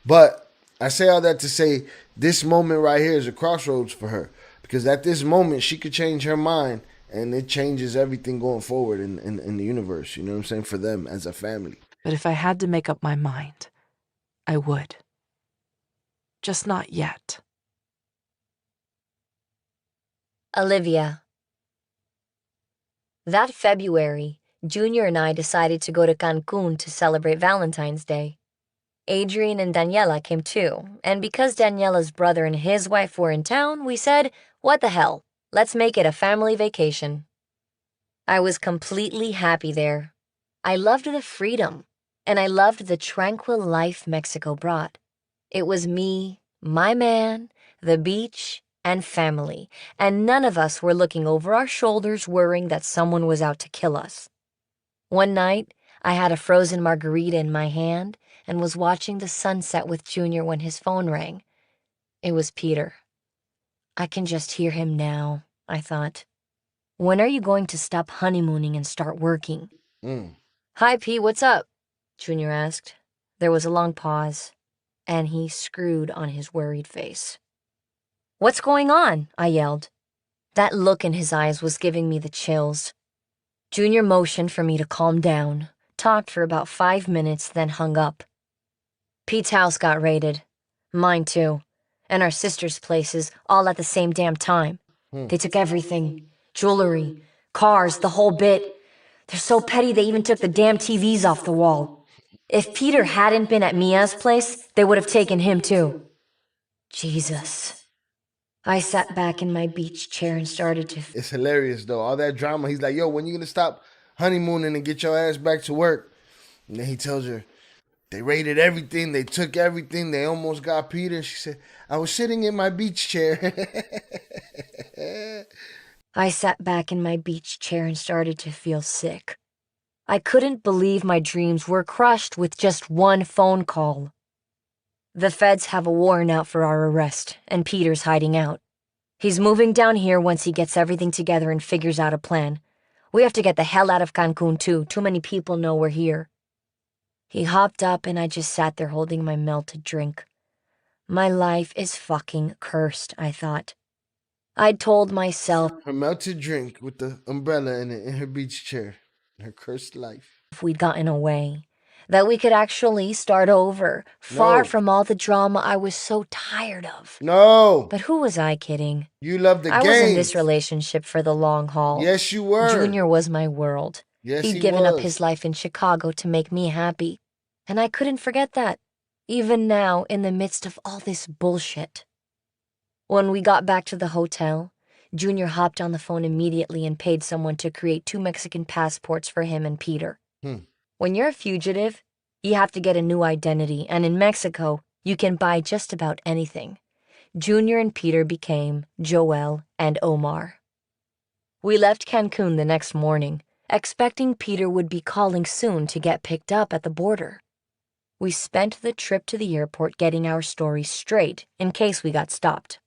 But I say all that to say this moment right here is a crossroads for her. Because at this moment, she could change her mind and it changes everything going forward in the universe. You know what I'm saying? For them as a family. But if I had to make up my mind, I would. Just not yet. Olivia. That February, Junior and I decided to go to Cancun to celebrate Valentine's Day. Adrian and Daniela came too, and because Daniela's brother and his wife were in town, we said, what the hell, let's make it a family vacation. I was completely happy there. I loved the freedom, and I loved the tranquil life Mexico brought. It was me, my man, the beach, and family, and none of us were looking over our shoulders worrying that someone was out to kill us. One night, I had a frozen margarita in my hand and was watching the sunset with Junior when his phone rang. It was Peter. I can just hear him now, I thought. When are you going to stop honeymooning and start working? Hi, P, what's up? Junior asked. There was a long pause, and he screwed on his worried face. What's going on? I yelled. That look in his eyes was giving me the chills. Junior motioned for me to calm down, talked for about 5 minutes, then hung up. Pete's house got raided. Mine too. And our sister's places, all at the same damn time. They took everything. Jewelry, cars, the whole bit. They're so petty they even took the damn TVs off the wall. If Peter hadn't been at Mia's place, they would have taken him too. Jesus. I sat back in my beach chair and started to... It's hilarious, though. All that drama. He's like, yo, when you going to stop honeymooning and get your ass back to work? And then he tells her, they raided everything. They took everything. They almost got Peter. She said, I was sitting in my beach chair. I sat back in my beach chair and started to feel sick. I couldn't believe my dreams were crushed with just one phone call. The feds have a warrant out for our arrest, and Peter's hiding out. He's moving down here once he gets everything together and figures out a plan. We have to get the hell out of Cancun, too. Too many people know we're here. He hopped up, and I just sat there holding my melted drink. My life is fucking cursed, I thought. I'd told myself... Her melted drink with the umbrella in her beach chair. Her cursed life. If we'd gotten away, that we could actually start over, far from all the drama I was so tired of. No. But who was I kidding? You loved the game. I was in this relationship for the long haul. Yes, you were. Junior was my world. Yes, He'd given up his life in Chicago to make me happy. And I couldn't forget that, even now in the midst of all this bullshit. When we got back to the hotel, Junior hopped on the phone immediately and paid someone to create 2 Mexican passports for him and Peter. When you're a fugitive, you have to get a new identity, and in Mexico, you can buy just about anything. Junior and Peter became Joel and Omar. We left Cancun the next morning, expecting Peter would be calling soon to get picked up at the border. We spent the trip to the airport getting our story straight in case we got stopped.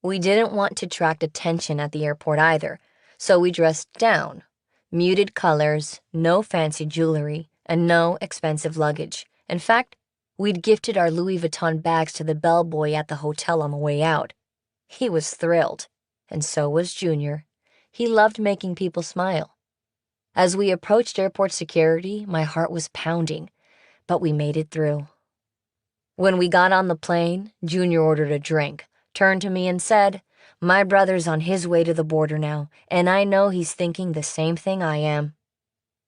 We didn't want to attract attention at the airport either, so we dressed down. Muted colors, no fancy jewelry, and no expensive luggage. In fact, we'd gifted our Louis Vuitton bags to the bellboy at the hotel on the way out. He was thrilled, and so was Junior. He loved making people smile. As we approached airport security, my heart was pounding, but we made it through. When we got on the plane, Junior ordered a drink, turned to me and said, "My brother's on his way to the border now, and I know he's thinking the same thing I am."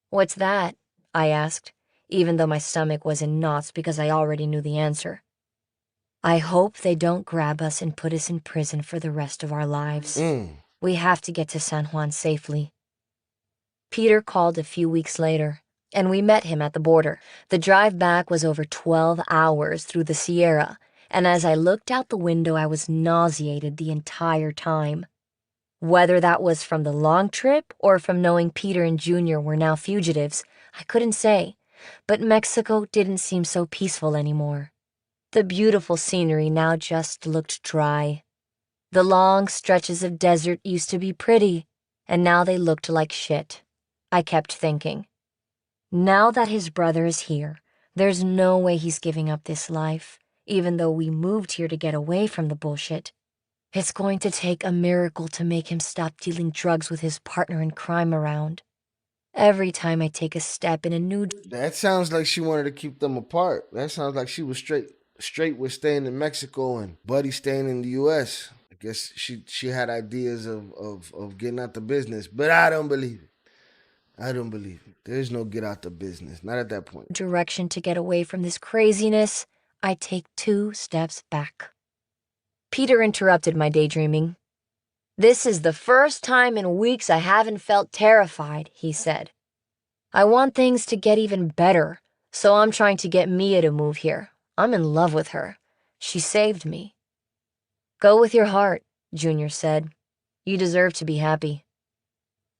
"What's that?" I asked, even though my stomach was in knots because I already knew the answer. "I hope they don't grab us and put us in prison for the rest of our lives. We have to get to San Juan safely." Peter called a few weeks later, and we met him at the border. The drive back was over 12 hours through the Sierra, and as I looked out the window, I was nauseated the entire time. Whether that was from the long trip or from knowing Peter and Junior were now fugitives, I couldn't say, but Mexico didn't seem so peaceful anymore. The beautiful scenery now just looked dry. The long stretches of desert used to be pretty, and now they looked like shit. I kept thinking, now that his brother is here, there's no way he's giving up this life, even though we moved here to get away from the bullshit. It's going to take a miracle to make him stop dealing drugs with his partner in crime around. Every time I take a step in a new... That sounds like she wanted to keep them apart. That sounds like she was straight with staying in Mexico and Buddy staying in the U.S. I guess she had ideas of getting out the business, but I don't believe it. I don't believe it. There's no get out the business. Not at that point. Direction to get away from this craziness, I take 2 steps back. Peter interrupted my daydreaming. "This is the first time in weeks I haven't felt terrified," he said. "I want things to get even better, so I'm trying to get Mia to move here. I'm in love with her. She saved me." "Go with your heart," Junior said. "You deserve to be happy."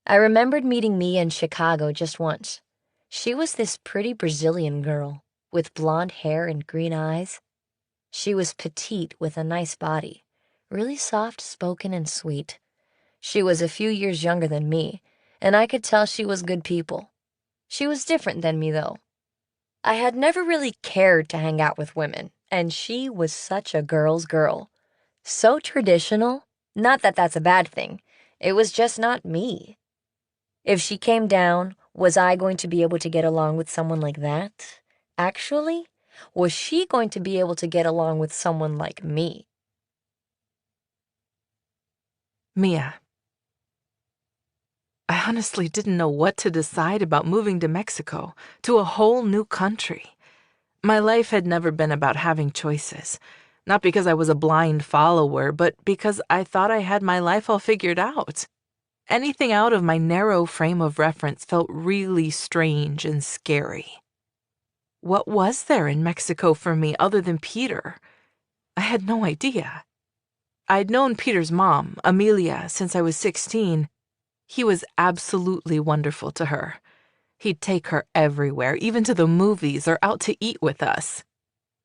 I remembered meeting Mia in Chicago just once. She was this pretty Brazilian girl with blonde hair and green eyes. She was petite with a nice body, really soft-spoken and sweet. She was a few years younger than me, and I could tell she was good people. She was different than me, though. I had never really cared to hang out with women, and she was such a girl's girl. So traditional, not that that's a bad thing. It was just not me. If she came down, was I going to be able to get along with someone like that? Actually, was she going to be able to get along with someone like me? Mia. I honestly didn't know what to decide about moving to Mexico, to a whole new country. My life had never been about having choices. Not because I was a blind follower, but because I thought I had my life all figured out. Anything out of my narrow frame of reference felt really strange and scary. What was there in Mexico for me other than Peter? I had no idea. I'd known Peter's mom, Amelia, since I was 16. He was absolutely wonderful to her. He'd take her everywhere, even to the movies or out to eat with us.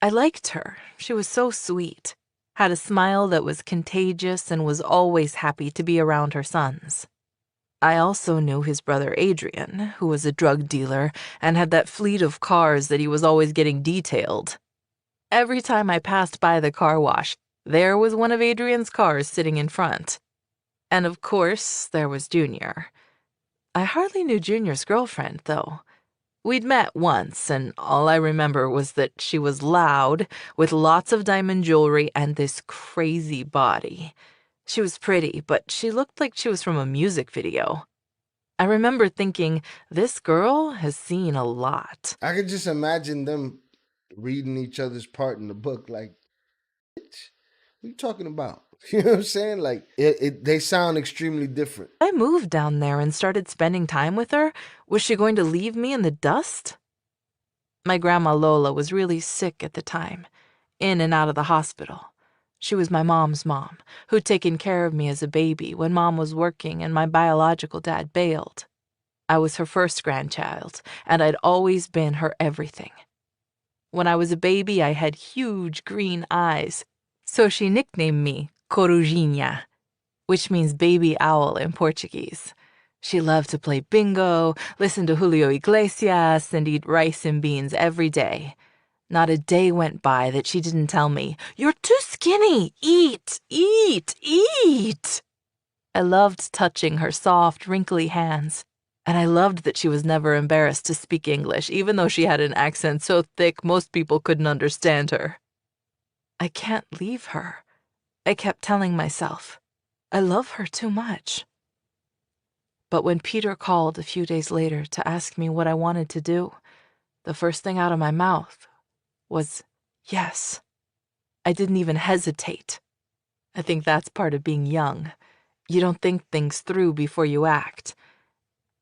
I liked her. She was so sweet, had a smile that was contagious, and was always happy to be around her sons. I also knew his brother Adrian, who was a drug dealer and had that fleet of cars that he was always getting detailed. Every time I passed by the car wash, there was one of Adrian's cars sitting in front. And of course, there was Junior. I hardly knew Junior's girlfriend, though. We'd met once, and all I remember was that she was loud, with lots of diamond jewelry and this crazy body. She was pretty, but she looked like she was from a music video. I remember thinking, this girl has seen a lot. I could just imagine them reading each other's part in the book, like, "Bitch, what are you talking about?" You know what I'm saying? Like, they sound extremely different. I moved down there and started spending time with her. Was she going to leave me in the dust? My grandma Lola was really sick at the time, in and out of the hospital. She was my mom's mom, who'd taken care of me as a baby when Mom was working and my biological dad bailed. I was her first grandchild, and I'd always been her everything. When I was a baby, I had huge green eyes, so she nicknamed me Corujinha, which means baby owl in Portuguese. She loved to play bingo, listen to Julio Iglesias, and eat rice and beans every day. Not a day went by that she didn't tell me, "You're too skinny. Eat, eat, eat." I loved touching her soft, wrinkly hands, and I loved that she was never embarrassed to speak English, even though she had an accent so thick most people couldn't understand her. I can't leave her, I kept telling myself. I love her too much. But when Peter called a few days later to ask me what I wanted to do, the first thing out of my mouth was yes. I didn't even hesitate. I think that's part of being young. You don't think things through before you act.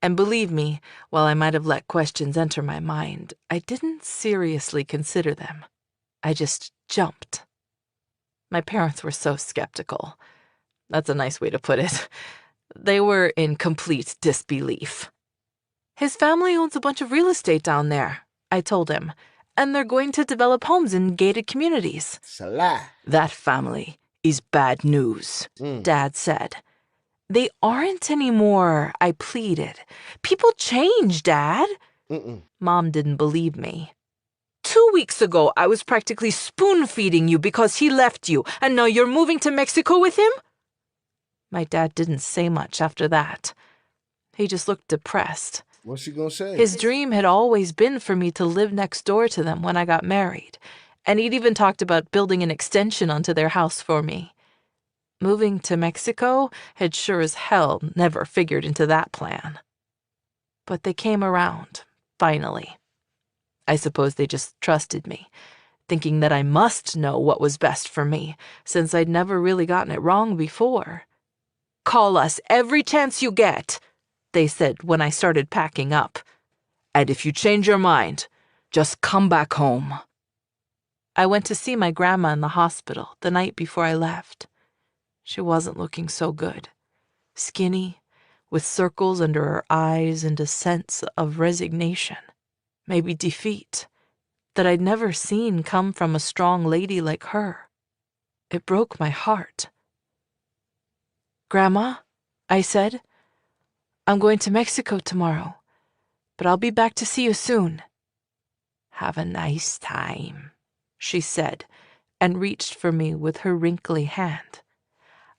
And believe me, while I might have let questions enter my mind, I didn't seriously consider them. I just jumped. My parents were so skeptical. That's a nice way to put it. They were in complete disbelief. "His family owns a bunch of real estate down there," I told him, "and they're going to develop homes in gated communities." Salah. "That family is bad news," Dad said. "They aren't anymore," I pleaded. "People change, Dad." Mom didn't believe me. "2 weeks ago, I was practically spoon-feeding you because he left you, and now you're moving to Mexico with him?" My dad didn't say much after that. He just looked depressed. What's he gonna say? His dream had always been for me to live next door to them when I got married, and he'd even talked about building an extension onto their house for me. Moving to Mexico had sure as hell never figured into that plan. But they came around, finally. I suppose they just trusted me, thinking that I must know what was best for me, since I'd never really gotten it wrong before. "Call us every chance you get," they said when I started packing up. "And if you change your mind, just come back home." I went to see my grandma in the hospital the night before I left. She wasn't looking so good. Skinny, with circles under her eyes and a sense of resignation, maybe defeat, that I'd never seen come from a strong lady like her. It broke my heart. "Grandma," I said, "I'm going to Mexico tomorrow, but I'll be back to see you soon." "Have a nice time," she said, and reached for me with her wrinkly hand.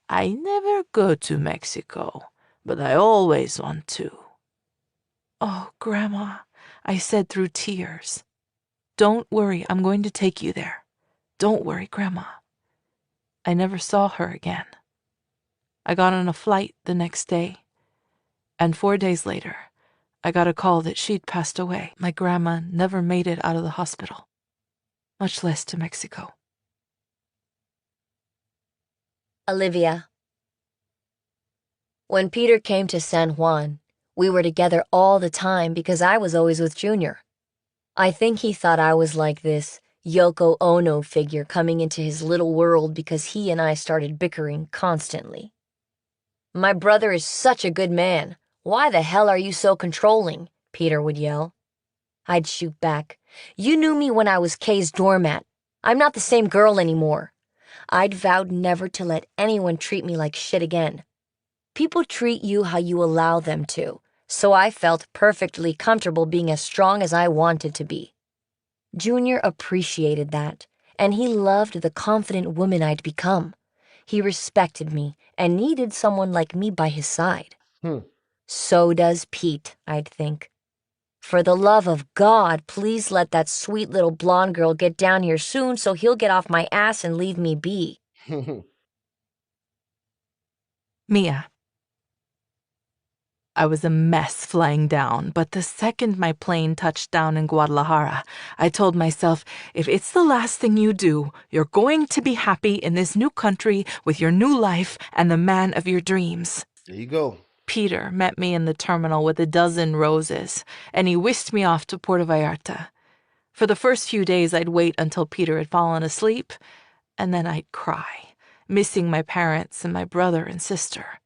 "I never go to Mexico, but I always want to." "Oh, Grandma," I said through tears. "Don't worry, I'm going to take you there. Don't worry, Grandma." I never saw her again. I got on a flight the next day, And 4 days later, I got a call that she'd passed away. My grandma never made it out of the hospital, much less to Mexico. Olivia. When Peter came to San Juan, we were together all the time because I was always with Junior. I think he thought I was like this Yoko Ono figure coming into his little world because he and I started bickering constantly. "My brother is such a good man. Why the hell are you so controlling?" Peter would yell. I'd shoot back. "You knew me when I was Kay's doormat. I'm not the same girl anymore." I'd vowed never to let anyone treat me like shit again. People treat you how you allow them to, so I felt perfectly comfortable being as strong as I wanted to be. Junior appreciated that, and he loved the confident woman I'd become. He respected me and needed someone like me by his side. So does Pete, I'd think. For the love of God, please let that sweet little blonde girl get down here soon so he'll get off my ass and leave me be. Mia. I was a mess flying down, but the second my plane touched down in Guadalajara, I told myself, if it's the last thing you do, you're going to be happy in this new country with your new life and the man of your dreams. There you go. Peter met me in the terminal with a dozen roses, and he whisked me off to Puerto Vallarta. For the first few days, I'd wait until Peter had fallen asleep, and then I'd cry, missing my parents and my brother and sister.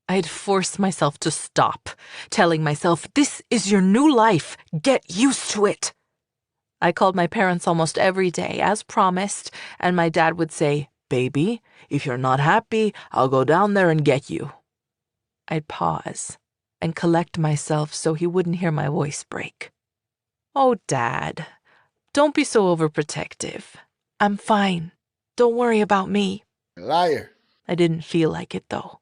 I'd force myself to stop, telling myself, this is your new life. Get used to it. I called my parents almost every day, as promised, and my dad would say, baby, if you're not happy, I'll go down there and get you. I'd pause and collect myself so he wouldn't hear my voice break. Oh, Dad, don't be so overprotective. I'm fine. Don't worry about me. Liar. I didn't feel like it, though.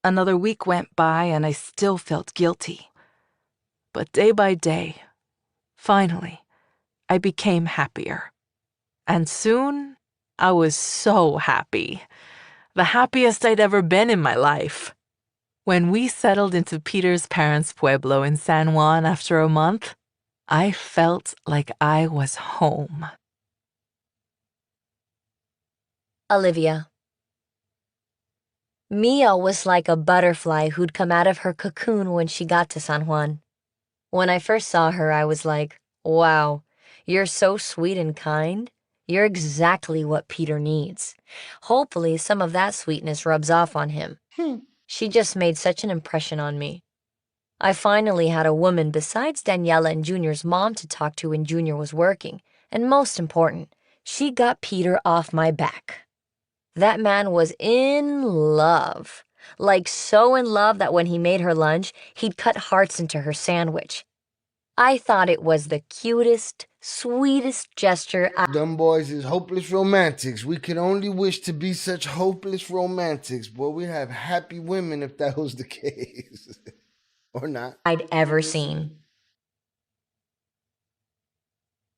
Another week went by and I still felt guilty. But day by day, finally, I became happier. And soon, I was so happy. The happiest I'd ever been in my life. When we settled into Peter's parents' pueblo in San Juan after a month, I felt like I was home. Olivia. Mia was like a butterfly who'd come out of her cocoon when she got to San Juan. When I first saw her, I was like, wow, you're so sweet and kind. You're exactly what Peter needs. Hopefully, some of that sweetness rubs off on him. She just made such an impression on me. I finally had a woman besides Daniela and Junior's mom to talk to when Junior was working, and most important, she got Peter off my back. That man was in love, like so in love that when he made her lunch, he'd cut hearts into her sandwich. I thought it was the cutest, sweetest gesture. Them boys is hopeless romantics. We can only wish to be such hopeless romantics. Boy, we'd have happy women if that was the case. Or not. I'd ever seen.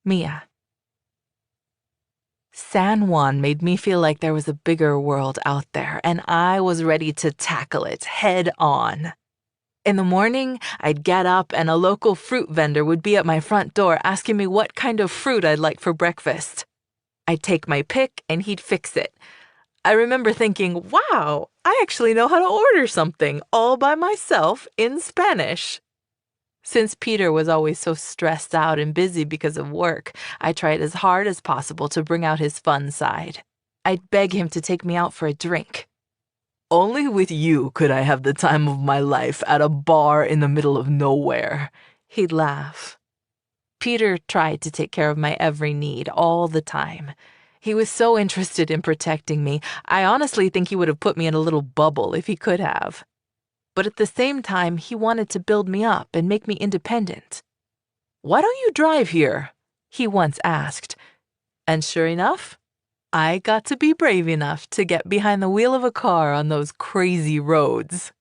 Mia. San Juan made me feel like there was a bigger world out there, and I was ready to tackle it head on. In the morning, I'd get up and a local fruit vendor would be at my front door asking me what kind of fruit I'd like for breakfast. I'd take my pick and he'd fix it. I remember thinking, wow, I actually know how to order something all by myself in Spanish. Since Peter was always so stressed out and busy because of work, I tried as hard as possible to bring out his fun side. I'd beg him to take me out for a drink. Only with you could I have the time of my life at a bar in the middle of nowhere. He'd laugh. Peter tried to take care of my every need all the time. He was so interested in protecting me, I honestly think he would have put me in a little bubble if he could have. But at the same time, he wanted to build me up and make me independent. "Why don't you drive here?" he once asked. And sure enough, I got to be brave enough to get behind the wheel of a car on those crazy roads.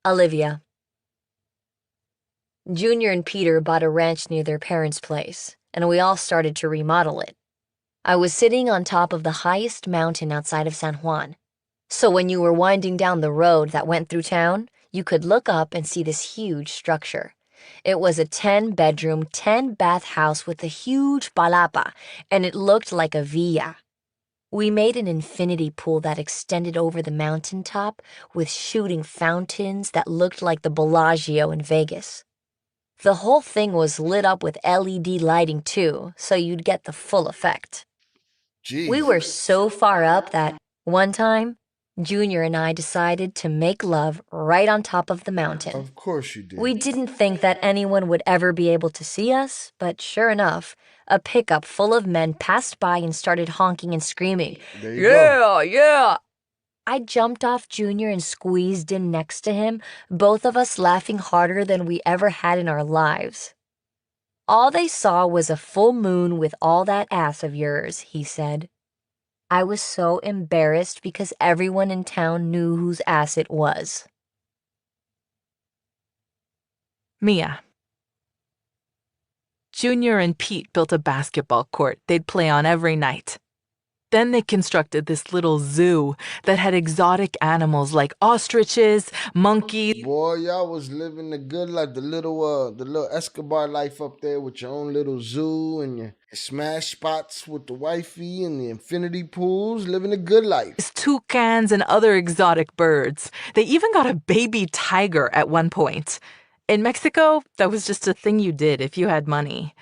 Olivia. Junior and Peter bought a ranch near their parents' place, and we all started to remodel it. I was sitting on top of the highest mountain outside of San Juan. So when you were winding down the road that went through town, you could look up and see this huge structure. It was a 10-bedroom, 10-bath house with a huge palapa, and it looked like a villa. We made an infinity pool that extended over the mountaintop with shooting fountains that looked like the Bellagio in Vegas. The whole thing was lit up with LED lighting too, so you'd get the full effect. We were Jeez. so far up that, one time, Junior and I decided to make love right on top of the mountain. Of course you We did. didn't think that anyone would ever be able to see us, but sure enough, a pickup full of men passed by and started honking and screaming, There you go. "Yeah, yeah!" I jumped off Junior and squeezed in next to him, both of us laughing harder than we ever had in our lives. "All they saw was a full moon with all that ass of yours," he said. I was so embarrassed because everyone in town knew whose ass it was. Mia. Junior and Pete built a basketball court they'd play on every night. Then they constructed this little zoo that had exotic animals like ostriches, monkeys. Boy, y'all was living the good life, the little Escobar life up there with your own little zoo and your smash spots with the wifey and the infinity pools, living the good life. Toucans and other exotic birds. They even got a baby tiger at one point. In Mexico, that was just a thing you did if you had money.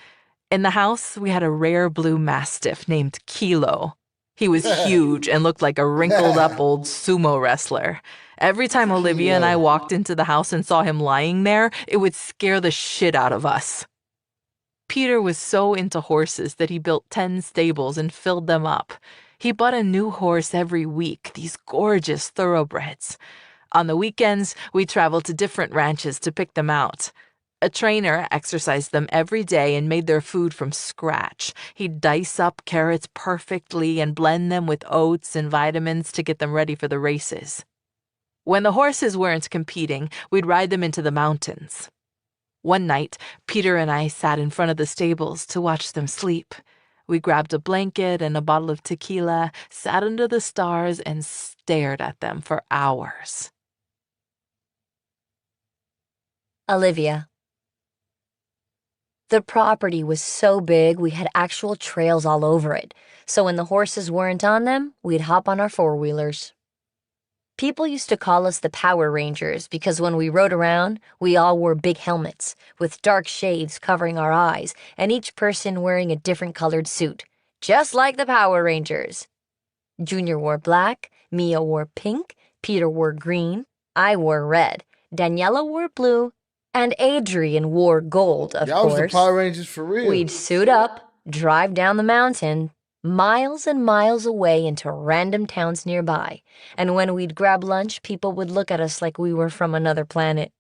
In the house, we had a rare blue mastiff named Kilo. He was huge and looked like a wrinkled-up old sumo wrestler. Every time Olivia and I walked into the house and saw him lying there, it would scare the shit out of us. Peter was so into horses that he built 10 stables and filled them up. He bought a new horse every week, these gorgeous thoroughbreds. On the weekends, we traveled to different ranches to pick them out. A trainer exercised them every day and made their food from scratch. He'd dice up carrots perfectly and blend them with oats and vitamins to get them ready for the races. When the horses weren't competing, we'd ride them into the mountains. One night, Peter and I sat in front of the stables to watch them sleep. We grabbed a blanket and a bottle of tequila, sat under the stars, and stared at them for hours. Olivia. The property was so big we had actual trails all over it, so when the horses weren't on them, we'd hop on our four-wheelers. People used to call us the Power Rangers because when we rode around, we all wore big helmets, with dark shades covering our eyes, and each person wearing a different colored suit, just like the Power Rangers. Junior wore black, Mia wore pink, Peter wore green, I wore red, Daniela wore blue, and Adrian wore gold, of Y'all was the course. Power Rangers for real. We'd suit up, drive down the mountain, miles and miles away into random towns nearby, and when we'd grab lunch, people would look at us like we were from another planet.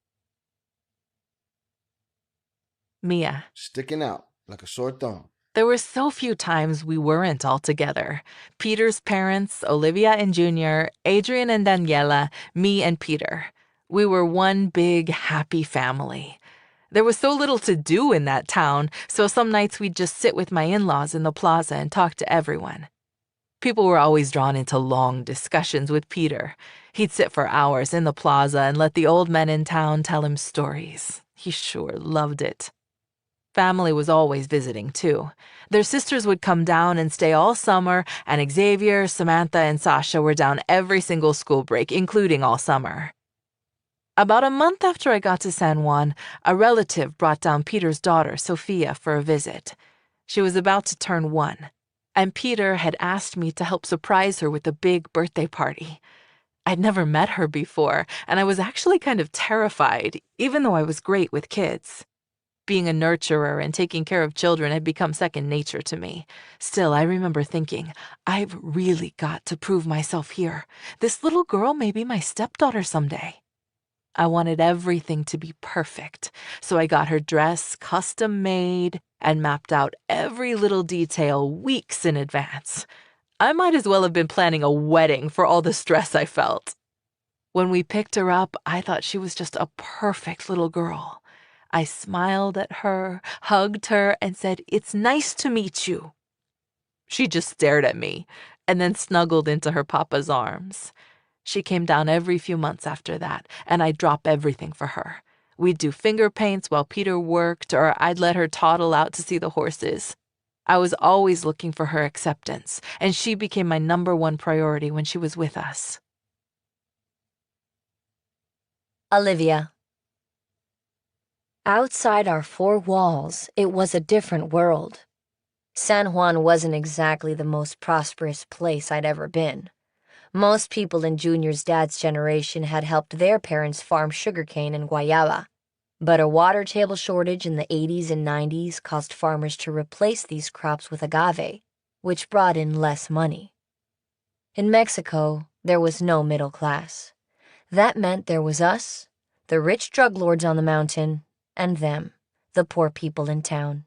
Mia. Sticking out like a sore thumb. There were so few times we weren't all together. Peter's parents, Olivia and Junior, Adrian and Daniela, me and Peter. We were one big, happy family. There was so little to do in that town, so some nights we'd just sit with my in-laws in the plaza and talk to everyone. People were always drawn into long discussions with Peter. He'd sit for hours in the plaza and let the old men in town tell him stories. He sure loved it. Family was always visiting, too. Their sisters would come down and stay all summer, and Xavier, Samantha, and Sasha were down every single school break, including all summer. About a month after I got to San Juan, a relative brought down Peter's daughter, Sophia, for a visit. She was about to turn 1, and Peter had asked me to help surprise her with a big birthday party. I'd never met her before, and I was actually kind of terrified, even though I was great with kids. Being a nurturer and taking care of children had become second nature to me. Still, I remember thinking, I've really got to prove myself here. This little girl may be my stepdaughter someday. I wanted everything to be perfect, so I got her dress custom made and mapped out every little detail weeks in advance. I might as well have been planning a wedding for all the stress I felt. When we picked her up, I thought she was just a perfect little girl. I smiled at her, hugged her, and said, "It's nice to meet you." She just stared at me and then snuggled into her papa's arms. She came down every few months after that, and I'd drop everything for her. We'd do finger paints while Peter worked, or I'd let her toddle out to see the horses. I was always looking for her acceptance, and she became my #1 priority when she was with us. Olivia. Outside our four walls, it was a different world. San Juan wasn't exactly the most prosperous place I'd ever been. Most people in Junior's dad's generation had helped their parents farm sugarcane and guayaba, but a water table shortage in the 80s and 90s caused farmers to replace these crops with agave, which brought in less money. In Mexico, there was no middle class. That meant there was us, the rich drug lords on the mountain, and them, the poor people in town.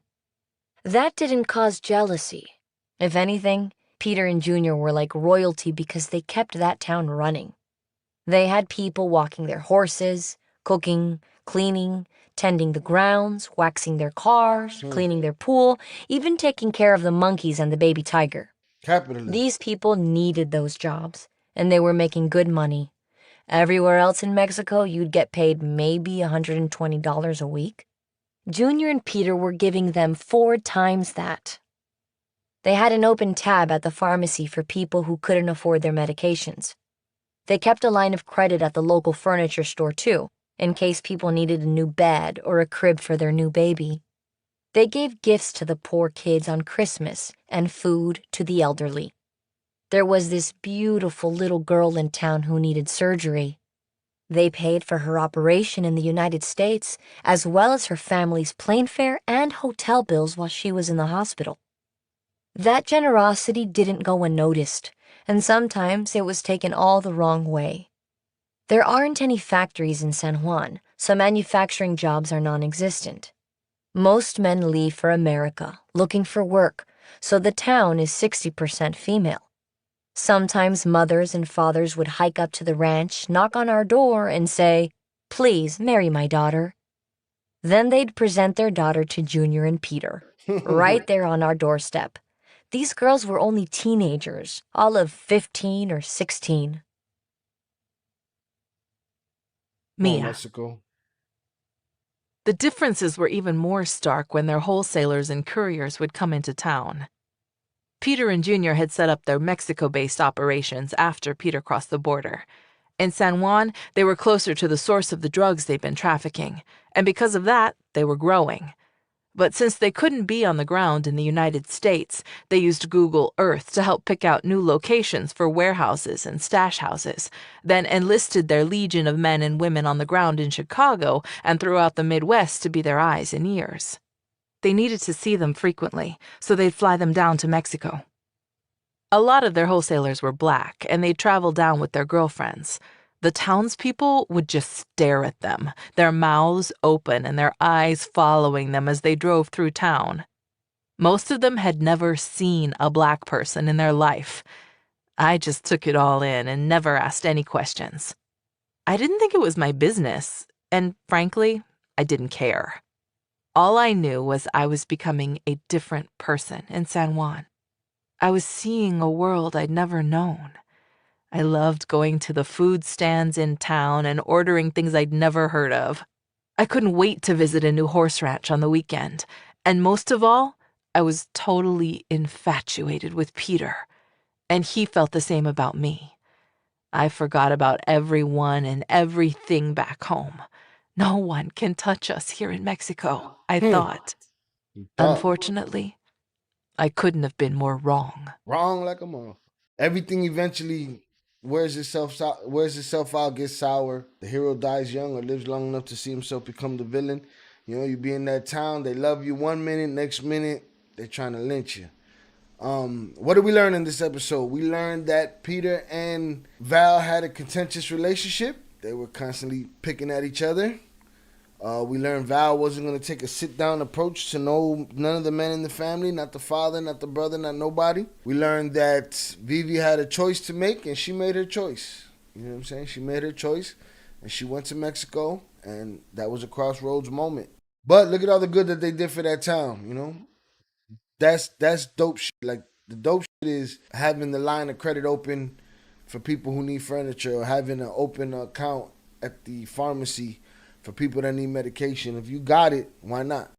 That didn't cause jealousy. If anything, Peter and Junior were like royalty because they kept that town running. They had people walking their horses, cooking, cleaning, tending the grounds, waxing their cars, cleaning their pool, even taking care of the monkeys and the baby tiger. Capitalism. These people needed those jobs, and they were making good money. Everywhere else in Mexico, you'd get paid maybe $120 a week. Junior and Peter were giving them 4 times that. They had an open tab at the pharmacy for people who couldn't afford their medications. They kept a line of credit at the local furniture store, too, in case people needed a new bed or a crib for their new baby. They gave gifts to the poor kids on Christmas and food to the elderly. There was this beautiful little girl in town who needed surgery. They paid for her operation in the United States, as well as her family's plane fare and hotel bills while she was in the hospital. That generosity didn't go unnoticed, and sometimes it was taken all the wrong way. There aren't any factories in San Juan, so manufacturing jobs are non-existent. Most men leave for America, looking for work, so the town is 60% female. Sometimes mothers and fathers would hike up to the ranch, knock on our door, and say, "Please, marry my daughter." Then they'd present their daughter to Junior and Peter, right there on our doorstep. These girls were only teenagers, all of 15 or 16. Mia. Mexico. The differences were even more stark when their wholesalers and couriers would come into town. Peter and Junior had set up their Mexico-based operations after Peter crossed the border. In San Juan, they were closer to the source of the drugs they'd been trafficking, and because of that, they were growing. But since they couldn't be on the ground in the United States, they used Google Earth to help pick out new locations for warehouses and stash houses, then enlisted their legion of men and women on the ground in Chicago and throughout the Midwest to be their eyes and ears. They needed to see them frequently, so they'd fly them down to Mexico. A lot of their wholesalers were black, and they'd travel down with their girlfriends. The townspeople would just stare at them, their mouths open and their eyes following them as they drove through town. Most of them had never seen a black person in their life. I just took it all in and never asked any questions. I didn't think it was my business, and frankly, I didn't care. All I knew was I was becoming a different person in San Juan. I was seeing a world I'd never known. I loved going to the food stands in town and ordering things I'd never heard of. I couldn't wait to visit a new horse ranch on the weekend. And most of all, I was totally infatuated with Peter. And he felt the same about me. I forgot about everyone and everything back home. No one can touch us here in Mexico, I thought. Unfortunately, I couldn't have been more wrong. Wrong like a mother. Everything eventually wears itself out, gets sour. The hero dies young or lives long enough to see himself become the villain. You know, you be in that town, they love you one minute, next minute, they're trying to lynch you. What did we learn in this episode? We learned that Peter and Val had a contentious relationship. They were constantly picking at each other. We learned Val wasn't going to take a sit-down approach to none of the men in the family, not the father, not the brother, not nobody. We learned that Vivi had a choice to make, and she made her choice. You know what I'm saying? She made her choice, and she went to Mexico, and that was a crossroads moment. But look at all the good that they did for that town, you know? That's dope shit. Like, the dope shit is having the line of credit open for people who need furniture, or having an open account at the pharmacy for people that need medication. If you got it, why not?